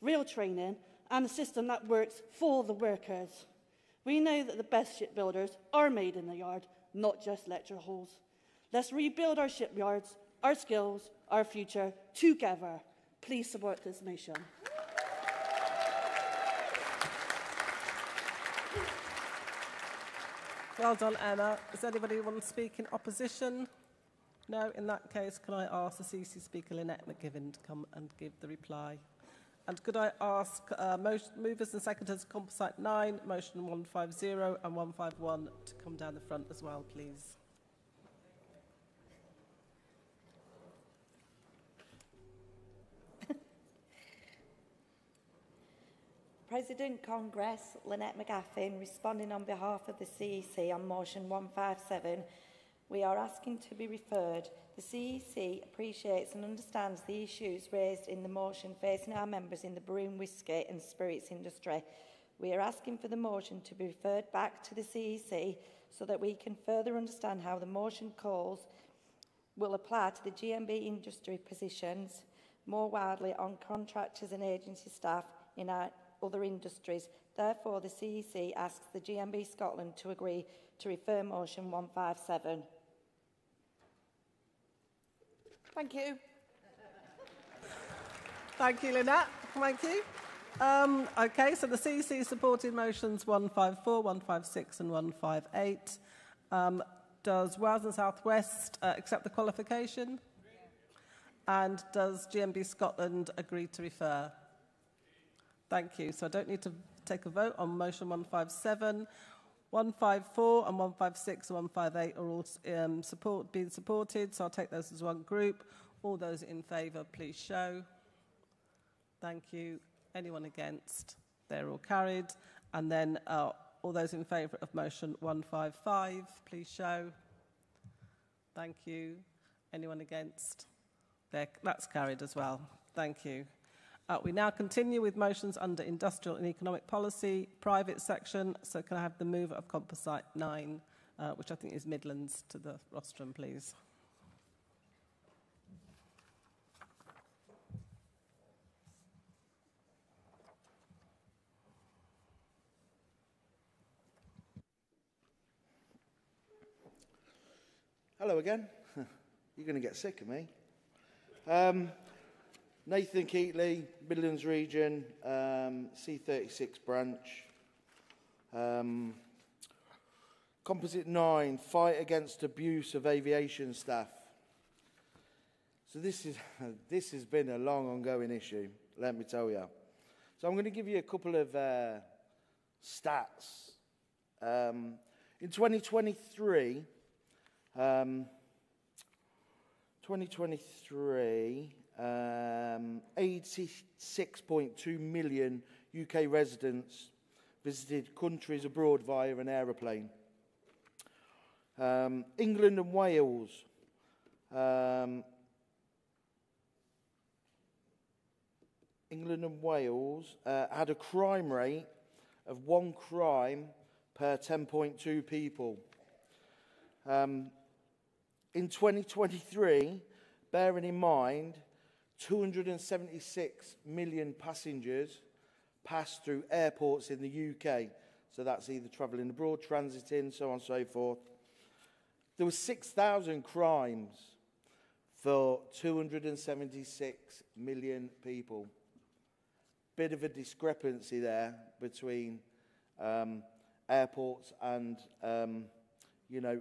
real training and a system that works for the workers. We know that the best shipbuilders are made in the yard, not just lecture halls. Let's rebuild our shipyards, our skills, our future together. Please support this motion. Well done, Emma. Does anybody want to speak in opposition? No? In that case, can I ask the CC Speaker, Lynette McGivern, to come and give the reply? And could I ask movers and seconders Composite 9, motion 150 and 151 to come down the front as well, please? President Congress, Lynette McGaffin, responding on behalf of the CEC on motion 157, we are asking to be referred. The CEC appreciates and understands the issues raised in the motion facing our members in the brewing, whisky and spirits industry. We are asking for the motion to be referred back to the CEC so that we can further understand how the motion calls will apply to the GMB industry positions more widely on contractors and agency staff in our other industries. Therefore, the CEC asks the GMB Scotland to agree to refer motion 157. Thank you. Thank you, Lynette. Thank you. OK, so the CEC supported motions 154, 156 and 158. Does Wales and South West accept the qualification? And does GMB Scotland agree to refer? Thank you. So I don't need to take a vote on motion 157. 154 and 156 and 158 are all being supported, so I'll take those as one group. All those in favour, please show. Thank you. Anyone against? They're all carried. And then all those in favour of motion 155, please show. Thank you. Anyone against? That's carried as well. Thank you. We now continue with motions under Industrial and Economic Policy, private section. So can I have the mover of Composite 9, which I think is Midlands, to the rostrum, please? Hello again. You're going to get sick of me. Nathan Keatley, Midlands Region, C36 branch. Composite 9, fight against abuse of aviation staff. So this has been a long ongoing issue, let me tell you. So I'm going to give you a couple of stats. In 2023, 86.2 million UK residents visited countries abroad via an aeroplane. England and Wales. Had a crime rate of 1 crime per 10.2 people. In 2023, bearing in mind 276 million passengers passed through airports in the UK. So that's either travelling abroad, transiting, so on and so forth. There were 6,000 crimes, for 276 million people. Bit of a discrepancy there between airports and, you know,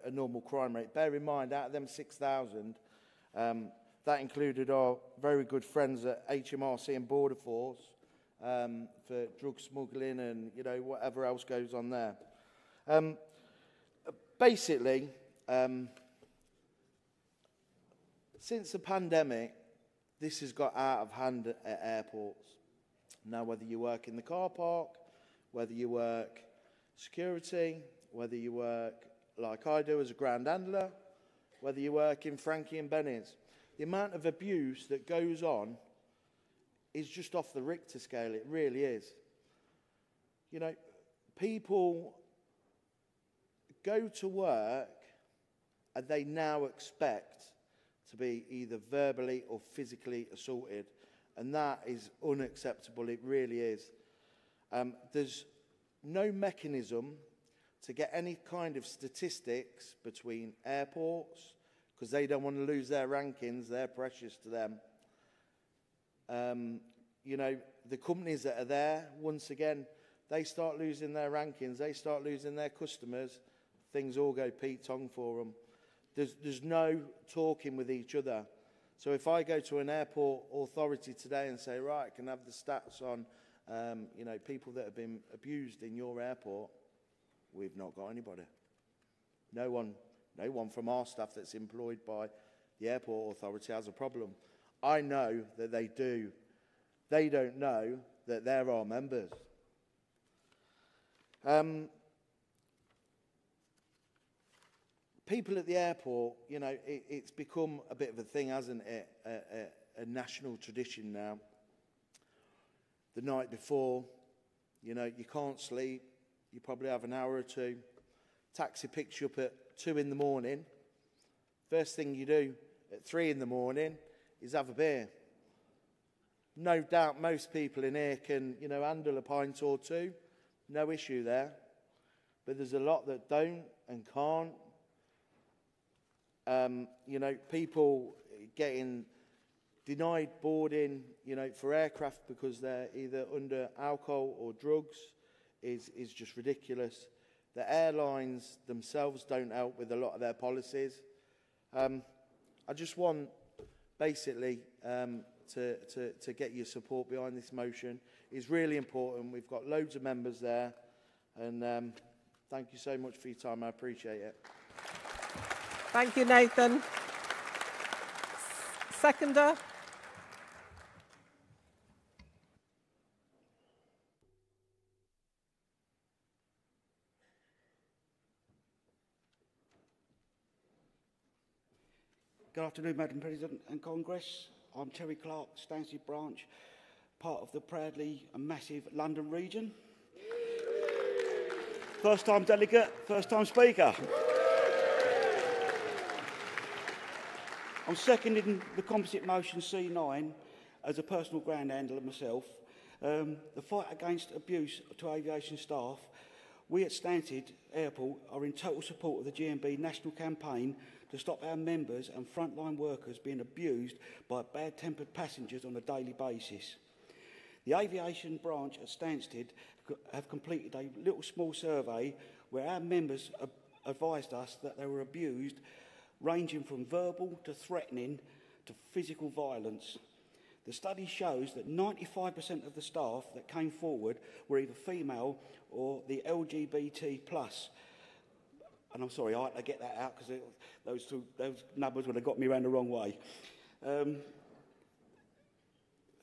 a normal crime rate. Bear in mind, out of them 6,000, that included our very good friends at HMRC and Border Force for drug smuggling and, you know, whatever else goes on there. Basically, since the pandemic, this has got out of hand at airports. Now, whether you work in the car park, whether you work security, whether you work like I do as a ground handler, whether you work in Frankie and Benny's, the amount of abuse that goes on is just off the Richter scale. It really is. You know, people go to work and they now expect to be either verbally or physically assaulted. And that is unacceptable. It really is. There's no mechanism to get any kind of statistics between airports because they don't want to lose their rankings. They're precious to them. You know, the companies that are there, once again, they start losing their rankings. They start losing their customers. Things all go Pete Tong for them. There's no talking with each other. So if I go to an airport authority today and say, right, I can have the stats on, you know, people that have been abused in your airport, we've not got anybody. No one from our staff that's employed by the airport authority has a problem. I know that they do. They don't know that they're our members. People at the airport, you know, it's become a bit of a thing, hasn't it? A national tradition now. The night before, you know, you can't sleep. You probably have an hour or two. Taxi picks you up at 2 in the morning. First thing you do at 3 in the morning is have a beer. No doubt most people in here can, you know, handle a pint or two. No issue there. But there's a lot that don't and can't. You know, people getting denied boarding, you know, for aircraft because they're either under alcohol or drugs is just ridiculous. The airlines themselves don't help with a lot of their policies. I just want, basically, to get your support behind this motion. It's really important. We've got loads of members there. And thank you so much for your time. I appreciate it. Thank you, Nathan. Seconder. Good afternoon, Madam President and Congress. I'm Terry Clark, Stansted Branch, part of the proudly and massive London region. First time delegate, first time speaker. I'm seconding the composite motion C9 as a personal ground handler myself. The fight against abuse to aviation staff, we at Stansted Airport are in total support of the GMB national campaign to stop our members and frontline workers being abused by bad-tempered passengers on a daily basis. The aviation branch at Stansted have completed a little small survey where our members advised us that they were abused, ranging from verbal to threatening to physical violence. The study shows that 95% of the staff that came forward were either female or the LGBT+. And I'm sorry, I had to get that out because those numbers would have got me around the wrong way.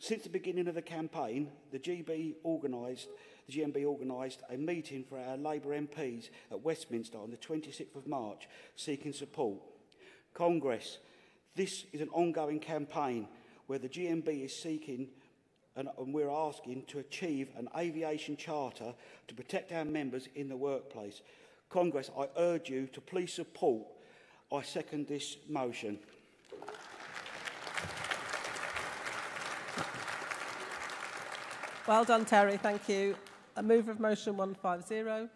Since the beginning of the campaign, the GMB organised a meeting for our Labour MPs at Westminster on the 26th of March, seeking support. Congress, this is an ongoing campaign where the GMB is seeking and we're asking to achieve an aviation charter to protect our members in the workplace. Congress, I urge you to please support. I second this motion. Well done, Terry. Thank you. A move of motion 150.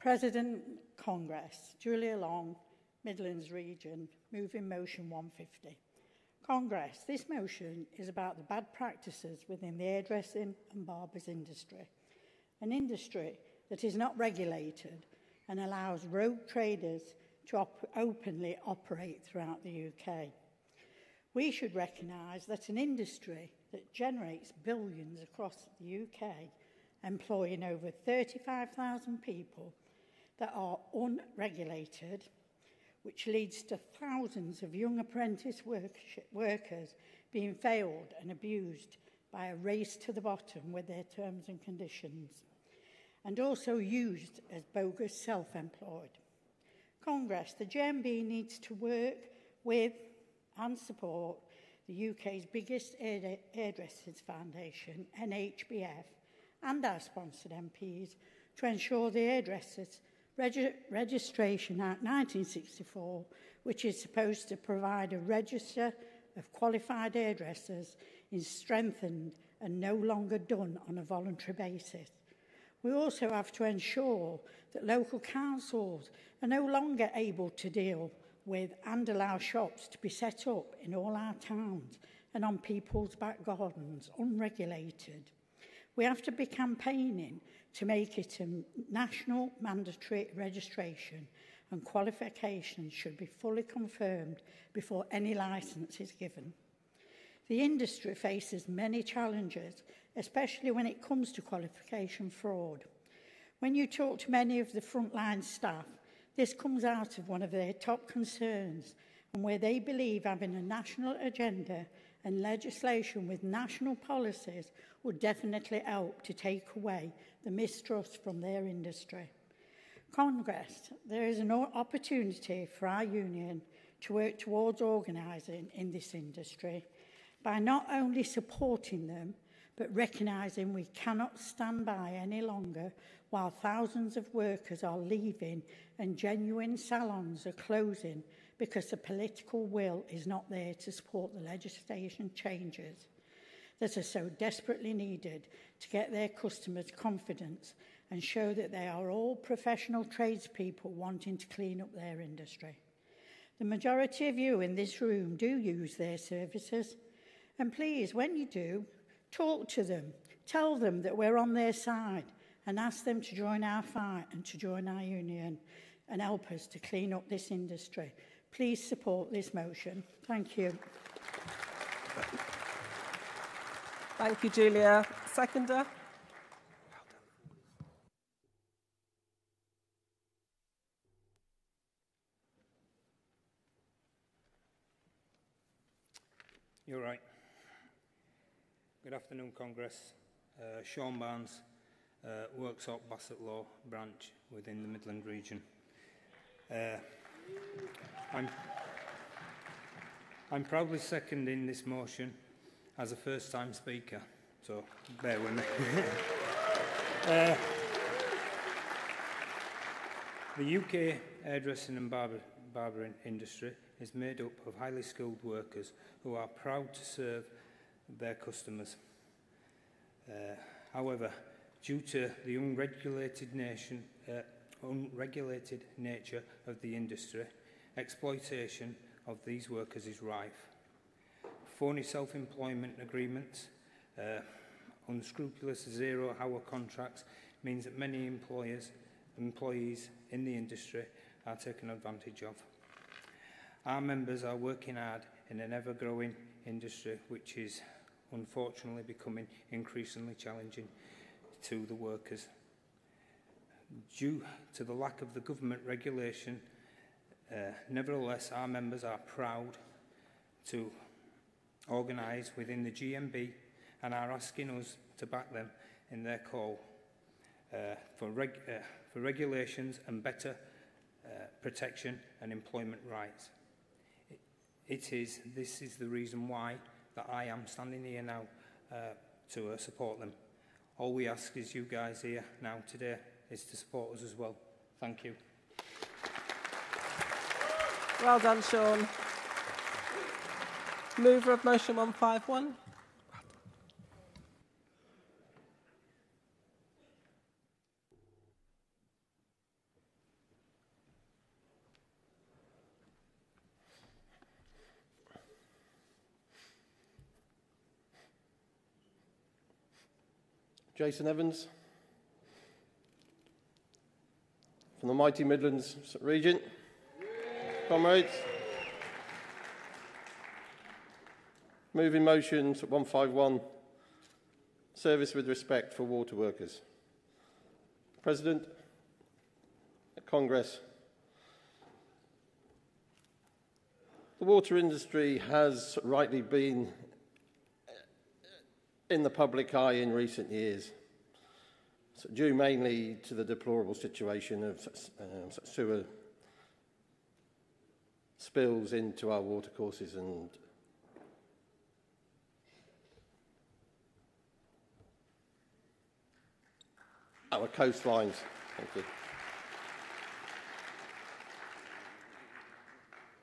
President Congress, Julia Long, Midlands Region, moving motion 150. Congress, this motion is about the bad practices within the hairdressing and barbers industry, an industry that is not regulated and allows rogue traders to openly operate throughout the UK. We should recognise that an industry that generates billions across the UK, employing over 35,000 people that are unregulated, which leads to thousands of young apprentice workers being failed and abused by a race to the bottom with their terms and conditions, and also used as bogus self-employed. Congress, the GMB needs to work with and support the UK's biggest hairdressers foundation, NHBF, and our sponsored MPs to ensure the Hairdressers Registration Act 1964, which is supposed to provide a register of qualified hairdressers, is strengthened and no longer done on a voluntary basis. We also have to ensure that local councils are no longer able to deal with and allow shops to be set up in all our towns and on people's back gardens, unregulated. We have to be campaigning to make it a national mandatory registration, and qualifications should be fully confirmed before any licence is given. The industry faces many challenges, especially when it comes to qualification fraud. When you talk to many of the frontline staff, this comes out of one of their top concerns, and where they believe having a national agenda and legislation with national policies would definitely help to take away the mistrust from their industry. Congress, there is an opportunity for our union to work towards organising in this industry by not only supporting them, but recognising we cannot stand by any longer while thousands of workers are leaving and genuine salons are closing because the political will is not there to support the legislation changes that are so desperately needed to get their customers confidence and show that they are all professional tradespeople wanting to clean up their industry. The majority of you in this room do use their services, and please, when you do, talk to them, tell them that we're on their side, and ask them to join our fight and to join our union and help us to clean up this industry. Please support this motion. Thank you. Thank you, Julia. Seconder. You're right. Good afternoon, Congress. Sean Barnes, Worksop Bassett Law branch within the Midland region. I'm proudly seconding this motion as a first-time speaker, so bear with me. The UK hairdressing and barbering industry is made up of highly skilled workers who are proud to serve their customers. However, due to the unregulated nature of the industry, exploitation of these workers is rife. Phony self-employment agreements, unscrupulous zero-hour contracts means that many employees in the industry are taken advantage of. Our members are working hard in an ever-growing industry which is unfortunately becoming increasingly challenging to the workers. Due to the lack of the government regulation, nevertheless, our members are proud to organise within the GMB and are asking us to back them in their call for regulations and better protection and employment rights. This is the reason why that I am standing here now to support them. All we ask is you guys here now today is to support us as well. Thank you. Well done, Sean. Mover of motion 151. Jason Evans from the mighty Midlands region. Comrades, moving motion 151, service with respect for water workers. President, Congress, the water industry has rightly been in the public eye in recent years, due mainly to the deplorable situation of sewer spills into our watercourses and our coastlines. Thank you.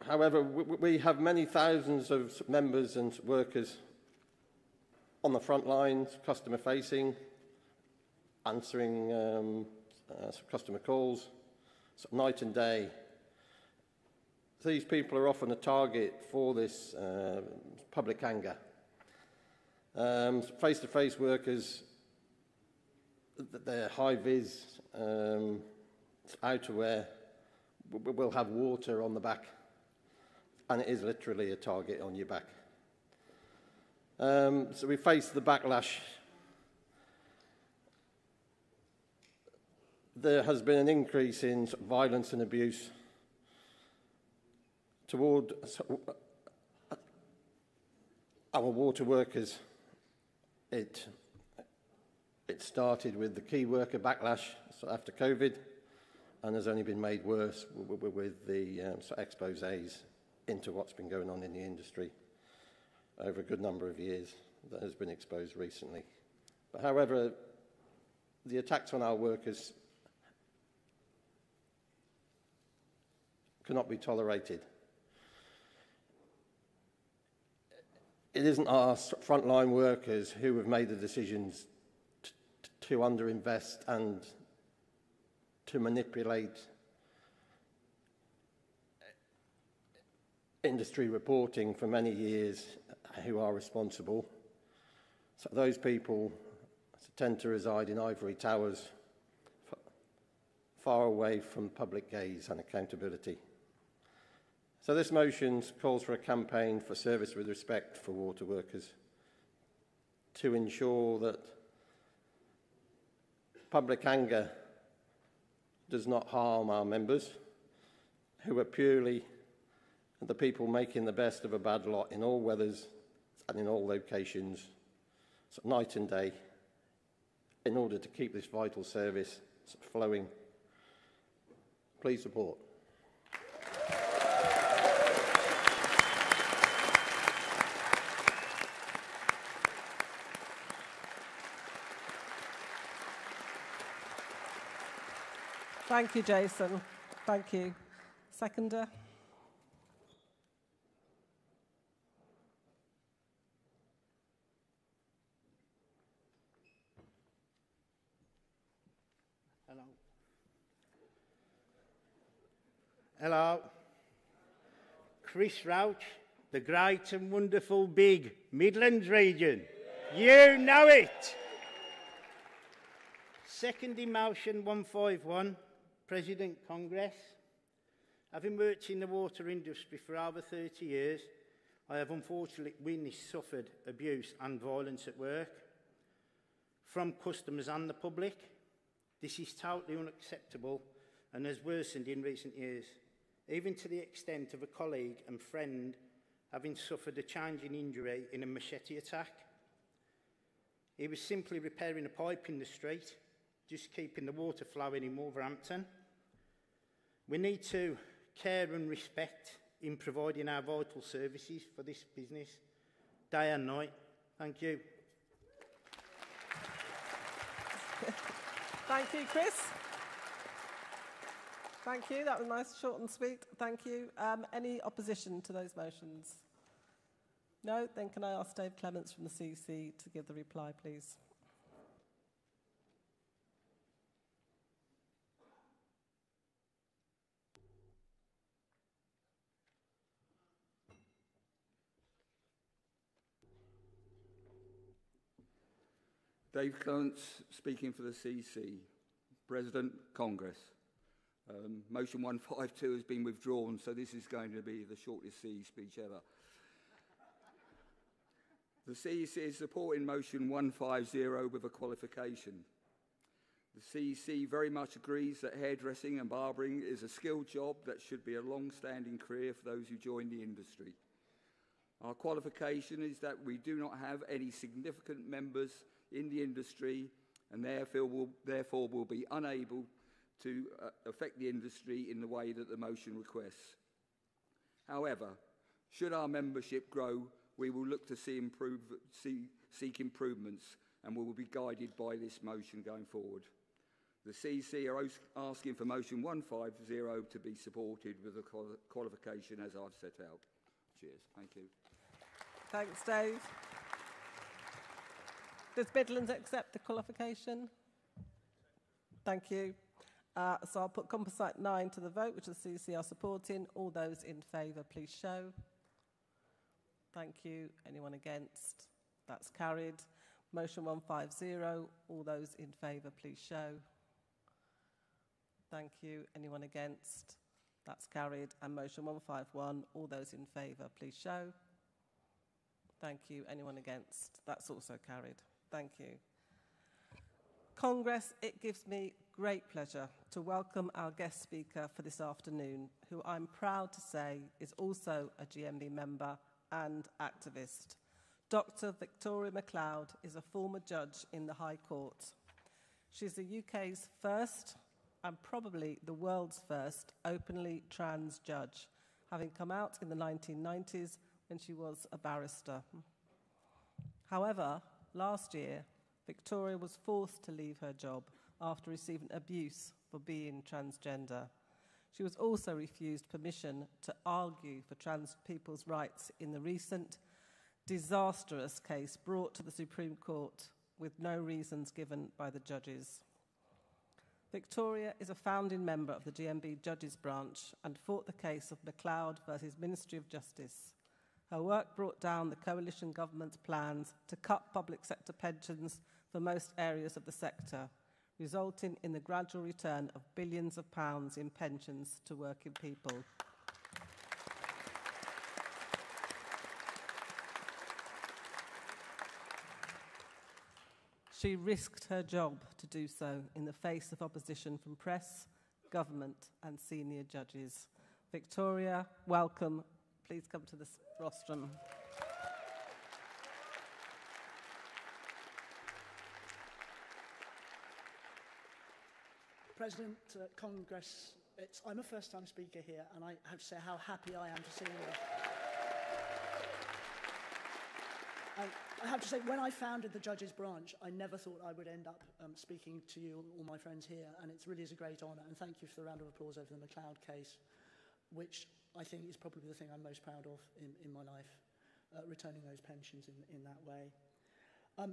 However, we have many thousands of members and workers on the front lines, customer facing, answering customer calls, night and day. These people are often a target for this public anger. Face-to-face workers, their high-vis outerwear will have water on the back, and it is literally a target on your back. So we face the backlash. There has been an increase in violence and abuse toward our water workers. It started with the key worker backlash after COVID and has only been made worse with the exposés into what's been going on in the industry over a good number of years that has been exposed recently. But however, the attacks on our workers cannot be tolerated. It isn't our frontline workers who have made the decisions to underinvest and to manipulate industry reporting for many years who are responsible. So those people tend to reside in ivory towers far away from public gaze and accountability. So this motion calls for a campaign for service with respect for water workers to ensure that public anger does not harm our members, who are purely the people making the best of a bad lot in all weathers and in all locations, night and day, in order to keep this vital service flowing. Please support. Thank you, Jason. Thank you. Seconder. Hello. Hello. Chris Rouch, the great and wonderful big Midlands region. You know it. Seconding motion 151, President Congress. Having worked in the water industry for over 30 years, I have unfortunately suffered abuse and violence at work from customers and the public. This is totally unacceptable and has worsened in recent years, even to the extent of a colleague and friend having suffered a changing injury in a machete attack. He was simply repairing a pipe in the street, just keeping the water flowing in Wolverhampton. We need to care and respect in providing our vital services for this business, day and night. Thank you. Thank you, Chris. Thank you. That was nice, short and sweet. Thank you. Any opposition to those motions? No? Then can I ask Dave Clements from the CEC to give the reply, please? Dave Clements, speaking for the CEC. President, Congress. Motion 152 has been withdrawn, so this is going to be the shortest CE speech ever. The CEC is supporting Motion 150 with a qualification. The CEC very much agrees that hairdressing and barbering is a skilled job that should be a long-standing career for those who join the industry. Our qualification is that we do not have any significant members in the industry and therefore will be unable to affect the industry in the way that the motion requests. However, should our membership grow, we will look to seek improvements, and we will be guided by this motion going forward. The CEC are asking for motion 150 to be supported with a qualification as I've set out. Cheers. Thank you. Thanks, Dave. Does Midlands accept the qualification? Thank you. So I'll put Composite 9 to the vote, which the CEC are supporting. All those in favour, please show. Thank you. Anyone against? That's carried. Motion 150. All those in favour, please show. Thank you. Anyone against? That's carried. And motion 151. All those in favour, please show. Thank you. Anyone against? That's also carried. Thank you. Congress, it gives me great pleasure to welcome our guest speaker for this afternoon, who I'm proud to say is also a GMB member and activist. Dr. Victoria MacLeod is a former judge in the High Court. She's the UK's first, and probably the world's first, openly trans judge, having come out in the 1990s when she was a barrister. However, last year, Victoria was forced to leave her job after receiving abuse for being transgender. She was also refused permission to argue for trans people's rights in the recent disastrous case brought to the Supreme Court with no reasons given by the judges. Victoria is a founding member of the GMB Judges Branch and fought the case of MacLeod versus Ministry of Justice. Her work brought down the coalition government's plans to cut public sector pensions for most areas of the sector, resulting in the gradual return of billions of pounds in pensions to working people. She risked her job to do so in the face of opposition from press, government and senior judges. Victoria, welcome. Please come to the rostrum. President, Congress, I'm a first-time speaker here, and I have to say how happy I am to see you. I have to say, when I founded the Judges Branch, I never thought I would end up speaking to you, all my friends here, and it really is a great honour, and thank you for the round of applause over the MacLeod case, which I think is probably the thing I'm most proud of in my life, returning those pensions in that way.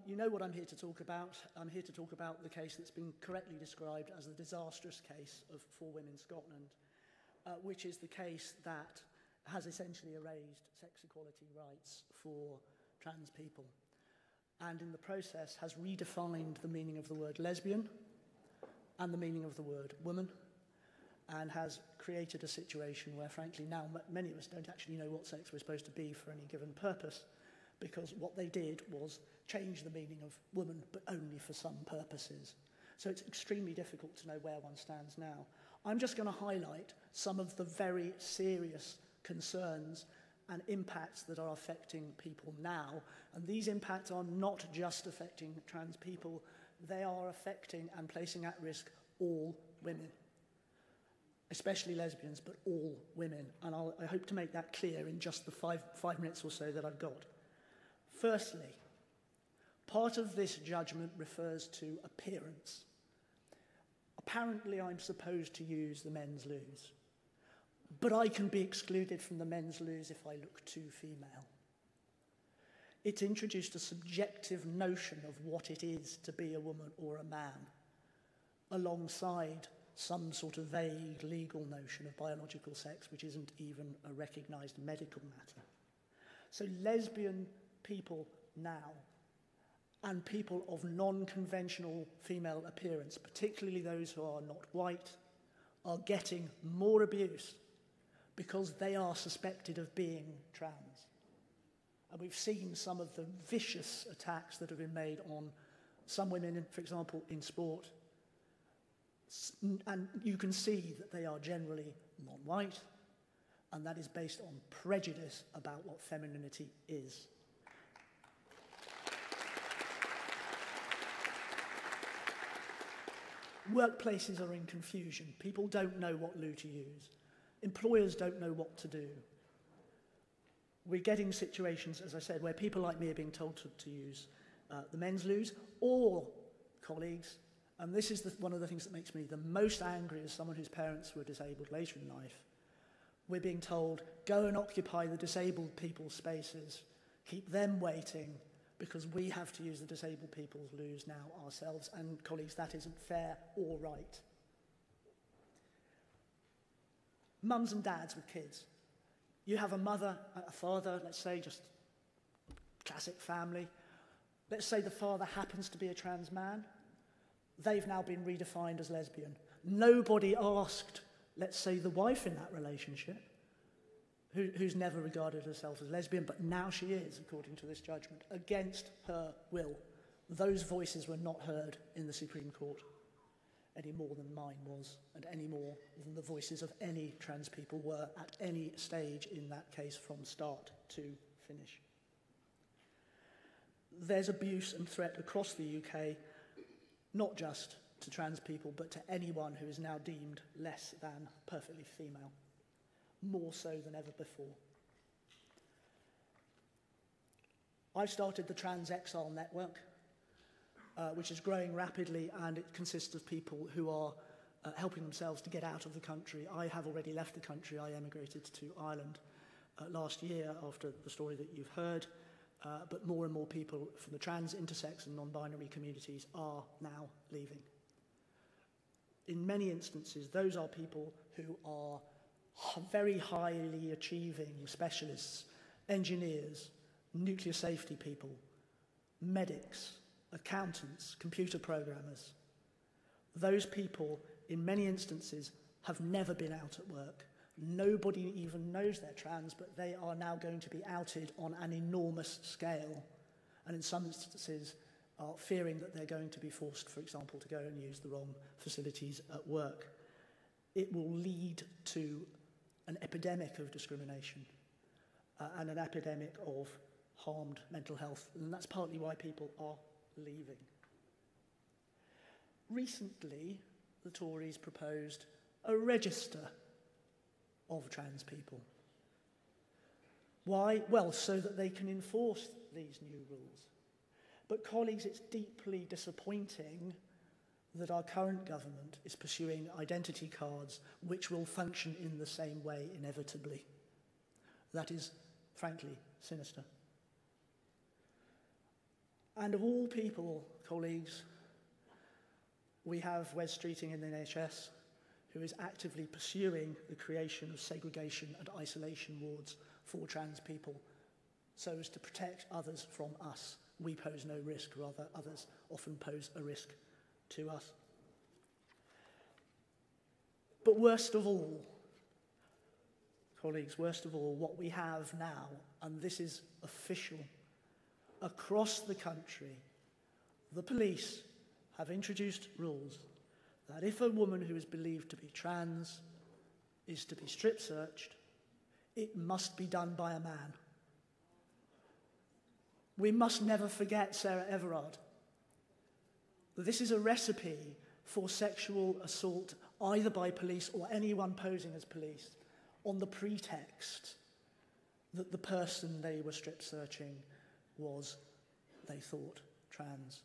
You know what I'm here to talk about. I'm here to talk about the case that's been correctly described as the disastrous case of 4 Women Scotland, which is the case that has essentially erased sex equality rights for trans people, and in the process has redefined the meaning of the word lesbian and the meaning of the word woman, and has created a situation where, frankly, now many of us don't actually know what sex we're supposed to be for any given purpose, because what they did was change the meaning of woman, but only for some purposes. So it's extremely difficult to know where one stands now. I'm just going to highlight some of the very serious concerns and impacts that are affecting people now. And these impacts are not just affecting trans people, they are affecting and placing at risk all women, especially lesbians, but all women. And I hope to make that clear in just the five minutes or so that I've got. Firstly, part of this judgment refers to appearance. Apparently, I'm supposed to use the men's loos, but I can be excluded from the men's loos if I look too female. It's introduced a subjective notion of what it is to be a woman or a man, alongside some sort of vague legal notion of biological sex, which isn't even a recognised medical matter. So lesbian people now and people of non-conventional female appearance, particularly those who are not white, are getting more abuse because they are suspected of being trans. And we've seen some of the vicious attacks that have been made on some women, for example, in sport. And you can see that they are generally non-white, and that is based on prejudice about what femininity is. Workplaces are in confusion. People don't know what loo to use. Employers don't know what to do. We're getting situations, as I said, where people like me are being told to use the men's loos, or colleagues, and this is one of the things that makes me the most angry as someone whose parents were disabled later in life. We're being told, go and occupy the disabled people's spaces, keep them waiting, because we have to use the disabled people's loos now ourselves. And colleagues, that isn't fair or right. Mums and dads with kids. You have a mother, a father, let's say, just classic family. Let's say the father happens to be a trans man. They've now been redefined as lesbian. Nobody asked, let's say, the wife in that relationship, who's never regarded herself as lesbian, but now she is, according to this judgment, against her will. Those voices were not heard in the Supreme Court any more than mine was, and any more than the voices of any trans people were at any stage in that case from start to finish. There's abuse and threat across the UK, not just to trans people, but to anyone who is now deemed less than perfectly female. More so than ever before. I've started the Trans Exile Network, which is growing rapidly, and it consists of people who are helping themselves to get out of the country. I have already left the country. I emigrated to Ireland last year after the story that you've heard, but more and more people from the trans, intersex and non-binary communities are now leaving. In many instances, those are people who are very highly achieving specialists, engineers, nuclear safety people, medics, accountants, computer programmers. Those people, in many instances, have never been out at work. Nobody even knows they're trans, but they are now going to be outed on an enormous scale, and in some instances are fearing that they're going to be forced, for example, to go and use the wrong facilities at work. It will lead to an epidemic of discrimination and an epidemic of harmed mental health, and that's partly why people are leaving. Recently, the Tories proposed a register of trans people. Why? Well, so that they can enforce these new rules. But colleagues, it's deeply disappointing that our current government is pursuing identity cards which will function in the same way inevitably. That is, frankly, sinister. And of all people, colleagues, we have Wes Streeting in the NHS, who is actively pursuing the creation of segregation and isolation wards for trans people so as to protect others from us. We pose no risk, rather others often pose a risk to us. But worst of all, colleagues, worst of all, what we have now, and this is official, across the country, the police have introduced rules that if a woman who is believed to be trans is to be strip searched, it must be done by a man. We must never forget Sarah Everard. This is a recipe for sexual assault either by police or anyone posing as police on the pretext that the person they were strip searching was, they thought, trans.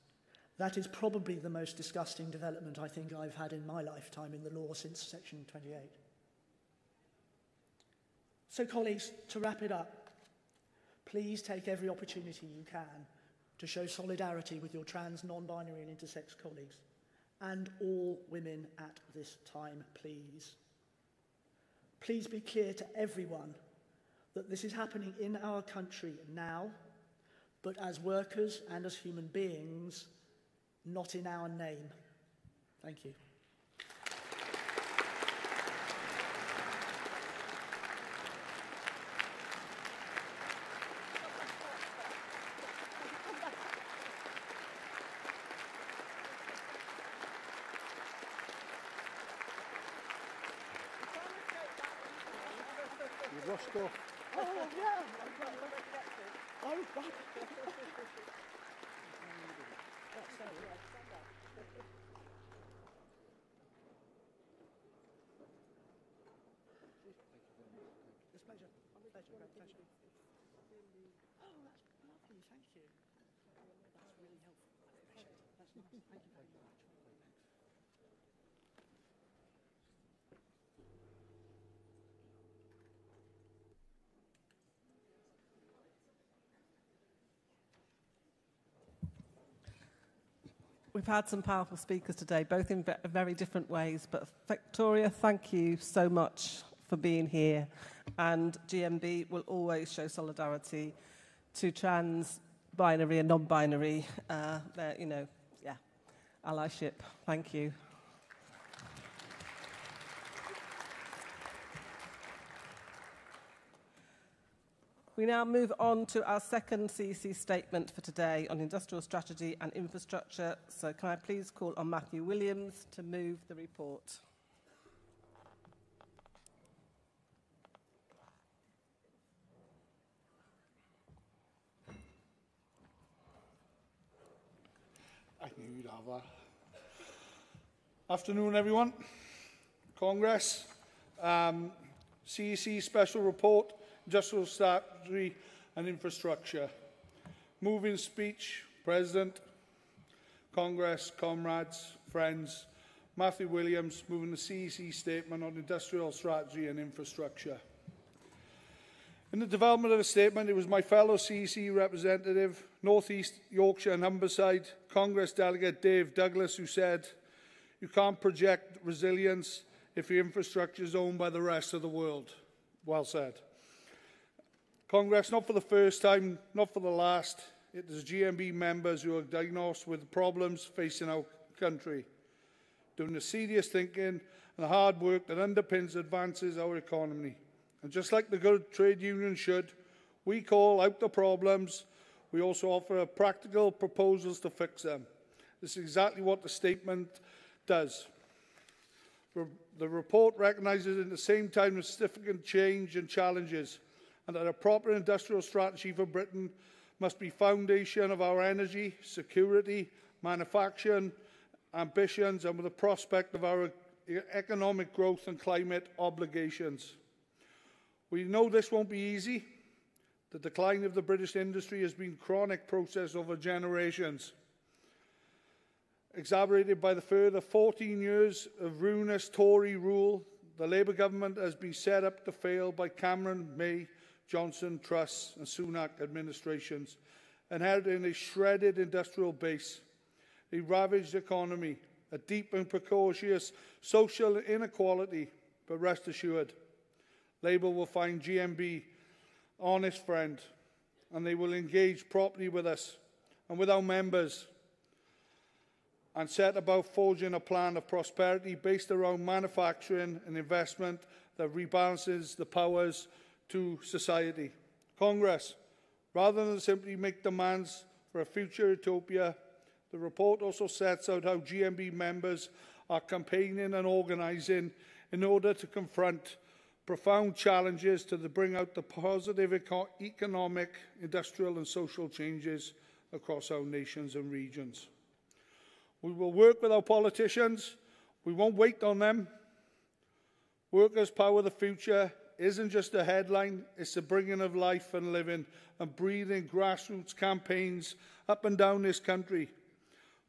That is probably the most disgusting development I think I've had in my lifetime in the law since Section 28. So, colleagues, to wrap it up, please take every opportunity you can to show solidarity with your trans, non-binary and intersex colleagues, and all women at this time, please. Please be clear to everyone that this is happening in our country now, but as workers and as human beings, not in our name. Thank you. You've rushed off. Oh, yeah. Oh, God. It's a pleasure. Pleasure. Oh, that's lovely. Thank you. That's really helpful. I appreciate it. That's nice. Thank you very much. We've had some powerful speakers today, both in very different ways. But Victoria, thank you so much for being here. And GMB will always show solidarity to trans, binary and non-binary, allyship. Thank you. We now move on to our second CEC statement for today on industrial strategy and infrastructure. So can I please call on Matthew Williams to move the report? I knew you'd have that. Afternoon, everyone. Congress. CEC Special Report, Industrial Strategy and Infrastructure. Moving speech, President, Congress, comrades, friends. Matthew Williams, moving the CEC statement on industrial strategy and infrastructure. In the development of the statement, it was my fellow CEC representative, North East Yorkshire and Humberside, Congress delegate Dave Douglas, who said, "You can't project resilience if your infrastructure is owned by the rest of the world." Well said. Congress, not for the first time, not for the last, it is GMB members who are diagnosed with the problems facing our country, doing the serious thinking and the hard work that underpins advances our economy. And just like the good trade union should, we call out the problems. We also offer practical proposals to fix them. This is exactly what the statement does. The report recognises at the same time the significant change and challenges, and that a proper industrial strategy for Britain must be foundation of our energy, security, manufacturing, ambitions, and with the prospect of our economic growth and climate obligations. We know this won't be easy. The decline of the British industry has been a chronic process over generations, exacerbated by the further 14 years of ruinous Tory rule. The Labour government has been set up to fail by Cameron, May, Johnson, Truss and Sunak administrations, inheriting a shredded industrial base, a ravaged economy, a deep and precocious social inequality. But rest assured, Labour will find GMB honest friend, and they will engage properly with us and with our members and set about forging a plan of prosperity based around manufacturing and investment that rebalances the powers to society. Congress, rather than simply make demands for a future utopia, the report also sets out how GMB members are campaigning and organising in order to confront profound challenges to bring out the positive economic, industrial and social changes across our nations and regions. We will work with our politicians. We won't wait on them. Workers power the future isn't just a headline, it's the bringing of life and living and breathing grassroots campaigns up and down this country.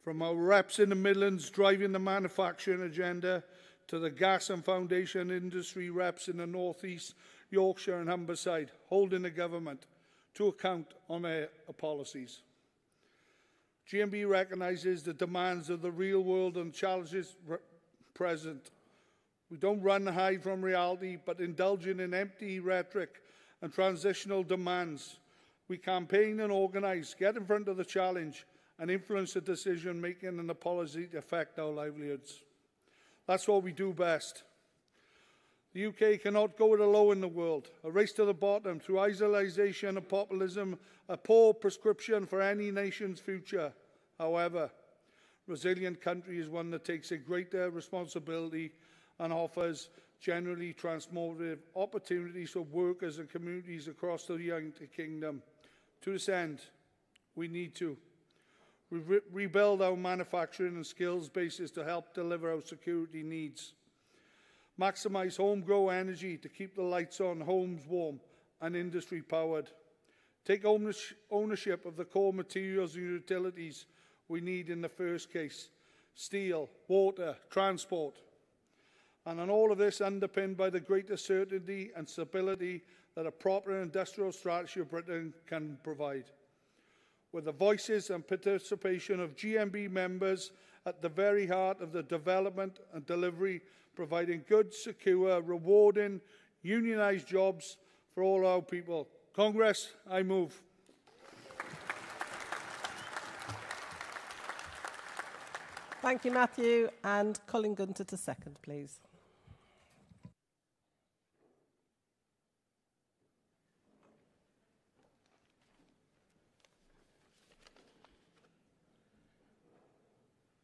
From our reps in the Midlands driving the manufacturing agenda to the gas and foundation industry reps in the North East, Yorkshire and Humberside, holding the government to account on their policies. GMB recognises the demands of the real world and challenges present. We don't run and hide from reality, but indulging in empty rhetoric and transitional demands We campaign and organise, get in front of the challenge and influence the decision-making and the policy to affect our livelihoods. That's what we do best. The UK cannot go it alone in the world. A race to the bottom through isolation and populism, a poor prescription for any nation's future. However, a resilient country is one that takes a greater responsibility and offers generally transformative opportunities for workers and communities across the United Kingdom. To this end, we need to rebuild our manufacturing and skills bases to help deliver our security needs. Maximise homegrown energy to keep the lights on, homes warm and industry powered. Take ownership of the core materials and utilities we need in the first case: steel, water, transport. And on all of this underpinned by the greater certainty and stability that a proper industrial strategy of Britain can provide. With the voices and participation of GMB members at the very heart of the development and delivery, providing good, secure, rewarding, unionised jobs for all our people. Congress, I move. Thank you, Matthew. And Colin Gunter to second, please.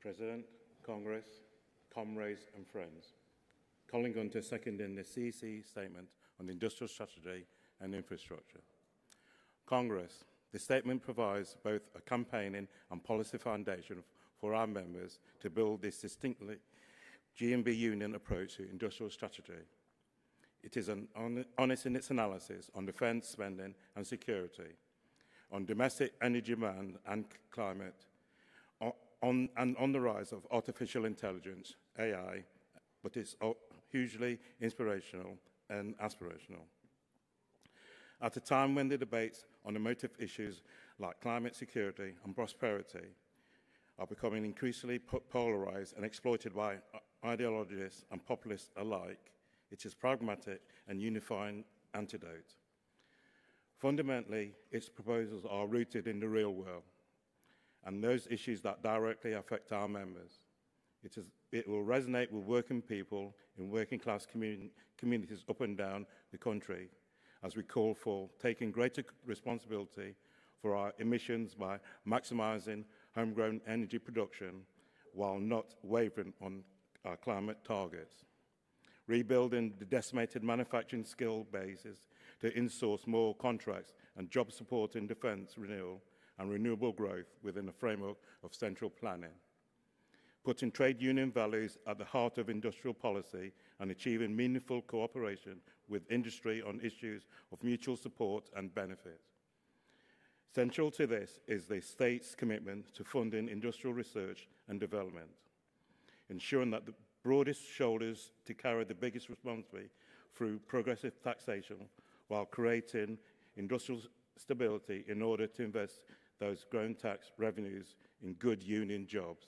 President, Congress, comrades and friends. Colin Gunter seconding the CEC statement on the industrial strategy and infrastructure. Congress, the statement provides both a campaigning and policy foundation for our members to build this distinctly GMB union approach to industrial strategy. It is honest in its analysis on defence spending and security, on domestic energy demand and climate, on the rise of artificial intelligence, AI, but it's hugely inspirational and aspirational. At a time when the debates on emotive issues like climate security and prosperity are becoming increasingly polarised and exploited by ideologists and populists alike, it is pragmatic and unifying antidote. Fundamentally, its proposals are rooted in the real world and those issues that directly affect our members. It will resonate with working people in working class communities up and down the country as we call for taking greater responsibility for our emissions by maximising homegrown energy production while not wavering on our climate targets. Rebuilding the decimated manufacturing skill bases to insource more contracts and job support in defence renewal and renewable growth within a framework of central planning. Putting trade union values at the heart of industrial policy and achieving meaningful cooperation with industry on issues of mutual support and benefit. Central to this is the state's commitment to funding industrial research and development, ensuring that the broadest shoulders to carry the biggest responsibility through progressive taxation while creating industrial stability in order to invest those growing tax revenues in good union jobs.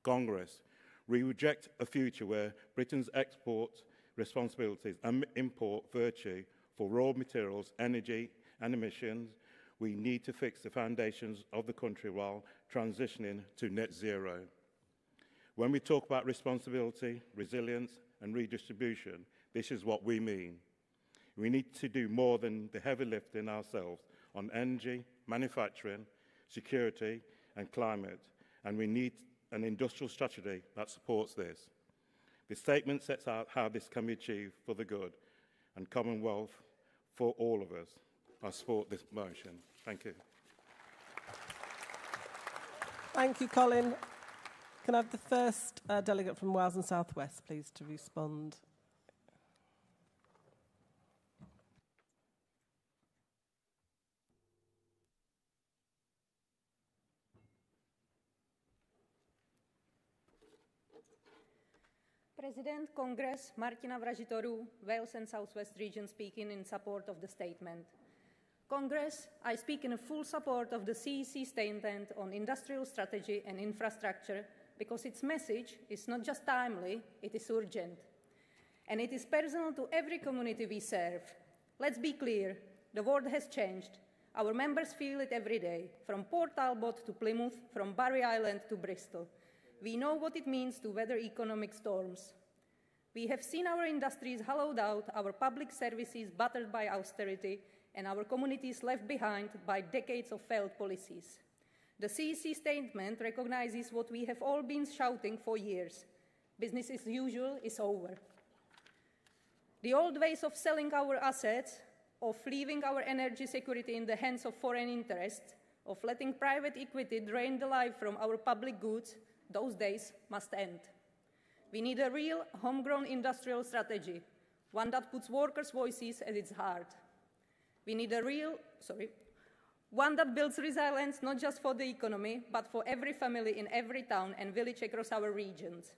Congress, we reject a future where Britain's export responsibilities and import virtue for raw materials, energy and emissions. We need to fix the foundations of the country while transitioning to net zero. When we talk about responsibility, resilience and redistribution, this is what we mean. We need to do more than the heavy lifting ourselves on energy, manufacturing, security and climate, and we need an industrial strategy that supports this. The statement sets out how this can be achieved for the good and commonwealth for all of us. I support this motion. Thank you. Thank you, Colin. Can I have the first delegate from Wales and South West, please, to respond? President, Congress, Martina Vražitoru, Wales and South West region speaking in support of the statement. Congress, I speak in full support of the CEC statement on industrial strategy and infrastructure because its message is not just timely, it is urgent. And it is personal to every community we serve. Let's be clear, the world has changed. Our members feel it every day, from Port Talbot to Plymouth, from Barry Island to Bristol. We know what it means to weather economic storms. We have seen our industries hollowed out, our public services battered by austerity, and our communities left behind by decades of failed policies. The CEC statement recognizes what we have all been shouting for years. Business as usual is over. The old ways of selling our assets, of leaving our energy security in the hands of foreign interests, of letting private equity drain the life from our public goods, those days must end. We need a real homegrown industrial strategy, one that puts workers' voices at its heart. We need one that builds resilience not just for the economy, but for every family in every town and village across our regions.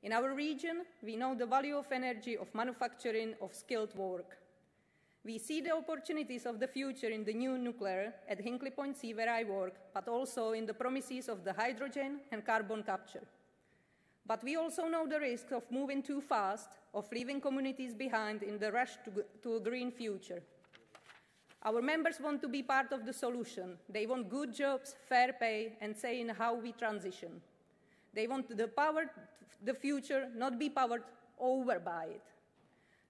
In our region, we know the value of energy, of manufacturing, of skilled work. We see the opportunities of the future in the new nuclear at Hinkley Point C, where I work, but also in the promises of the hydrogen and carbon capture. But we also know the risks of moving too fast, of leaving communities behind in the rush to a green future. Our members want to be part of the solution. They want good jobs, fair pay, and say in how we transition. They want the future, not be powered over by it.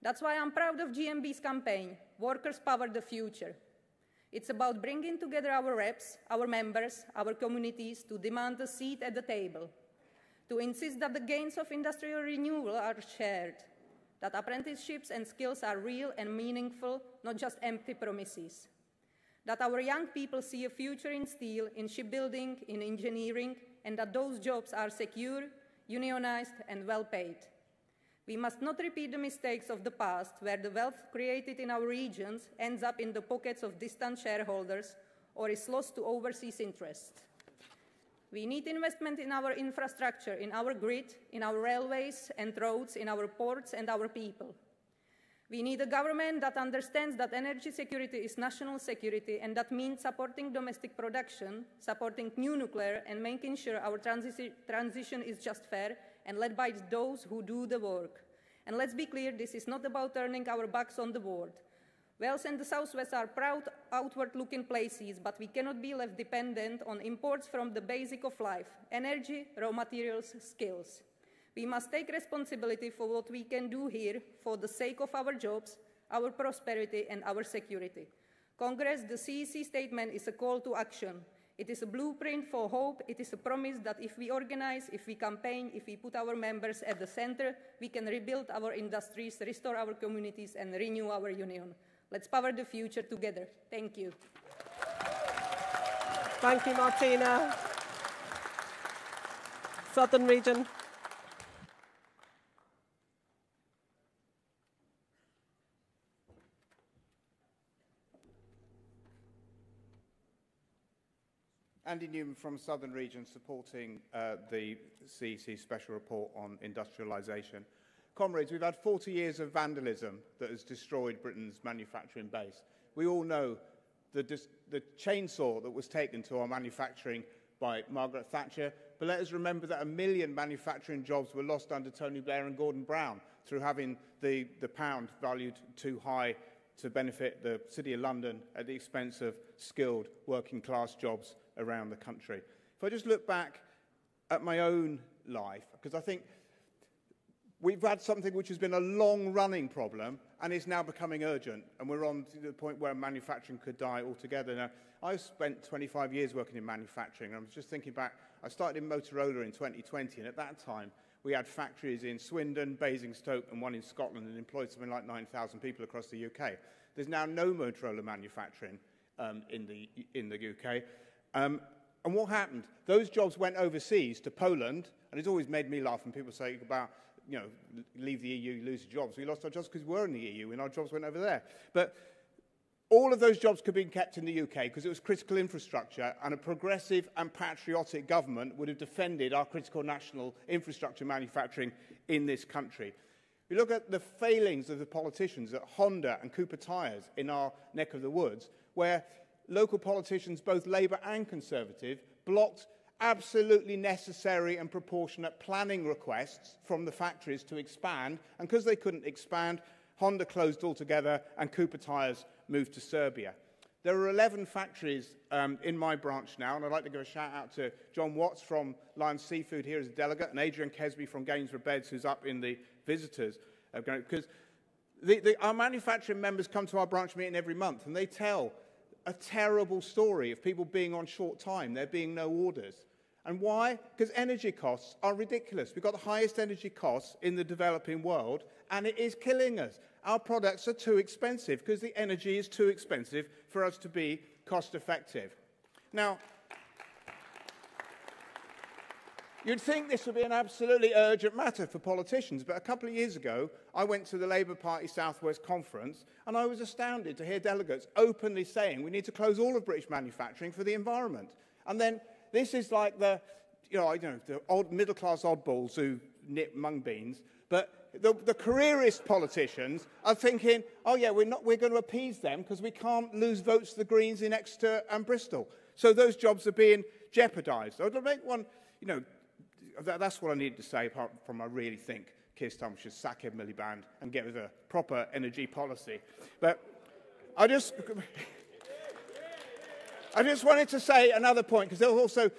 That's why I'm proud of GMB's campaign, Workers Power the Future. It's about bringing together our reps, our members, our communities to demand a seat at the table, to insist that the gains of industrial renewal are shared, that apprenticeships and skills are real and meaningful, not just empty promises, that our young people see a future in steel, in shipbuilding, in engineering, and that those jobs are secure, unionized, and well paid. We must not repeat the mistakes of the past, where the wealth created in our regions ends up in the pockets of distant shareholders or is lost to overseas interests. We need investment in our infrastructure, in our grid, in our railways and roads, in our ports and our people. We need a government that understands that energy security is national security, and that means supporting domestic production, supporting new nuclear, and making sure our transition is just fair and led by those who do the work. And let's be clear, this is not about turning our backs on the board. Wales and the Southwest are proud, outward-looking places, but we cannot be left dependent on imports from the basic of life: energy, raw materials, skills. We must take responsibility for what we can do here for the sake of our jobs, our prosperity, and our security. Congress, the CEC statement is a call to action. It is a blueprint for hope. It is a promise that if we organize, if we campaign, if we put our members at the center, we can rebuild our industries, restore our communities, and renew our union. Let's power the future together. Thank you. Thank you, Martina. Southern Region. Andy Newman from Southern Region, supporting the CEC Special Report on Industrialisation. Comrades, we've had 40 years of vandalism that has destroyed Britain's manufacturing base. We all know the chainsaw that was taken to our manufacturing by Margaret Thatcher, but let us remember that 1 million manufacturing jobs were lost under Tony Blair and Gordon Brown through having the pound valued too high to benefit the City of London at the expense of skilled working-class jobs around the country. If I just look back at my own life, because I think we've had something which has been a long-running problem and is now becoming urgent, and we're on to the point where manufacturing could die altogether. Now, I've spent 25 years working in manufacturing, and I was just thinking back, I started in Motorola in 2020, and at that time, we had factories in Swindon, Basingstoke, and one in Scotland, and employed something like 9,000 people across the UK. There's now no Motorola manufacturing in the UK. And what happened? Those jobs went overseas to Poland, and it's always made me laugh when people say about, you know, leave the EU, lose your jobs. We lost our jobs because we were in the EU, and our jobs went over there. But all of those jobs could be kept in the UK because it was critical infrastructure, and a progressive and patriotic government would have defended our critical national infrastructure manufacturing in this country. We look at the failings of the politicians at Honda and Cooper Tyres in our neck of the woods, where local politicians, both Labour and Conservative, blocked absolutely necessary and proportionate planning requests from the factories to expand, and because they couldn't expand, Honda closed altogether and Cooper Tyres moved to Serbia. There are 11 factories in my branch now, and I'd like to give a shout out to John Watts from Lions Seafood here as a delegate, and Adrian Kesby from Gainsborough Beds, who's up in the visitors. Because our manufacturing members come to our branch meeting every month, and they tell a terrible story of people being on short time, there being no orders. And why? Because energy costs are ridiculous. We've got the highest energy costs in the developing world, and it is killing us. Our products are too expensive because the energy is too expensive for us to be cost effective. Now, you'd think this would be an absolutely urgent matter for politicians, but a couple of years ago, I went to the Labour Party South West Conference, and I was astounded to hear delegates openly saying we need to close all of British manufacturing for the environment. And then this is like the old middle-class oddballs who nip mung beans, but the careerist politicians are thinking, oh yeah, we're going to appease them because we can't lose votes to the Greens in Exeter and Bristol. So those jobs are being jeopardised. I'll make one, that's what I need to say, apart from I really think Keir Starmer should sack Ed Miliband and get with a proper energy policy. But I just wanted to say another point, because also,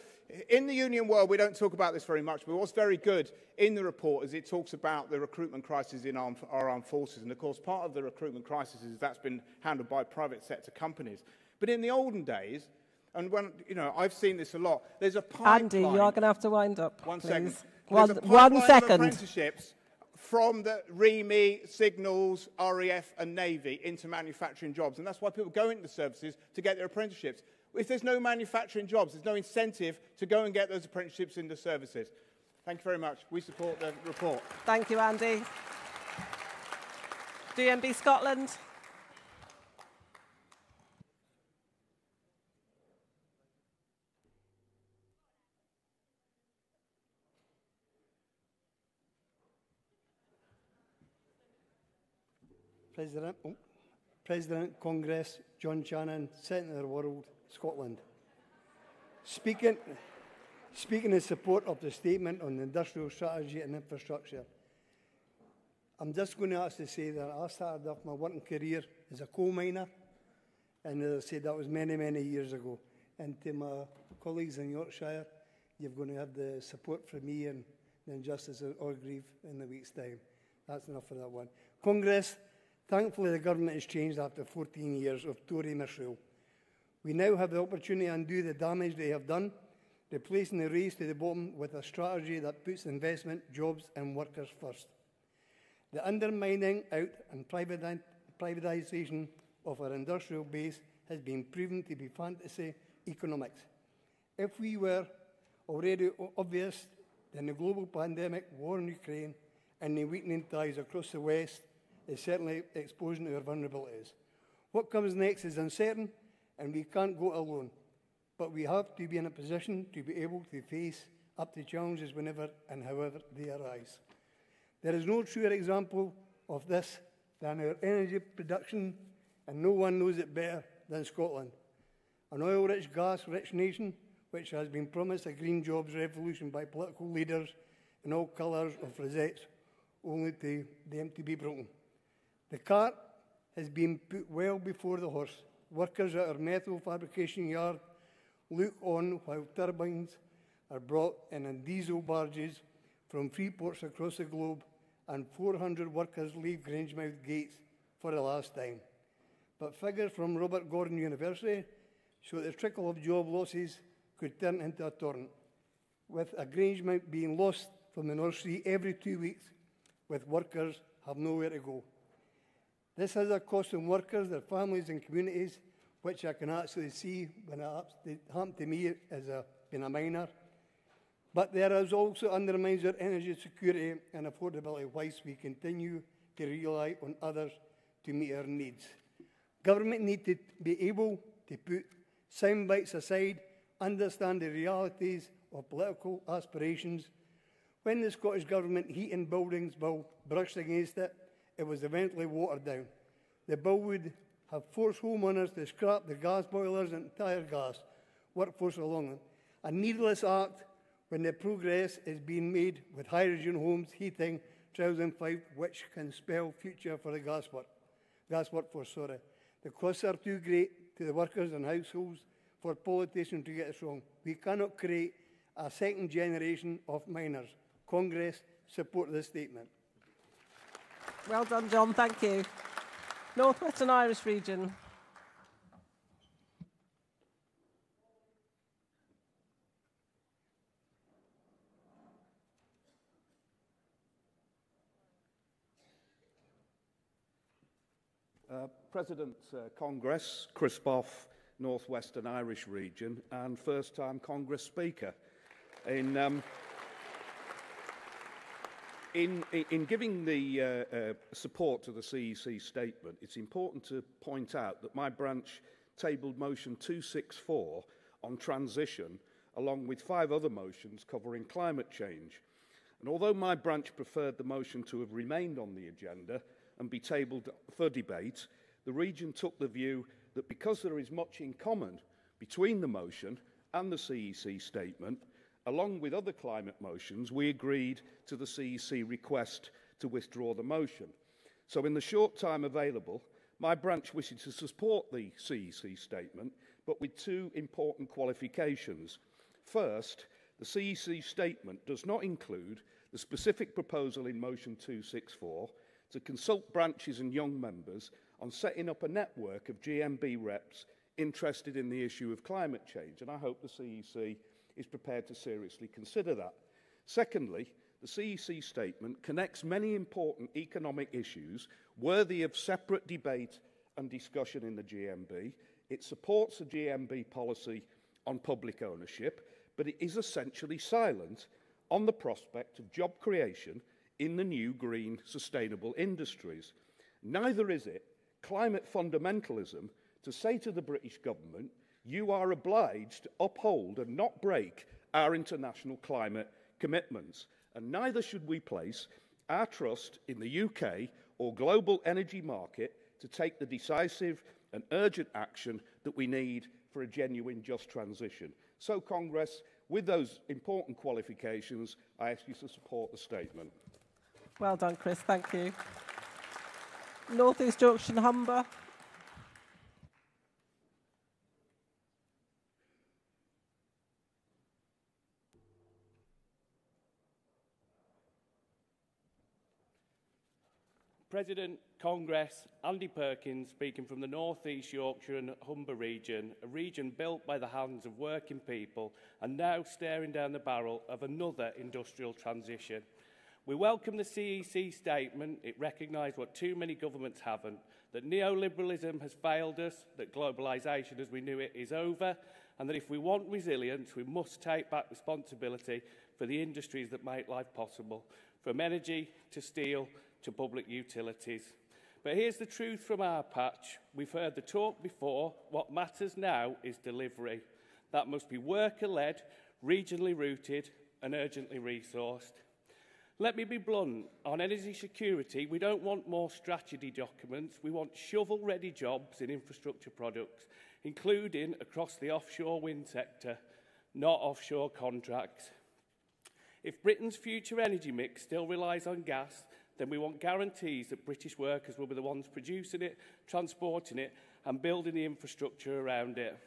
in the union world, we don't talk about this very much, but what's very good in the report is it talks about the recruitment crisis in our armed forces. And, of course, part of the recruitment crisis is that's been handled by private sector companies. But in the olden days, and when, I've seen this a lot, there's a pipeline. Andy, you're going to have to wind up, One please. second. One Of second. apprenticeships from the REME, Signals, RAF and Navy into manufacturing jobs. And that's why people go into the services to get their apprenticeships. If there's no manufacturing jobs, there's no incentive to go and get those apprenticeships in the services. Thank you very much. We support the report. Thank you, Andy. GMB Scotland. President, Congress, John Shannon, Centre of the World, Scotland. Speaking in support of the statement on industrial strategy and infrastructure, I'm just going to ask to say that I started off my working career as a coal miner, and as I said, that was many, many years ago. And to my colleagues in Yorkshire, you're going to have the support from me and then Justice Orgreave in a week's time. That's enough for that one. Congress, thankfully the government has changed after 14 years of Tory misrule. We now have the opportunity to undo the damage they have done, replacing the race to the bottom with a strategy that puts investment, jobs and workers first. The undermining out and privatisation of our industrial base has been proven to be fantasy economics. If we were already obvious, then the global pandemic, war in Ukraine and the weakening ties across the West is certainly exposing our vulnerabilities. What comes next is uncertain, and we can't go alone. But we have to be in a position to be able to face up to challenges whenever and however they arise. There is no truer example of this than our energy production, and no one knows it better than Scotland. An oil-rich, gas-rich nation which has been promised a green jobs revolution by political leaders in all colours of rosettes, only to them to be broken. The cart has been put well before the horse. Workers at our metal fabrication yard look on while turbines are brought in diesel barges from free ports across the globe, and 400 workers leave Grangemouth gates for the last time. But figures from Robert Gordon University show the trickle of job losses could turn into a torrent, with a Grangemouth being lost from the North Sea every 2 weeks, with workers have nowhere to go. This has a cost on workers, their families and communities, which I can actually see when it happened to me as being a miner. But there is also undermines our energy security and affordability whilst we continue to rely on others to meet our needs. Government need to be able to put sound bites aside, understand the realities of political aspirations. When the Scottish Government Heating Buildings Bill brushed against it, it was eventually watered down. The bill would have forced homeowners to scrap the gas boilers and entire gas workforce along it. A needless act when the progress is being made with hydrogen homes heating 2005, which can spell future for the gas workforce. The costs are too great to the workers and households for politicians to get this wrong. We cannot create a second generation of miners. Congress, support this statement. Well done, John. Thank you. North Western Irish Region. President Congress, Chris Boff, North Western Irish Region, and first-time Congress Speaker. In giving the support to the CEC statement, it's important to point out that my branch tabled motion 264 on transition, along with 5 other motions covering climate change. And although my branch preferred the motion to have remained on the agenda and be tabled for debate, the region took the view that because there is much in common between the motion and the CEC statement, along with other climate motions, we agreed to the CEC request to withdraw the motion. So in the short time available, my branch wishes to support the CEC statement, but with 2 important qualifications. First, the CEC statement does not include the specific proposal in motion 264 to consult branches and young members on setting up a network of GMB reps interested in the issue of climate change, and I hope the CEC is prepared to seriously consider that. Secondly, the CEC statement connects many important economic issues worthy of separate debate and discussion in the GMB. It supports the GMB policy on public ownership, but it is essentially silent on the prospect of job creation in the new green sustainable industries. Neither is it climate fundamentalism to say to the British government, you are obliged to uphold and not break our international climate commitments. And neither should we place our trust in the UK or global energy market to take the decisive and urgent action that we need for a genuine just transition. So, Congress, with those important qualifications, I ask you to support the statement. Well done, Chris. Thank you. North East Yorkshire and Humber. President, Congress, Andy Perkins, speaking from the North East Yorkshire and Humber region, a region built by the hands of working people and now staring down the barrel of another industrial transition. We welcome the CEC statement. It recognised what too many governments haven't, that neoliberalism has failed us, that globalisation as we knew it is over, and that if we want resilience, we must take back responsibility for the industries that make life possible, from energy to steel to public utilities. But here's the truth from our patch. We've heard the talk before. What matters now is delivery. That must be worker-led, regionally rooted and urgently resourced. Let me be blunt. On energy security, we don't want more strategy documents. We want shovel-ready jobs in infrastructure products, including across the offshore wind sector, not offshore contracts. If Britain's future energy mix still relies on gas, then we want guarantees that British workers will be the ones producing it, transporting it, and building the infrastructure around it.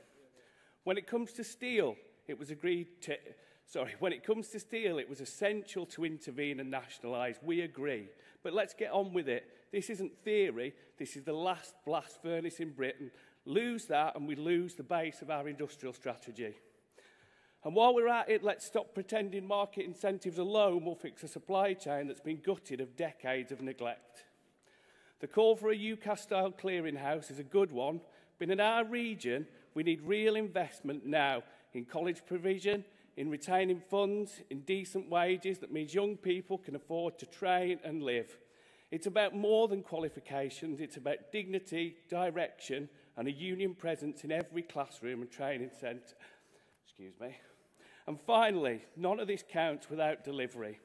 When it comes to steel, it was essential to intervene and nationalise. We agree. But let's get on with it. This isn't theory. This is the last blast furnace in Britain. Lose that and we lose the base of our industrial strategy. And while we're at it, let's stop pretending market incentives alone will fix a supply chain that's been gutted of decades of neglect. The call for a UCAS-style clearinghouse is a good one, but in our region, we need real investment now in college provision, in retaining funds, in decent wages that means young people can afford to train and live. It's about more than qualifications, it's about dignity, direction, and a union presence in every classroom and training centre. Excuse me. And finally, none of this counts without delivery.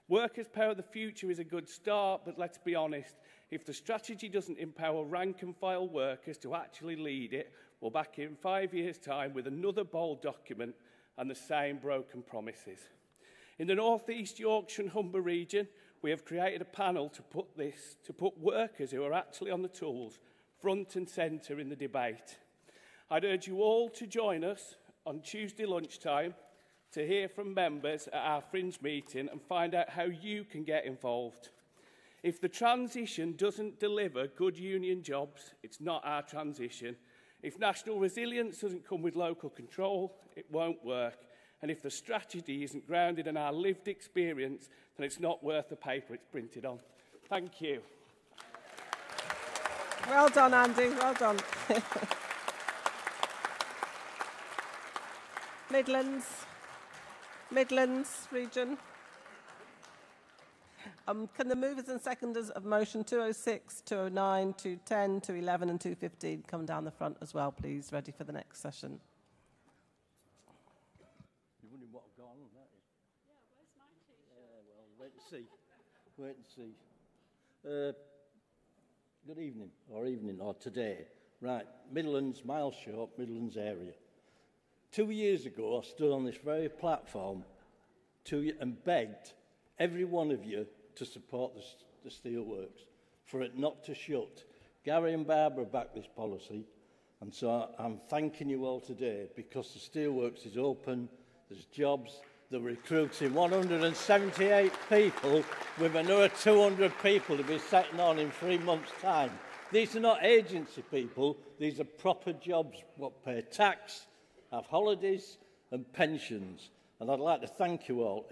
Workers' Power of the Future is a good start, but let's be honest, if the strategy doesn't empower rank-and-file workers to actually lead it, we're back in 5 years' time with another bold document and the same broken promises. In the North East Yorkshire and Humber region, we have created a panel to put workers who are actually on the tools front and centre in the debate. I'd urge you all to join us on Tuesday lunchtime to hear from members at our fringe meeting and find out how you can get involved. If the transition doesn't deliver good union jobs, it's not our transition. If national resilience doesn't come with local control, it won't work. And if the strategy isn't grounded in our lived experience, then it's not worth the paper it's printed on. Thank you. Well done, Andy. Well done. Midlands region. Can the movers and seconders of motion 206, 209, 210, 211 and 215 come down the front as well, please, ready for the next session? You're wondering what I've got on, that is. Yeah, where's my T-shirt? Well, wait and see. Wait and see. Good evening, or today. Right, Midlands, Mile Short, Midlands area. 2 years ago, I stood on this very platform and begged every one of you to support the steelworks, for it not to shut. Gary and Barbara backed this policy, and so I'm thanking you all today because the steelworks is open, there's jobs, they're recruiting 178 people with another 200 people to be setting on in 3 months' time. These are not agency people, these are proper jobs, what pay tax, have holidays and pensions. And I'd like to thank you all.